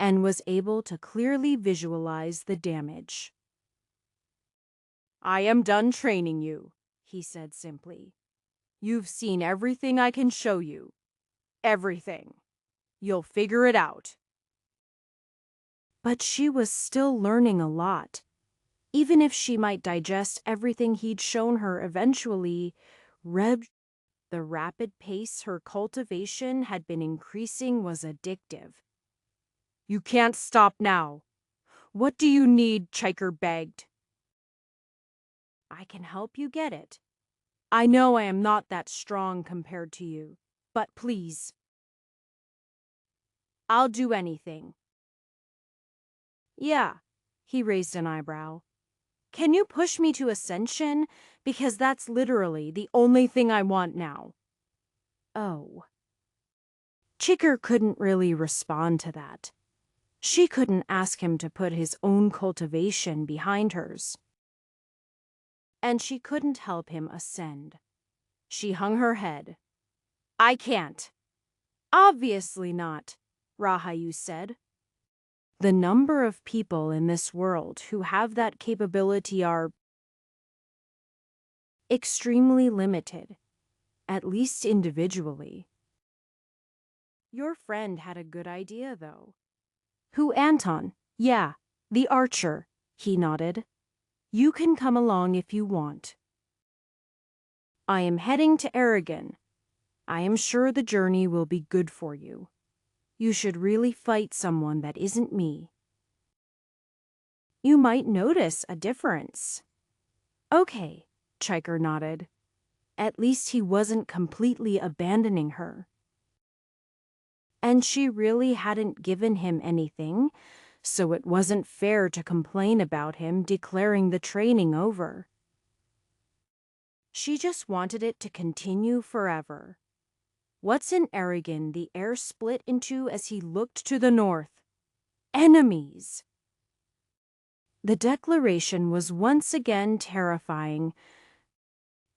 and was able to clearly visualize the damage. "I am done training you," he said simply. "You've seen everything I can show you. Everything. You'll figure it out." But she was still learning a lot. Even if she might digest everything he'd shown her eventually, the rapid pace her cultivation had been increasing was addictive. "You can't stop now. What do you need?" Chiker begged. "I can help you get it. I know I am not that strong compared to you, but please. I'll do anything." "Yeah," He raised an eyebrow. Can you push me to ascension? Because that's literally the only thing I want now. Oh. Chiker couldn't really respond to that. She couldn't ask him to put his own cultivation behind hers. And she couldn't help him ascend. She hung her head. I can't. Obviously not, Rahayu said. The number of people in this world who have that capability are extremely limited, at least individually. Your friend had a good idea, though. Who, Anton? Yeah, the archer, he nodded. You can come along if you want. I am heading to Aragon. I am sure the journey will be good for you. You should really fight someone that isn't me. You might notice a difference. Okay, Chiker nodded. At least he wasn't completely abandoning her. And she really hadn't given him anything, so it wasn't fair to complain about him declaring the training over. She just wanted it to continue forever. What's in Aragon the air split into as he looked to the north? Enemies! The declaration was once again terrifying,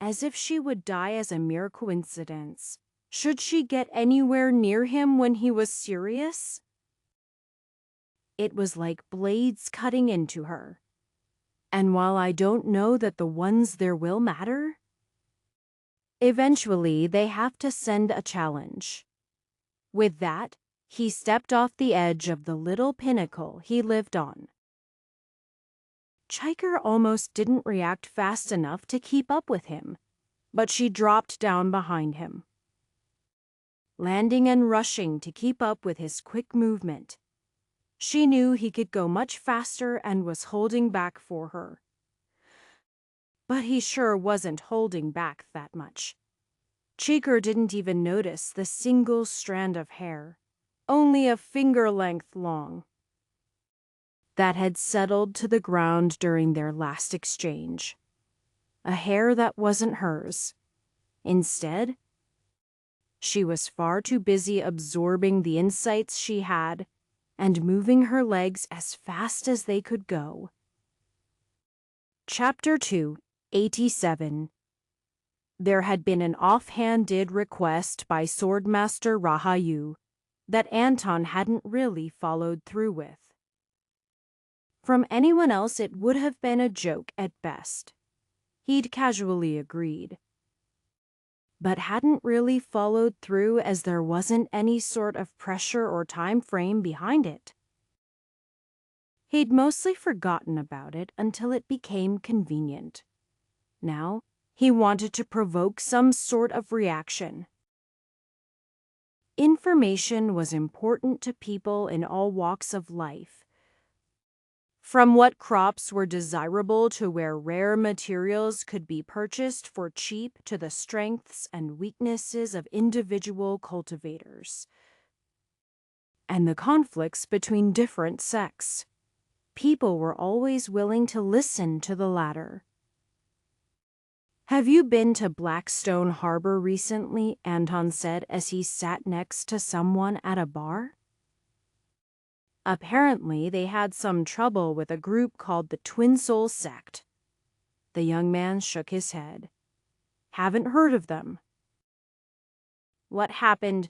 as if she would die as a mere coincidence. Should she get anywhere near him when he was serious? It was like blades cutting into her. And while I don't know that the ones there will matter, eventually they have to send a challenge. With that, he stepped off the edge of the little pinnacle he lived on. Chiker almost didn't react fast enough to keep up with him, but she dropped down behind him, landing and rushing to keep up with his quick movement. She knew he could go much faster and was holding back for her. But he sure wasn't holding back that much. Chiker didn't even notice the single strand of hair, only a finger length long, that had settled to the ground during their last exchange. A hair that wasn't hers. Instead, she was far too busy absorbing the insights she had and moving her legs as fast as they could go. Chapter 2, 87. There had been an offhanded request by Swordmaster Rahayu that Anton hadn't really followed through with. From anyone else, it would have been a joke at best. He'd casually agreed, but hadn't really followed through as there wasn't any sort of pressure or time frame behind it. He'd mostly forgotten about it until it became convenient. Now, he wanted to provoke some sort of reaction. Information was important to people in all walks of life. From what crops were desirable to where rare materials could be purchased for cheap to the strengths and weaknesses of individual cultivators. And the conflicts between different sects. People were always willing to listen to the latter. Have you been to Blackstone Harbor recently? Anton said as he sat next to someone at a bar. Apparently, they had some trouble with a group called the Twin Soul Sect. The young man shook his head. Haven't heard of them. What happened?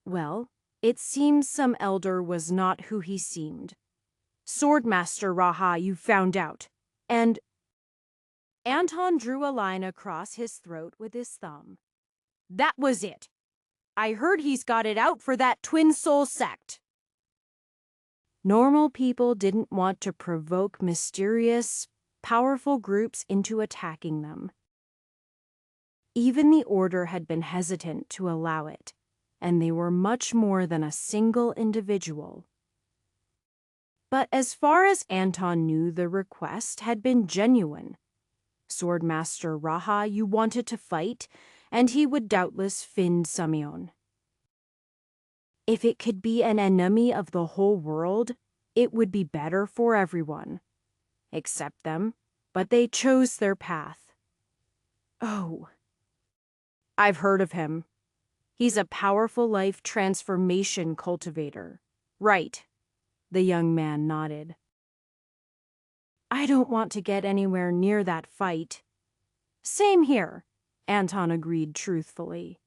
Well, it seems some elder was not who he seemed. Swordmaster Raha, you found out. And Anton drew a line across his throat with his thumb. That was it. I heard he's got it out for that Twin Soul Sect. Normal people didn't want to provoke mysterious, powerful groups into attacking them. Even the Order had been hesitant to allow it, and they were much more than a single individual. But as far as Anton knew, the request had been genuine. Swordmaster Raha, you wanted to fight, and he would doubtless find Samion. If it could be an enemy of the whole world, It would be better for everyone, except them, but they chose their path. Oh, I've heard of him. He's a powerful life transformation cultivator. Right, the young man nodded. I don't want to get anywhere near that fight. Same here, Anton agreed truthfully.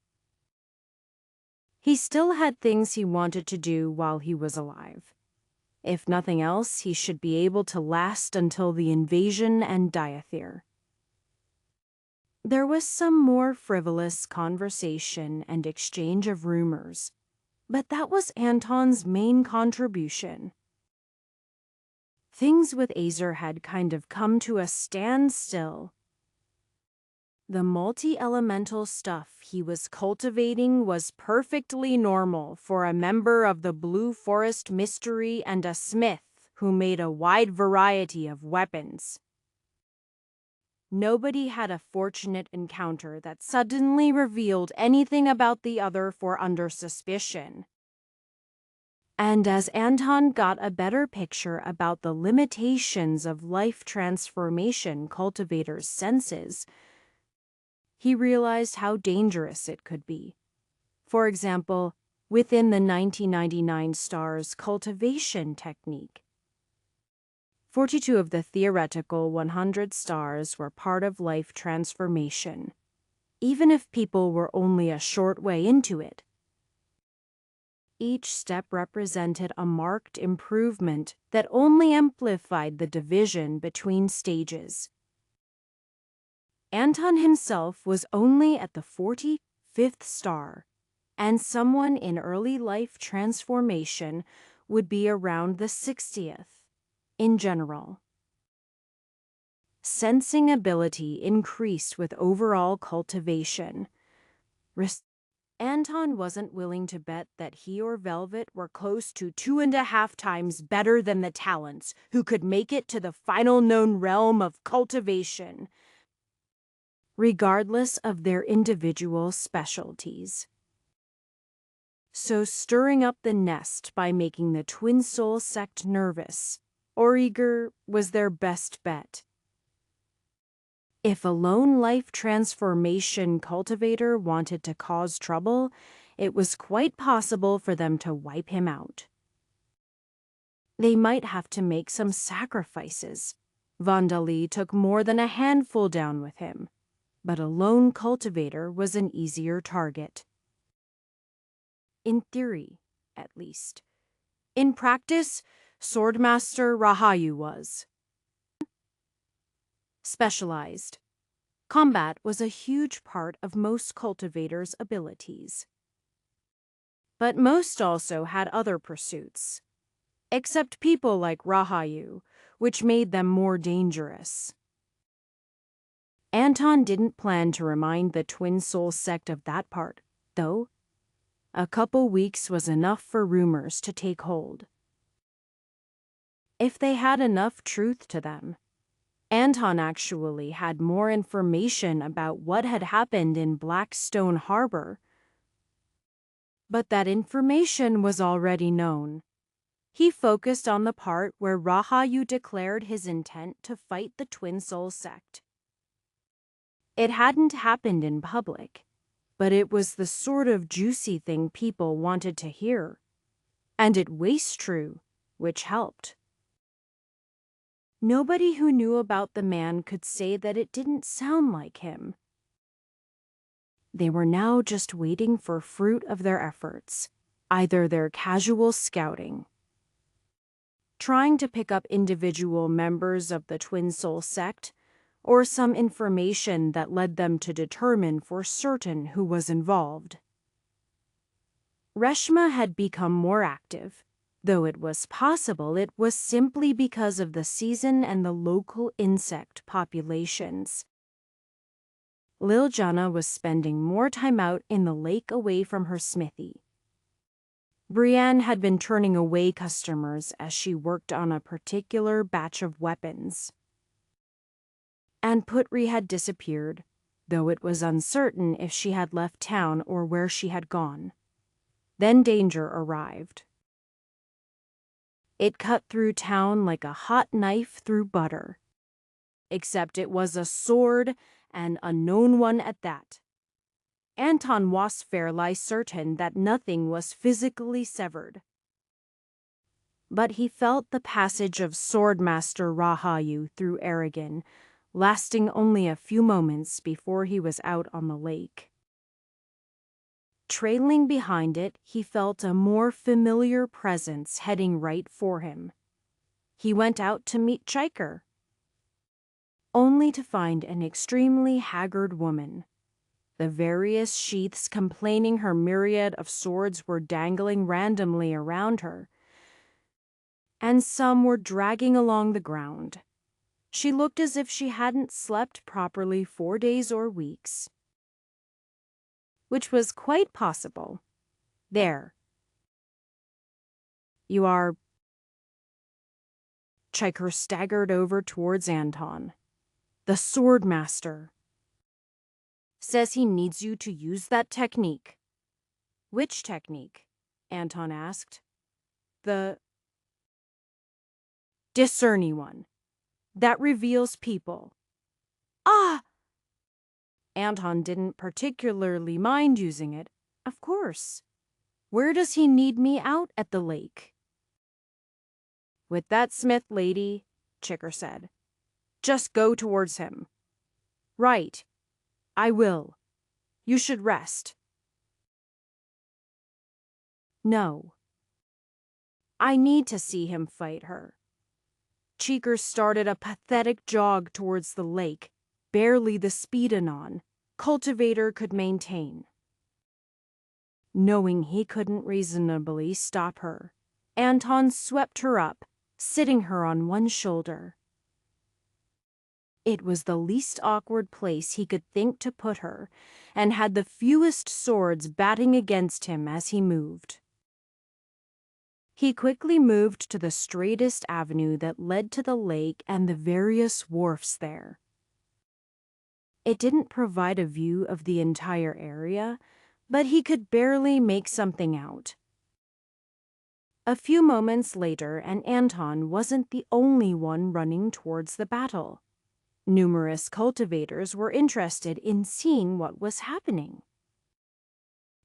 He still had things he wanted to do while he was alive. If nothing else, he should be able to last until the invasion and Diathyr. There was some more frivolous conversation and exchange of rumors, but that was Anton's main contribution. Things with Azer had kind of come to a standstill. The multi-elemental stuff he was cultivating was perfectly normal for a member of the Blue Forest Mystery and a smith who made a wide variety of weapons. Nobody had a fortunate encounter that suddenly revealed anything about the other for under suspicion. And as Anton got a better picture about the limitations of life transformation cultivators' senses, he realized how dangerous it could be. For example, within the 1999 stars cultivation technique. 42 of the theoretical 100 stars were part of life transformation, even if people were only a short way into it. Each step represented a marked improvement that only amplified the division between stages. Anton himself was only at the 45th star, and someone in early life transformation would be around the 60th, in general. Sensing ability increased with overall cultivation. Anton wasn't willing to bet that he or Velvet were close to 2.5 times better than the talents who could make it to the final known realm of cultivation, regardless of their individual specialties. So stirring up the nest by making the Twin Soul sect nervous or eager was their best bet. If a lone life transformation cultivator wanted to cause trouble, it was quite possible for them to wipe him out. They might have to make some sacrifices. Vandali took more than a handful down with him, but a lone cultivator was an easier target. In theory, at least. In practice, Swordmaster Rahayu was specialized. Combat was a huge part of most cultivators' abilities. But most also had other pursuits, except people like Rahayu, which made them more dangerous. Anton didn't plan to remind the Twin Soul sect of that part, though. A couple weeks was enough for rumors to take hold. If they had enough truth to them. Anton actually had more information about what had happened in Blackstone Harbor. But that information was already known. He focused on the part where Rahayu declared his intent to fight the Twin Soul sect. It hadn't happened in public, but it was the sort of juicy thing people wanted to hear. And it was true, which helped. Nobody who knew about the man could say that it didn't sound like him. They were now just waiting for fruit of their efforts, either their casual scouting, trying to pick up individual members of the Twin Soul sect, or some information that led them to determine for certain who was involved. Reshma had become more active, though it was possible it was simply because of the season and the local insect populations. Liljana was spending more time out in the lake away from her smithy. Brienne had been turning away customers as she worked on a particular batch of weapons. And Putri had disappeared, though it was uncertain if she had left town or where she had gone. Then danger arrived. It cut through town like a hot knife through butter. Except it was a sword, and a known one at that. Anton was fairly certain that nothing was physically severed. But he felt the passage of Swordmaster Rahayu through Aragon, lasting only a few moments before he was out on the lake. Trailing behind it, he felt a more familiar presence heading right for him. He went out to meet Chiker, only to find an extremely haggard woman. The various sheaths complaining her myriad of swords were dangling randomly around her, and some were dragging along the ground. She looked as if she hadn't slept properly 4 days or weeks. Which was quite possible. There. You are... Chiker staggered over towards Anton. The Swordmaster. Says he needs you to use that technique. Which technique? Anton asked. The discerning one. That reveals people. Ah! Anton didn't particularly mind using it, of course. Where does he need me out at the lake? With that smith lady, Chiker said. Just go towards him. Right. I will. You should rest. No. I need to see him fight her. Chiker started a pathetic jog towards the lake, barely the speed anon Cultivator could maintain. Knowing he couldn't reasonably stop her, Anton swept her up, sitting her on one shoulder. It was the least awkward place he could think to put her, and had the fewest swords batting against him as he moved. He quickly moved to the straightest avenue that led to the lake and the various wharfs there. It didn't provide a view of the entire area, but he could barely make something out. A few moments later, and Anton wasn't the only one running towards the battle. Numerous cultivators were interested in seeing what was happening.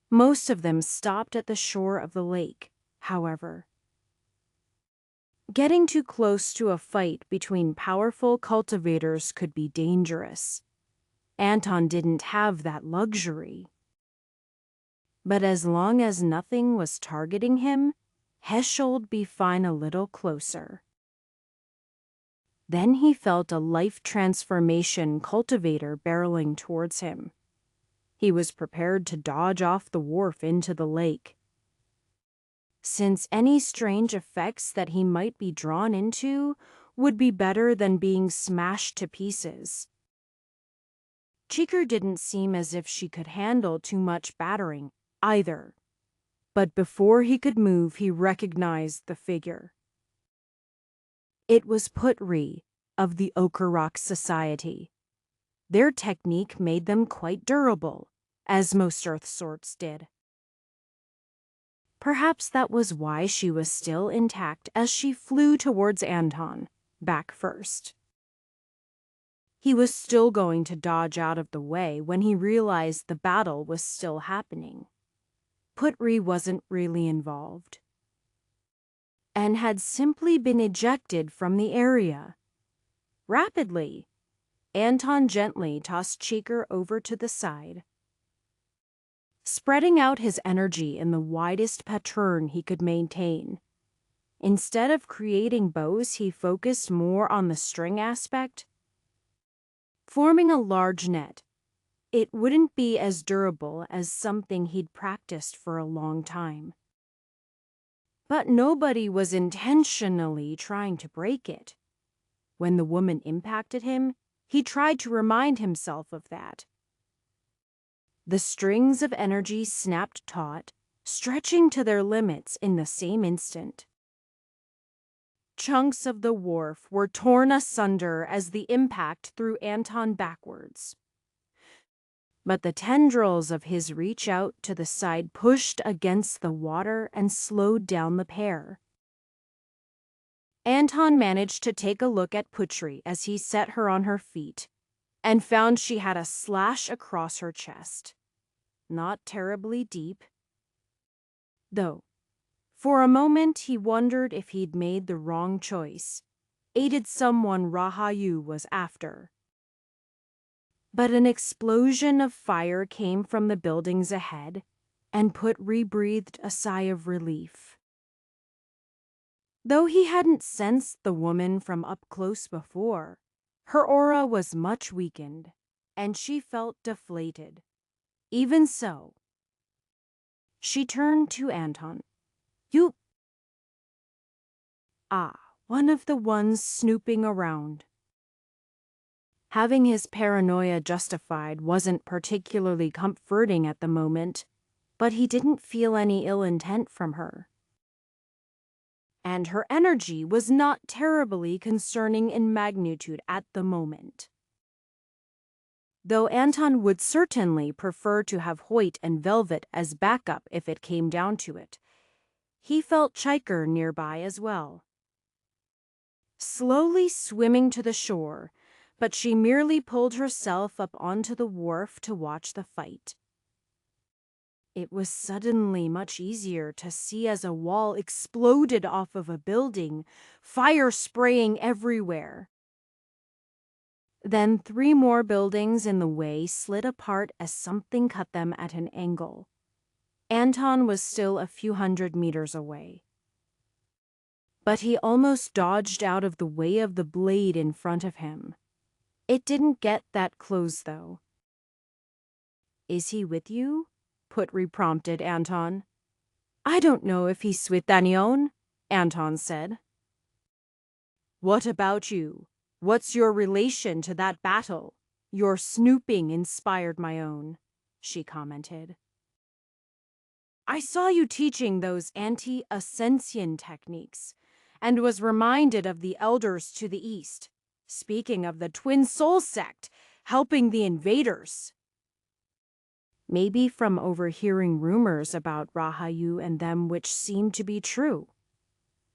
Most of them stopped at the shore of the lake, however. Getting too close to a fight between powerful cultivators could be dangerous. Anton didn't have that luxury. But as long as nothing was targeting him, Heschel'd be fine a little closer. Then he felt a life transformation cultivator barreling towards him. He was prepared to dodge off the wharf into the lake. Since any strange effects that he might be drawn into would be better than being smashed to pieces. Chiker didn't seem as if she could handle too much battering, either. But before he could move, he recognized the figure. It was Putri of the Ochre Rock Society. Their technique made them quite durable, as most earth swords did. Perhaps that was why she was still intact as she flew towards Anton, back first. He was still going to dodge out of the way when he realized the battle was still happening. Putri wasn't really involved, and had simply been ejected from the area. Rapidly, Anton gently tossed Chiker over to the side. Spreading out his energy in the widest pattern he could maintain. Instead of creating bows, he focused more on the string aspect. Forming a large net, it wouldn't be as durable as something he'd practiced for a long time. But nobody was intentionally trying to break it. When the woman impacted him, he tried to remind himself of that. The strings of energy snapped taut, stretching to their limits in the same instant. Chunks of the wharf were torn asunder as the impact threw Anton backwards. But the tendrils of his reach out to the side pushed against the water and slowed down the pair. Anton managed to take a look at Putri as he set her on her feet and found she had a slash across her chest. Not terribly deep, though. For a moment he wondered if he'd made the wrong choice, aided someone Rahayu was after. But an explosion of fire came from the buildings ahead, and Putri breathed a sigh of relief. Though he hadn't sensed the woman from up close before, her aura was much weakened, and she felt deflated. Even so, she turned to Anton. "You..." "Ah, one of the ones snooping around." Having his paranoia justified wasn't particularly comforting at the moment, but he didn't feel any ill intent from her. And her energy was not terribly concerning in magnitude at the moment. Though Anton would certainly prefer to have Hoyt and Velvet as backup if it came down to it, he felt Chiker nearby as well. Slowly swimming to the shore, but she merely pulled herself up onto the wharf to watch the fight. It was suddenly much easier to see as a wall exploded off of a building, fire spraying everywhere. Then 3 more buildings in the way slid apart as something cut them at an angle. Anton was still a few hundred meters away. But he almost dodged out of the way of the blade in front of him. It didn't get that close, though. "Is he with you?" Putri prompted Anton. "I don't know if he's with Danion," Anton said. "What about you? What's your relation to that battle? Your snooping inspired my own," she commented. "I saw you teaching those anti-ascension techniques, and was reminded of the elders to the east, speaking of the Twin Soul sect, helping the invaders." Maybe from overhearing rumors about Rahayu and them which seemed to be true.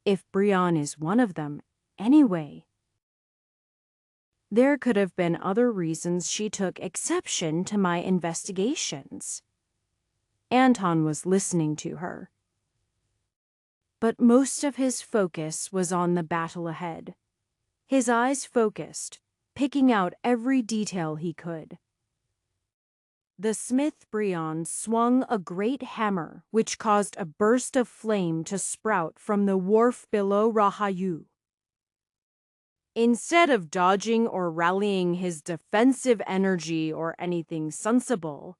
If Brion is one of them, anyway. There could have been other reasons she took exception to my investigations. Anton was listening to her. But most of his focus was on the battle ahead. His eyes focused, picking out every detail he could. The smith Brion swung a great hammer, which caused a burst of flame to sprout from the wharf below Rahayu. Instead of dodging or rallying his defensive energy or anything sensible,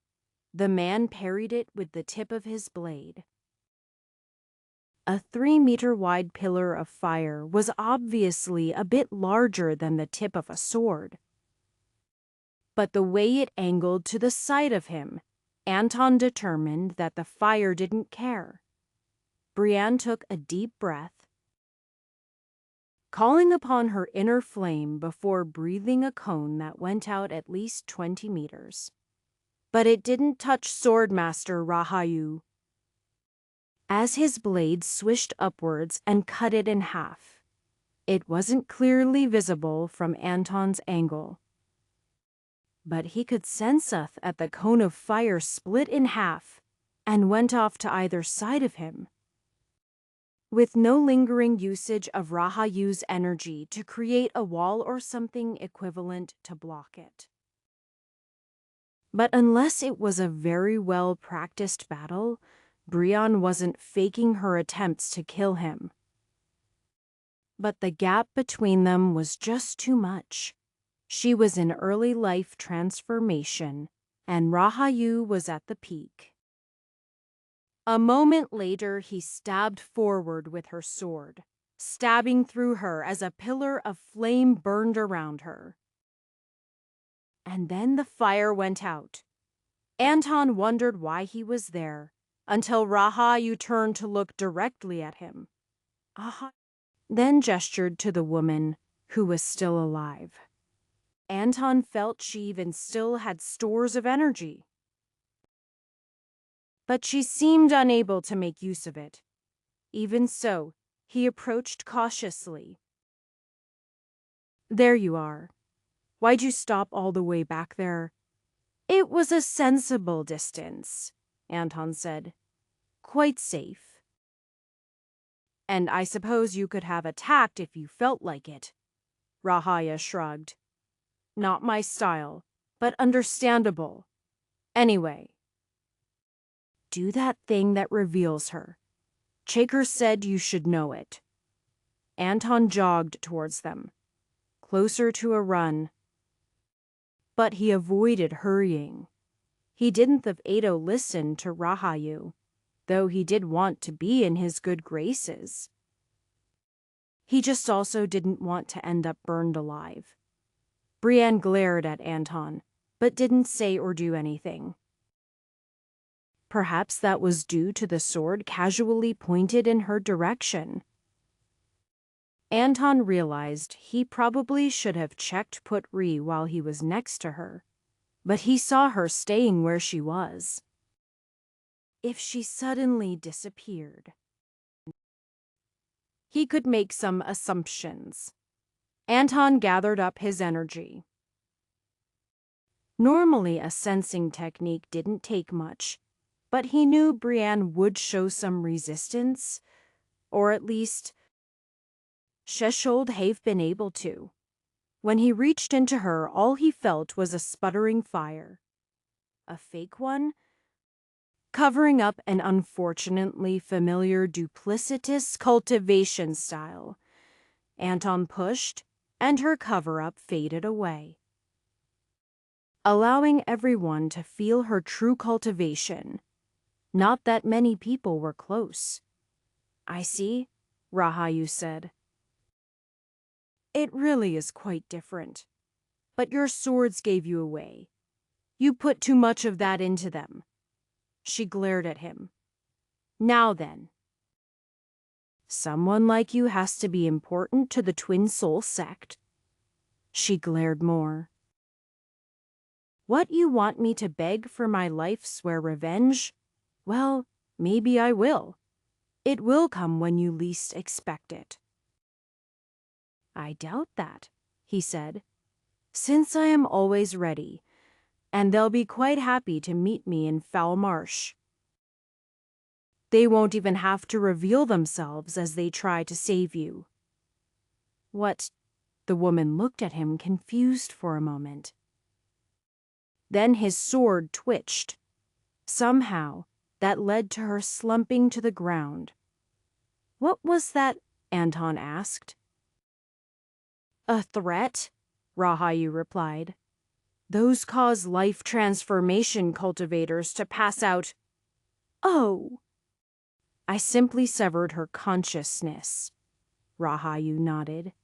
the man parried it with the tip of his blade. A 3-meter-wide pillar of fire was obviously a bit larger than the tip of a sword. But the way it angled to the side of him, Anton determined that the fire didn't care. Brienne took a deep breath, calling upon her inner flame before breathing a cone that went out at least 20 meters. But it didn't touch Swordmaster Rahayu. As his blade swished upwards and cut it in half, it wasn't clearly visible from Anton's angle. But he could sense at the cone of fire split in half and went off to either side of him, with no lingering usage of Rahayu's energy to create a wall or something equivalent to block it. But unless it was a very well-practiced battle, Brion wasn't faking her attempts to kill him. But the gap between them was just too much. She was in early life transformation, and Rahayu was at the peak. A moment later, he stabbed forward with her sword, stabbing through her as a pillar of flame burned around her. And then the fire went out. Anton wondered why he was there, until Rahayu turned to look directly at him. Then gestured to the woman, who was still alive. Anton felt she even still had stores of energy. But she seemed unable to make use of it. Even so, he approached cautiously, There you are. Why'd you stop all the way back there? It was a sensible distance, Anton said. Quite safe. And I suppose you could have attacked if you felt like it. Rahaya shrugged. Not my style, but understandable. Anyway, do that thing that reveals her. Chaker said you should know it. Anton jogged towards them, closer to a run. But he avoided hurrying. He didn't have Ado listen to Rahayu, though he did want to be in his good graces. He just also didn't want to end up burned alive. Brienne glared at Anton, but didn't say or do anything. Perhaps that was due to the sword casually pointed in her direction. Anton realized he probably should have checked Putri while he was next to her, but he saw her staying where she was. If she suddenly disappeared, he could make some assumptions. Anton gathered up his energy. Normally, a sensing technique didn't take much, but he knew Brienne would show some resistance, or at least should have been able to. When he reached into her, all he felt was a sputtering fire. A fake one? Covering up an unfortunately familiar duplicitous cultivation style. Anton pushed, and her cover-up faded away, allowing everyone to feel her true cultivation. Not that many people were close. I see, Rahayu said. It really is quite different. But your swords gave you away. You put too much of that into them. She glared at him. Now then. Someone like you has to be important to the Twin Soul sect. She glared more. What, you want me to beg for my life, swear revenge? Well, maybe I will. It will come when you least expect it. I doubt that, he said, since I am always ready, and they'll be quite happy to meet me in Foul Marsh. They won't even have to reveal themselves as they try to save you. What? The woman looked at him, confused for a moment. Then his sword twitched. Somehow, that led to her slumping to the ground. What was that? Anton asked. A threat? Rahayu replied. Those cause life transformation cultivators to pass out. Oh! I simply severed her consciousness. Rahayu nodded.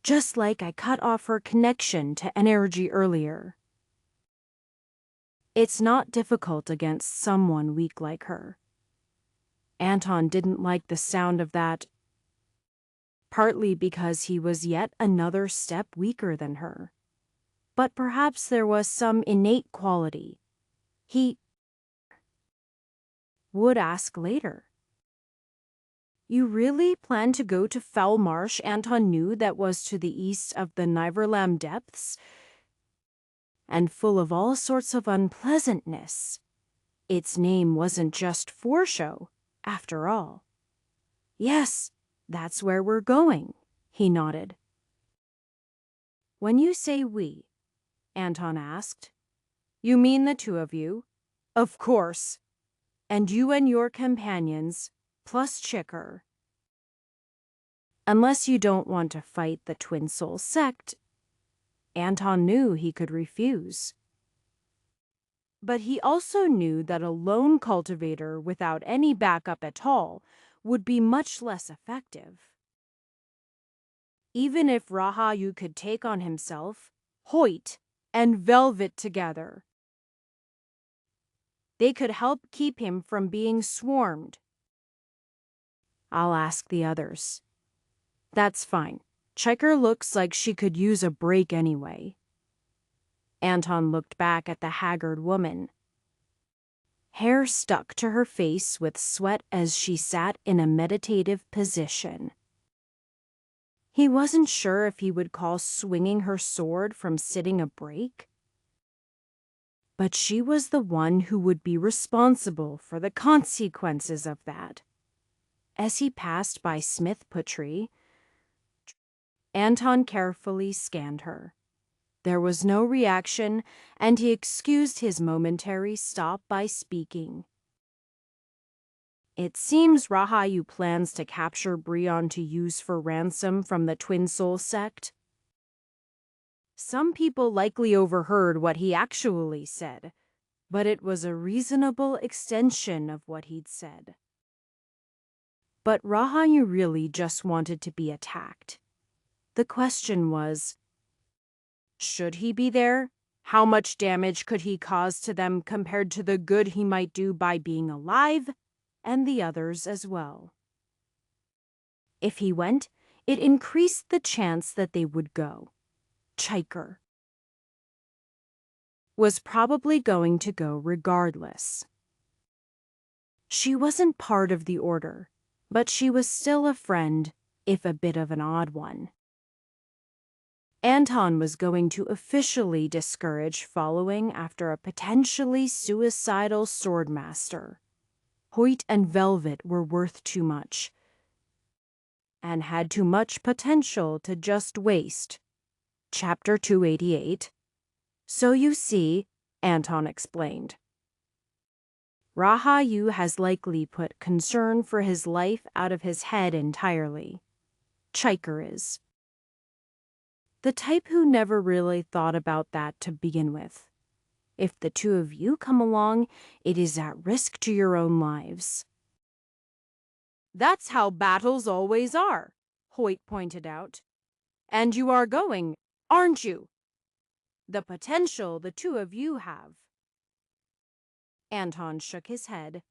Just like I cut off her connection to energy earlier. It's not difficult against someone weak like her. Anton didn't like the sound of that, partly because he was yet another step weaker than her. But perhaps there was some innate quality he would ask later. You really plan to go to Foul Marsh? Anton knew that was to the east of the Niverlam depths, and full of all sorts of unpleasantness. Its name wasn't just for show, after all. Yes, that's where we're going, he nodded. When you say we, Anton asked, you mean the two of you? Of course. And you and your companions, plus Chicker. Unless you don't want to fight the Twin Soul sect. Anton knew he could refuse. But he also knew that a lone cultivator without any backup at all would be much less effective. Even if Rahayu could take on himself, Hoyt, and Velvet together, they could help keep him from being swarmed. I'll ask the others. That's fine. Chiker looks like she could use a break anyway. Anton looked back at the haggard woman. Hair stuck to her face with sweat as she sat in a meditative position. He wasn't sure if he would call swinging her sword from sitting a break. But she was the one who would be responsible for the consequences of that. As he passed by Smith Puttree, Anton carefully scanned her. There was no reaction, and he excused his momentary stop by speaking. It seems Rahayu plans to capture Brion to use for ransom from the Twin Soul sect. Some people likely overheard what he actually said, but it was a reasonable extension of what he'd said. But Rahayu really just wanted to be attacked. The question was, should he be there? How much damage could he cause to them compared to the good he might do by being alive, and the others as well? If he went, it increased the chance that they would go. Chiker was probably going to go regardless. She wasn't part of the order, but she was still a friend, if a bit of an odd one. Anton was going to officially discourage following after a potentially suicidal swordmaster. Hoyt and Velvet were worth too much, and had too much potential to just waste. Chapter 288. So you see, Anton explained, Rahayu has likely put concern for his life out of his head entirely. Chiker is. The type who never really thought about that to begin with. If the two of you come along, it is at risk to your own lives. That's how battles always are, Hoyt pointed out. And you are going, aren't you? The potential the two of you have. Anton shook his head.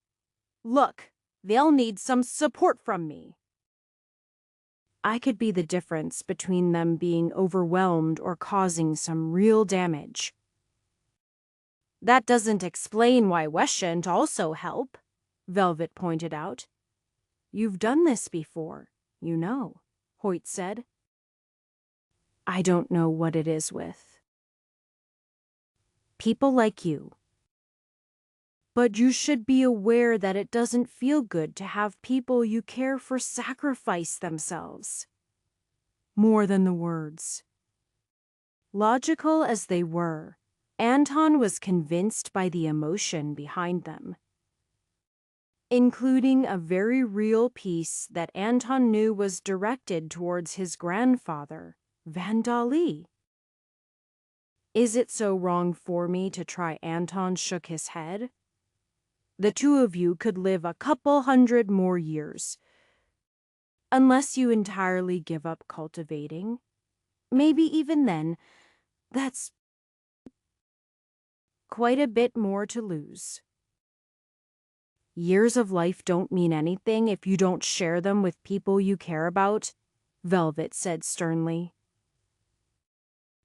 Look, they'll need some support from me. I could be the difference between them being overwhelmed or causing some real damage. That doesn't explain why Wes shouldn't also help, Velvet pointed out. You've done this before, you know, Hoyt said. I don't know what it is with people like you. But you should be aware that it doesn't feel good to have people you care for sacrifice themselves. More than the words. Logical as they were, Anton was convinced by the emotion behind them, including a very real piece that Anton knew was directed towards his grandfather, Vandali. Is it so wrong for me to try? Anton shook his head. The two of you could live a couple hundred more years. Unless you entirely give up cultivating. Maybe even then, that's quite a bit more to lose. Years of life don't mean anything if you don't share them with people you care about, Velvet said sternly.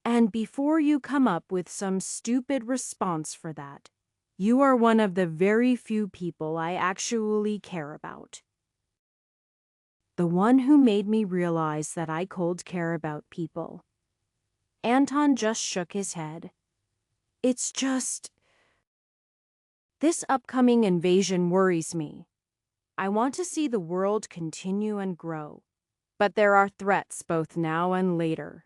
And before you come up with some stupid response for that, you are one of the very few people I actually care about. The one who made me realize that I could care about people. Anton just shook his head. It's just... This upcoming invasion worries me. I want to see the world continue and grow, but there are threats both now and later.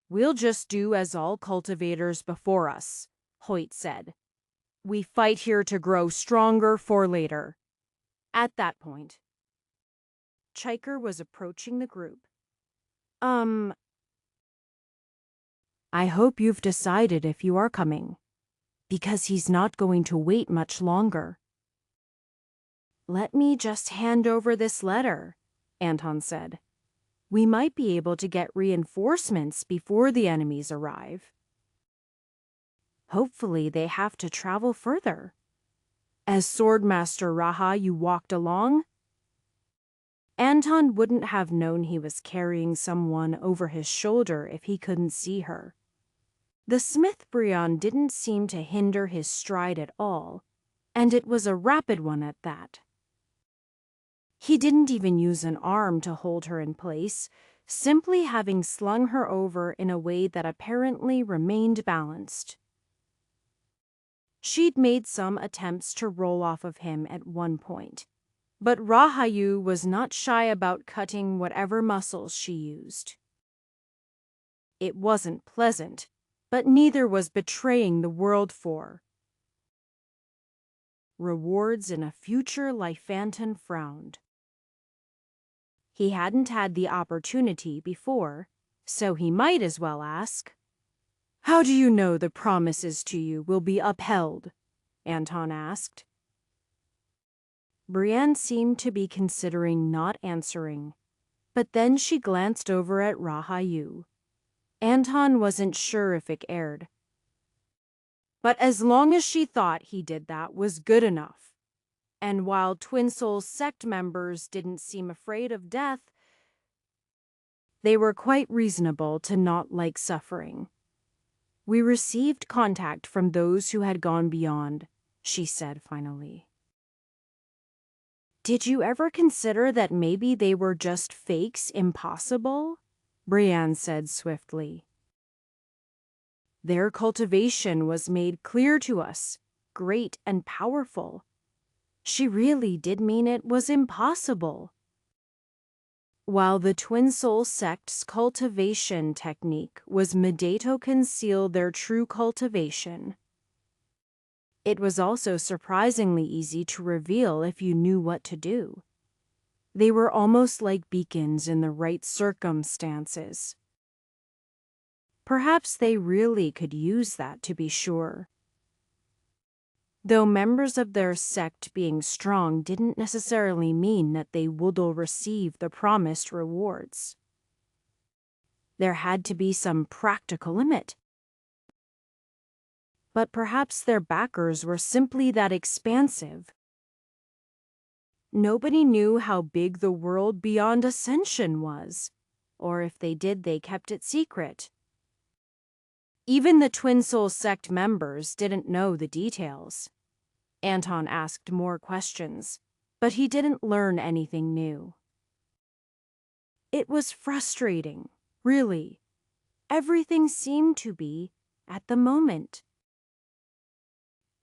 We'll just do as all cultivators before us, Hoyt said. We fight here to grow stronger for later. At that point, Chiker was approaching the group. I hope you've decided if you are coming, because he's not going to wait much longer. Let me just hand over this letter, Anton said. We might be able to get reinforcements before the enemies arrive. Hopefully they have to travel further. As Swordmaster Rahayu walked along, Anton wouldn't have known he was carrying someone over his shoulder if he couldn't see her. The Smith Brion didn't seem to hinder his stride at all, and it was a rapid one at that. He didn't even use an arm to hold her in place, simply having slung her over in a way that apparently remained balanced. She'd made some attempts to roll off of him at one point, but Rahayu was not shy about cutting whatever muscles she used. It wasn't pleasant, but neither was betraying the world for rewards in a future Lyphanton frowned. He hadn't had the opportunity before, so he might as well ask. "How do you know the promises to you will be upheld?" Anton asked. Brienne seemed to be considering not answering, but then she glanced over at Rahayu. Anton wasn't sure if it aired. But as long as she thought he did that was good enough. And while Twin Soul sect members didn't seem afraid of death, they were quite reasonable to not like suffering. "We received contact from those who had gone beyond," she said finally. "Did you ever consider that maybe they were just fakes impossible?" Brienne said swiftly. "Their cultivation was made clear to us, great and powerful. She really did mean it was impossible." While the Twin Soul sect's cultivation technique was made to conceal their true cultivation, it was also surprisingly easy to reveal if you knew what to do. They were almost like beacons in the right circumstances. Perhaps they really could use that, to be sure. Though members of their sect being strong didn't necessarily mean that they would receive the promised rewards. There had to be some practical limit. But perhaps their backers were simply that expansive. Nobody knew how big the world beyond Ascension was, or if they did, they kept it secret. Even the Twin Soul sect members didn't know the details. Anton asked more questions, but he didn't learn anything new. It was frustrating, really. Everything seemed to be, at the moment.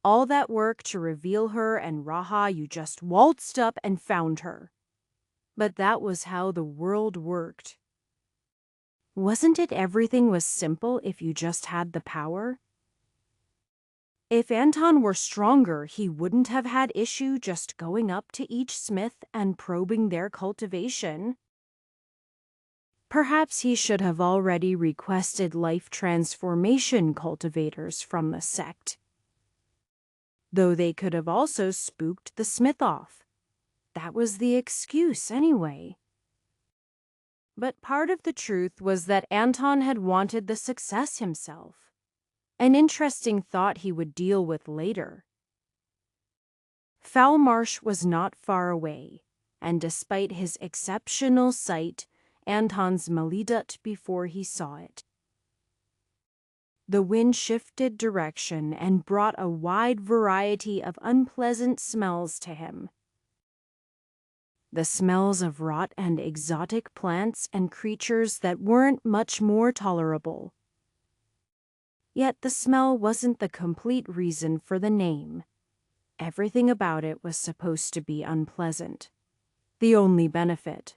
All that work to reveal her, and Rahayu just waltzed up and found her. But that was how the world worked. Wasn't it everything was simple if you just had the power? If Anton were stronger, he wouldn't have had issue just going up to each smith and probing their cultivation. Perhaps he should have already requested life transformation cultivators from the sect. Though they could have also spooked the smith off. That was the excuse anyway. But part of the truth was that Anton had wanted the success himself. An interesting thought he would deal with later. Foulmarsh was not far away, and despite his exceptional sight, Anton's malidut before he saw it. The wind shifted direction and brought a wide variety of unpleasant smells to him. The smells of rot and exotic plants and creatures that weren't much more tolerable. Yet the smell wasn't the complete reason for the name. Everything about it was supposed to be unpleasant. The only benefit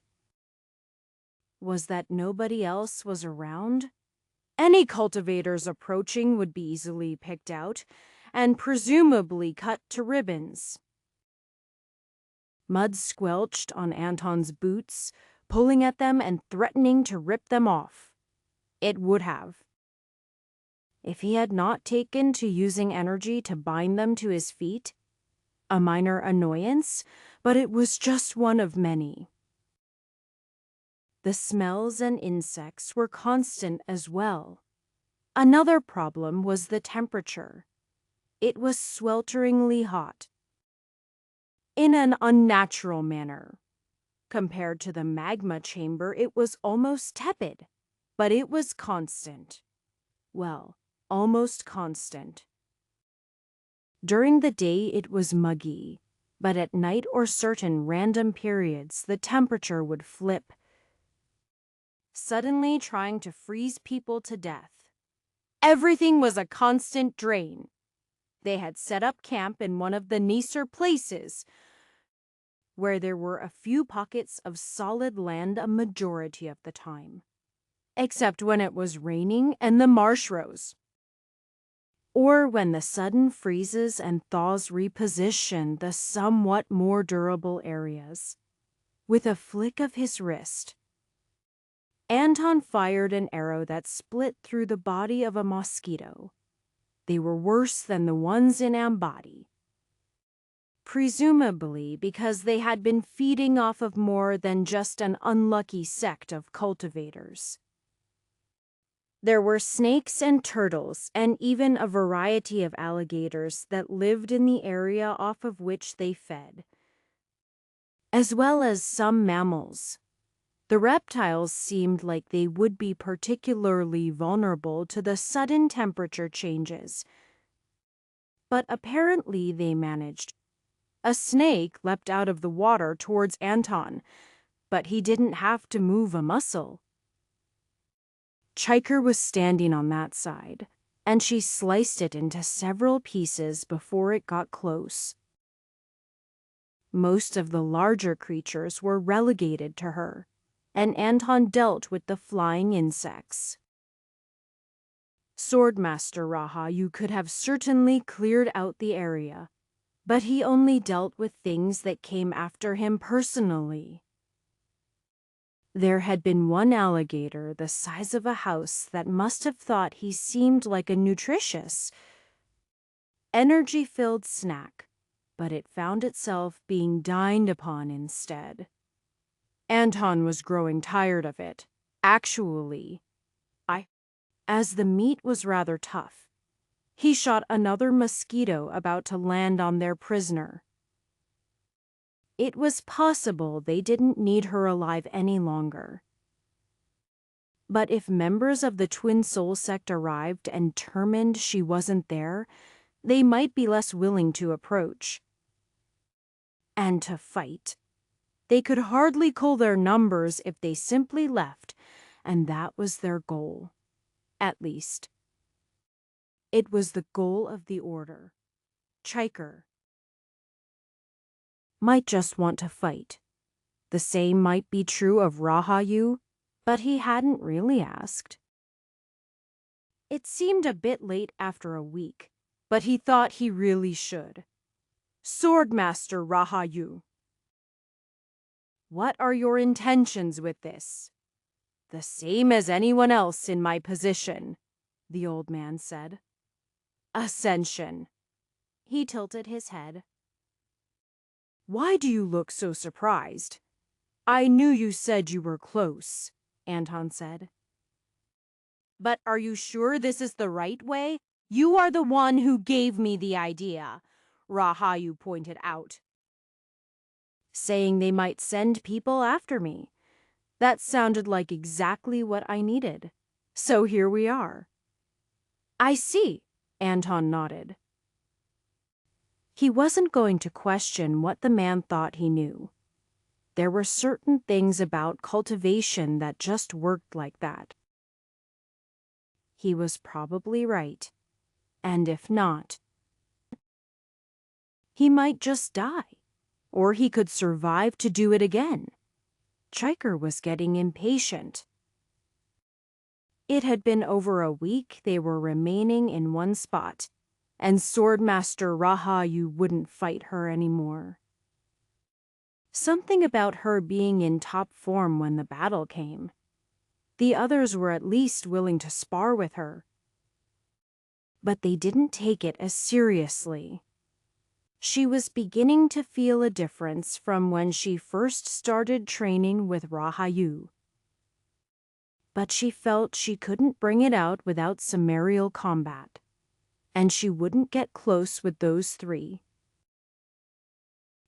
was that nobody else was around. Any cultivators approaching would be easily picked out and presumably cut to ribbons. Mud squelched on Anton's boots, pulling at them and threatening to rip them off. It would have. If he had not taken to using energy to bind them to his feet. A minor annoyance, but it was just one of many. The smells and insects were constant as well. Another problem was the temperature. It was swelteringly hot. In an unnatural manner. Compared to the magma chamber, it was almost tepid, but it was constant. Well, almost constant. During the day, it was muggy, But at night or certain random periods, the temperature would flip, suddenly trying to freeze people to death. Everything was a constant drain. They had set up camp in one of the nicer places, where there were a few pockets of solid land a majority of the time, except when it was raining and the marsh rose, or when the sudden freezes and thaws repositioned the somewhat more durable areas. With a flick of his wrist, Anton fired an arrow that split through the body of a mosquito. They were worse than the ones in Ambati, presumably because they had been feeding off of more than just an unlucky sect of cultivators. There were snakes and turtles, and even a variety of alligators that lived in the area off of which they fed, as well as some mammals. The reptiles seemed like they would be particularly vulnerable to the sudden temperature changes, but apparently they managed. A snake leapt out of the water towards Anton, but he didn't have to move a muscle. Chiker was standing on that side, and she sliced it into several pieces before it got close. Most of the larger creatures were relegated to her, and Anton dealt with the flying insects. Swordmaster Rahayu could have certainly cleared out the area, but he only dealt with things that came after him personally. There had been one alligator the size of a house that must have thought he seemed like a nutritious, energy-filled snack, but it found itself being dined upon instead. Anton was growing tired of it, actually. As the meat was rather tough, he shot another mosquito about to land on their prisoner. It was possible they didn't need her alive any longer. But if members of the Twin Soul sect arrived and determined she wasn't there, they might be less willing to approach. And to fight. They could hardly cull their numbers if they simply left, and that was their goal. At least, it was the goal of the Order. Chiker might just want to fight. The same might be true of Rahayu, but he hadn't really asked. It seemed a bit late after a week, but he thought he really should. Swordmaster Rahayu, what are your intentions with this? The same as anyone else in my position, the old man said. Ascension. He tilted his head. Why do you look so surprised? I knew you said you were close, Anton said. But are you sure this is the right way? You are the one who gave me the idea, Rahayu pointed out, saying they might send people after me. That sounded like exactly what I needed. So here we are. I see, Anton nodded. He wasn't going to question what the man thought he knew. There were certain things about cultivation that just worked like that. He was probably right. And if not, he might just die. Or he could survive to do it again. Chiker was getting impatient. It had been over a week they were remaining in one spot, and Swordmaster Rahayu wouldn't fight her anymore. Something about her being in top form when the battle came. The others were at least willing to spar with her. But they didn't take it as seriously. She was beginning to feel a difference from when she first started training with Rahayu. But she felt she couldn't bring it out without summarial combat, and she wouldn't get close with those three.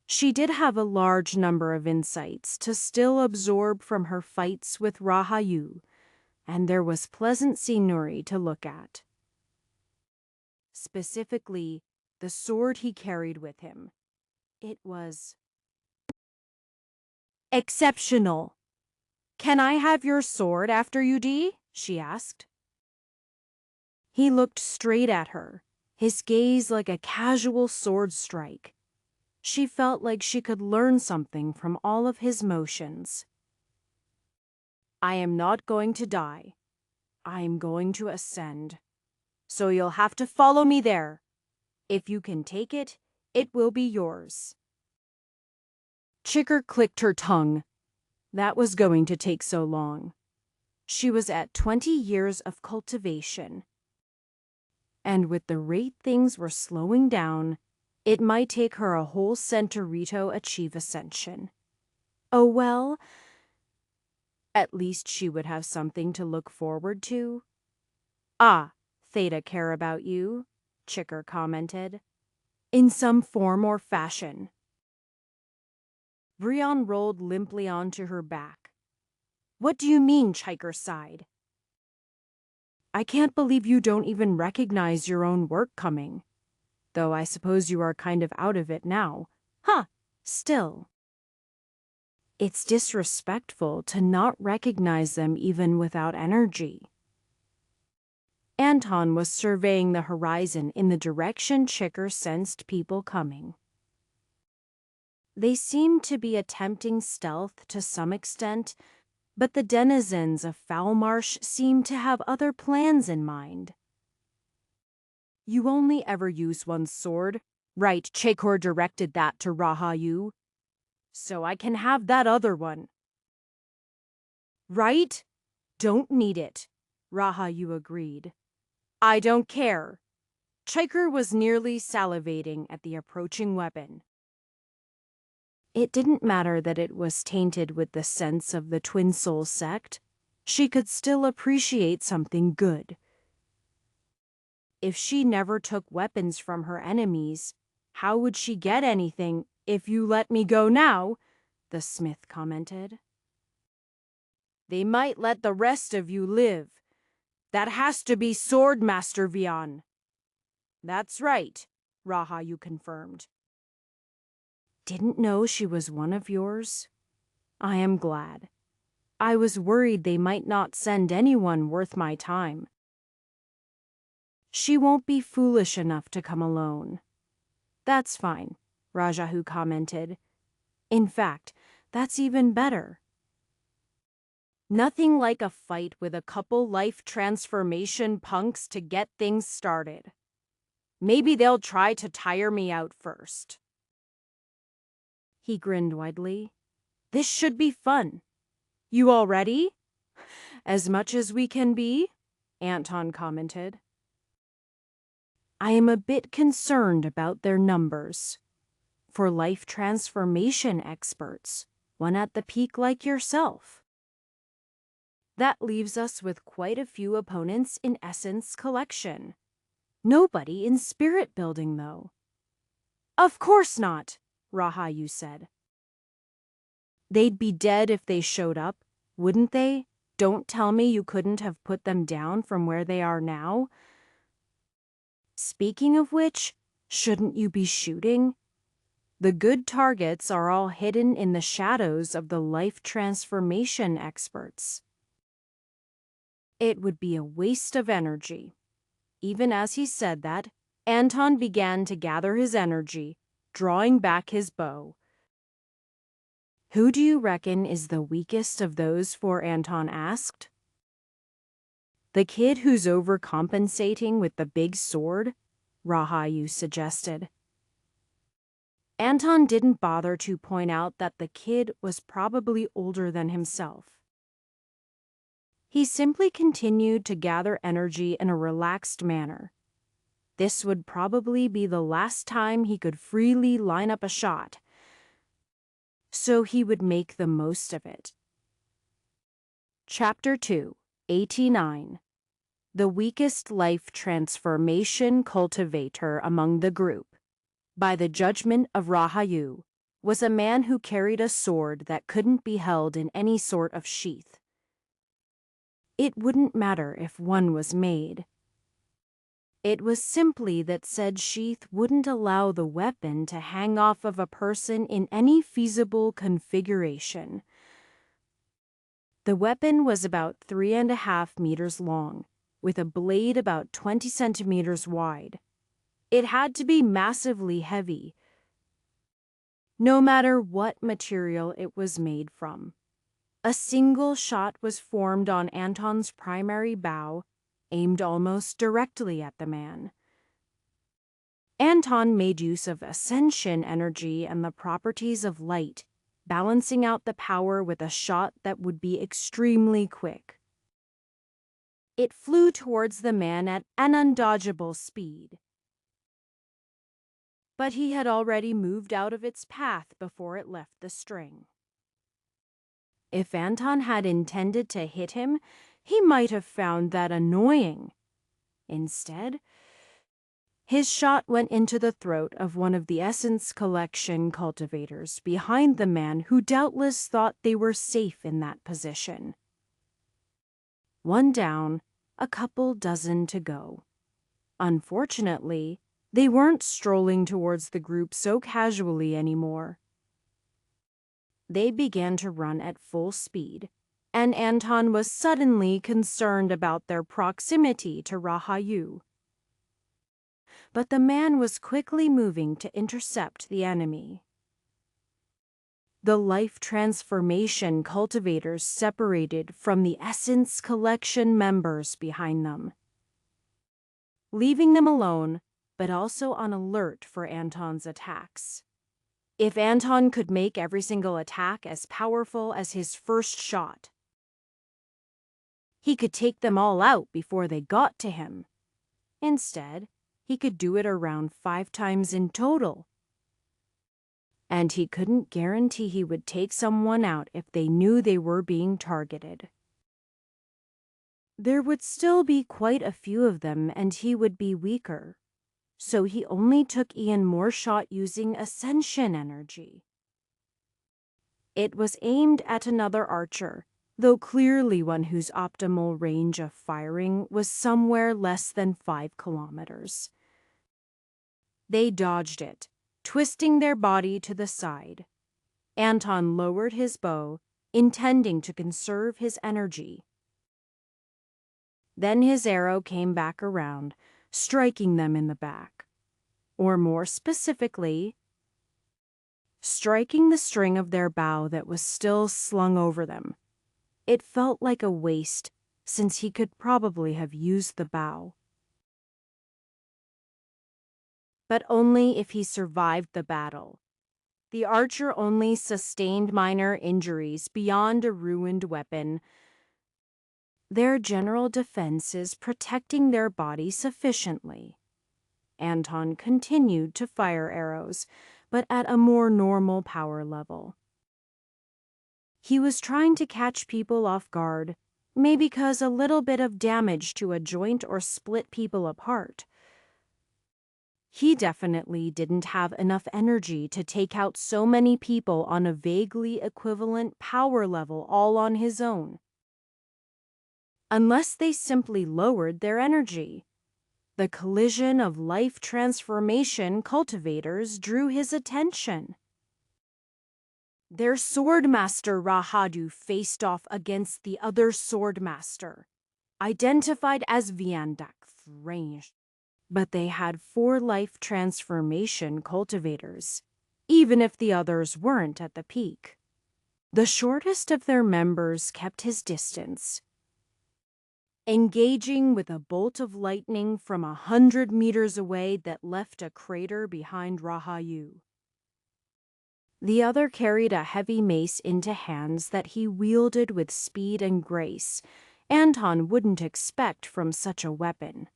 She did have a large number of insights to still absorb from her fights with Rahayu, and there was pleasant scenery to look at. Specifically, the sword he carried with him. It was exceptional. Can I have your sword after you, Dee? She asked. He looked straight at her, his gaze like a casual sword strike. She felt like she could learn something from all of his motions. I am not going to die. I am going to ascend. So you'll have to follow me there. If you can take it, it will be yours. Chicker clicked her tongue. That was going to take so long. She was at 20 years of cultivation. And with the rate things were slowing down, it might take her a whole century to achieve ascension. Oh well, at least she would have something to look forward to. Ah, Theta care about you, Chicker commented. In some form or fashion. Brion rolled limply onto her back. What do you mean, Chiker sighed. I can't believe you don't even recognize your own work coming. Though I suppose you are kind of out of it now. Huh, still. It's disrespectful to not recognize them even without energy. Anton was surveying the horizon in the direction Chicker sensed people coming. They seemed to be attempting stealth to some extent, but the denizens of Foulmarsh seemed to have other plans in mind. You only ever use one sword. Right, Chekor directed that to Rahayu. So I can have that other one. Right? Don't need it, Rahayu agreed. I don't care. Chiker was nearly salivating at the approaching weapon. It didn't matter that it was tainted with the sense of the Twin Soul sect. She could still appreciate something good. If she never took weapons from her enemies, how would she get anything? If you let me go now, the smith commented. They might let the rest of you live. That has to be Swordmaster Vian. That's right, Rahayu confirmed. Didn't know she was one of yours? I am glad. I was worried they might not send anyone worth my time. She won't be foolish enough to come alone. That's fine, Rajahu commented. In fact, that's even better. Nothing like a fight with a couple life transformation punks to get things started. Maybe they'll try to tire me out first. He grinned widely. This should be fun. You all ready? As much as we can be, Anton commented. I am a bit concerned about their numbers. For life transformation experts, one at the peak like yourself. That leaves us with quite a few opponents in Essence Collection. Nobody in Spirit Building, though. Of course not, Rahayu said. They'd be dead if they showed up, wouldn't they? Don't tell me you couldn't have put them down from where they are now. Speaking of which, shouldn't you be shooting? The good targets are all hidden in the shadows of the life transformation experts. It would be a waste of energy. Even as he said that, Anton began to gather his energy, drawing back his bow. Who do you reckon is the weakest of those four? Anton asked. The kid who's overcompensating with the big sword, Rahayu suggested. Anton didn't bother to point out that the kid was probably older than himself. He simply continued to gather energy in a relaxed manner. This would probably be the last time he could freely line up a shot, so he would make the most of it. Chapter 2, 89. The weakest life transformation cultivator among the group, by the judgment of Rahayu, was a man who carried a sword that couldn't be held in any sort of sheath. It wouldn't matter if one was made. It was simply that said sheath wouldn't allow the weapon to hang off of a person in any feasible configuration. The weapon was about 3.5 meters long, with a blade about 20 centimeters wide. It had to be massively heavy, no matter what material it was made from. A single shot was formed on Anton's primary bow, aimed almost directly at the man. Anton made use of ascension energy and the properties of light, balancing out the power with a shot that would be extremely quick. It flew towards the man at an undodgeable speed, but he had already moved out of its path before it left the string. If Anton had intended to hit him, he might have found that annoying. Instead, his shot went into the throat of one of the Essence Collection cultivators behind the man who doubtless thought they were safe in that position. One down, a couple dozen to go. Unfortunately, they weren't strolling towards the group so casually anymore. They began to run at full speed, and Anton was suddenly concerned about their proximity to Rahayu. But the man was quickly moving to intercept the enemy. The life transformation cultivators separated from the Essence Collection members behind them, leaving them alone, but also on alert for Anton's attacks. If Anton could make every single attack as powerful as his first shot, he could take them all out before they got to him. Instead, he could do it around 5 times in total. And he couldn't guarantee he would take someone out if they knew they were being targeted. There would still be quite a few of them, and he would be weaker. So he only took Ian more shot using ascension energy. It was aimed at another archer, though clearly one whose optimal range of firing was somewhere less than 5 kilometers. They dodged it, twisting their body to the side. Anton lowered his bow, intending to conserve his energy. Then his arrow came back around, striking them in the back. Or more specifically, striking the string of their bow that was still slung over them. It felt like a waste, since he could probably have used the bow. But only if he survived the battle. The archer only sustained minor injuries beyond a ruined weapon. Their general defense is protecting their body sufficiently. Anton continued to fire arrows, but at a more normal power level. He was trying to catch people off guard, maybe cause a little bit of damage to a joint or split people apart. He definitely didn't have enough energy to take out so many people on a vaguely equivalent power level all on his own. Unless they simply lowered their energy. The collision of life transformation cultivators drew his attention. Their swordmaster Rahadu faced off against the other swordmaster, identified as Viandak range. But they had 4 life transformation cultivators, even if the others weren't at the peak. The shortest of their members kept his distance, engaging with a bolt of lightning from 100 meters away that left a crater behind Rahayu. The other carried a heavy mace into hands that he wielded with speed and grace Anton wouldn't expect from such a weapon.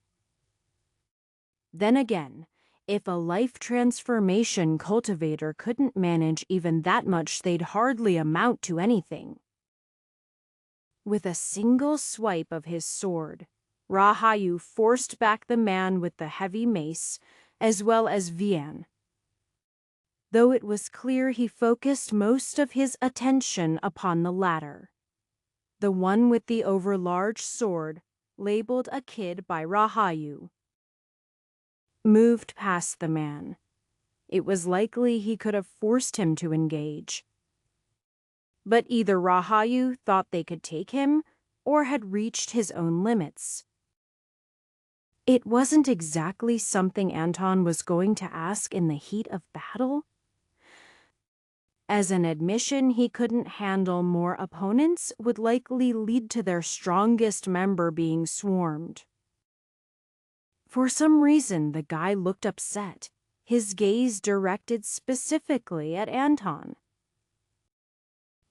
Then again, if a life transformation cultivator couldn't manage even that much, they'd hardly amount to anything. With a single swipe of his sword, Rahayu forced back the man with the heavy mace, as well as Vian. Though it was clear he focused most of his attention upon the latter. The one with the overlarge sword, labeled a kid by Rahayu. moved past the man. It was likely he could have forced him to engage. But either Rahayu thought they could take him or had reached his own limits. It wasn't exactly something Anton was going to ask in the heat of battle. As an admission he couldn't handle more opponents would likely lead to their strongest member being swarmed. For some reason, the guy looked upset, his gaze directed specifically at Anton.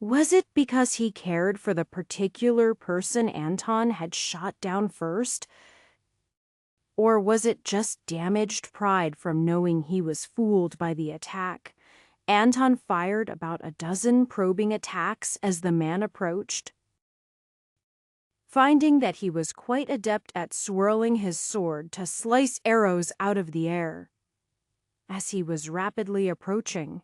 Was it because he cared for the particular person Anton had shot down first? Or was it just damaged pride from knowing he was fooled by the attack? Anton fired about a dozen probing attacks as the man approached. Finding that he was quite adept at swirling his sword to slice arrows out of the air. As he was rapidly approaching,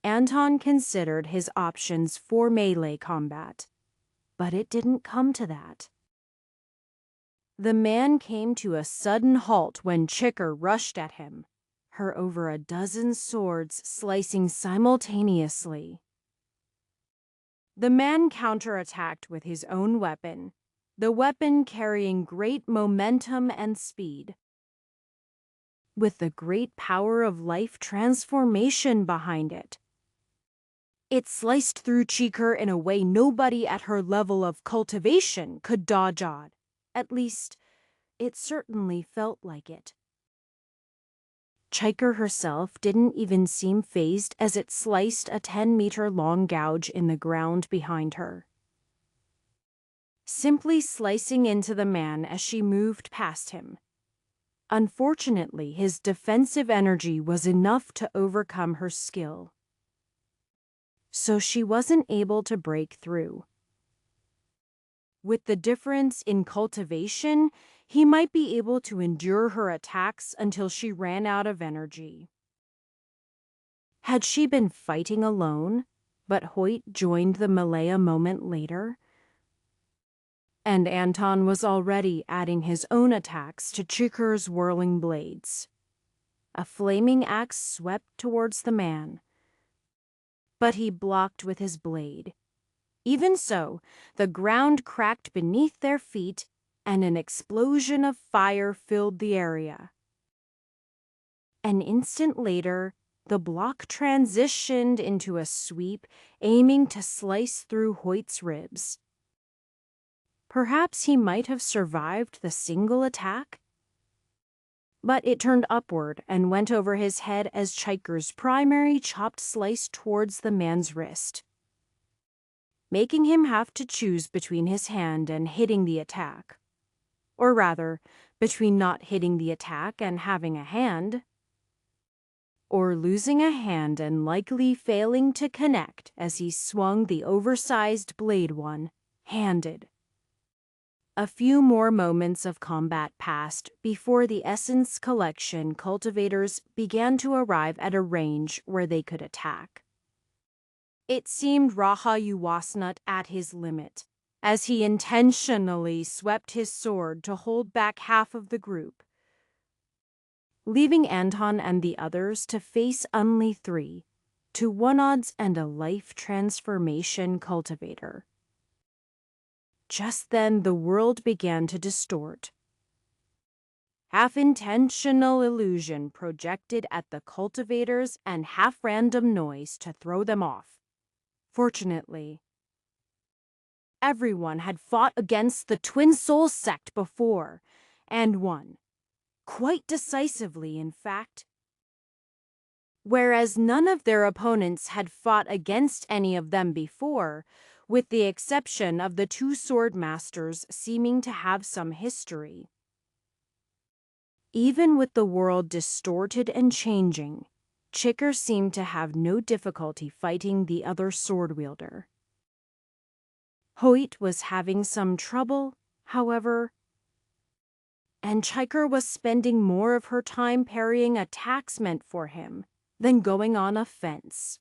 Anton considered his options for melee combat, but it didn't come to that. The man came to a sudden halt when Chicker rushed at him, her over a dozen swords slicing simultaneously. The man counterattacked with his own weapon, the weapon carrying great momentum and speed. With the great power of life transformation behind it. It sliced through Chicker in a way nobody at her level of cultivation could dodge on. At least, it certainly felt like it. Chiker herself didn't even seem fazed as it sliced a 10-meter-long gouge in the ground behind her. Simply slicing into the man as she moved past him. Unfortunately, his defensive energy was enough to overcome her skill. So she wasn't able to break through. With the difference in cultivation, he might be able to endure her attacks until she ran out of energy. Had she been fighting alone, but Hoyt joined the melee a moment later? And Anton was already adding his own attacks to Chicker's whirling blades. A flaming axe swept towards the man, but he blocked with his blade. Even so, the ground cracked beneath their feet, and an explosion of fire filled the area. An instant later, the block transitioned into a sweep, aiming to slice through Hoyt's ribs. Perhaps he might have survived the single attack? But it turned upward and went over his head as Chiker's primary chopped slice towards the man's wrist, making him have to choose between his hand and hitting the attack. Or rather, between not hitting the attack and having a hand, or losing a hand and likely failing to connect as he swung the oversized blade one-handed. A few more moments of combat passed before the Essence Collection cultivators began to arrive at a range where they could attack. It seemed Rahayu Wasnut at his limit, as he intentionally swept his sword to hold back half of the group, leaving Anton and the others to face only 3 to 1 odds and a life transformation cultivator. Just then the world began to distort. Half-intentional illusion projected at the cultivators and half-random noise to throw them off. Fortunately, everyone had fought against the Twin Soul sect before, and won. Quite decisively, in fact. Whereas none of their opponents had fought against any of them before, with the exception of the 2 sword masters seeming to have some history. Even with the world distorted and changing, Chicker seemed to have no difficulty fighting the other sword wielder. Hoyt was having some trouble, however, and Chiker was spending more of her time parrying attacks meant for him than going on offense.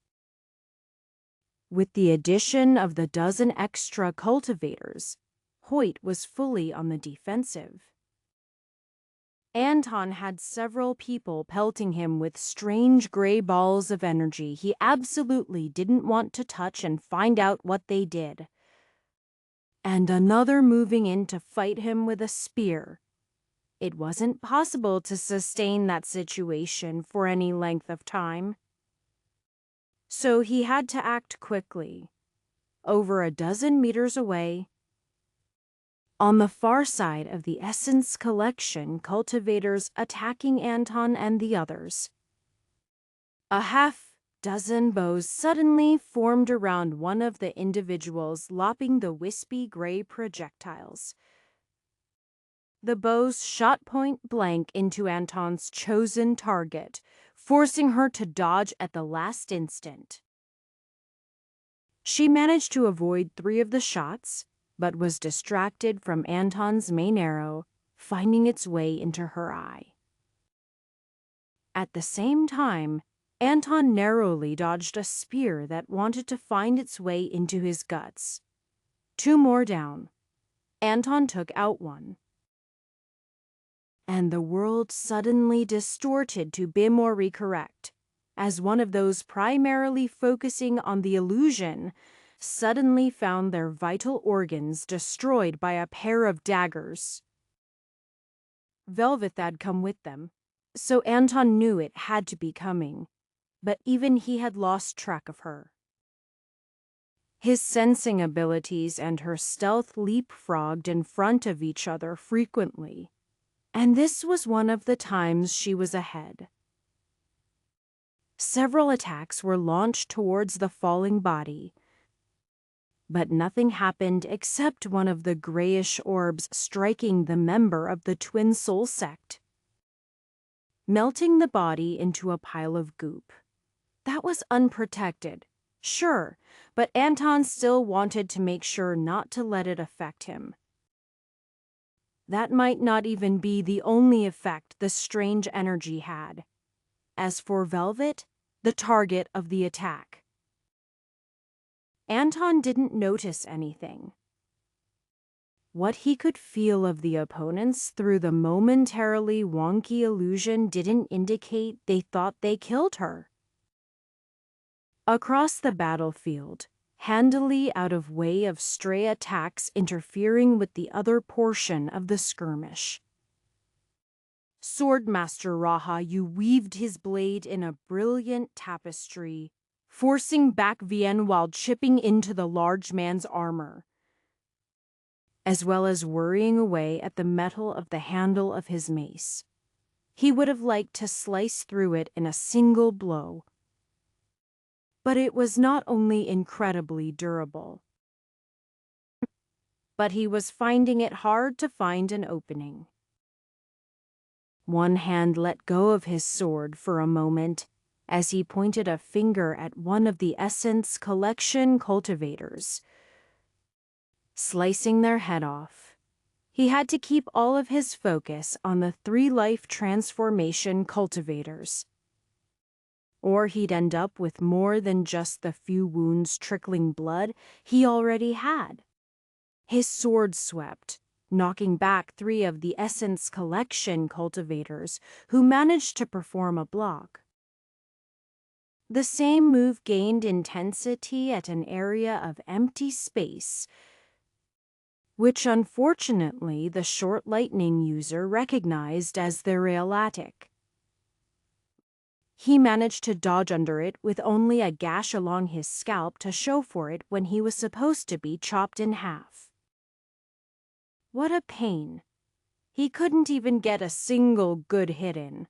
With the addition of the dozen extra cultivators, Hoyt was fully on the defensive. Anton had several people pelting him with strange gray balls of energy he absolutely didn't want to touch and find out what they did. And another moving in to fight him with a spear. It wasn't possible to sustain that situation for any length of time. So he had to act quickly. Over a dozen meters away, on the far side of the Essence Collection, cultivators attacking Anton and the others. A half-dozen bows suddenly formed around one of the individuals, lopping the wispy gray projectiles. The bows shot point blank into Anton's chosen target, forcing her to dodge at the last instant. She managed to avoid 3 of the shots, but was distracted from Anton's main arrow, finding its way into her eye. At the same time, Anton narrowly dodged a spear that wanted to find its way into his guts. 2 more down. Anton took out one. And the world suddenly distorted to be more correct, as one of those primarily focusing on the illusion suddenly found their vital organs destroyed by a pair of daggers. Velvet had come with them, so Anton knew it had to be coming, but even he had lost track of her. His sensing abilities and her stealth leapfrogged in front of each other frequently, and this was one of the times she was ahead. Several attacks were launched towards the falling body, but nothing happened except one of the grayish orbs striking the member of the Twin Soul sect, melting the body into a pile of goop. That was unprotected, sure, but Anton still wanted to make sure not to let it affect him. That might not even be the only effect the strange energy had. As for Velvet, the target of the attack, Anton didn't notice anything. What he could feel of the opponents through the momentarily wonky illusion didn't indicate they thought they killed her. Across the battlefield, handily out of way of stray attacks interfering with the other portion of the skirmish, Swordmaster Raha weaved his blade in a brilliant tapestry, forcing back Vienne while chipping into the large man's armor, as well as worrying away at the metal of the handle of his mace. He would have liked to slice through it in a single blow. But it was not only incredibly durable, but he was finding it hard to find an opening. One hand let go of his sword for a moment as he pointed a finger at one of the Essence Collection cultivators, slicing their head off. He had to keep all of his focus on the 3 life transformation cultivators, or he'd end up with more than just the few wounds trickling blood he already had. His sword swept, knocking back 3 of the Essence Collection cultivators who managed to perform a block. The same move gained intensity at an area of empty space, which unfortunately the short lightning user recognized as the real attic. He managed to dodge under it with only a gash along his scalp to show for it when he was supposed to be chopped in half. What a pain. He couldn't even get a single good hit in.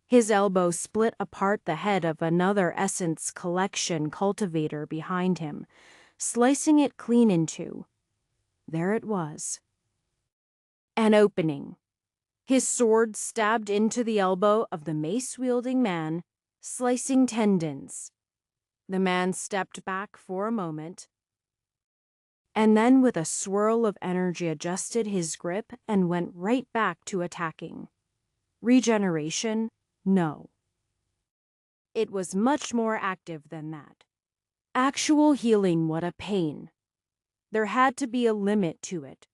His elbow split apart the head of another Essence Collection cultivator behind him, slicing it clean in 2. There it was. An opening. His sword stabbed into the elbow of the mace-wielding man, slicing tendons. The man stepped back for a moment, and then with a swirl of energy adjusted his grip and went right back to attacking. Regeneration? No. It was much more active than that. Actual healing, what a pain. There had to be a limit to it.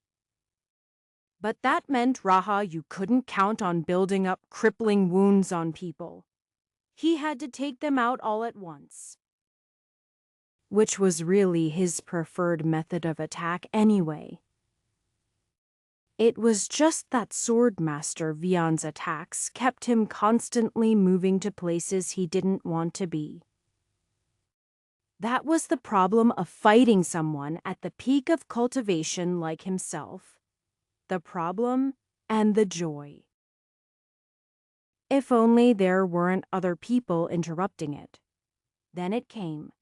But that meant, Raha, you couldn't count on building up crippling wounds on people. He had to take them out all at once. Which was really his preferred method of attack anyway. It was just that Swordmaster Vian's attacks kept him constantly moving to places he didn't want to be. That was the problem of fighting someone at the peak of cultivation like himself. The problem and the joy. If only there weren't other people interrupting it. Then it came.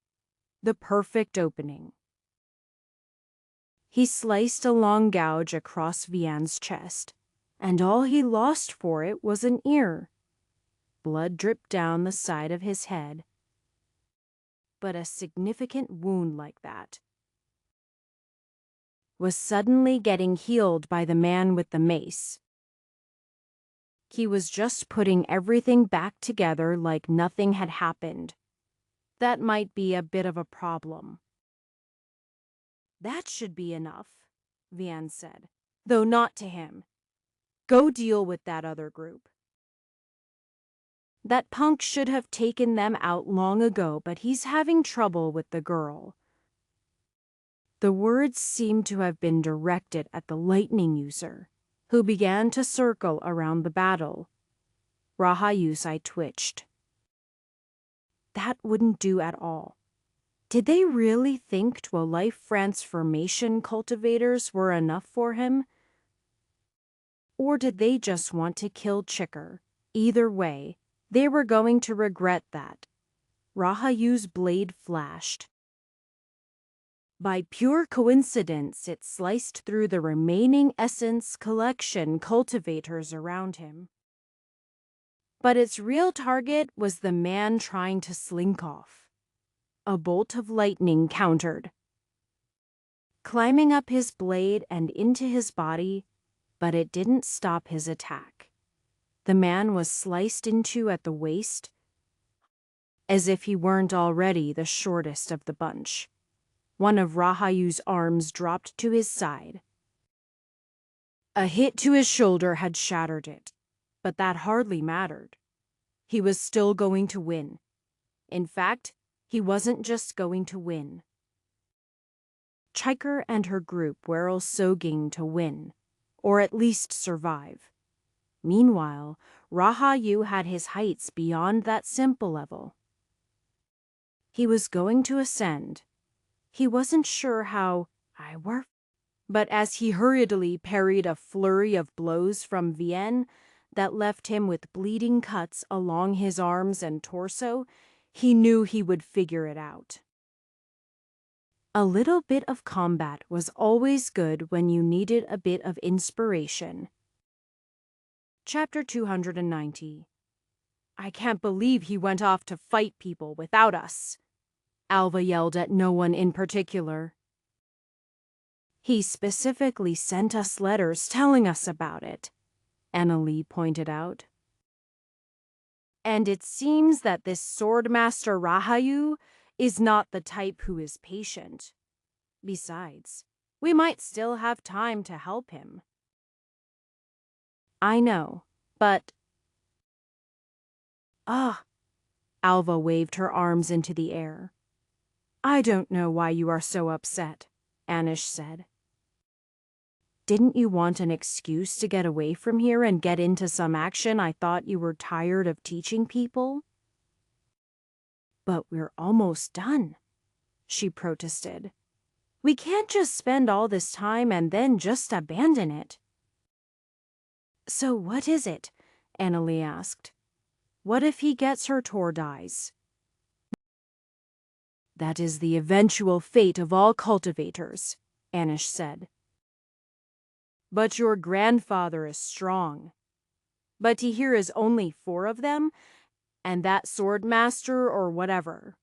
The perfect opening. He sliced a long gouge across Vian's chest, and all he lost for it was an ear. Blood dripped down the side of his head. But a significant wound like that was suddenly getting healed by the man with the mace. He was just putting everything back together like nothing had happened. That might be a bit of a problem. That should be enough, Vian said, though not to him. Go deal with that other group. That punk should have taken them out long ago, but he's having trouble with the girl. The words seemed to have been directed at the lightning user, who began to circle around the battle. Rahayu's eye twitched. That wouldn't do at all. Did they really think 12 life transformation cultivators were enough for him? Or did they just want to kill Chicker? Either way, they were going to regret that. Rahayu's blade flashed. By pure coincidence, it sliced through the remaining essence collection cultivators around him. But its real target was the man trying to slink off. A bolt of lightning countered, climbing up his blade and into his body, but it didn't stop his attack. The man was sliced into at the waist, as if he weren't already the shortest of the bunch. One of Rahayu's arms dropped to his side. A hit to his shoulder had shattered it, but that hardly mattered. He was still going to win. In fact, he wasn't just going to win. Chiker and her group were also going to win, or at least survive. Meanwhile, Rahayu had his heights beyond that simple level. He was going to ascend. He wasn't sure how but as he hurriedly parried a flurry of blows from Vienne that left him with bleeding cuts along his arms and torso, he knew he would figure it out. A little bit of combat was always good when you needed a bit of inspiration. Chapter 290. I can't believe he went off to fight people without us. Alva yelled at no one in particular. He specifically sent us letters telling us about it, Annalie pointed out. And it seems that this Swordmaster Rahayu is not the type who is patient. Besides, we might still have time to help him. I know, but... Alva waved her arms into the air. I don't know why you are so upset, Anish said. Didn't you want an excuse to get away from here and get into some action? I thought you were tired of teaching people. But we're almost done, she protested. We can't just spend all this time and then just abandon it. So what is it? Annalie asked. What if he gets hurt or dies? That is the eventual fate of all cultivators, Anish said. But your grandfather is strong. But here is only 4 of them, and that swordmaster or whatever.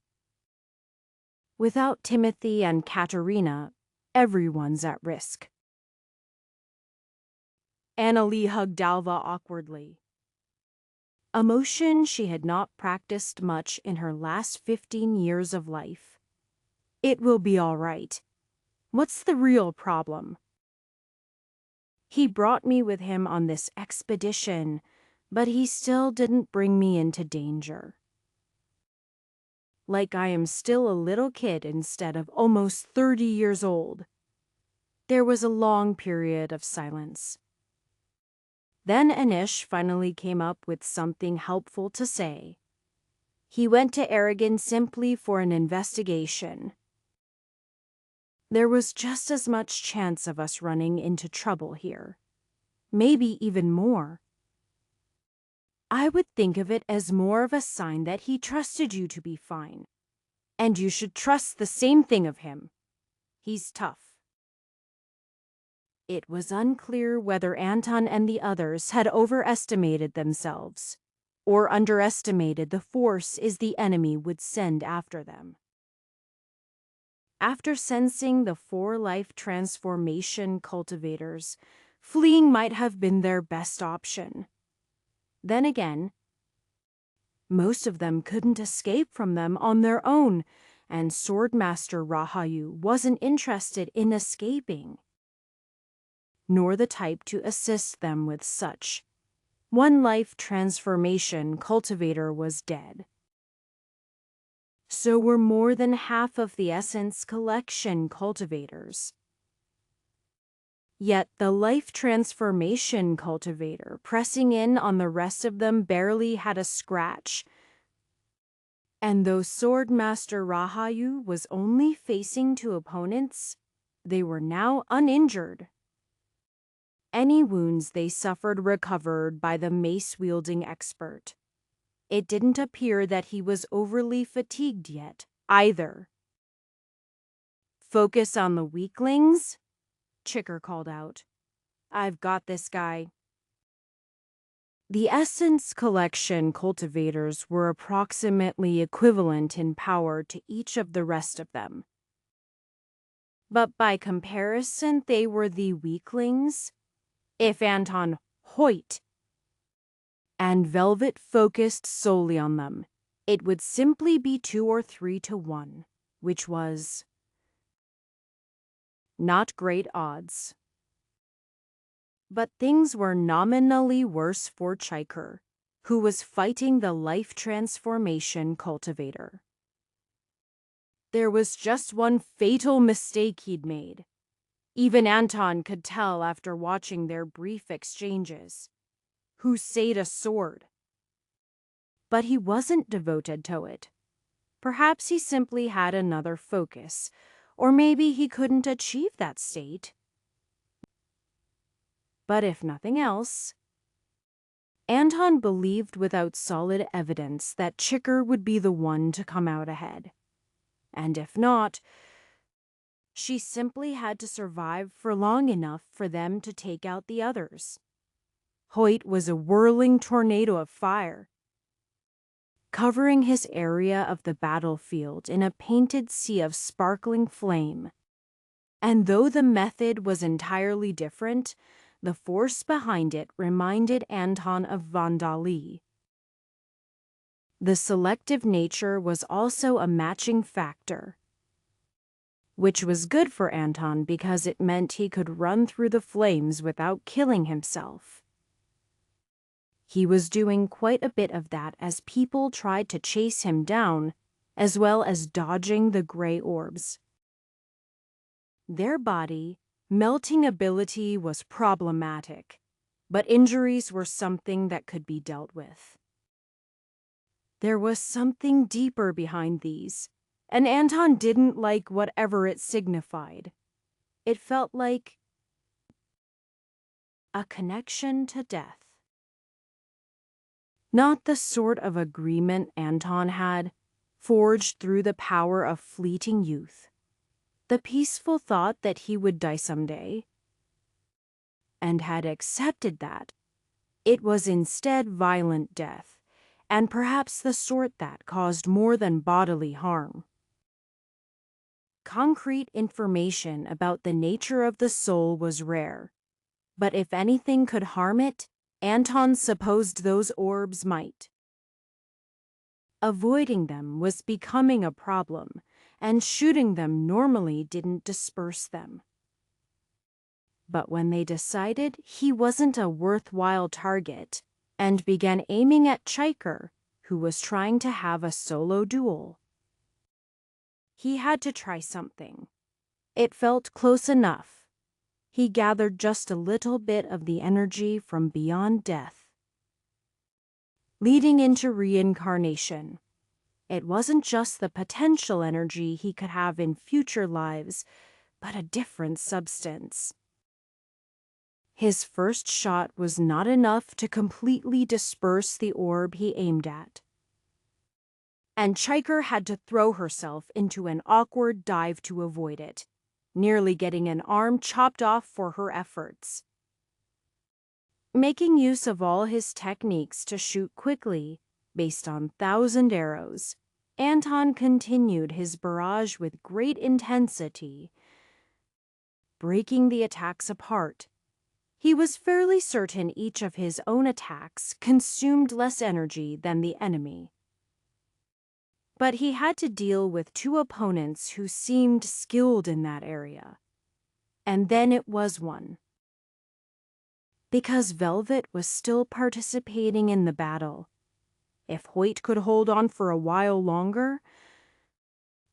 Without Timothy and Katerina, everyone's at risk. Annalie hugged Alva awkwardly. A motion she had not practiced much in her last 15 years of life. It will be all right. What's the real problem? He brought me with him on this expedition, but he still didn't bring me into danger. Like I am still a little kid instead of almost 30 years old." There was a long period of silence. Then Anish finally came up with something helpful to say. "He went to Aragon simply for an investigation. There was just as much chance of us running into trouble here. Maybe even more. I would think of it as more of a sign that he trusted you to be fine. And you should trust the same thing of him. He's tough." It was unclear whether Anton and the others had overestimated themselves or underestimated the force the enemy would send after them. After sensing the 4 life transformation cultivators, fleeing might have been their best option. Then again, most of them couldn't escape from them on their own, and Swordmaster Rahayu wasn't interested in escaping, nor the type to assist them with such. 1 life transformation cultivator was dead. So were more than half of the essence collection cultivators. Yet the life transformation cultivator pressing in on the rest of them barely had a scratch. And though Swordmaster Rahayu was only facing 2 opponents, they were now uninjured. Any wounds they suffered recovered by the mace-wielding expert. It didn't appear that he was overly fatigued yet, either. "Focus on the weaklings?" Chicker called out. "I've got this guy." The Essence Collection cultivators were approximately equivalent in power to each of the rest of them. But by comparison, they were the weaklings. If Anton Hoyt and Velvet focused solely on them, it would simply be 2 or 3 to 1, which was not great odds. But things were nominally worse for Chiker, who was fighting the life transformation cultivator. There was just one fatal mistake he'd made. Even Anton could tell after watching their brief exchanges. Hussein a sword. But he wasn't devoted to it. Perhaps he simply had another focus, or maybe he couldn't achieve that state. But if nothing else, Anton believed without solid evidence that Chicker would be the one to come out ahead. And if not, she simply had to survive for long enough for them to take out the others. Hoyt was a whirling tornado of fire, covering his area of the battlefield in a painted sea of sparkling flame. And though the method was entirely different, the force behind it reminded Anton of Vandali. The selective nature was also a matching factor, which was good for Anton because it meant he could run through the flames without killing himself. He was doing quite a bit of that as people tried to chase him down, as well as dodging the gray orbs. Their body melting ability was problematic, but injuries were something that could be dealt with. There was something deeper behind these, and Anton didn't like whatever it signified. It felt like a connection to death. Not the sort of agreement Anton had, forged through the power of fleeting youth. The peaceful thought that he would die someday, and had accepted that. It was instead violent death, and perhaps the sort that caused more than bodily harm. Concrete information about the nature of the soul was rare, but if anything could harm it, Anton supposed those orbs might. Avoiding them was becoming a problem, and shooting them normally didn't disperse them. But when they decided he wasn't a worthwhile target and began aiming at Chiker, who was trying to have a solo duel, he had to try something. It felt close enough. He gathered just a little bit of the energy from beyond death, leading into reincarnation. It wasn't just the potential energy he could have in future lives, but a different substance. His first shot was not enough to completely disperse the orb he aimed at, and Chiker had to throw herself into an awkward dive to avoid it, nearly getting an arm chopped off for her efforts. Making use of all his techniques to shoot quickly, based on 1,000 arrows, Anton continued his barrage with great intensity, breaking the attacks apart. He was fairly certain each of his own attacks consumed less energy than the enemy. But he had to deal with two opponents who seemed skilled in that area. And then it was one. Because Velvet was still participating in the battle, if Hoyt could hold on for a while longer,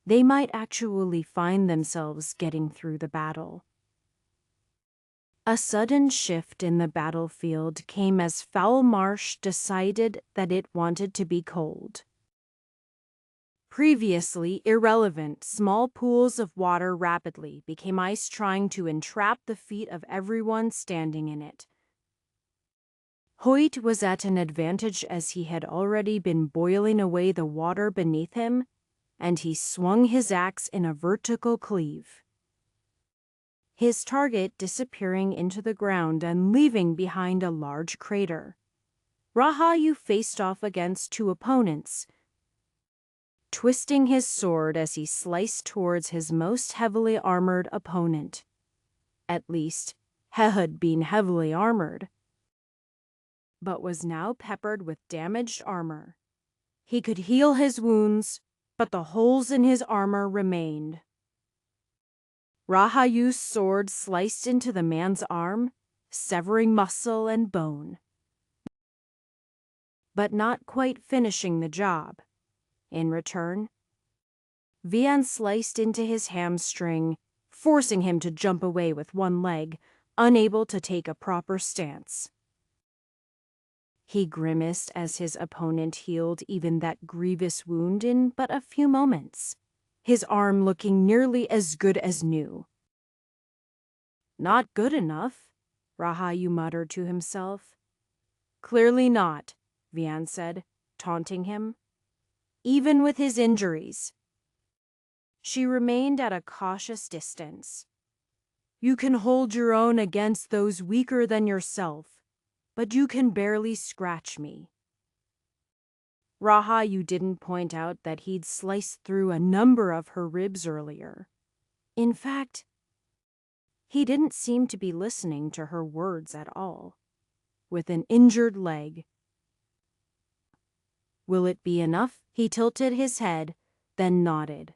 they might actually find themselves getting through the battle. A sudden shift in the battlefield came as Foul Marsh decided that it wanted to be cold. Previously irrelevant, small pools of water rapidly became ice, trying to entrap the feet of everyone standing in it. Hoyt was at an advantage as he had already been boiling away the water beneath him, and he swung his axe in a vertical cleave, his target disappearing into the ground and leaving behind a large crater. Rahayu faced off against two opponents, twisting his sword as he sliced towards his most heavily armored opponent. At least, he had been heavily armored, but was now peppered with damaged armor. He could heal his wounds, but the holes in his armor remained. Rahayu's sword sliced into the man's arm, severing muscle and bone, but not quite finishing the job. In return, Vian sliced into his hamstring, forcing him to jump away with one leg, unable to take a proper stance. He grimaced as his opponent healed even that grievous wound in but a few moments, his arm looking nearly as good as new. Not good enough, Rahayu muttered to himself. Clearly not, Vian said, taunting him. Even with his injuries. She remained at a cautious distance. You can hold your own against those weaker than yourself, but you can barely scratch me. Rahayu didn't point out that he'd sliced through a number of her ribs earlier. In fact, he didn't seem to be listening to her words at all. With an injured leg. Will it be enough? He tilted his head, then nodded.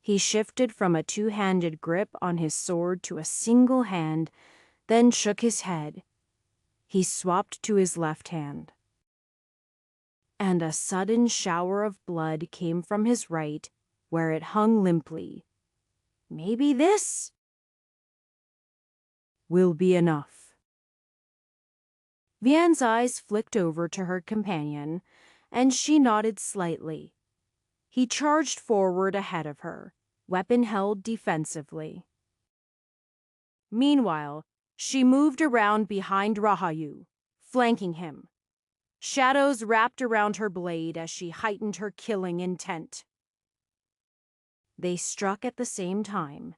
He shifted from a two-handed grip on his sword to a single hand, then shook his head. He swapped to his left hand. And a sudden shower of blood came from his right, where it hung limply. Maybe this will be enough. Vian's eyes flicked over to her companion, and she nodded slightly. He charged forward ahead of her, weapon held defensively. Meanwhile, she moved around behind Rahayu, flanking him. Shadows wrapped around her blade as she heightened her killing intent. They struck at the same time.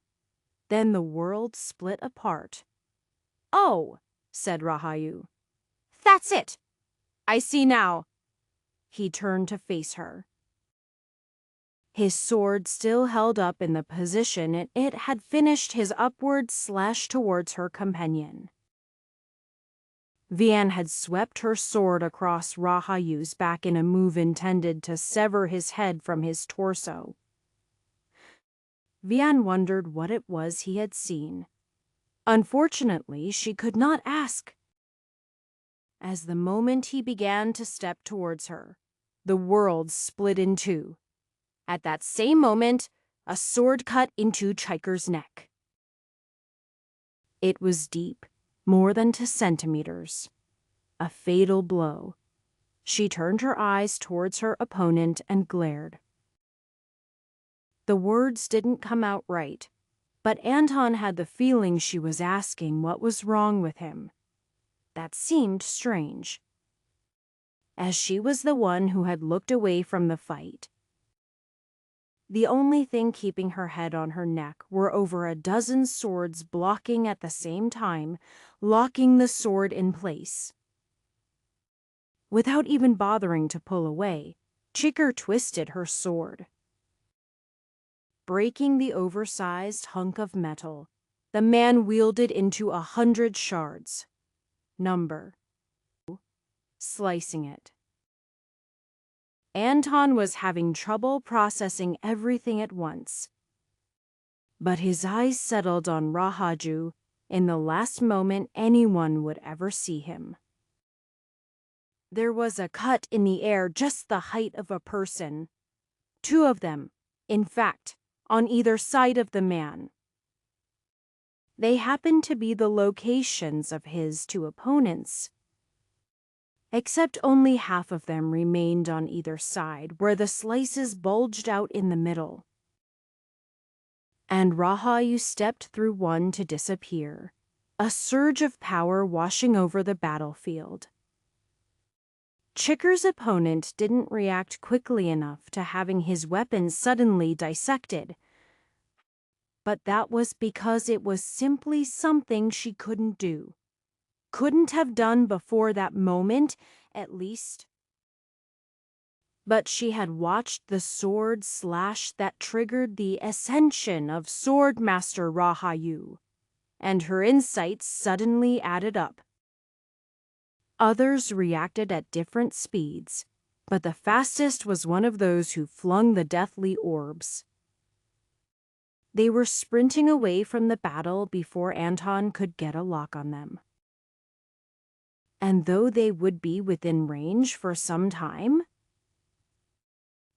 Then the world split apart. "Oh," said Rahayu. "That's it! I see now." He turned to face her. His sword still held up in the position it had finished his upward slash towards her companion. Vian had swept her sword across Rahayu's back in a move intended to sever his head from his torso. Vian wondered what it was he had seen. Unfortunately, she could not ask. As the moment he began to step towards her, the world split in two. At that same moment, a sword cut into Chiker's neck. It was deep, more than 2 centimeters. A fatal blow. She turned her eyes towards her opponent and glared. The words didn't come out right, but Anton had the feeling she was asking what was wrong with him. That seemed strange, as she was the one who had looked away from the fight. The only thing keeping her head on her neck were over a dozen swords blocking at the same time, locking the sword in place. Without even bothering to pull away, Chiker twisted her sword. Breaking the oversized hunk of metal, the man wielded into 100 shards. Slicing it. Anton was having trouble processing everything at once. But his eyes settled on Rahaju in the last moment anyone would ever see him. There was a cut in the air just the height of a person. 2 of them, in fact, on either side of the man. They happened to be the locations of his 2 opponents. Except only half of them remained on either side, where the slices bulged out in the middle. And Rahayu stepped through one to disappear, a surge of power washing over the battlefield. Chiker's opponent didn't react quickly enough to having his weapon suddenly dissected. But that was because it was simply something she couldn't do. Couldn't have done before that moment, at least. But she had watched the sword slash that triggered the ascension of Swordmaster Rahayu, and her insights suddenly added up. Others reacted at different speeds, but the fastest was one of those who flung the deathly orbs. They were sprinting away from the battle before Anton could get a lock on them. And though they would be within range for some time,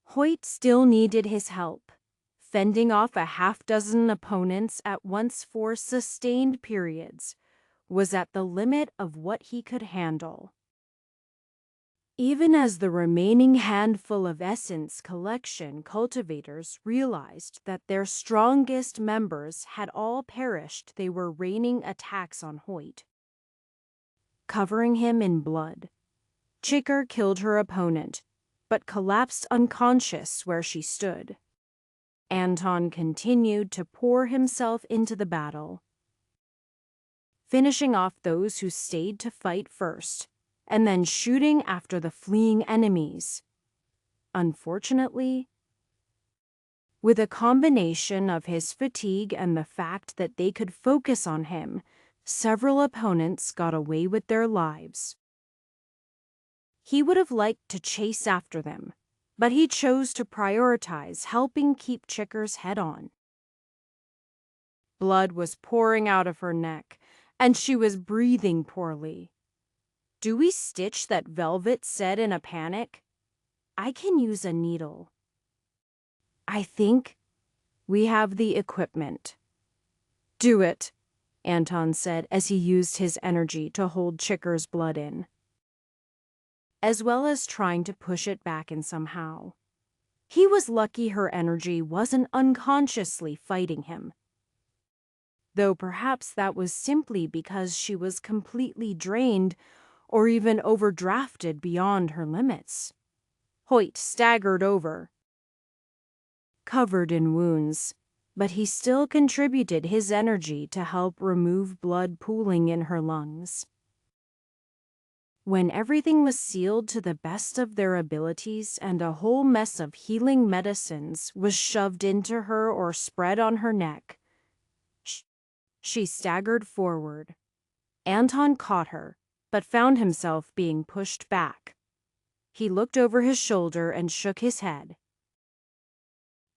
Hoyt still needed his help, fending off a half-dozen opponents at once for sustained periods was at the limit of what he could handle. Even as the remaining handful of Essence Collection cultivators realized that their strongest members had all perished, they were raining attacks on Hoyt. Covering him in blood, Chiker killed her opponent, but collapsed unconscious where she stood. Anton continued to pour himself into the battle, finishing off those who stayed to fight first, and then shooting after the fleeing enemies. Unfortunately, with a combination of his fatigue and the fact that they could focus on him, several opponents got away with their lives. He would have liked to chase after them, but he chose to prioritize helping keep Chiker's head on. Blood was pouring out of her neck, and she was breathing poorly. "Do we stitch?" that Velvet said in a panic. "I can use a needle." "I think we have the equipment." "Do it," Anton said as he used his energy to hold Chiker's blood in, as well as trying to push it back in somehow. He was lucky her energy wasn't unconsciously fighting him, though perhaps that was simply because she was completely drained or even overdrafted beyond her limits. Hoyt staggered over, covered in wounds, but he still contributed his energy to help remove blood pooling in her lungs. When everything was sealed to the best of their abilities and a whole mess of healing medicines was shoved into her or spread on her neck, she staggered forward. Anton caught her, but found himself being pushed back. He looked over his shoulder and shook his head.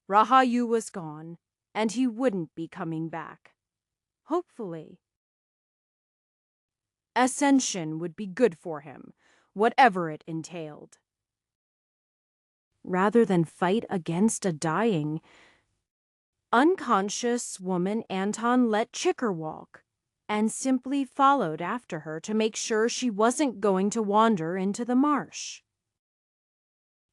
Rahayu was gone, and he wouldn't be coming back. Hopefully. Ascension would be good for him, whatever it entailed. Rather than fight against a dying, unconscious woman, Anton let Chicker walk and simply followed after her to make sure she wasn't going to wander into the marsh.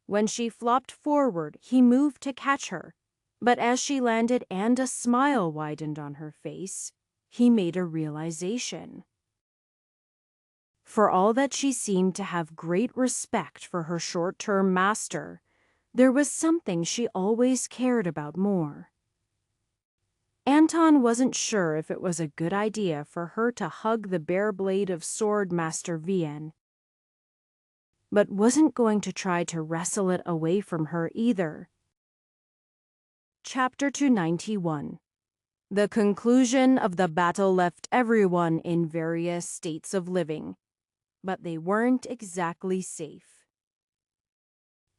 When she flopped forward, he moved to catch her, but as she landed and a smile widened on her face, he made a realization. For all that she seemed to have great respect for her short-term master, there was something she always cared about more. Anton wasn't sure if it was a good idea for her to hug the bare blade of sword Master Vian, but wasn't going to try to wrestle it away from her either. Chapter 291. The conclusion of the battle left everyone in various states of living, but they weren't exactly safe.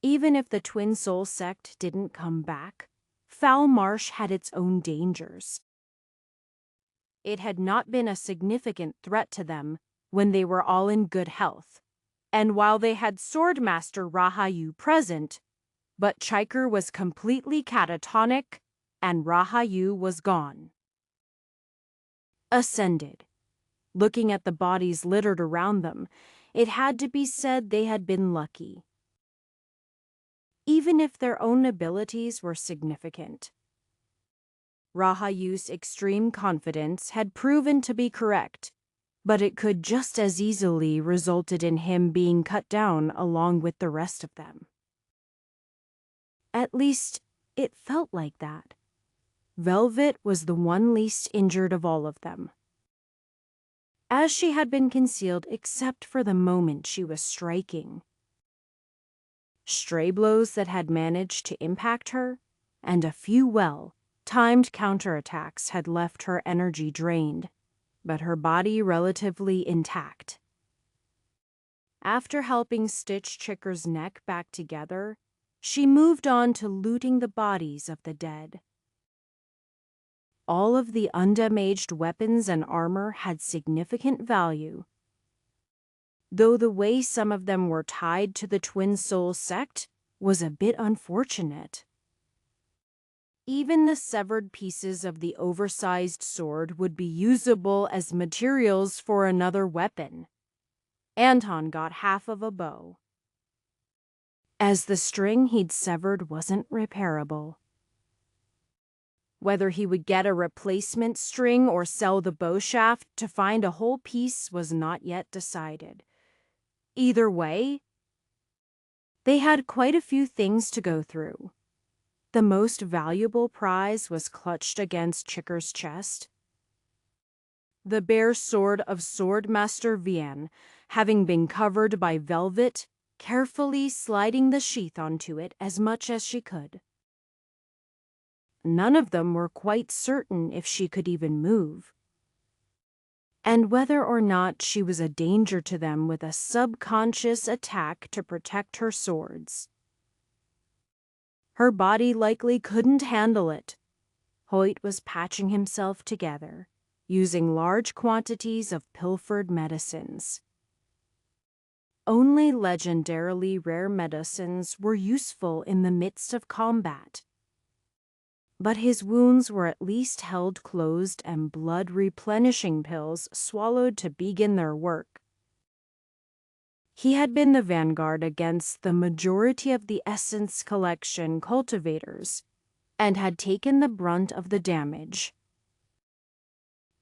Even if the Twin Soul sect didn't come back, Foul Marsh had its own dangers. It had not been a significant threat to them when they were all in good health, and while they had Swordmaster Rahayu present, but Chiker was completely catatonic and Rahayu was gone. Ascended. Looking at the bodies littered around them, it had to be said they had been lucky. Even if their own abilities were significant. Rahayu's extreme confidence had proven to be correct, but it could just as easily resulted in him being cut down along with the rest of them. At least, it felt like that. Velvet was the one least injured of all of them, as she had been concealed except for the moment she was striking. Stray blows that had managed to impact her, and a few well-timed counterattacks had left her energy drained, but her body relatively intact. After helping stitch Chicker's neck back together, she moved on to looting the bodies of the dead. All of the undamaged weapons and armor had significant value, though the way some of them were tied to the Twin Soul sect was a bit unfortunate. Even the severed pieces of the oversized sword would be usable as materials for another weapon. Anton got half of a bow, as the string he'd severed wasn't repairable. Whether he would get a replacement string or sell the bow shaft to find a whole piece was not yet decided. Either way, they had quite a few things to go through. The most valuable prize was clutched against Chicker's chest. The bare sword of Swordmaster Vian, having been covered by velvet, carefully sliding the sheath onto it as much as she could. None of them were quite certain if she could even move, and whether or not she was a danger to them with a subconscious attack to protect her swords. Her body likely couldn't handle it. Hoyt was patching himself together, using large quantities of pilfered medicines. Only legendarily rare medicines were useful in the midst of combat. But his wounds were at least held closed and blood-replenishing pills swallowed to begin their work. He had been the vanguard against the majority of the Essence Collection cultivators, and had taken the brunt of the damage.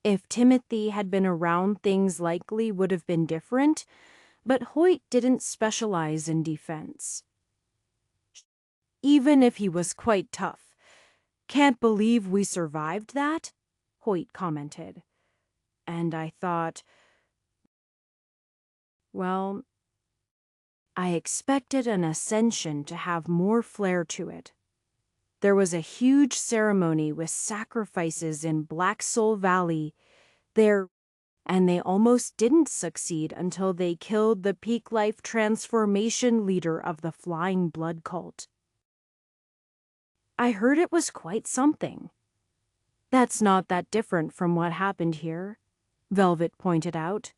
If Timothy had been around, things likely would have been different, but Hoyt didn't specialize in defense. Even if he was quite tough. "Can't believe we survived that," Hoyt commented. And I thought, well, I expected an ascension to have more flair to it. There was a huge ceremony with sacrifices in Black Soul Valley there, and they almost didn't succeed until they killed the peak life transformation leader of the Flying Blood cult. I heard it was quite something. That's not that different from what happened here, Velvet pointed out.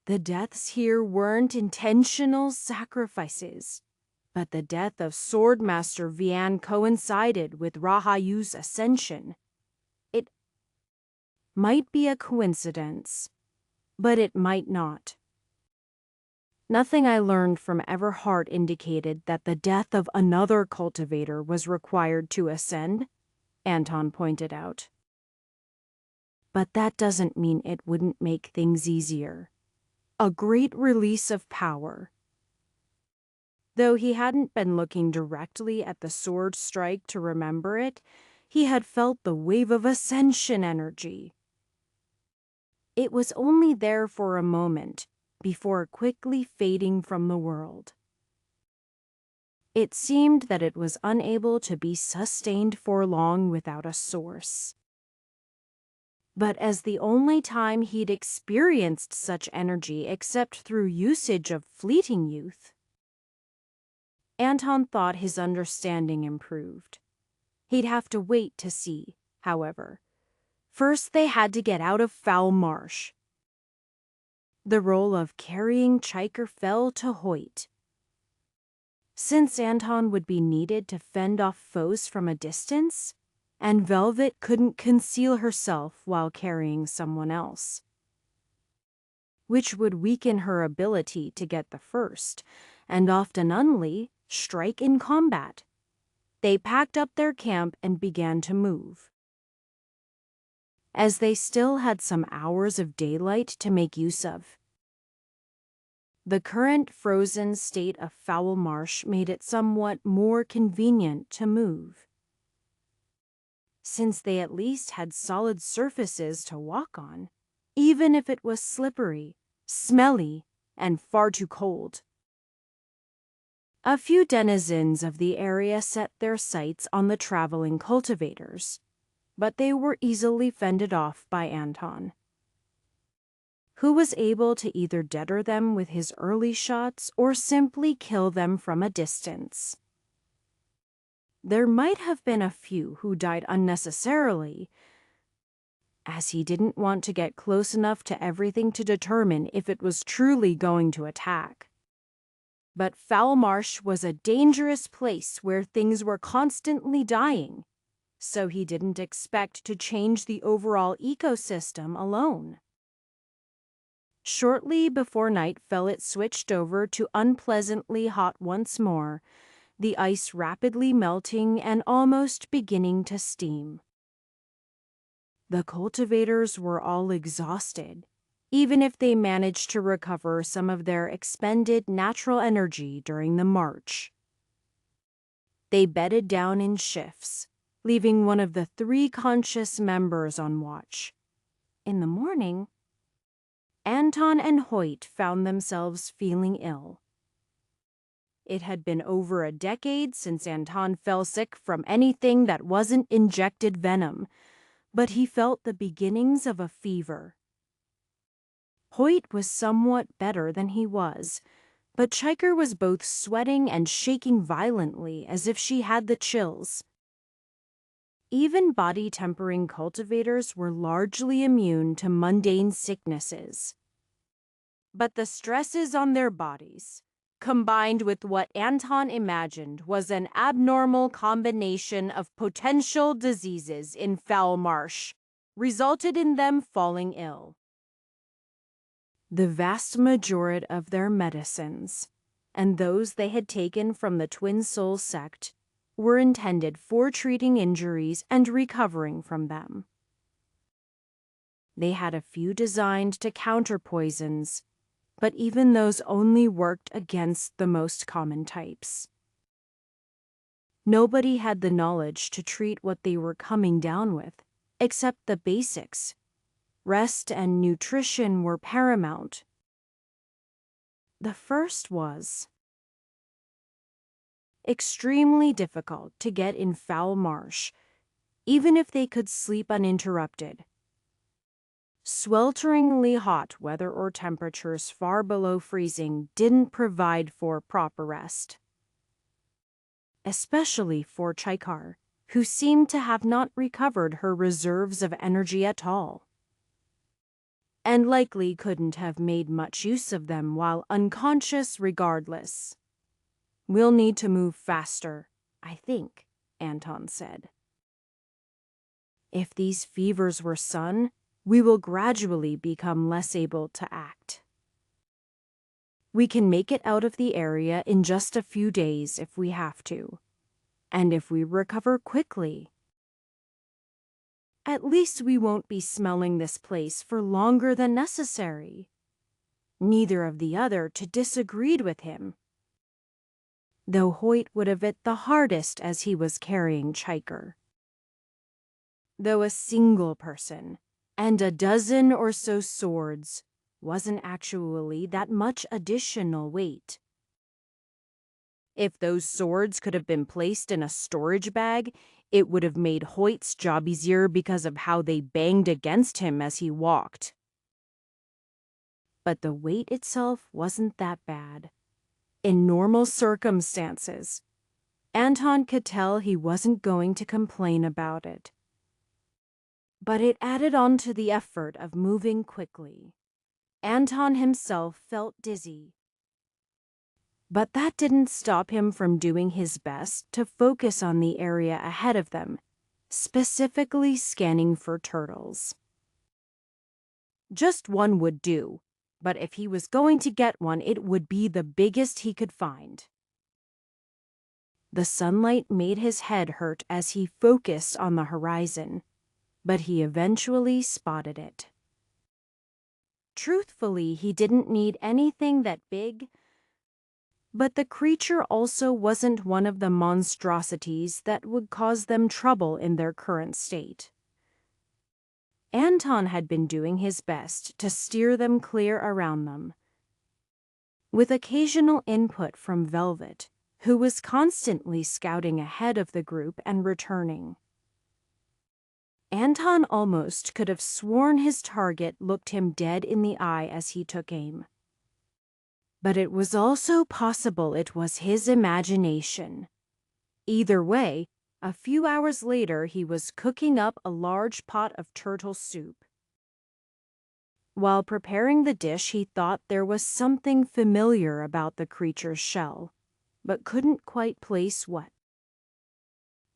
The deaths here weren't intentional sacrifices, but the death of Swordmaster Vian coincided with Rahayu's ascension. It might be a coincidence, but it might not. Nothing I learned from Everhart indicated that the death of another cultivator was required to ascend, Anton pointed out. But that doesn't mean it wouldn't make things easier. A great release of power. Though he hadn't been looking directly at the sword strike to remember it, he had felt the wave of ascension energy. It was only there for a moment, before quickly fading from the world. It seemed that it was unable to be sustained for long without a source. But as the only time he'd experienced such energy except through usage of fleeting youth, Anton thought his understanding improved. He'd have to wait to see, however. First, they had to get out of Foul Marsh. The role of carrying Chiker fell to Hoyt. Since Anton would be needed to fend off foes from a distance, and Velvet couldn't conceal herself while carrying someone else, which would weaken her ability to get the first, and often only, strike in combat. They packed up their camp and began to move. As they still had some hours of daylight to make use of. The current frozen state of Foul Marsh made it somewhat more convenient to move, since they at least had solid surfaces to walk on, even if it was slippery, smelly, and far too cold. A few denizens of the area set their sights on the traveling cultivators, but they were easily fended off by Anton, who was able to either deter them with his early shots or simply kill them from a distance. There might have been a few who died unnecessarily, as he didn't want to get close enough to everything to determine if it was truly going to attack. But Foul Marsh was a dangerous place where things were constantly dying, so he didn't expect to change the overall ecosystem alone. Shortly before night fell, it switched over to unpleasantly hot once more, the ice rapidly melting and almost beginning to steam. The cultivators were all exhausted, even if they managed to recover some of their expended natural energy during the march. They bedded down in shifts, leaving one of the 3 conscious members on watch. In the morning, Anton and Hoyt found themselves feeling ill. It had been over a decade since Anton fell sick from anything that wasn't injected venom, but he felt the beginnings of a fever. Hoyt was somewhat better than he was, but Chiker was both sweating and shaking violently as if she had the chills. Even body-tempering cultivators were largely immune to mundane sicknesses. But the stresses on their bodies, combined with what Anton imagined was an abnormal combination of potential diseases in Foul Marsh, resulted in them falling ill. The vast majority of their medicines, and those they had taken from the Twin Soul sect, were intended for treating injuries and recovering from them. They had a few designed to counter poisons, but even those only worked against the most common types. Nobody had the knowledge to treat what they were coming down with, except the basics. Rest and nutrition were paramount. The first was extremely difficult to get in Foul Marsh, even if they could sleep uninterrupted. Swelteringly hot weather or temperatures far below freezing didn't provide for proper rest. Especially for Chiker, who seemed to have not recovered her reserves of energy at all. and likely couldn't have made much use of them while unconscious regardless. "We'll need to move faster, I think," Anton said. "If these fevers were sun, we will gradually become less able to act. We can make it out of the area in just a few days if we have to. And if we recover quickly, at least we won't be smelling this place for longer than necessary." Neither of the other two disagreed with him, though Hoyt would have it the hardest as he was carrying Chiker. Though a single person and a dozen or so swords wasn't actually that much additional weight. If those swords could have been placed in a storage bag, it would have made Hoyt's job easier because of how they banged against him as he walked. But the weight itself wasn't that bad. In normal circumstances, Anton could tell he wasn't going to complain about it. But it added on to the effort of moving quickly. Anton himself felt dizzy. But that didn't stop him from doing his best to focus on the area ahead of them, specifically scanning for turtles. Just one would do, but if he was going to get one, it would be the biggest he could find. The sunlight made his head hurt as he focused on the horizon, but he eventually spotted it. Truthfully, he didn't need anything that big, but the creature also wasn't one of the monstrosities that would cause them trouble in their current state. Anton had been doing his best to steer them clear around them, with occasional input from Velvet, who was constantly scouting ahead of the group and returning. Anton almost could have sworn his target looked him dead in the eye as he took aim. But it was also possible it was his imagination. Either way, a few hours later he was cooking up a large pot of turtle soup. While preparing the dish, he thought there was something familiar about the creature's shell, but couldn't quite place what.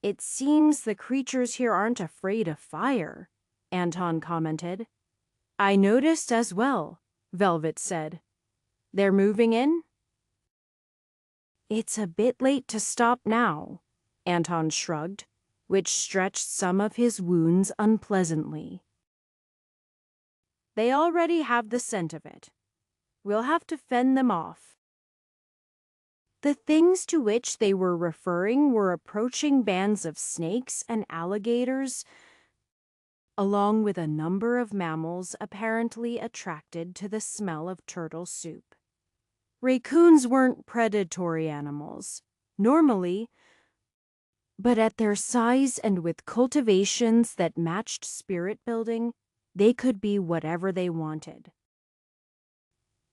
"It seems the creatures here aren't afraid of fire," Anton commented. "I noticed as well," Velvet said. "They're moving in?" "It's a bit late to stop now," Anton shrugged, which stretched some of his wounds unpleasantly. "They already have the scent of it. We'll have to fend them off." The things to which they were referring were approaching bands of snakes and alligators, along with a number of mammals apparently attracted to the smell of turtle soup. Raccoons weren't predatory animals, normally, but at their size and with cultivations that matched spirit building, they could be whatever they wanted.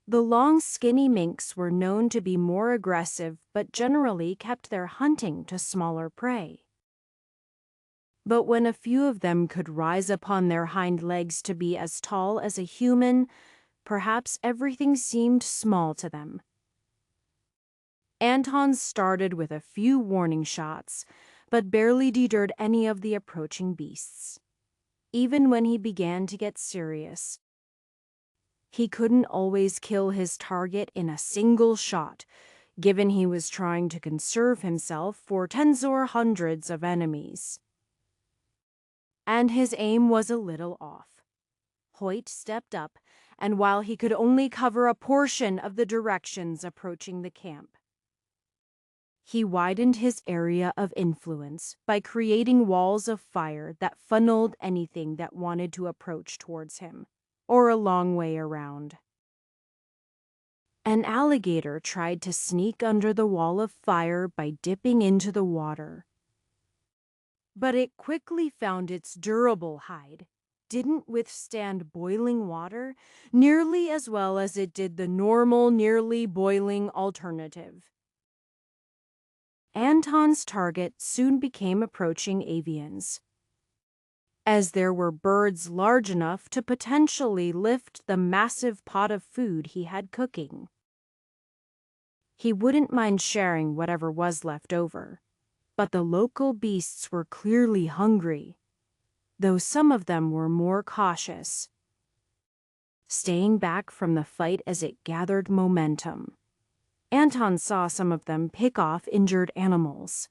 The long, skinny minks were known to be more aggressive but generally kept their hunting to smaller prey. But when a few of them could rise upon their hind legs to be as tall as a human, perhaps everything seemed small to them. Anton started with a few warning shots, but barely deterred any of the approaching beasts. Even when he began to get serious, he couldn't always kill his target in a single shot, given he was trying to conserve himself for tens or hundreds of enemies. And his aim was a little off. Hoyt stepped up, and while he could only cover a portion of the directions approaching the camp, he widened his area of influence by creating walls of fire that funneled anything that wanted to approach towards him, or a long way around. An alligator tried to sneak under the wall of fire by dipping into the water. But it quickly found its durable hide didn't withstand boiling water nearly as well as it did the normal, nearly boiling alternative. Anton's target soon became approaching avians. as there were birds large enough to potentially lift the massive pot of food he had cooking. He wouldn't mind sharing whatever was left over, but the local beasts were clearly hungry, though some of them were more cautious, staying back from the fight as it gathered momentum. Anton saw some of them pick off injured animals,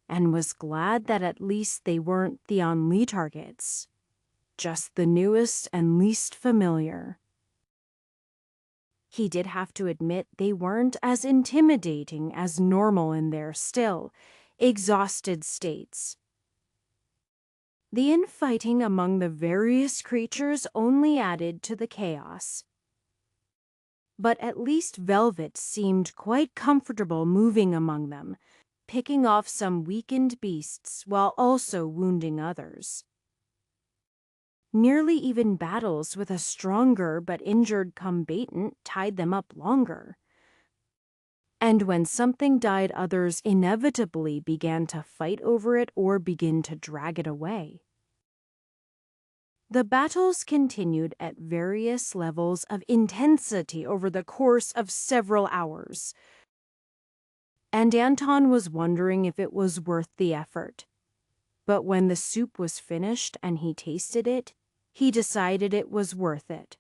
and was glad that at least they weren't the Lee targets, just the newest and least familiar. He did have to admit they weren't as intimidating as normal in their still, exhausted states. The infighting among the various creatures only added to the chaos. But at least Velvet seemed quite comfortable moving among them, picking off some weakened beasts while also wounding others. Nearly even battles with a stronger but injured combatant tied them up longer. And when something died, others inevitably began to fight over it or begin to drag it away. The battles continued at various levels of intensity over the course of several hours, and Anton was wondering if it was worth the effort. But when the soup was finished and he tasted it, he decided it was worth it.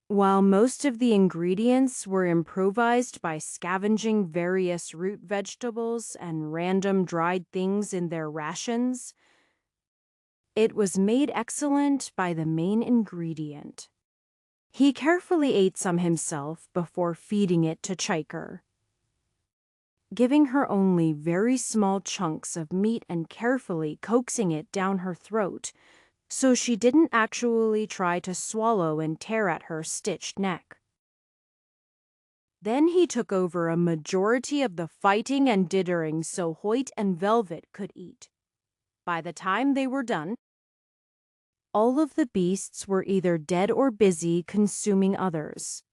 While most of the ingredients were improvised by scavenging various root vegetables and random dried things in their rations, it was made excellent by the main ingredient. He carefully ate some himself before feeding it to Chiker, giving her only very small chunks of meat and carefully coaxing it down her throat, so she didn't actually try to swallow and tear at her stitched neck. Then he took over a majority of the fighting and dittering so Hoyt and Velvet could eat. By the time they were done, all of the beasts were either dead or busy consuming others.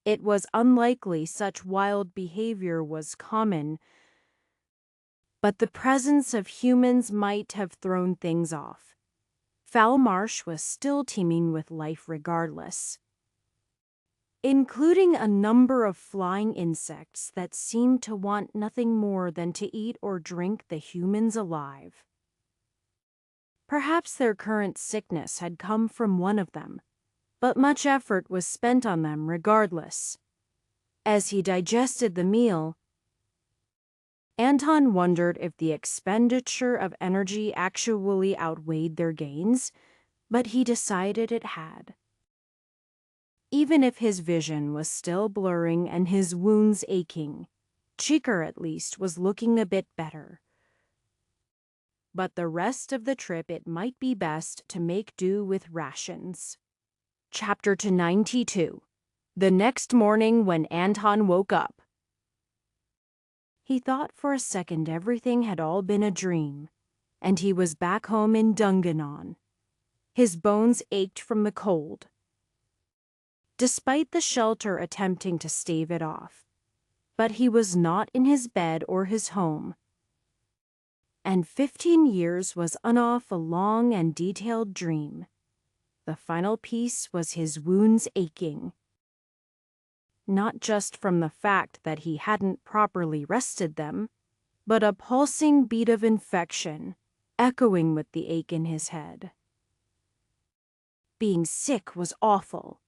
It was unlikely such wild behavior was common, but the presence of humans might have thrown things off. Foul Marsh was still teeming with life regardless, including a number of flying insects that seemed to want nothing more than to eat or drink the humans alive. Perhaps their current sickness had come from one of them, but much effort was spent on them regardless. As he digested the meal, Anton wondered if the expenditure of energy actually outweighed their gains, but he decided it had. Even if his vision was still blurring and his wounds aching, Chiker at least was looking a bit better. But the rest of the trip it might be best to make do with rations. Chapter 92. The next morning when Anton woke up. He thought for a second everything had all been a dream, and he was back home in Dungannon. His bones ached from the cold, despite the shelter attempting to stave it off. But he was not in his bed or his home, and 15 years was an awful long and detailed dream. The final piece was his wounds aching, not just from the fact that he hadn't properly rested them, but a pulsing beat of infection, echoing with the ache in his head. Being sick was awful.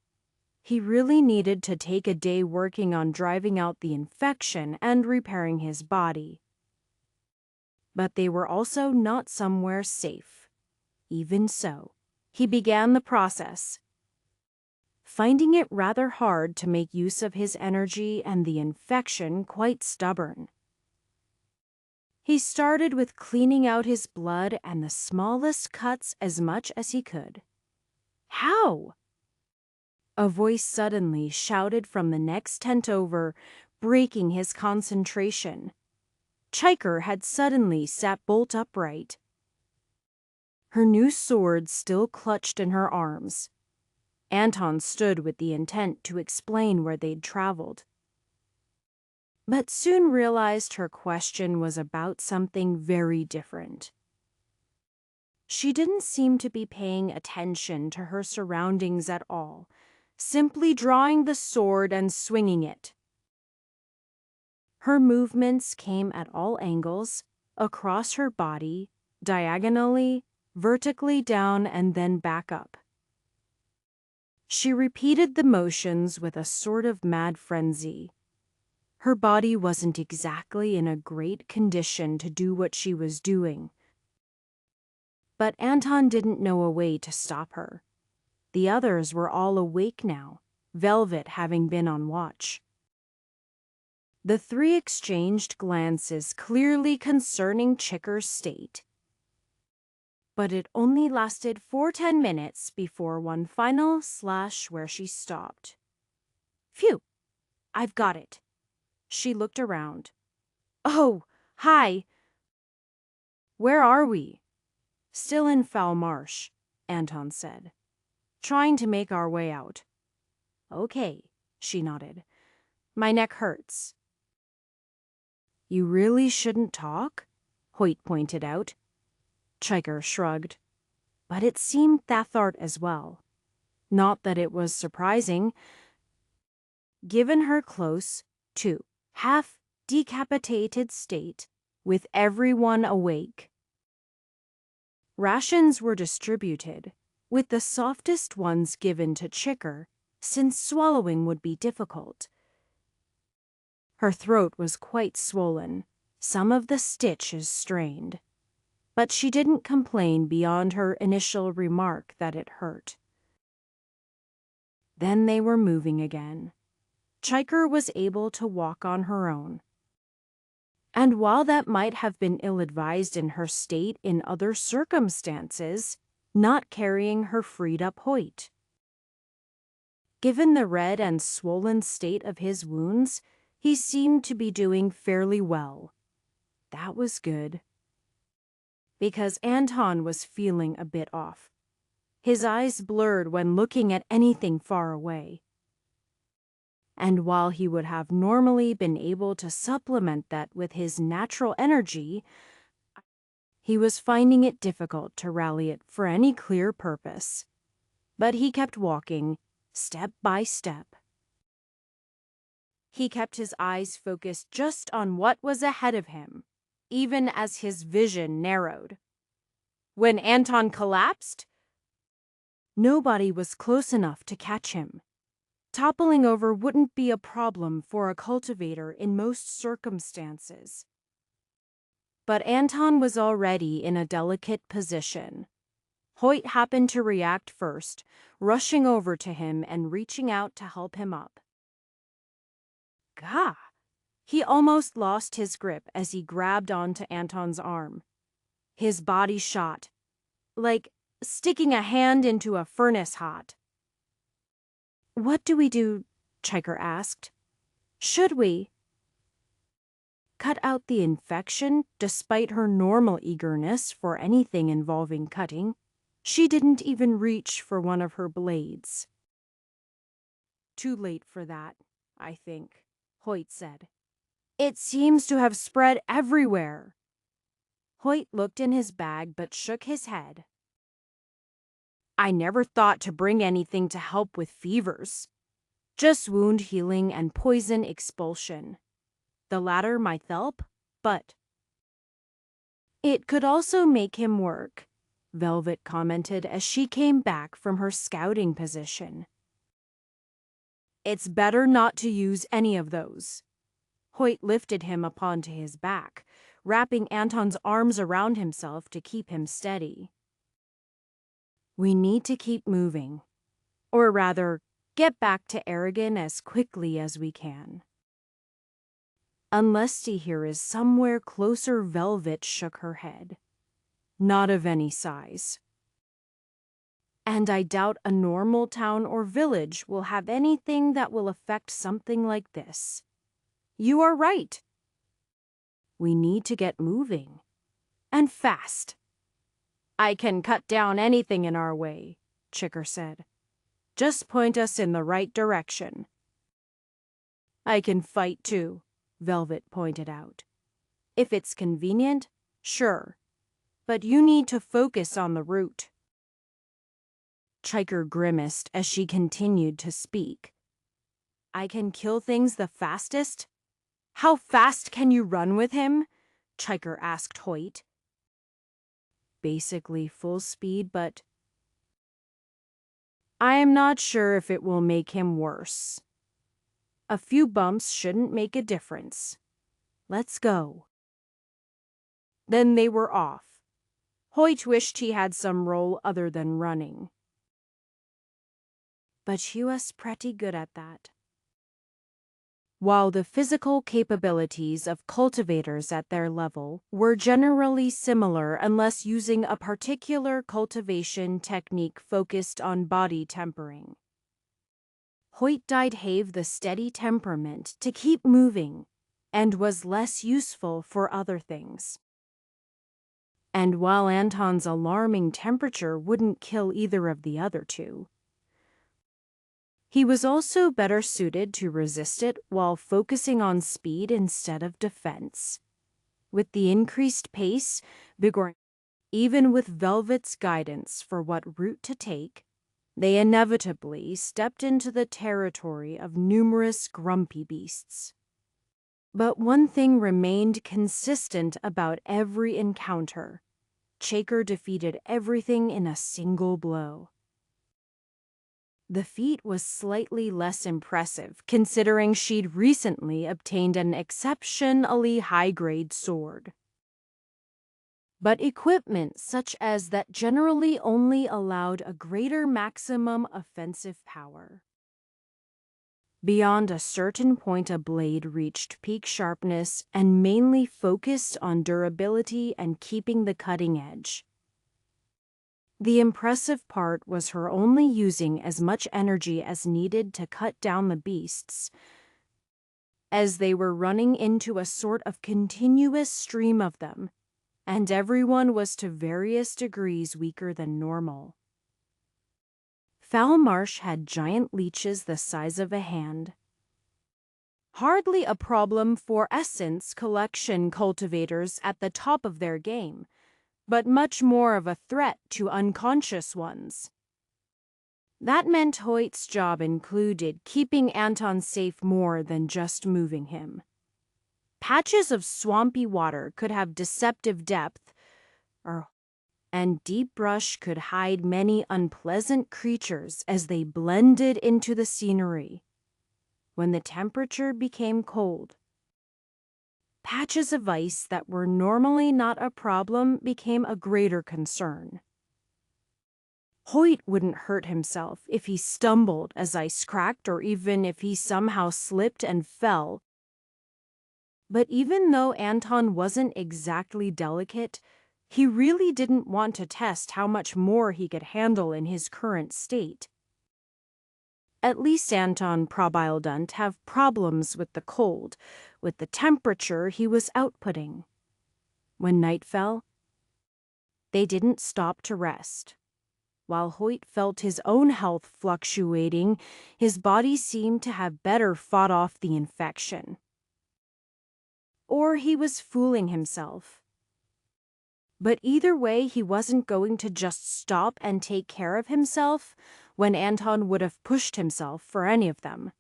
He really needed to take a day working on driving out the infection and repairing his body. But they were also not somewhere safe. Even so, he began the process, finding it rather hard to make use of his energy and the infection quite stubborn. He started with cleaning out his blood and the smallest cuts as much as he could. How? A voice suddenly shouted from the next tent over, breaking his concentration. Chiker had suddenly sat bolt upright, her new sword still clutched in her arms. Anton stood with the intent to explain where they'd traveled, but soon realized her question was about something very different. She didn't seem to be paying attention to her surroundings at all, simply drawing the sword and swinging it. Her movements came at all angles, across her body, diagonally, vertically down, and then back up. She repeated the motions with a sort of mad frenzy. Her body wasn't exactly in a great condition to do what she was doing. But Anton didn't know a way to stop her. The others were all awake now, Velvet having been on watch. The three exchanged glances clearly concerning Chicker's state. But it only lasted 10 minutes before one final slash where she stopped. Phew, I've got it. She looked around. Oh, hi. Where are we? Still in Foul Marsh, Anton said, trying to make our way out. Okay, she nodded. My neck hurts. You really shouldn't talk, Hoyt pointed out. Chiker shrugged. But it seemed Thethart as well. Not that it was surprising. Given her close to half-decapitated state, with everyone awake. Rations were distributed, with the softest ones given to Chicker, since swallowing would be difficult. Her throat was quite swollen, some of the stitches strained. But she didn't complain beyond her initial remark that it hurt. Then they were moving again. Chiker was able to walk on her own. And while that might have been ill-advised in her state in other circumstances, not carrying her freed up Hoyt. Given the red and swollen state of his wounds, he seemed to be doing fairly well. That was good. Because Anton was feeling a bit off. His eyes blurred when looking at anything far away. And while he would have normally been able to supplement that with his natural energy, he was finding it difficult to rally it for any clear purpose. But he kept walking, step by step. He kept his eyes focused just on what was ahead of him, even as his vision narrowed. When Anton collapsed, nobody was close enough to catch him. Toppling over wouldn't be a problem for a cultivator in most circumstances. But Anton was already in a delicate position. Hoyt happened to react first, rushing over to him and reaching out to help him up. Gah! He almost lost his grip as he grabbed onto Anton's arm. His body shot, like sticking a hand into a furnace hot. What do we do? Chiker asked. Should we cut out the infection despite her normal eagerness for anything involving cutting? She didn't even reach for one of her blades. Too late for that, I think, Hoyt said. It seems to have spread everywhere. Hoyt looked in his bag but shook his head. I never thought to bring anything to help with fevers. Just wound healing and poison expulsion. The latter might help, but it could also make him work, Velvet commented as she came back from her scouting position. It's better not to use any of those. Hoyt lifted him up onto his back, wrapping Anton's arms around himself to keep him steady. We need to keep moving. Or rather, get back to Aragon as quickly as we can. Unless here is somewhere closer, Velvet shook her head. Not of any size. And I doubt a normal town or village will have anything that will affect something like this. You are right. We need to get moving. And fast. I can cut down anything in our way, Chicker said. Just point us in the right direction. I can fight too, Velvet pointed out. If it's convenient, sure. but you need to focus on the route. Chiker grimaced as she continued to speak. I can kill things the fastest? How fast can you run with him? Chiker asked Hoyt. Basically full speed, but I am not sure if it will make him worse. A few bumps shouldn't make a difference. Let's go. Then they were off. Hoyt wished he had some role other than running. But she was pretty good at that. While the physical capabilities of cultivators at their level were generally similar unless using a particular cultivation technique focused on body tempering, Hoyt died have the steady temperament to keep moving and was less useful for other things. And while Anton's alarming temperature wouldn't kill either of the other two, he was also better suited to resist it while focusing on speed instead of defense. With the increased pace, vigor, even with Velvet's guidance for what route to take, they inevitably stepped into the territory of numerous grumpy beasts. But one thing remained consistent about every encounter. Chiker defeated everything in a single blow. The feat was slightly less impressive, considering she'd recently obtained an exceptionally high-grade sword. But equipment such as that generally only allowed a greater maximum offensive power. Beyond a certain point, a blade reached peak sharpness and mainly focused on durability and keeping the cutting edge. The impressive part was her only using as much energy as needed to cut down the beasts, as they were running into a sort of continuous stream of them, and everyone was to various degrees weaker than normal. Foul Marsh had giant leeches the size of a hand. Hardly a problem for essence collection cultivators at the top of their game, but much more of a threat to unconscious ones. That meant Hoyt's job included keeping Anton safe more than just moving him. Patches of swampy water could have deceptive depth, and deep brush could hide many unpleasant creatures as they blended into the scenery. When the temperature became cold, patches of ice that were normally not a problem became a greater concern. Hoyt wouldn't hurt himself if he stumbled as ice cracked or even if he somehow slipped and fell. But even though Anton wasn't exactly delicate, he really didn't want to test how much more he could handle in his current state. At least Anton didn't have problems with the cold, with the temperature he was outputting. When night fell, they didn't stop to rest. While Hoyt felt his own health fluctuating, his body seemed to have better fought off the infection. Or he was fooling himself. But either way, he wasn't going to just stop and take care of himself when Anton would have pushed himself for any of them.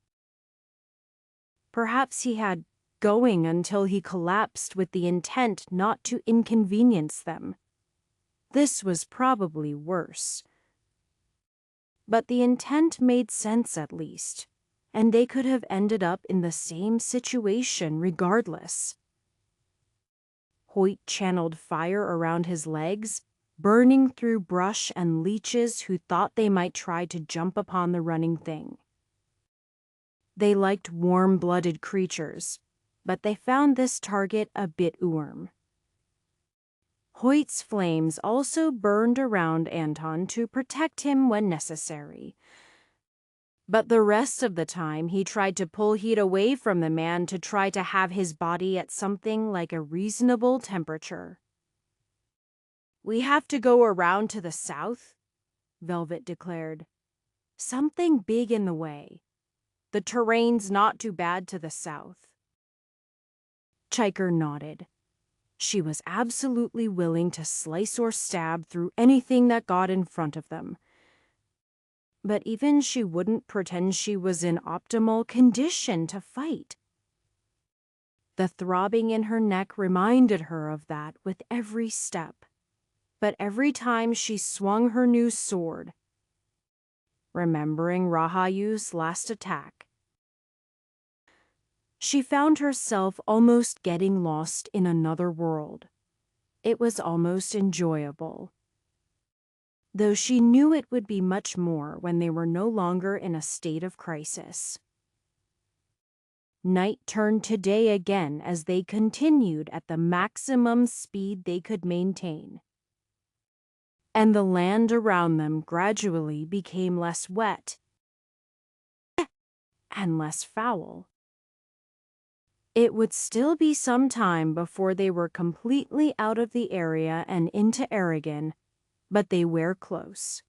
Perhaps he had going until he collapsed with the intent not to inconvenience them. This was probably worse. But the intent made sense at least, and they could have ended up in the same situation regardless. Hoyt channeled fire around his legs, burning through brush and leeches who thought they might try to jump upon the running thing. They liked warm-blooded creatures, but they found this target a bit warm. Hoyt's flames also burned around Anton to protect him when necessary. But the rest of the time, he tried to pull heat away from the man to try to have his body at something like a reasonable temperature. "We have to go around to the south," Velvet declared. "Something big in the way. The terrain's not too bad to the south." Chiker nodded. She was absolutely willing to slice or stab through anything that got in front of them. But even she wouldn't pretend she was in optimal condition to fight. The throbbing in her neck reminded her of that with every step. But every time she swung her new sword, remembering Rahayu's last attack, she found herself almost getting lost in another world. It was almost enjoyable, though she knew it would be much more when they were no longer in a state of crisis. Night turned to day again as they continued at the maximum speed they could maintain, and the land around them gradually became less wet and less foul. It would still be some time before they were completely out of the area and into Aragon, but they were close.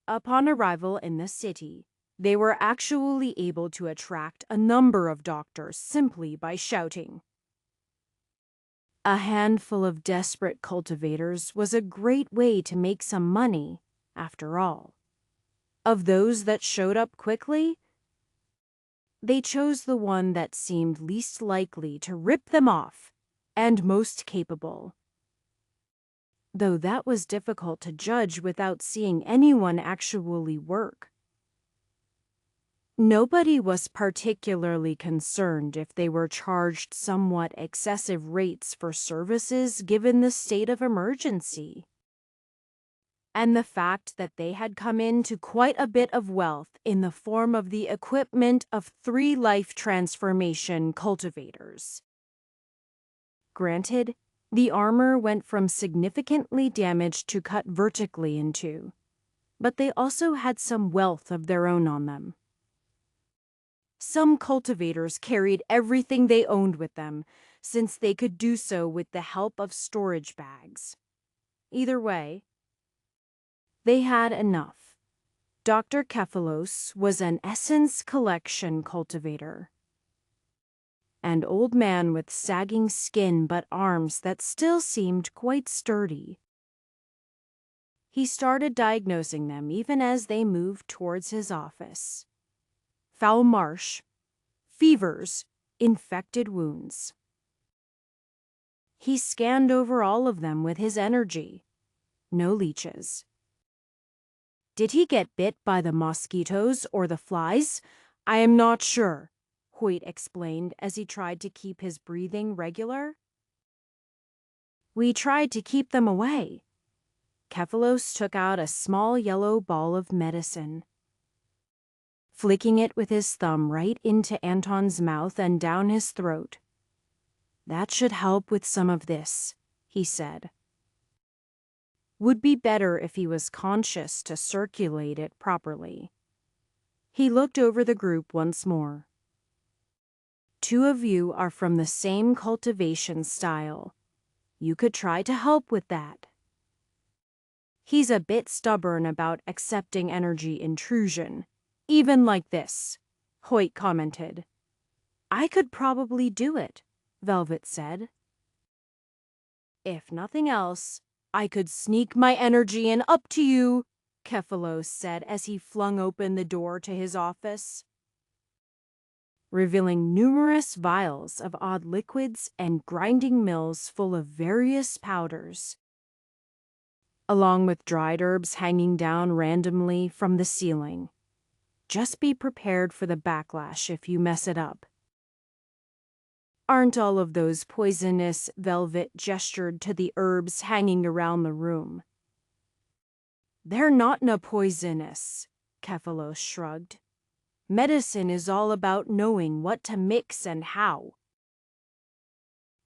Upon arrival in the city, they were actually able to attract a number of doctors simply by shouting. A handful of desperate cultivators was a great way to make some money, after all. Of those that showed up quickly, they chose the one that seemed least likely to rip them off and most capable. Though that was difficult to judge without seeing anyone actually work. Nobody was particularly concerned if they were charged somewhat excessive rates for services given the state of emergency, and the fact that they had come into quite a bit of wealth in the form of the equipment of 3 life transformation cultivators. Granted, the armor went from significantly damaged to cut vertically in two, but they also had some wealth of their own on them. Some cultivators carried everything they owned with them, since they could do so with the help of storage bags. Either way, they had enough. Dr. Kephalos was an essence collection cultivator. An old man with sagging skin but arms that still seemed quite sturdy. He started diagnosing them even as they moved towards his office. Foul marsh, fevers, infected wounds. He scanned over all of them with his energy. No leeches. Did he get bit by the mosquitoes or the flies? I am not sure, Hoyt explained as he tried to keep his breathing regular. We tried to keep them away. Kephalos took out a small yellow ball of medicine, flicking it with his thumb right into Anton's mouth and down his throat. That should help with some of this, he said. Would be better if he was conscious to circulate it properly. He looked over the group once more. 2 of you are from the same cultivation style. You could try to help with that. He's a bit stubborn about accepting energy intrusion, even like this, Hoyt commented. I could probably do it, Velvet said. If nothing else, I could sneak my energy in up to you, Kephalos said as he flung open the door to his office, revealing numerous vials of odd liquids and grinding mills full of various powders, along with dried herbs hanging down randomly from the ceiling. Just be prepared for the backlash if you mess it up. Aren't all of those poisonous? Velvet gestured to the herbs hanging around the room. They're not poisonous, Kephalos shrugged. Medicine is all about knowing what to mix and how.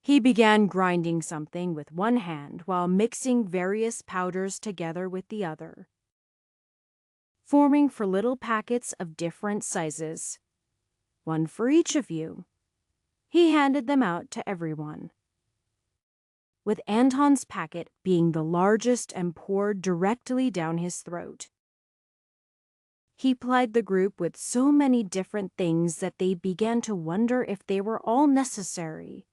He began grinding something with one hand while mixing various powders together with the other, forming for little packets of different sizes. One for each of you. He handed them out to everyone, with Anton's packet being the largest and poured directly down his throat. He plied the group with so many different things that they began to wonder if they were all necessary.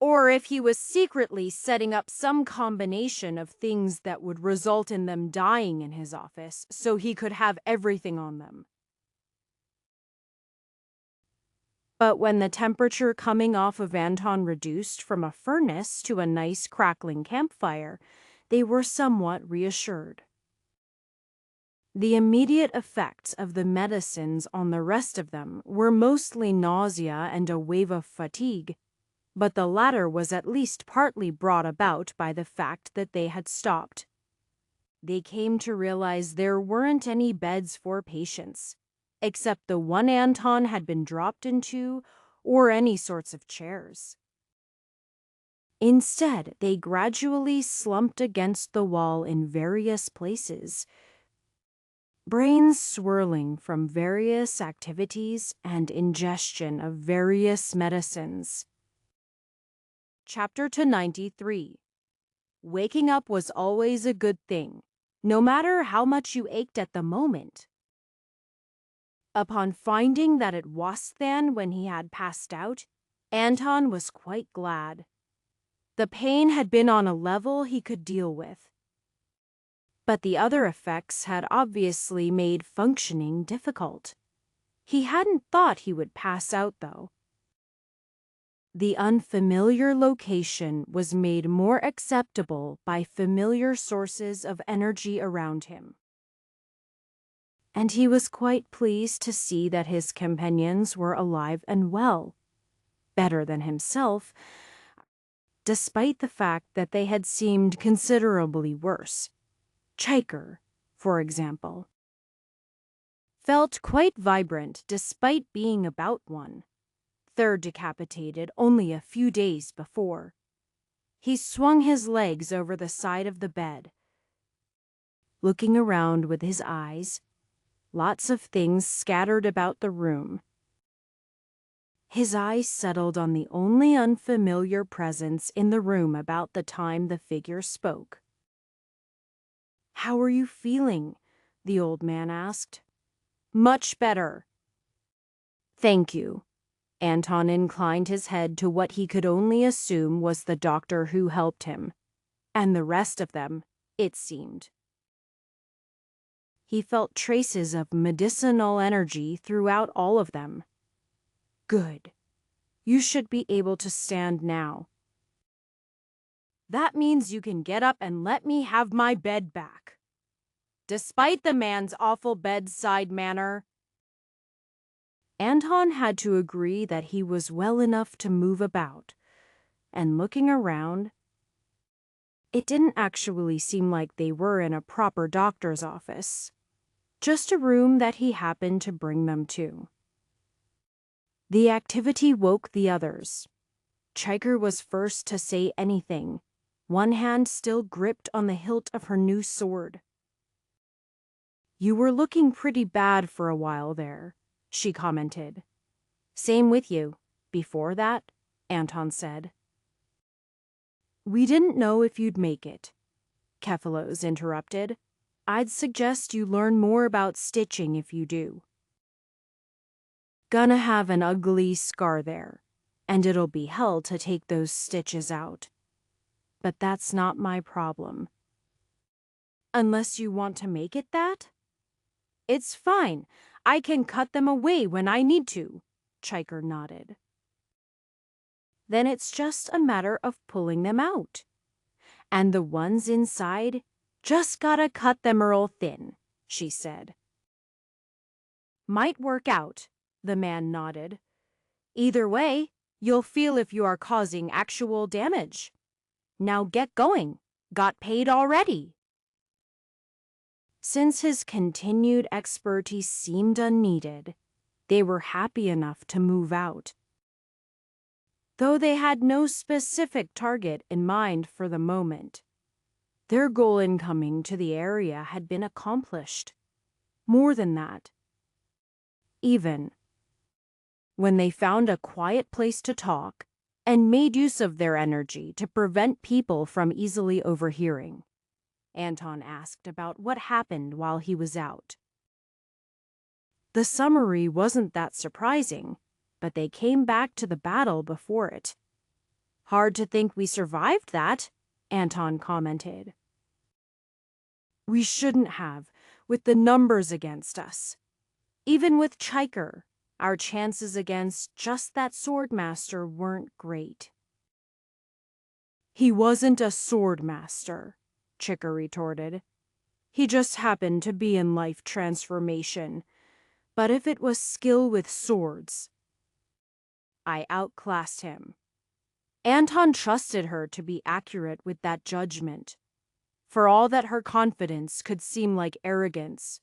or if he was secretly setting up some combination of things that would result in them dying in his office so he could have everything on them. But when the temperature coming off of Anton reduced from a furnace to a nice crackling campfire, they were somewhat reassured. The immediate effects of the medicines on the rest of them were mostly nausea and a wave of fatigue, but the latter was at least partly brought about by the fact that they had stopped. They came to realize there weren't any beds for patients, except the one Anton had been dropped into, or any sorts of chairs. Instead, they gradually slumped against the wall in various places, brains swirling from various activities and ingestion of various medicines. Chapter 93. Waking up was always a good thing, no matter how much you ached at the moment. Upon finding that it was then when he had passed out, Anton was quite glad. The pain had been on a level he could deal with. But the other effects had obviously made functioning difficult. He hadn't thought he would pass out, though. The unfamiliar location was made more acceptable by familiar sources of energy around him. And he was quite pleased to see that his companions were alive and well, better than himself, despite the fact that they had seemed considerably worse. Chiker, for example, felt quite vibrant despite being about one, third decapitated only a few days before. He swung his legs over the side of the bed, looking around with his eyes, lots of things scattered about the room. His eyes settled on the only unfamiliar presence in the room about the time the figure spoke. "How are you feeling?" the old man asked. "Much better." "Thank you." Anton inclined his head to what he could only assume was the doctor who helped him, and the rest of them, it seemed. He felt traces of medicinal energy throughout all of them. "Good. You should be able to stand now." "That means you can get up and let me have my bed back." Despite the man's awful bedside manner, Anton had to agree that he was well enough to move about, and looking around, it didn't actually seem like they were in a proper doctor's office, just a room that he happened to bring them to. The activity woke the others. Chiker was first to say anything, one hand still gripped on the hilt of her new sword. "You were looking pretty bad for a while there," she commented. "Same with you. Before that," Anton said. "We didn't know if you'd make it," Kephalos interrupted. "I'd suggest you learn more about stitching if you do. Gonna have an ugly scar there, and it'll be hell to take those stitches out. But that's not my problem." "Unless you want to make it that?" "It's fine. I can cut them away when I need to," Chiker nodded. "Then it's just a matter of pulling them out. And the ones inside, just gotta cut them real thin," she said. "Might work out," the man nodded. "Either way, you'll feel if you are causing actual damage. Now get going. Got paid already." Since his continued expertise seemed unneeded, they were happy enough to move out. Though they had no specific target in mind for the moment, their goal in coming to the area had been accomplished. More than that. Even when they found a quiet place to talk and made use of their energy to prevent people from easily overhearing, Anton asked about what happened while he was out. The summary wasn't that surprising, but they came back to the battle before it. Hard to think we survived that, Anton commented. We shouldn't have, with the numbers against us. Even with Chiker, our chances against just that swordmaster weren't great. He wasn't a swordmaster, Chiker retorted. He just happened to be in life transformation. But if it was skill with swords, I outclassed him. Anton trusted her to be accurate with that judgment. For all that her confidence could seem like arrogance,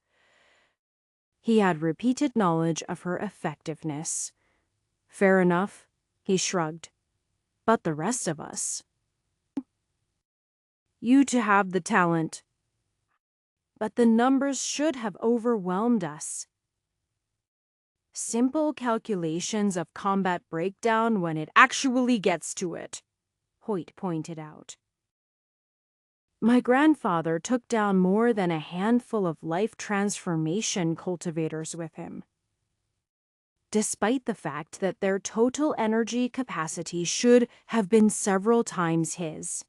he had repeated knowledge of her effectiveness. Fair enough, he shrugged. But the rest of us? You to have the talent. But the numbers should have overwhelmed us. Simple calculations of combat break down when it actually gets to it, Hoyt pointed out. My grandfather took down more than a handful of life transformation cultivators with him, despite the fact that their total energy capacity should have been several times his.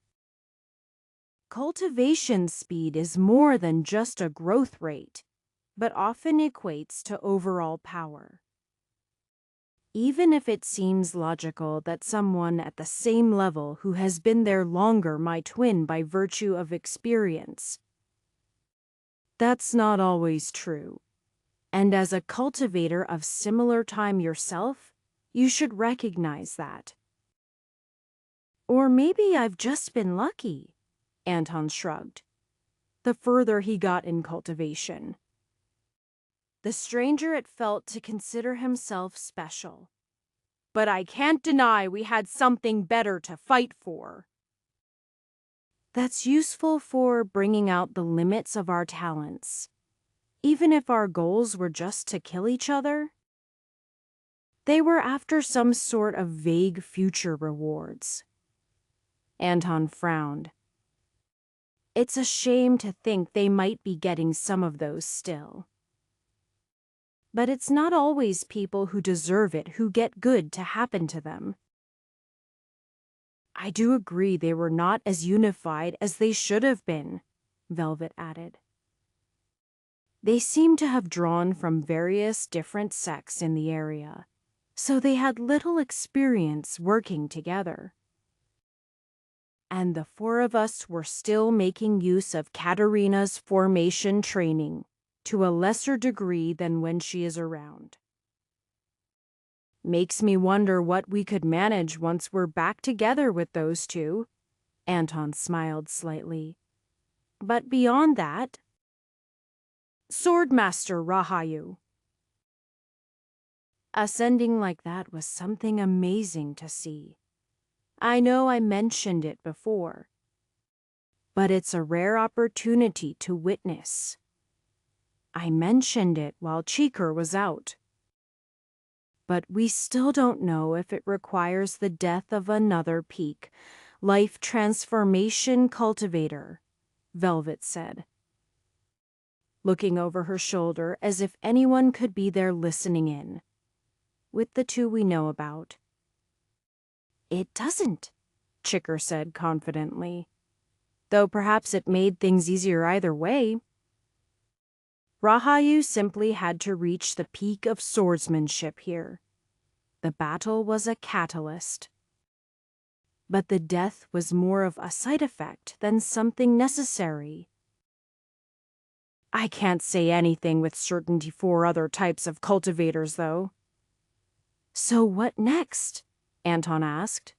Cultivation speed is more than just a growth rate, but often equates to overall power. Even if it seems logical that someone at the same level who has been there longer might win by virtue of experience, that's not always true. And as a cultivator of similar time yourself, you should recognize that. Or maybe I've just been lucky, Anton shrugged, the further he got in cultivation. The stranger it felt to consider himself special. But I can't deny we had something better to fight for. That's useful for bringing out the limits of our talents. Even if our goals were just to kill each other, they were after some sort of vague future rewards. Anton frowned. It's a shame to think they might be getting some of those still. But it's not always people who deserve it who get good to happen to them. I do agree they were not as unified as they should have been, Velvet added. They seemed to have drawn from various different sects in the area, so they had little experience working together. And the four of us were still making use of Katerina's formation training to a lesser degree than when she is around. Makes me wonder what we could manage once we're back together with those two. Anton smiled slightly. But beyond that, Swordmaster Rahayu. Ascending like that was something amazing to see. I know I mentioned it before, but it's a rare opportunity to witness. I mentioned it while Chiker was out. But we still don't know if it requires the death of another peak, life transformation cultivator, Velvet said, looking over her shoulder as if anyone could be there listening in. With the two we know about. It doesn't, Chiker said confidently, though perhaps it made things easier either way. Rahayu simply had to reach the peak of swordsmanship here. The battle was a catalyst. But the death was more of a side effect than something necessary. I can't say anything with certainty for other types of cultivators, though. So what next? Anton asked.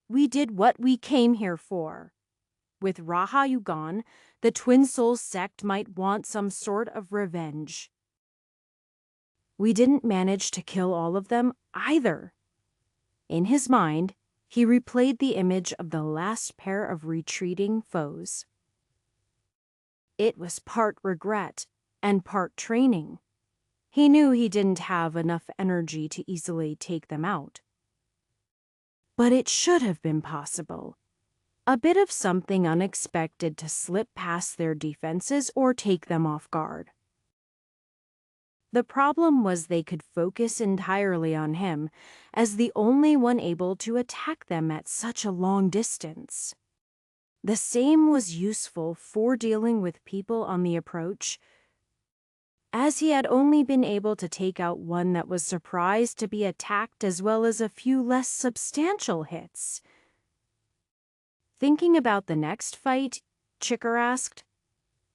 We did what we came here for. With Rahayu gone, the Twin Soul sect might want some sort of revenge. We didn't manage to kill all of them either. In his mind, he replayed the image of the last pair of retreating foes. It was part regret and part training. He knew he didn't have enough energy to easily take them out. But it should have been possible. A bit of something unexpected to slip past their defenses or take them off guard. The problem was they could focus entirely on him, as the only one able to attack them at such a long distance. The same was useful for dealing with people on the approach, as he had only been able to take out one that was surprised to be attacked as well as a few less substantial hits. Thinking about the next fight, Chicker asked,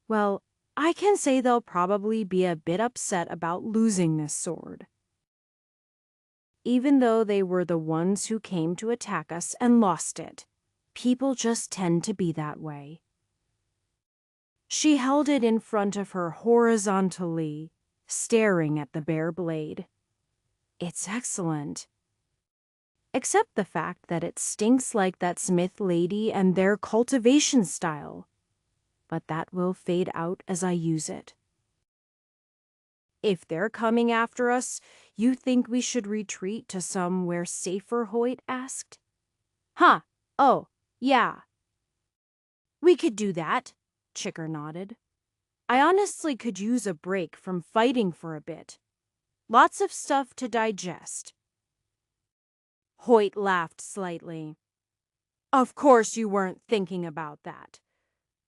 "Well, I can say they'll probably be a bit upset about losing this sword. Even though they were the ones who came to attack us and lost it, people just tend to be that way." She held it in front of her horizontally, staring at the bare blade. "It's excellent. Except the fact that it stinks like that Smith lady and their cultivation style. But that will fade out as I use it." "If they're coming after us, you think we should retreat to somewhere safer?" Hoyt asked. "Huh, oh, yeah. We could do that," Chicker nodded. "I honestly could use a break from fighting for a bit. Lots of stuff to digest." Hoyt laughed slightly. "Of course you weren't thinking about that.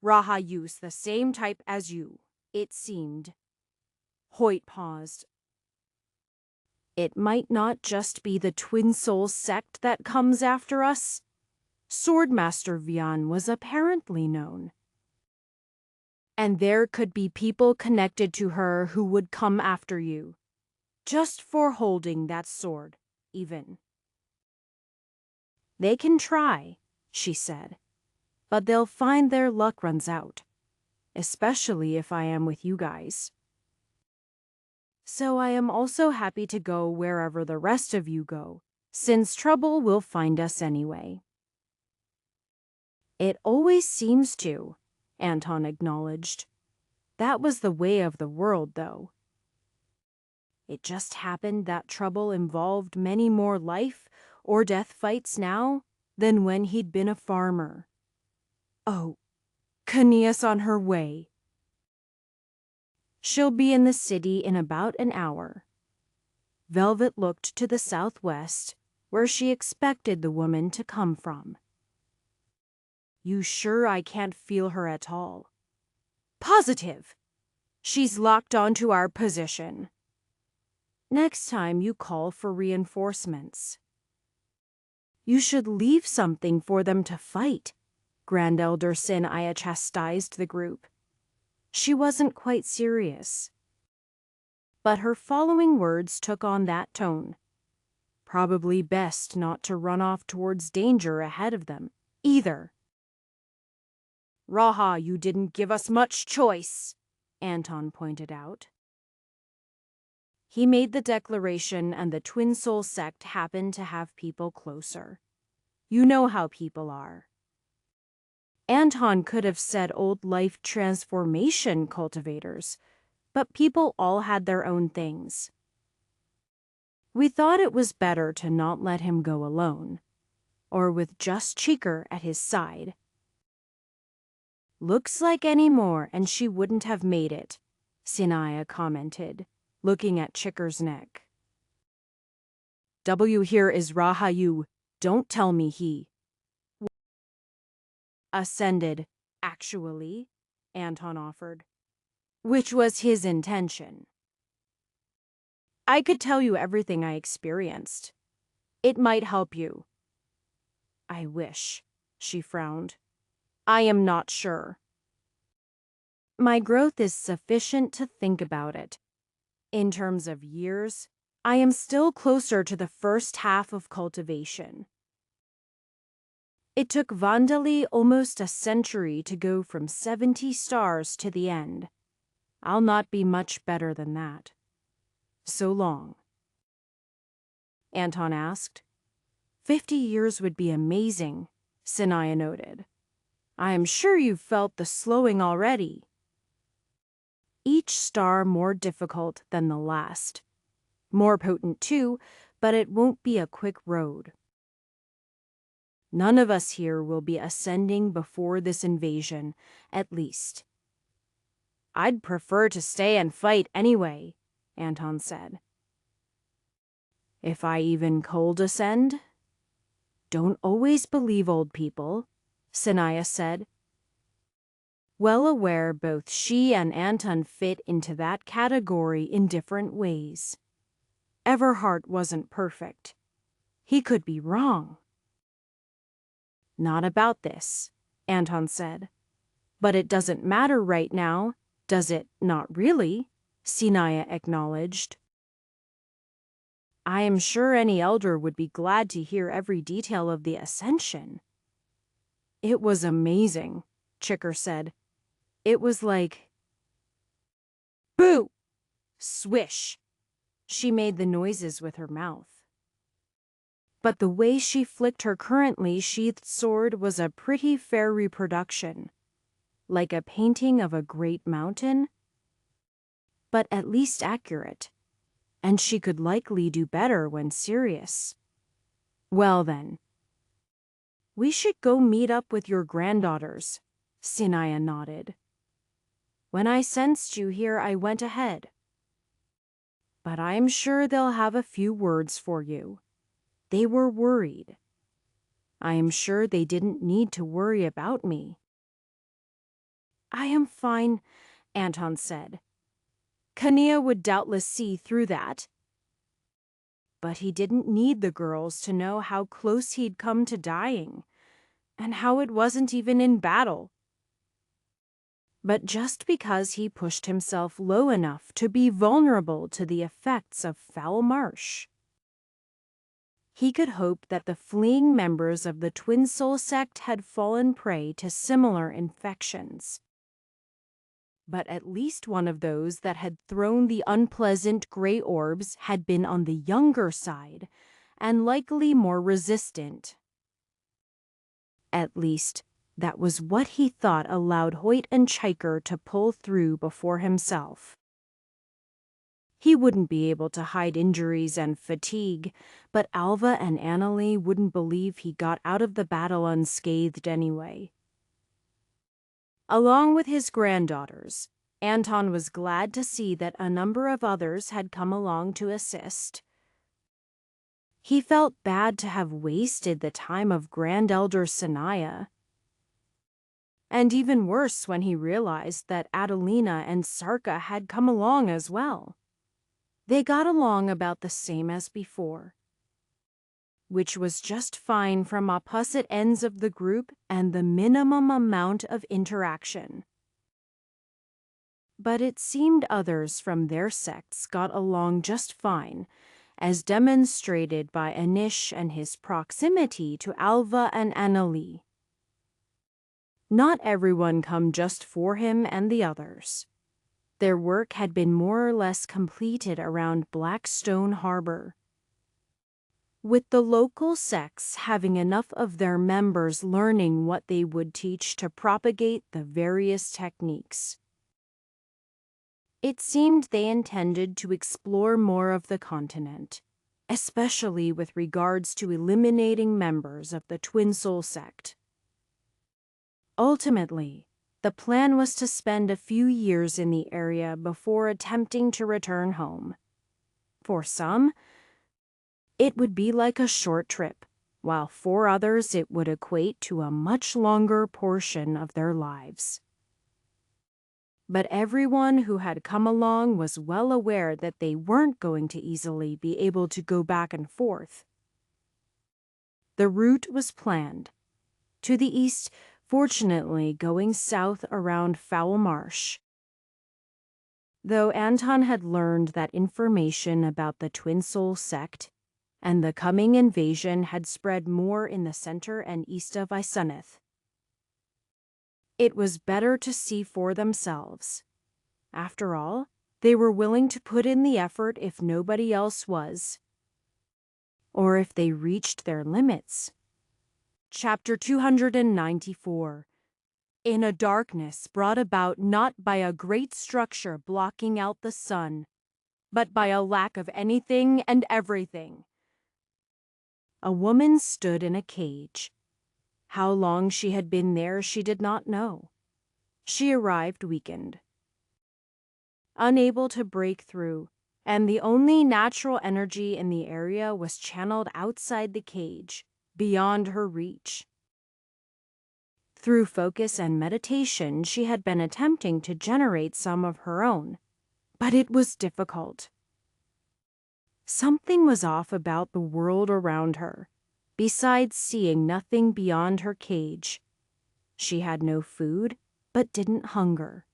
Rahayu's the same type as you, it seemed." Hoyt paused. "It might not just be the Twin Soul sect that comes after us. Swordmaster Vian was apparently known. And there could be people connected to her who would come after you, just for holding that sword, even." "They can try," she said, "but they'll find their luck runs out, especially if I am with you guys. So I am also happy to go wherever the rest of you go, since trouble will find us anyway." "It always seems to," Anton acknowledged. "That was the way of the world, though. It just happened that trouble involved many more life or death fights now than when he'd been a farmer. Oh, Kania's on her way. She'll be in the city in about an hour." Velvet looked to the southwest, where she expected the woman to come from. "You sure I can't feel her at all?" "Positive. She's locked onto our position." "Next time you call for reinforcements." "You should leave something for them to fight," Grand Elder Sinaya chastised the group. She wasn't quite serious, but her following words took on that tone. Probably best not to run off towards danger ahead of them, either. "Raha, you didn't give us much choice," Anton pointed out. He made the declaration, and the Twin Soul sect happened to have people closer. You know how people are. Anton could have said old life transformation cultivators, but people all had their own things. We thought it was better to not let him go alone, or with just Cheeker at his side. "Looks like any more and she wouldn't have made it," Sinaya commented, looking at Chicker's neck. "W here is Rahayu. Don't tell me he ascended, actually," Anton offered, "which was his intention. I could tell you everything I experienced. It might help you." "I wish," she frowned. "I am not sure. My growth is sufficient to think about it. In terms of years, I am still closer to the first half of cultivation. It took Vandali almost a century to go from 70 stars to the end. I'll not be much better than that. So long." Anton asked. 50 years would be amazing," Sinaya noted. "I am sure you've felt the slowing already." "Each star more difficult than the last. More potent too, but it won't be a quick road. None of us here will be ascending before this invasion, at least. I'd prefer to stay and fight anyway," Anton said. If I even cold ascend? Don't always believe old people, Sanaya said. Well aware both she and Anton fit into that category in different ways. Everhart wasn't perfect. He could be wrong. Not about this, Anton said. But it doesn't matter right now, does it? Not really, Sinaya acknowledged. I am sure any elder would be glad to hear every detail of the ascension. It was amazing, Chicker said. It was like... Boo! Swish! She made the noises with her mouth. But the way she flicked her currently sheathed sword was a pretty fair reproduction. Like a painting of a great mountain, but at least accurate. And she could likely do better when serious. Well then, we should go meet up with your granddaughters, Sinaya nodded. When I sensed you here, I went ahead. But I'm sure they'll have a few words for you. They were worried. I am sure they didn't need to worry about me. I am fine, Anton said. Kania would doubtless see through that. But he didn't need the girls to know how close he'd come to dying, and how it wasn't even in battle. But just because he pushed himself low enough to be vulnerable to the effects of foul marsh. He could hope that the fleeing members of the Twin Soul sect had fallen prey to similar infections. But at least one of those that had thrown the unpleasant gray orbs had been on the younger side, and likely more resistant. At least, that was what he thought allowed Hoyt and Chiker to pull through before himself. He wouldn't be able to hide injuries and fatigue, but Alva and Annalie wouldn't believe he got out of the battle unscathed anyway. Along with his granddaughters, Anton was glad to see that a number of others had come along to assist. He felt bad to have wasted the time of Grand Elder Sanaya. And even worse when he realized that Adelina and Sarka had come along as well. They got along about the same as before, which was just fine from opposite ends of the group and the minimum amount of interaction. But it seemed others from their sects got along just fine, as demonstrated by Anish and his proximity to Alva and Annalie. Not everyone come just for him and the others. Their work had been more or less completed around Blackstone Harbor, with the local sects having enough of their members learning what they would teach to propagate the various techniques. It seemed they intended to explore more of the continent, especially with regards to eliminating members of the Twin Soul sect. Ultimately, the plan was to spend a few years in the area before attempting to return home. For some, it would be like a short trip, while for others it would equate to a much longer portion of their lives. But everyone who had come along was well aware that they weren't going to easily be able to go back and forth. The route was planned. To the east, fortunately going south around Foul Marsh. Though Anton had learned that information about the Twin Soul sect and the coming invasion had spread more in the center and east of Isunith. It was better to see for themselves. After all, they were willing to put in the effort if nobody else was, or if they reached their limits. Chapter 294. In a darkness brought about not by a great structure blocking out the sun, but by a lack of anything and everything. A woman stood in a cage. How long she had been there she did not know. She arrived weakened. Unable to break through, and the only natural energy in the area was channeled outside the cage, beyond her reach. Through focus and meditation, she had been attempting to generate some of her own, but it was difficult. Something was off about the world around her, besides seeing nothing beyond her cage. She had no food, but didn't hunger.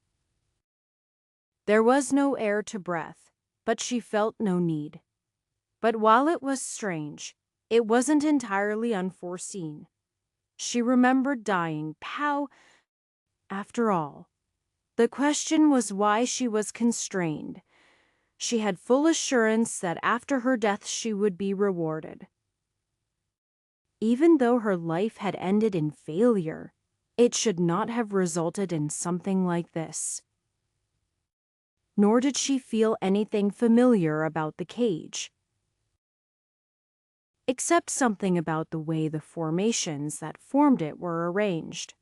There was no air to breath, but she felt no need. But while it was strange, it wasn't entirely unforeseen. She remembered dying. How? After all, the question was why she was constrained. She had full assurance that after her death she would be rewarded. Even though her life had ended in failure, it should not have resulted in something like this. Nor did she feel anything familiar about the cage, except something about the way the formations that formed it were arranged.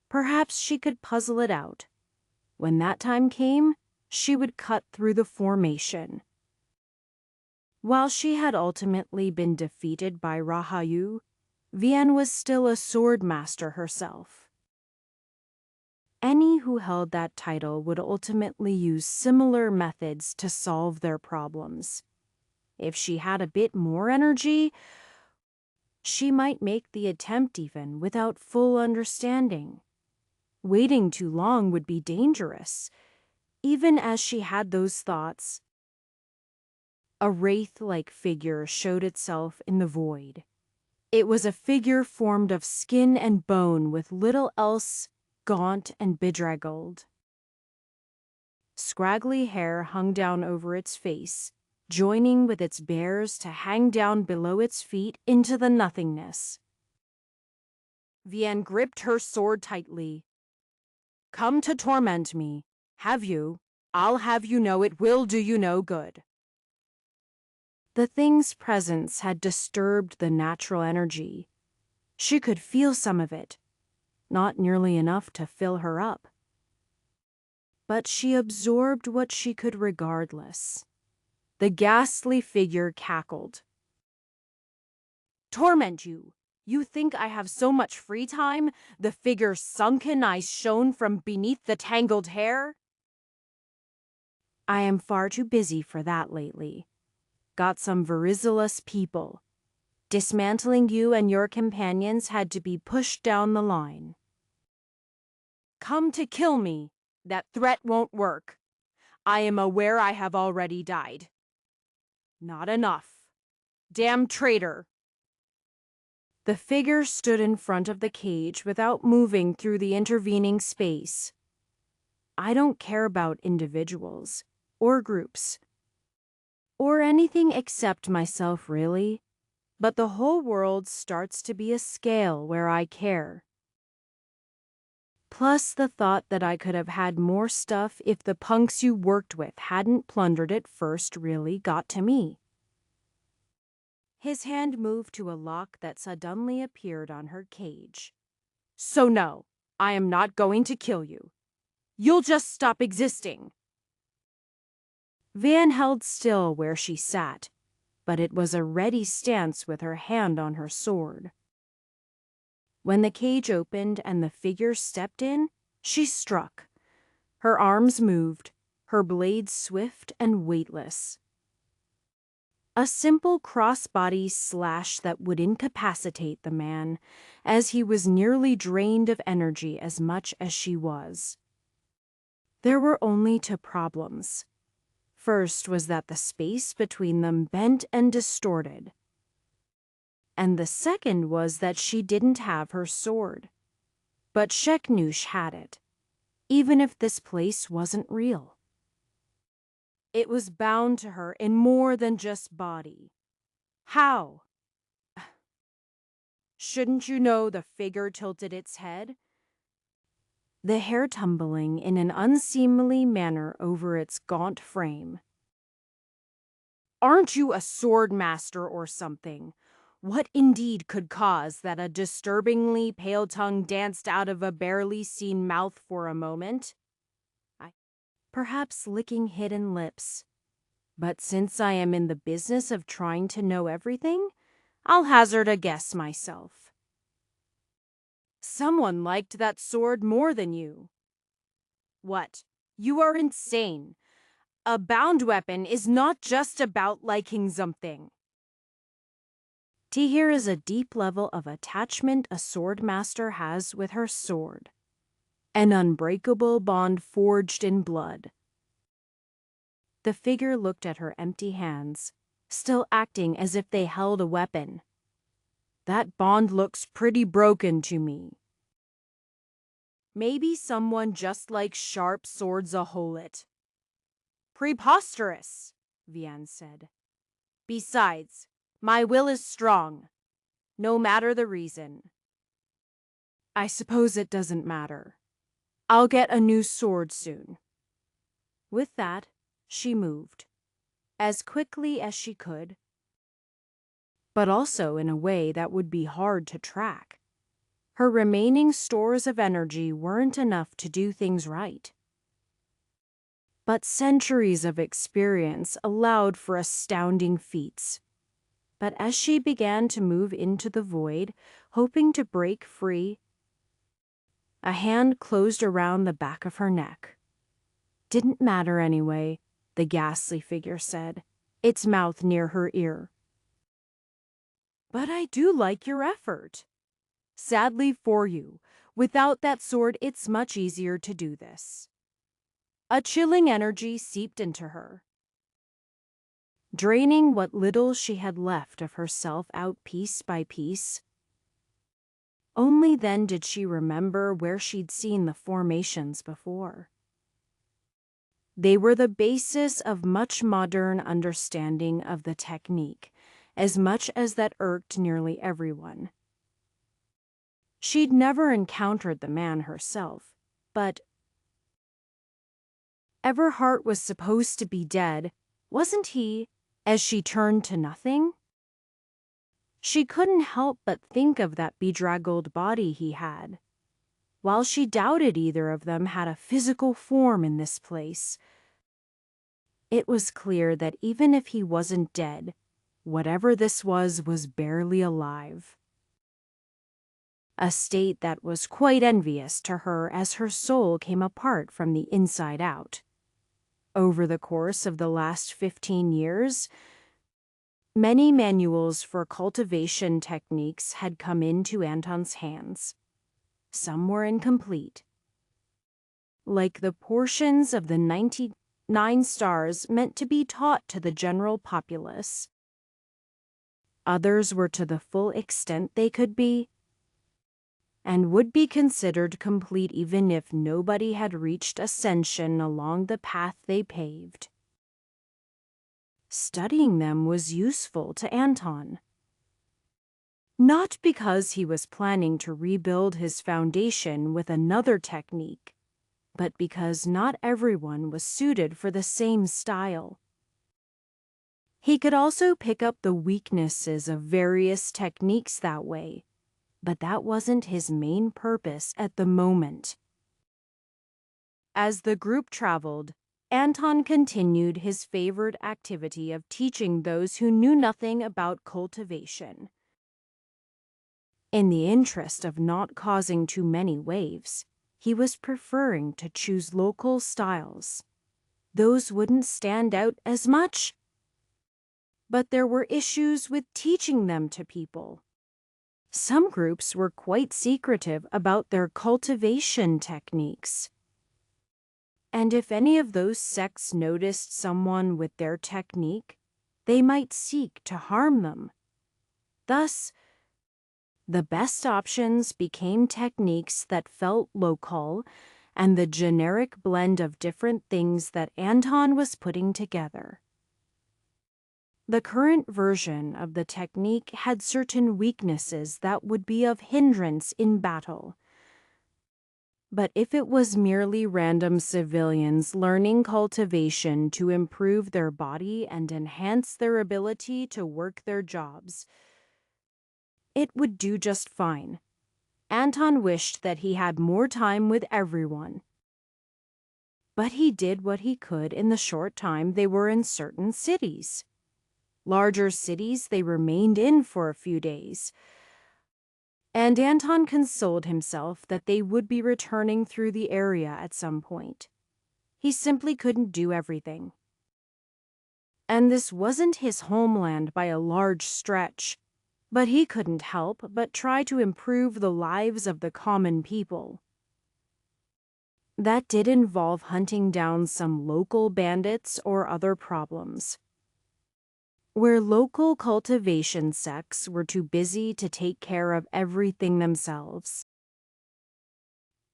Perhaps she could puzzle it out. When that time came, she would cut through the formation. While she had ultimately been defeated by Rahayu, Vian was still a sword master herself. Any who held that title would ultimately use similar methods to solve their problems. If she had a bit more energy, she might make the attempt even without full understanding. Waiting too long would be dangerous. Even as she had those thoughts, a wraith-like figure showed itself in the void. It was a figure formed of skin and bone with little else, gaunt and bedraggled. Scraggly hair hung down over its face, joining with its bears to hang down below its feet into the nothingness. Vian gripped her sword tightly. "Come to torment me. Have you? I'll have you know it will do you no good." The thing's presence had disturbed the natural energy. She could feel some of it, not nearly enough to fill her up. But she absorbed what she could regardless. The ghastly figure cackled. "Torment you! You think I have so much free time?" The figure's sunken eyes shone from beneath the tangled hair. "I am far too busy for that lately. Got some Verizilus people. Dismantling you and your companions had to be pushed down the line." "Come to kill me. That threat won't work. I am aware I have already died." "Not enough. Damn traitor." The figure stood in front of the cage without moving through the intervening space. "I don't care about individuals, or groups, or anything except myself, really. But the whole world starts to be a scale where I care. Plus the thought that I could have had more stuff if the punks you worked with hadn't plundered it first really got to me." His hand moved to a lock that suddenly appeared on her cage. "So no, I am not going to kill you. You'll just stop existing." Van held still where she sat, but it was a ready stance with her hand on her sword. When the cage opened and the figure stepped in, she struck. Her arms moved, her blades swift and weightless. A simple cross-body slash that would incapacitate the man, as he was nearly drained of energy as much as she was. There were only two problems. First was that the space between them bent and distorted. And the second was that she didn't have her sword. But Sheknush had it, even if this place wasn't real. It was bound to her in more than just body. How? Shouldn't you know the figure tilted its head? The hair tumbling in an unseemly manner over its gaunt frame. "Aren't you a sword master or something? What indeed could cause that a disturbingly pale tongue danced out of a barely seen mouth for a moment?" perhaps licking hidden lips. But since I am in the business of trying to know everything, I'll hazard a guess myself. Someone liked that sword more than you. What? You are insane. A bound weapon is not just about liking something. Here is a deep level of attachment a sword master has with her sword. An unbreakable bond forged in blood. The figure looked at her empty hands, still acting as if they held a weapon. That bond looks pretty broken to me. Maybe someone just likes sharp swords a wholet. Preposterous, Vian said. Besides, my will is strong, no matter the reason. I suppose it doesn't matter. I'll get a new sword soon. With that, she moved, as quickly as she could, but also in a way that would be hard to track. Her remaining stores of energy weren't enough to do things right. But centuries of experience allowed for astounding feats. But as she began to move into the void, hoping to break free, a hand closed around the back of her neck. Didn't matter anyway, the ghastly figure said, its mouth near her ear. But I do like your effort. Sadly for you, without that sword it's much easier to do this. A chilling energy seeped into her, draining what little she had left of herself out piece by piece. Only then did she remember where she'd seen the formations before. They were the basis of much modern understanding of the technique, as much as that irked nearly everyone. She'd never encountered the man herself, but Everhart was supposed to be dead, wasn't he, as she turned to nothing? She couldn't help but think of that bedraggled body he had. While she doubted either of them had a physical form in this place, it was clear that even if he wasn't dead, whatever this was barely alive. A state that was quite envious to her as her soul came apart from the inside out. Over the course of the last 15 years, many manuals for cultivation techniques had come into Anton's hands. Some were incomplete. Like the portions of the 99 stars meant to be taught to the general populace. Others were to the full extent they could be, and would be considered complete even if nobody had reached ascension along the path they paved. Studying them was useful to Anton. Not because he was planning to rebuild his foundation with another technique, but because not everyone was suited for the same style. He could also pick up the weaknesses of various techniques that way, but that wasn't his main purpose at the moment. As the group traveled, Anton continued his favorite activity of teaching those who knew nothing about cultivation. In the interest of not causing too many waves, he was preferring to choose local styles. Those wouldn't stand out as much. But there were issues with teaching them to people. Some groups were quite secretive about their cultivation techniques. And if any of those sects noticed someone with their technique, they might seek to harm them. Thus, the best options became techniques that felt local and the generic blend of different things that Anton was putting together. The current version of the technique had certain weaknesses that would be of hindrance in battle. But if it was merely random civilians learning cultivation to improve their body and enhance their ability to work their jobs, it would do just fine. Anton wished that he had more time with everyone. But he did what he could in the short time they were in certain cities. Larger cities they remained in for a few days, and Anton consoled himself that they would be returning through the area at some point. He simply couldn't do everything. And this wasn't his homeland by a large stretch, but he couldn't help but try to improve the lives of the common people. That did involve hunting down some local bandits or other problems. Where local cultivation sects were too busy to take care of everything themselves,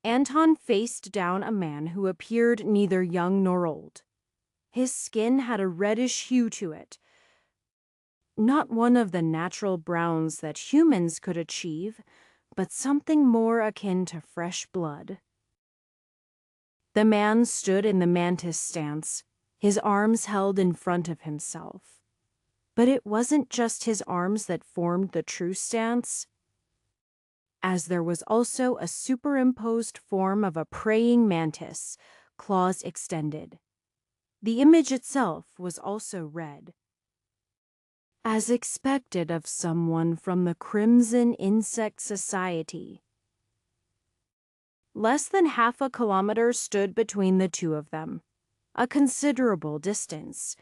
Anton faced down a man who appeared neither young nor old. His skin had a reddish hue to it, not one of the natural browns that humans could achieve, but something more akin to fresh blood. The man stood in the mantis stance, his arms held in front of himself. But it wasn't just his arms that formed the true stance, as there was also a superimposed form of a praying mantis, claws extended. The image itself was also red, as expected of someone from the Crimson Insect Society. Less than half a kilometer stood between the two of them, a considerable distance,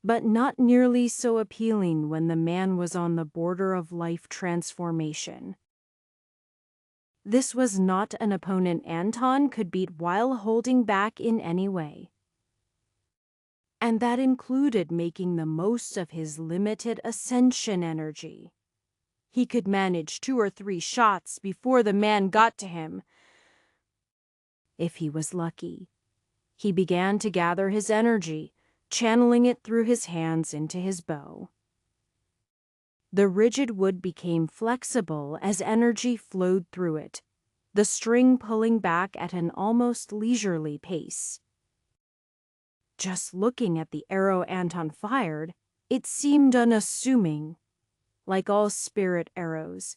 but not nearly so appealing when the man was on the border of life transformation. This was not an opponent Anton could beat while holding back in any way. And that included making the most of his limited ascension energy. He could manage 2 or 3 shots before the man got to him, if he was lucky. He began to gather his energy, channeling it through his hands into his bow. The rigid wood became flexible as energy flowed through it, the string pulling back at an almost leisurely pace. Just looking at the arrow Anton fired, it seemed unassuming, like all spirit arrows.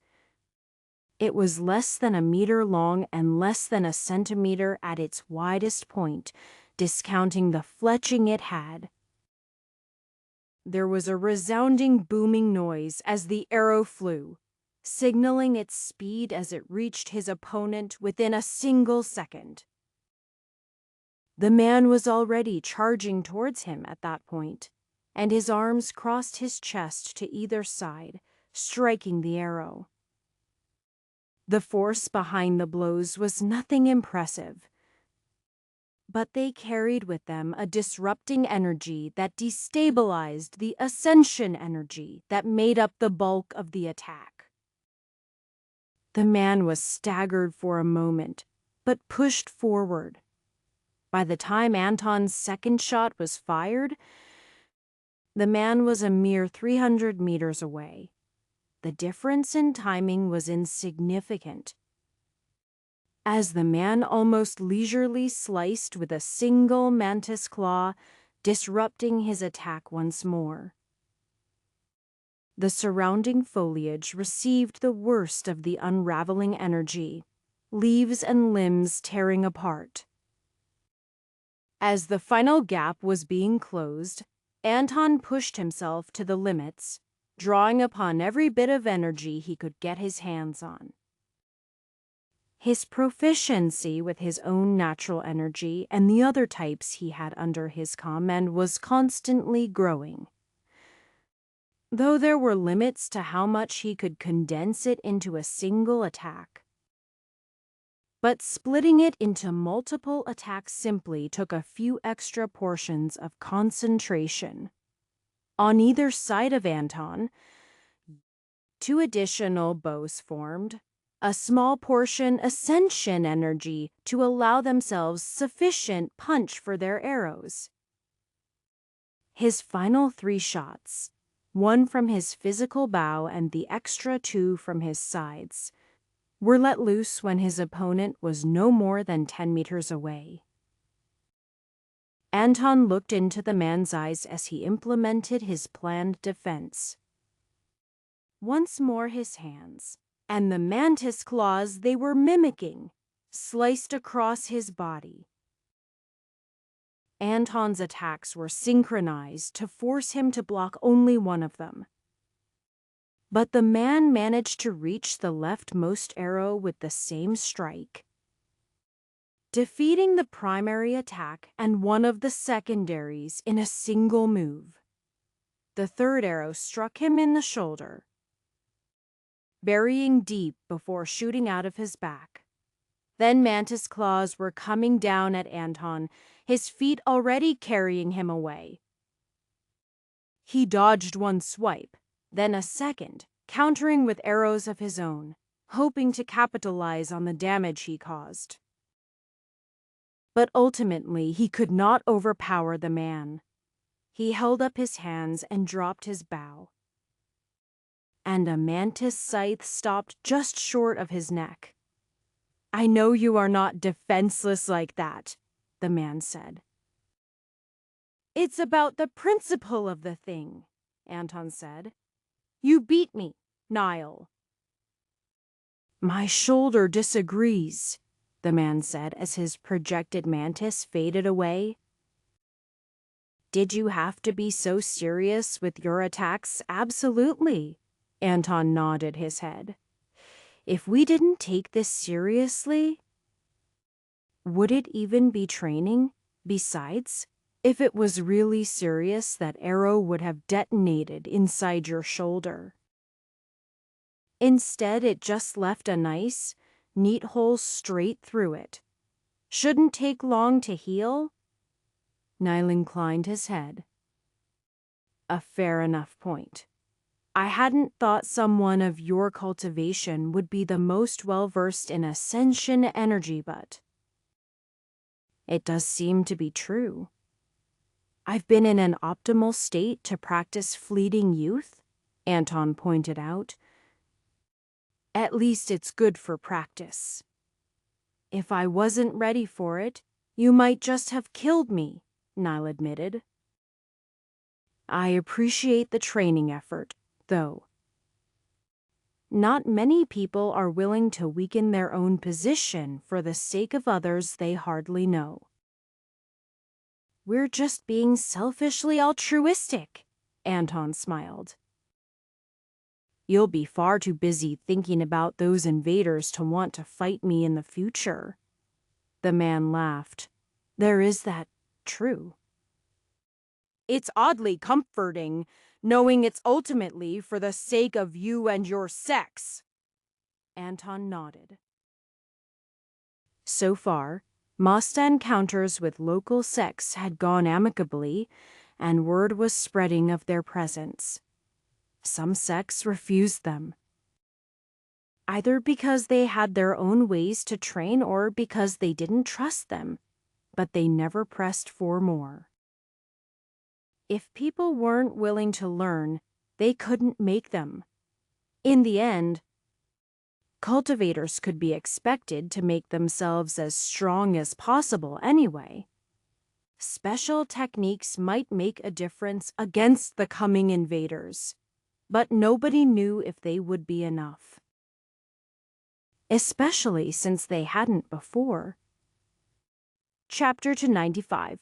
It was less than a meter long and less than a centimeter at its widest point, discounting the fletching it had. There was a resounding booming noise as the arrow flew, signaling its speed as it reached his opponent within a single second. The man was already charging towards him at that point, and his arms crossed his chest to either side, striking the arrow. The force behind the blows was nothing impressive, but they carried with them a disrupting energy that destabilized the ascension energy that made up the bulk of the attack. The man was staggered for a moment, but pushed forward. By the time Anton's second shot was fired, the man was a mere 300 meters away. The difference in timing was insignificant, as the man almost leisurely sliced with a single mantis claw, disrupting his attack once more. The surrounding foliage received the worst of the unraveling energy, leaves and limbs tearing apart. As the final gap was being closed, Anton pushed himself to the limits, drawing upon every bit of energy he could get his hands on. His proficiency with his own natural energy and the other types he had under his command was constantly growing, though there were limits to how much he could condense it into a single attack. But splitting it into multiple attacks simply took a few extra portions of concentration. On either side of Anton, 2 additional bows formed, a small portion ascension energy to allow themselves sufficient punch for their arrows. His final 3 shots, 1 from his physical bow and the extra 2 from his sides, were let loose when his opponent was no more than 10 meters away. Anton looked into the man's eyes as he implemented his planned defense. Once more his hands, and the mantis claws they were mimicking, sliced across his body. Anton's attacks were synchronized to force him to block only one of them. But the man managed to reach the leftmost arrow with the same strike, defeating the primary attack and one of the secondaries in a single move. The third arrow struck him in the shoulder, burying deep before shooting out of his back. Then Mantis claws were coming down at Anton, his feet already carrying him away. He dodged one swipe, then a second, countering with arrows of his own, hoping to capitalize on the damage he caused. But ultimately, he could not overpower the man. He held up his hands and dropped his bow, and a mantis scythe stopped just short of his neck. "I know you are not defenseless like that," the man said. "It's about the principle of the thing," Anton said. "You beat me, Niall." "My shoulder disagrees," the man said as his projected mantis faded away. "Did you have to be so serious with your attacks?" "Absolutely," Anton nodded his head. "If we didn't take this seriously, would it even be training? Besides, if it was really serious, that arrow would have detonated inside your shoulder. Instead, it just left a nice, neat hole straight through it. Shouldn't take long to heal?" Niall inclined his head. "A fair enough point. I hadn't thought someone of your cultivation would be the most well-versed in ascension energy, but it does seem to be true. I've been in an optimal state to practice fleeting youth," Anton pointed out. "At least it's good for practice. If I wasn't ready for it, you might just have killed me," Niall admitted. "I appreciate the training effort, though. Not many people are willing to weaken their own position for the sake of others they hardly know." "We're just being selfishly altruistic," Anton smiled. "You'll be far too busy thinking about those invaders to want to fight me in the future." The man laughed. "There is that, true. It's oddly comforting, knowing it's ultimately for the sake of you and your sex." Anton nodded. So far, Masta encounters with local sects had gone amicably, and word was spreading of their presence. Some sects refused them, either because they had their own ways to train or because they didn't trust them, but they never pressed for more. If people weren't willing to learn, they couldn't make them. In the end, cultivators could be expected to make themselves as strong as possible anyway. Special techniques might make a difference against the coming invaders, but nobody knew if they would be enough. Especially since they hadn't before. Chapter 295.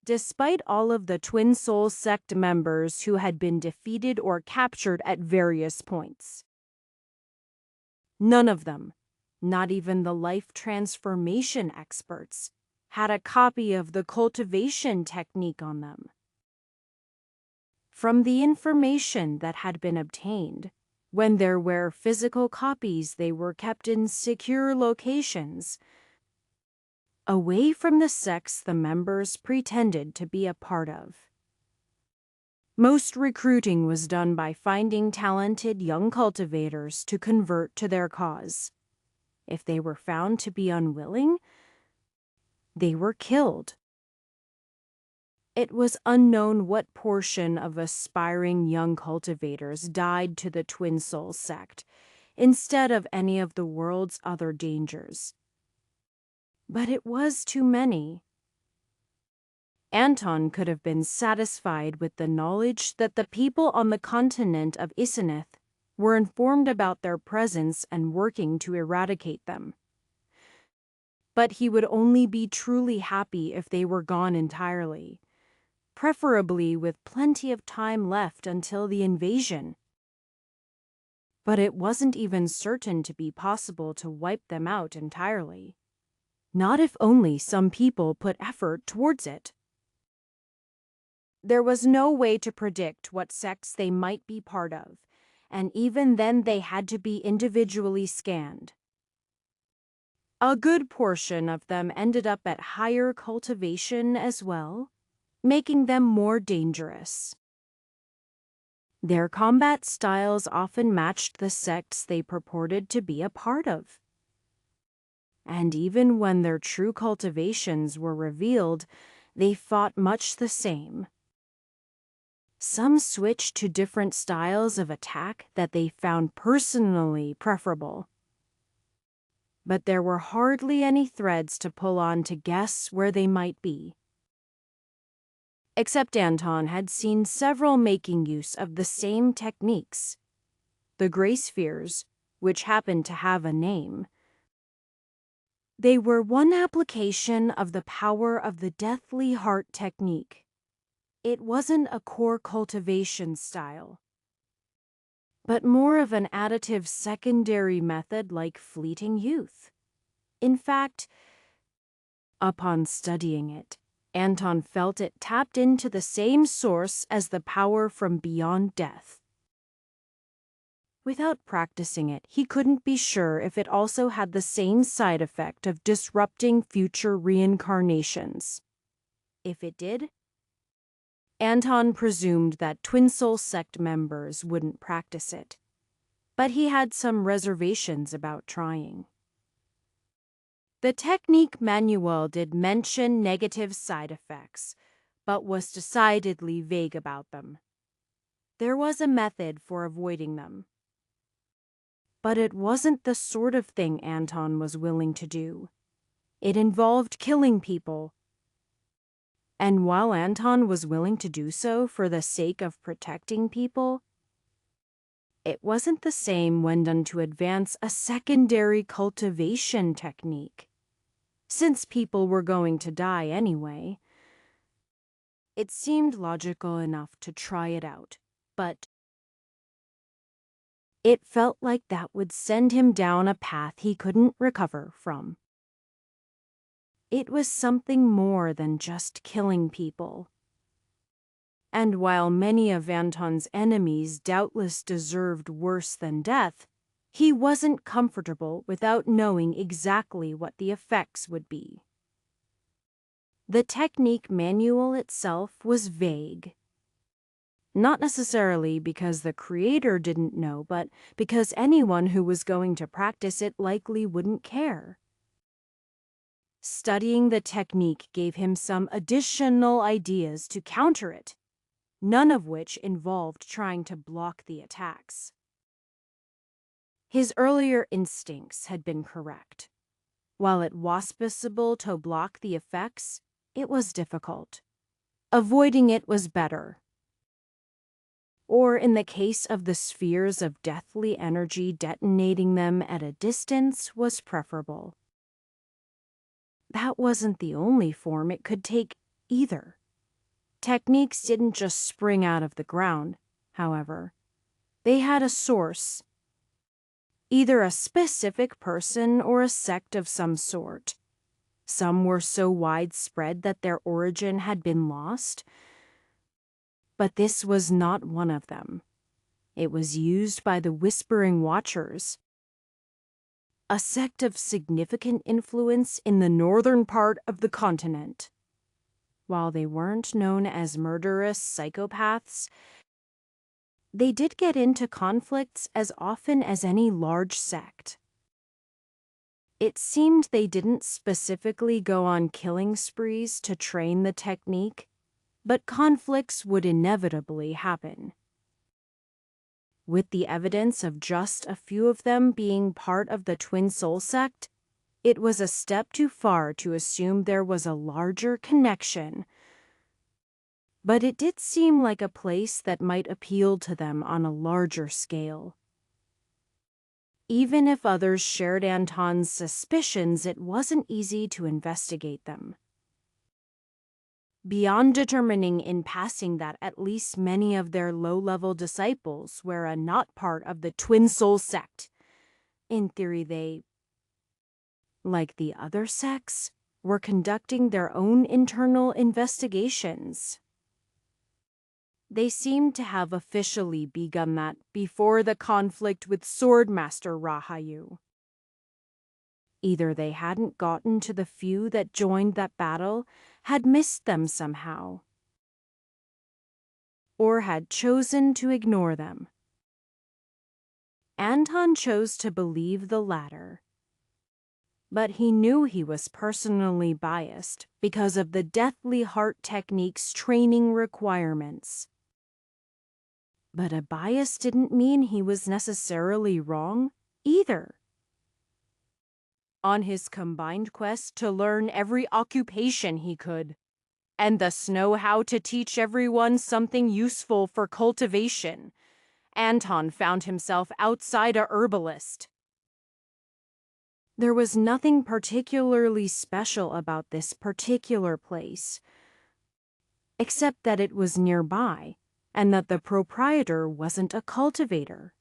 Despite all of the Twin Soul sect members who had been defeated or captured at various points, none of them, not even the life transformation experts, had a copy of the cultivation technique on them. From the information that had been obtained, when there were physical copies, they were kept in secure locations, away from the sects the members pretended to be a part of. Most recruiting was done by finding talented young cultivators to convert to their cause. If they were found to be unwilling, they were killed. It was unknown what portion of aspiring young cultivators died to the Twin Soul sect, instead of any of the world's other dangers. But it was too many. Anton could have been satisfied with the knowledge that the people on the continent of Isenith were informed about their presence and working to eradicate them. but he would only be truly happy if they were gone entirely, preferably with plenty of time left until the invasion. But it wasn't even certain to be possible to wipe them out entirely. Not if only some people put effort towards it. There was no way to predict what sects they might be part of, and even then they had to be individually scanned. A good portion of them ended up at higher cultivation as well, making them more dangerous. Their combat styles often matched the sects they purported to be a part of. And even when their true cultivations were revealed, they fought much the same. Some switched to different styles of attack that they found personally preferable. But there were hardly any threads to pull on to guess where they might be. Except Anton had seen several making use of the same techniques. The gray spheres, which happened to have a name. They were one application of the power of the deathly heart technique. It wasn't a core cultivation style, but more of an additive secondary method like fleeting youth. In fact, upon studying it, Anton felt it tapped into the same source as the power from beyond death. Without practicing it, he couldn't be sure if it also had the same side effect of disrupting future reincarnations. If it did, Anton presumed that Twin Soul sect members wouldn't practice it, but he had some reservations about trying. The technique manual did mention negative side effects, but was decidedly vague about them. There was a method for avoiding them. But it wasn't the sort of thing Anton was willing to do. It involved killing people. And while Anton was willing to do so for the sake of protecting people, it wasn't the same when done to advance a secondary cultivation technique. Since people were going to die anyway, it seemed logical enough to try it out, but it felt like that would send him down a path he couldn't recover from. It was something more than just killing people. And while many of Anton's enemies doubtless deserved worse than death, he wasn't comfortable without knowing exactly what the effects would be. The technique manual itself was vague. Not necessarily because the creator didn't know, but because anyone who was going to practice it likely wouldn't care. Studying the technique gave him some additional ideas to counter it, none of which involved trying to block the attacks. His earlier instincts had been correct. While it was possible to block the effects, it was difficult. Avoiding it was better. Or in the case of the spheres of deathly energy, detonating them at a distance was preferable. That wasn't the only form it could take either. Techniques didn't just spring out of the ground, however. They had a source, either a specific person or a sect of some sort. Some were so widespread that their origin had been lost, but this was not one of them. It was used by the Whispering Watchers, a sect of significant influence in the northern part of the continent. While they weren't known as murderous psychopaths, they did get into conflicts as often as any large sect. It seemed they didn't specifically go on killing sprees to train the technique, but conflicts would inevitably happen. With the evidence of just a few of them being part of the Twin Soul sect, it was a step too far to assume there was a larger connection. But it did seem like a place that might appeal to them on a larger scale. Even if others shared Anton's suspicions, it wasn't easy to investigate them. Beyond determining in passing that at least many of their low-level disciples were not part of the Twin Soul sect. In theory, they, like the other sects, were conducting their own internal investigations. They seemed to have officially begun that before the conflict with Swordmaster Rahayu. Either they hadn't gotten to the few that joined that battle, had missed them somehow, or had chosen to ignore them. Anton chose to believe the latter. But he knew he was personally biased because of the Deathly Heart technique's training requirements. But a bias didn't mean he was necessarily wrong either. On his combined quest to learn every occupation he could, and thus know how to teach everyone something useful for cultivation, Anton found himself outside a herbalist. There was nothing particularly special about this particular place, except that it was nearby, and that the proprietor wasn't a cultivator.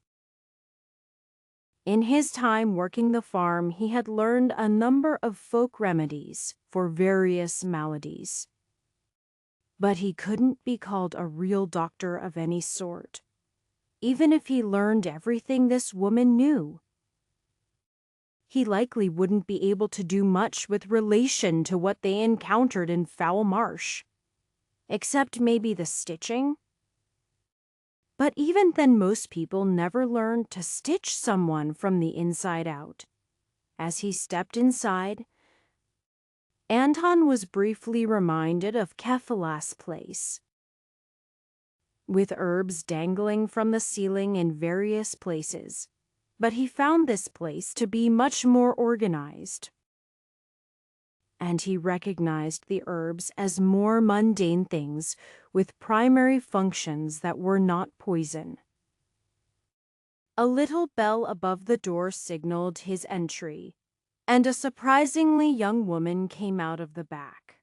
In his time working the farm, he had learned a number of folk remedies for various maladies. But he couldn't be called a real doctor of any sort, even if he learned everything this woman knew. He likely wouldn't be able to do much with relation to what they encountered in Foul Marsh, except maybe the stitching. But even then, most people never learned to stitch someone from the inside out. As he stepped inside, Anton was briefly reminded of Kephilas' place, with herbs dangling from the ceiling in various places. But he found this place to be much more organized. And he recognized the herbs as more mundane things with primary functions that were not poison. A little bell above the door signaled his entry, and a surprisingly young woman came out of the back.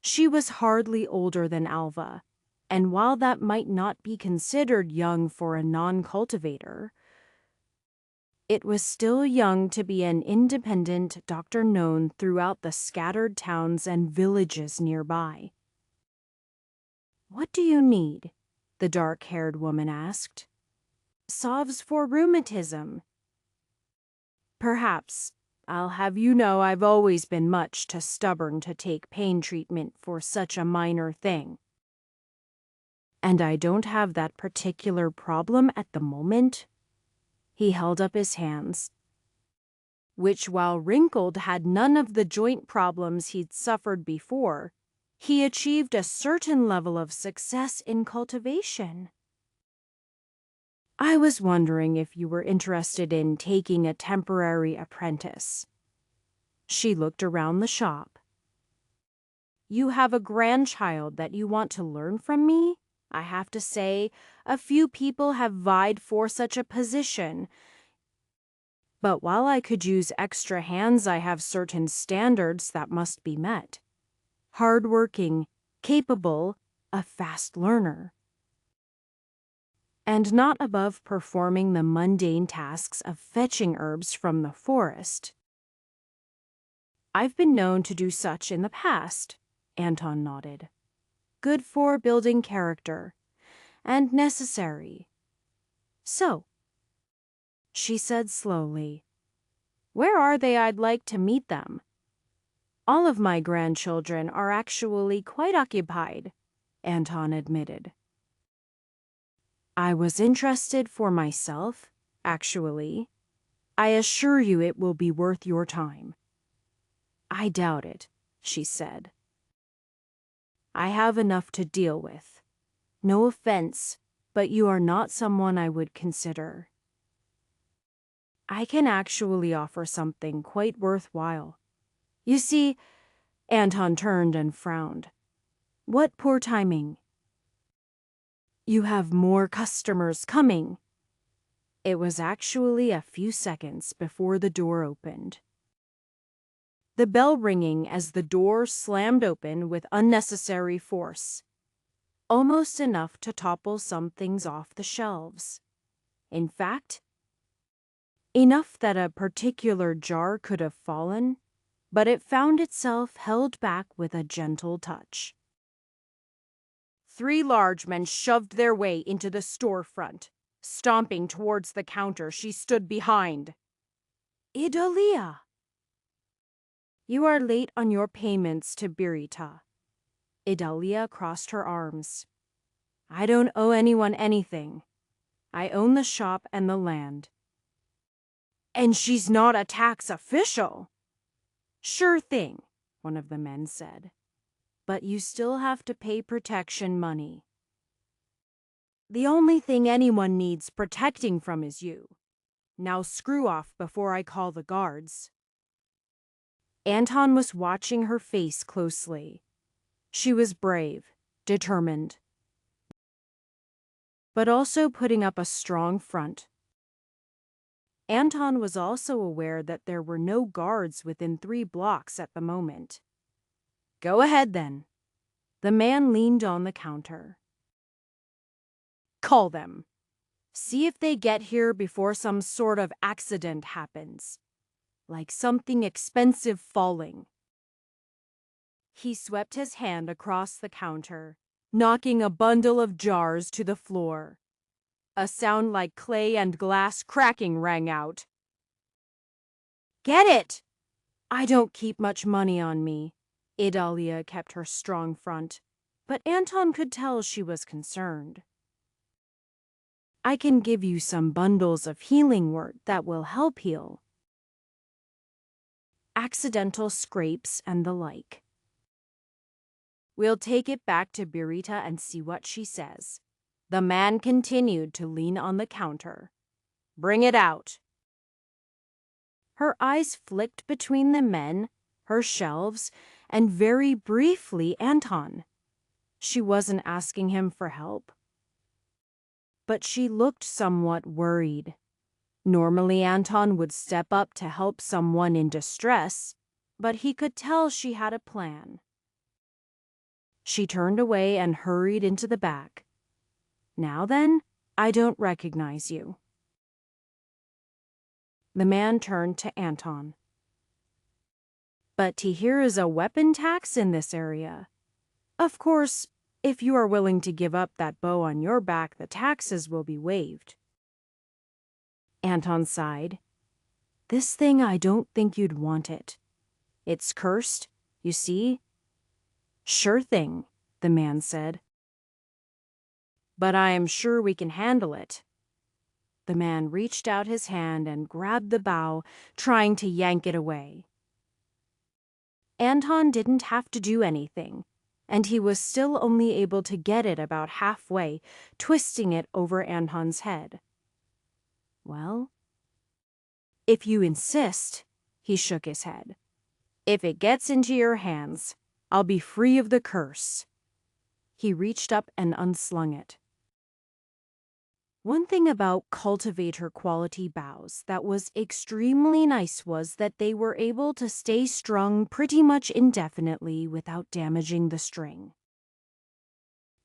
She was hardly older than Alva, and while that might not be considered young for a non-cultivator, it was still young to be an independent doctor known throughout the scattered towns and villages nearby. "What do you need?" the dark-haired woman asked. "Salves for rheumatism." "Perhaps. I'll have you know I've always been much too stubborn to take pain treatment for such a minor thing. And I don't have that particular problem at the moment." He held up his hands, which, while wrinkled, had none of the joint problems he'd suffered before. He achieved a certain level of success in cultivation. "I was wondering if you were interested in taking a temporary apprentice." She looked around the shop. "You have a grandchild that you want to learn from me? I have to say, a few people have vied for such a position. But while I could use extra hands, I have certain standards that must be met. Hardworking, capable, a fast learner, and not above performing the mundane tasks of fetching herbs from the forest." "I've been known to do such in the past," Anton nodded. "Good for building character, and necessary. So," she said slowly, "where are they? I'd like to meet them." "All of my grandchildren are actually quite occupied," Anton admitted. "I was interested for myself, actually. I assure you it will be worth your time." "I doubt it," she said. "I have enough to deal with. No offense, but you are not someone I would consider." "I can actually offer something quite worthwhile. You see," Anton turned and frowned. "What poor timing." "You have more customers coming." It was actually a few seconds before the door opened. The bell ringing as the door slammed open with unnecessary force, almost enough to topple some things off the shelves. In fact, enough that a particular jar could have fallen, but it found itself held back with a gentle touch. 3 large men shoved their way into the storefront, stomping towards the counter she stood behind. Idalia! You are late on your payments to Birita. Idalia crossed her arms. I don't owe anyone anything. I own the shop and the land. And she's not a tax official. Sure thing, one of the men said. But you still have to pay protection money. The only thing anyone needs protecting from is you. Now screw off before I call the guards. Anton was watching her face closely. She was brave, determined, but also putting up a strong front. Anton was also aware that there were no guards within 3 blocks at the moment. Go ahead then. The man leaned on the counter. Call them. See if they get here before some sort of accident happens, like something expensive falling. He swept his hand across the counter, knocking a bundle of jars to the floor. A sound like clay and glass cracking rang out. Get it! I don't keep much money on me. Idalia kept her strong front, but Anton could tell she was concerned. I can give you some bundles of healing wort that will help heal. Accidental scrapes and the like. We'll take it back to Birita and see what she says. The man continued to lean on the counter. Bring it out. Her eyes flicked between the men, her shelves, and very briefly Anton. She wasn't asking him for help, but she looked somewhat worried. Normally Anton would step up to help someone in distress, but he could tell she had a plan. She turned away and hurried into the back. Now then, I don't recognize you. The man turned to Anton. But here is a weapon tax in this area. Of course, if you are willing to give up that bow on your back, the taxes will be waived. Anton sighed. This thing, I don't think you'd want it. It's cursed, you see. Sure thing, the man said. But I am sure we can handle it. The man reached out his hand and grabbed the bow, trying to yank it away. Anton didn't have to do anything, and he was still only able to get it about halfway, twisting it over Anton's head. Well, if you insist, he shook his head. If it gets into your hands, I'll be free of the curse. He reached up and unslung it. One thing about Cultivator quality bows that was extremely nice was that they were able to stay strung pretty much indefinitely without damaging the string.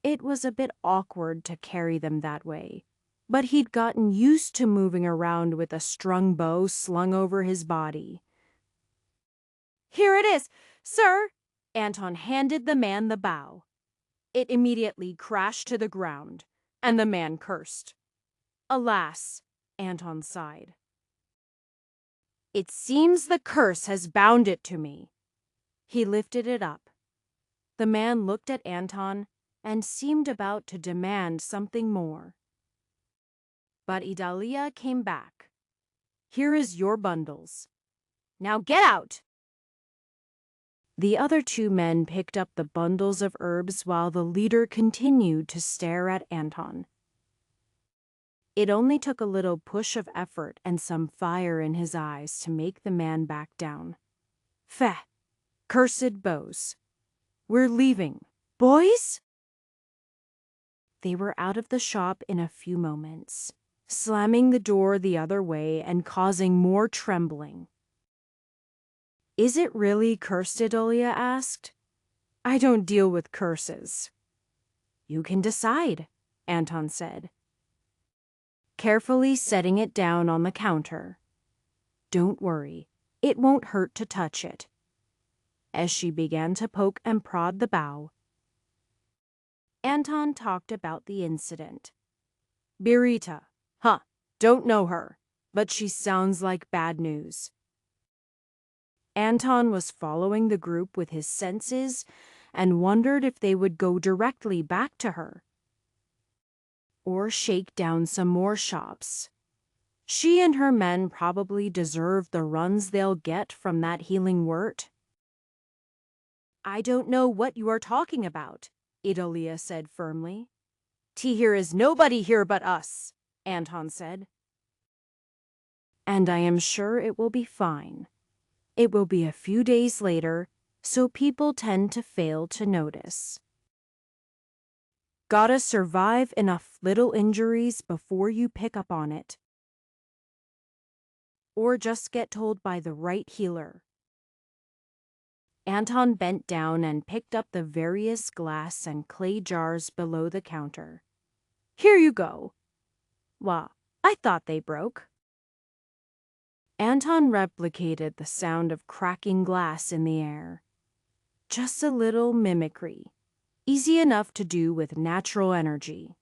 It was a bit awkward to carry them that way, but he'd gotten used to moving around with a strung bow slung over his body. Here it is, sir! Anton handed the man the bow. It immediately crashed to the ground, and the man cursed. Alas, Anton sighed. It seems the curse has bound it to me. He lifted it up. The man looked at Anton and seemed about to demand something more. But Idalia came back. Here is your bundles. Now get out! The other 2 men picked up the bundles of herbs while the leader continued to stare at Anton. It only took a little push of effort and some fire in his eyes to make the man back down. Feh! Cursed bows. We're leaving. Boys? They were out of the shop in a few moments. slamming the door the other way and causing more trembling. "Is it really cursed?" Idalia asked. "I don't deal with curses." "You can decide," Anton said, carefully setting it down on the counter. "Don't worry, it won't hurt to touch it." As she began to poke and prod the bow, Anton talked about the incident. "Birita, huh, don't know her, but she sounds like bad news." Anton was following the group with his senses and wondered if they would go directly back to her or shake down some more shops. She and her men probably deserve the runs they'll get from that healing wort. "I don't know what you are talking about," Idalia said firmly. "Here is nobody here but us," Anton said. "And I am sure it will be fine. It will be a few days later, so people tend to fail to notice. Gotta survive enough little injuries before you pick up on it. Or just get told by the right healer." Anton bent down and picked up the various glass and clay jars below the counter. "Here you go." "Well, I thought they broke." Anton replicated the sound of cracking glass in the air. Just a little mimicry, easy enough to do with natural energy.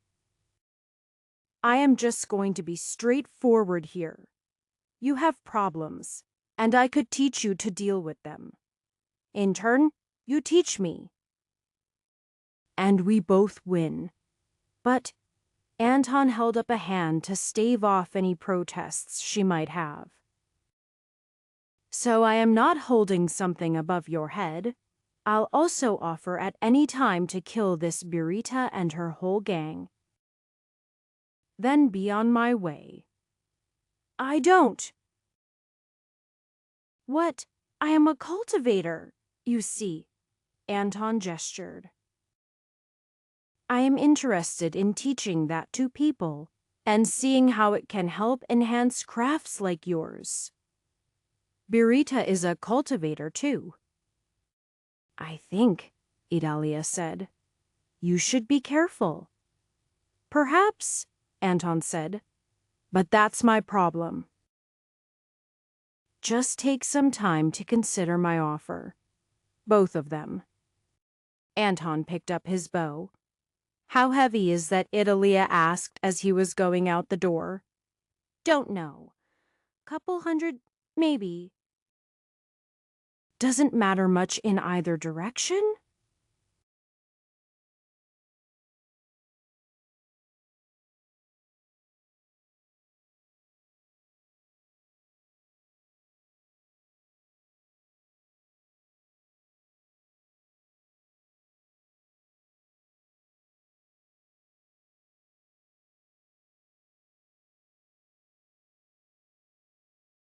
"I am just going to be straightforward here. You have problems, and I could teach you to deal with them. In turn, you teach me. And we both win." But Anton held up a hand to stave off any protests she might have. "So I am not holding something above your head. I'll also offer at any time to kill this Birita and her whole gang. Then be on my way." "I don't." "What? I am a cultivator, you see." Anton gestured. "I am interested in teaching that to people and seeing how it can help enhance crafts like yours. Birita is a cultivator too." "I think," Idalia said, "you should be careful." "Perhaps," Anton said, "but that's my problem. Just take some time to consider my offer. Both of them." Anton picked up his bow. "How heavy is that?" Idalia asked as he was going out the door. "Don't know. Couple hundred, maybe." "Doesn't matter much in either direction?"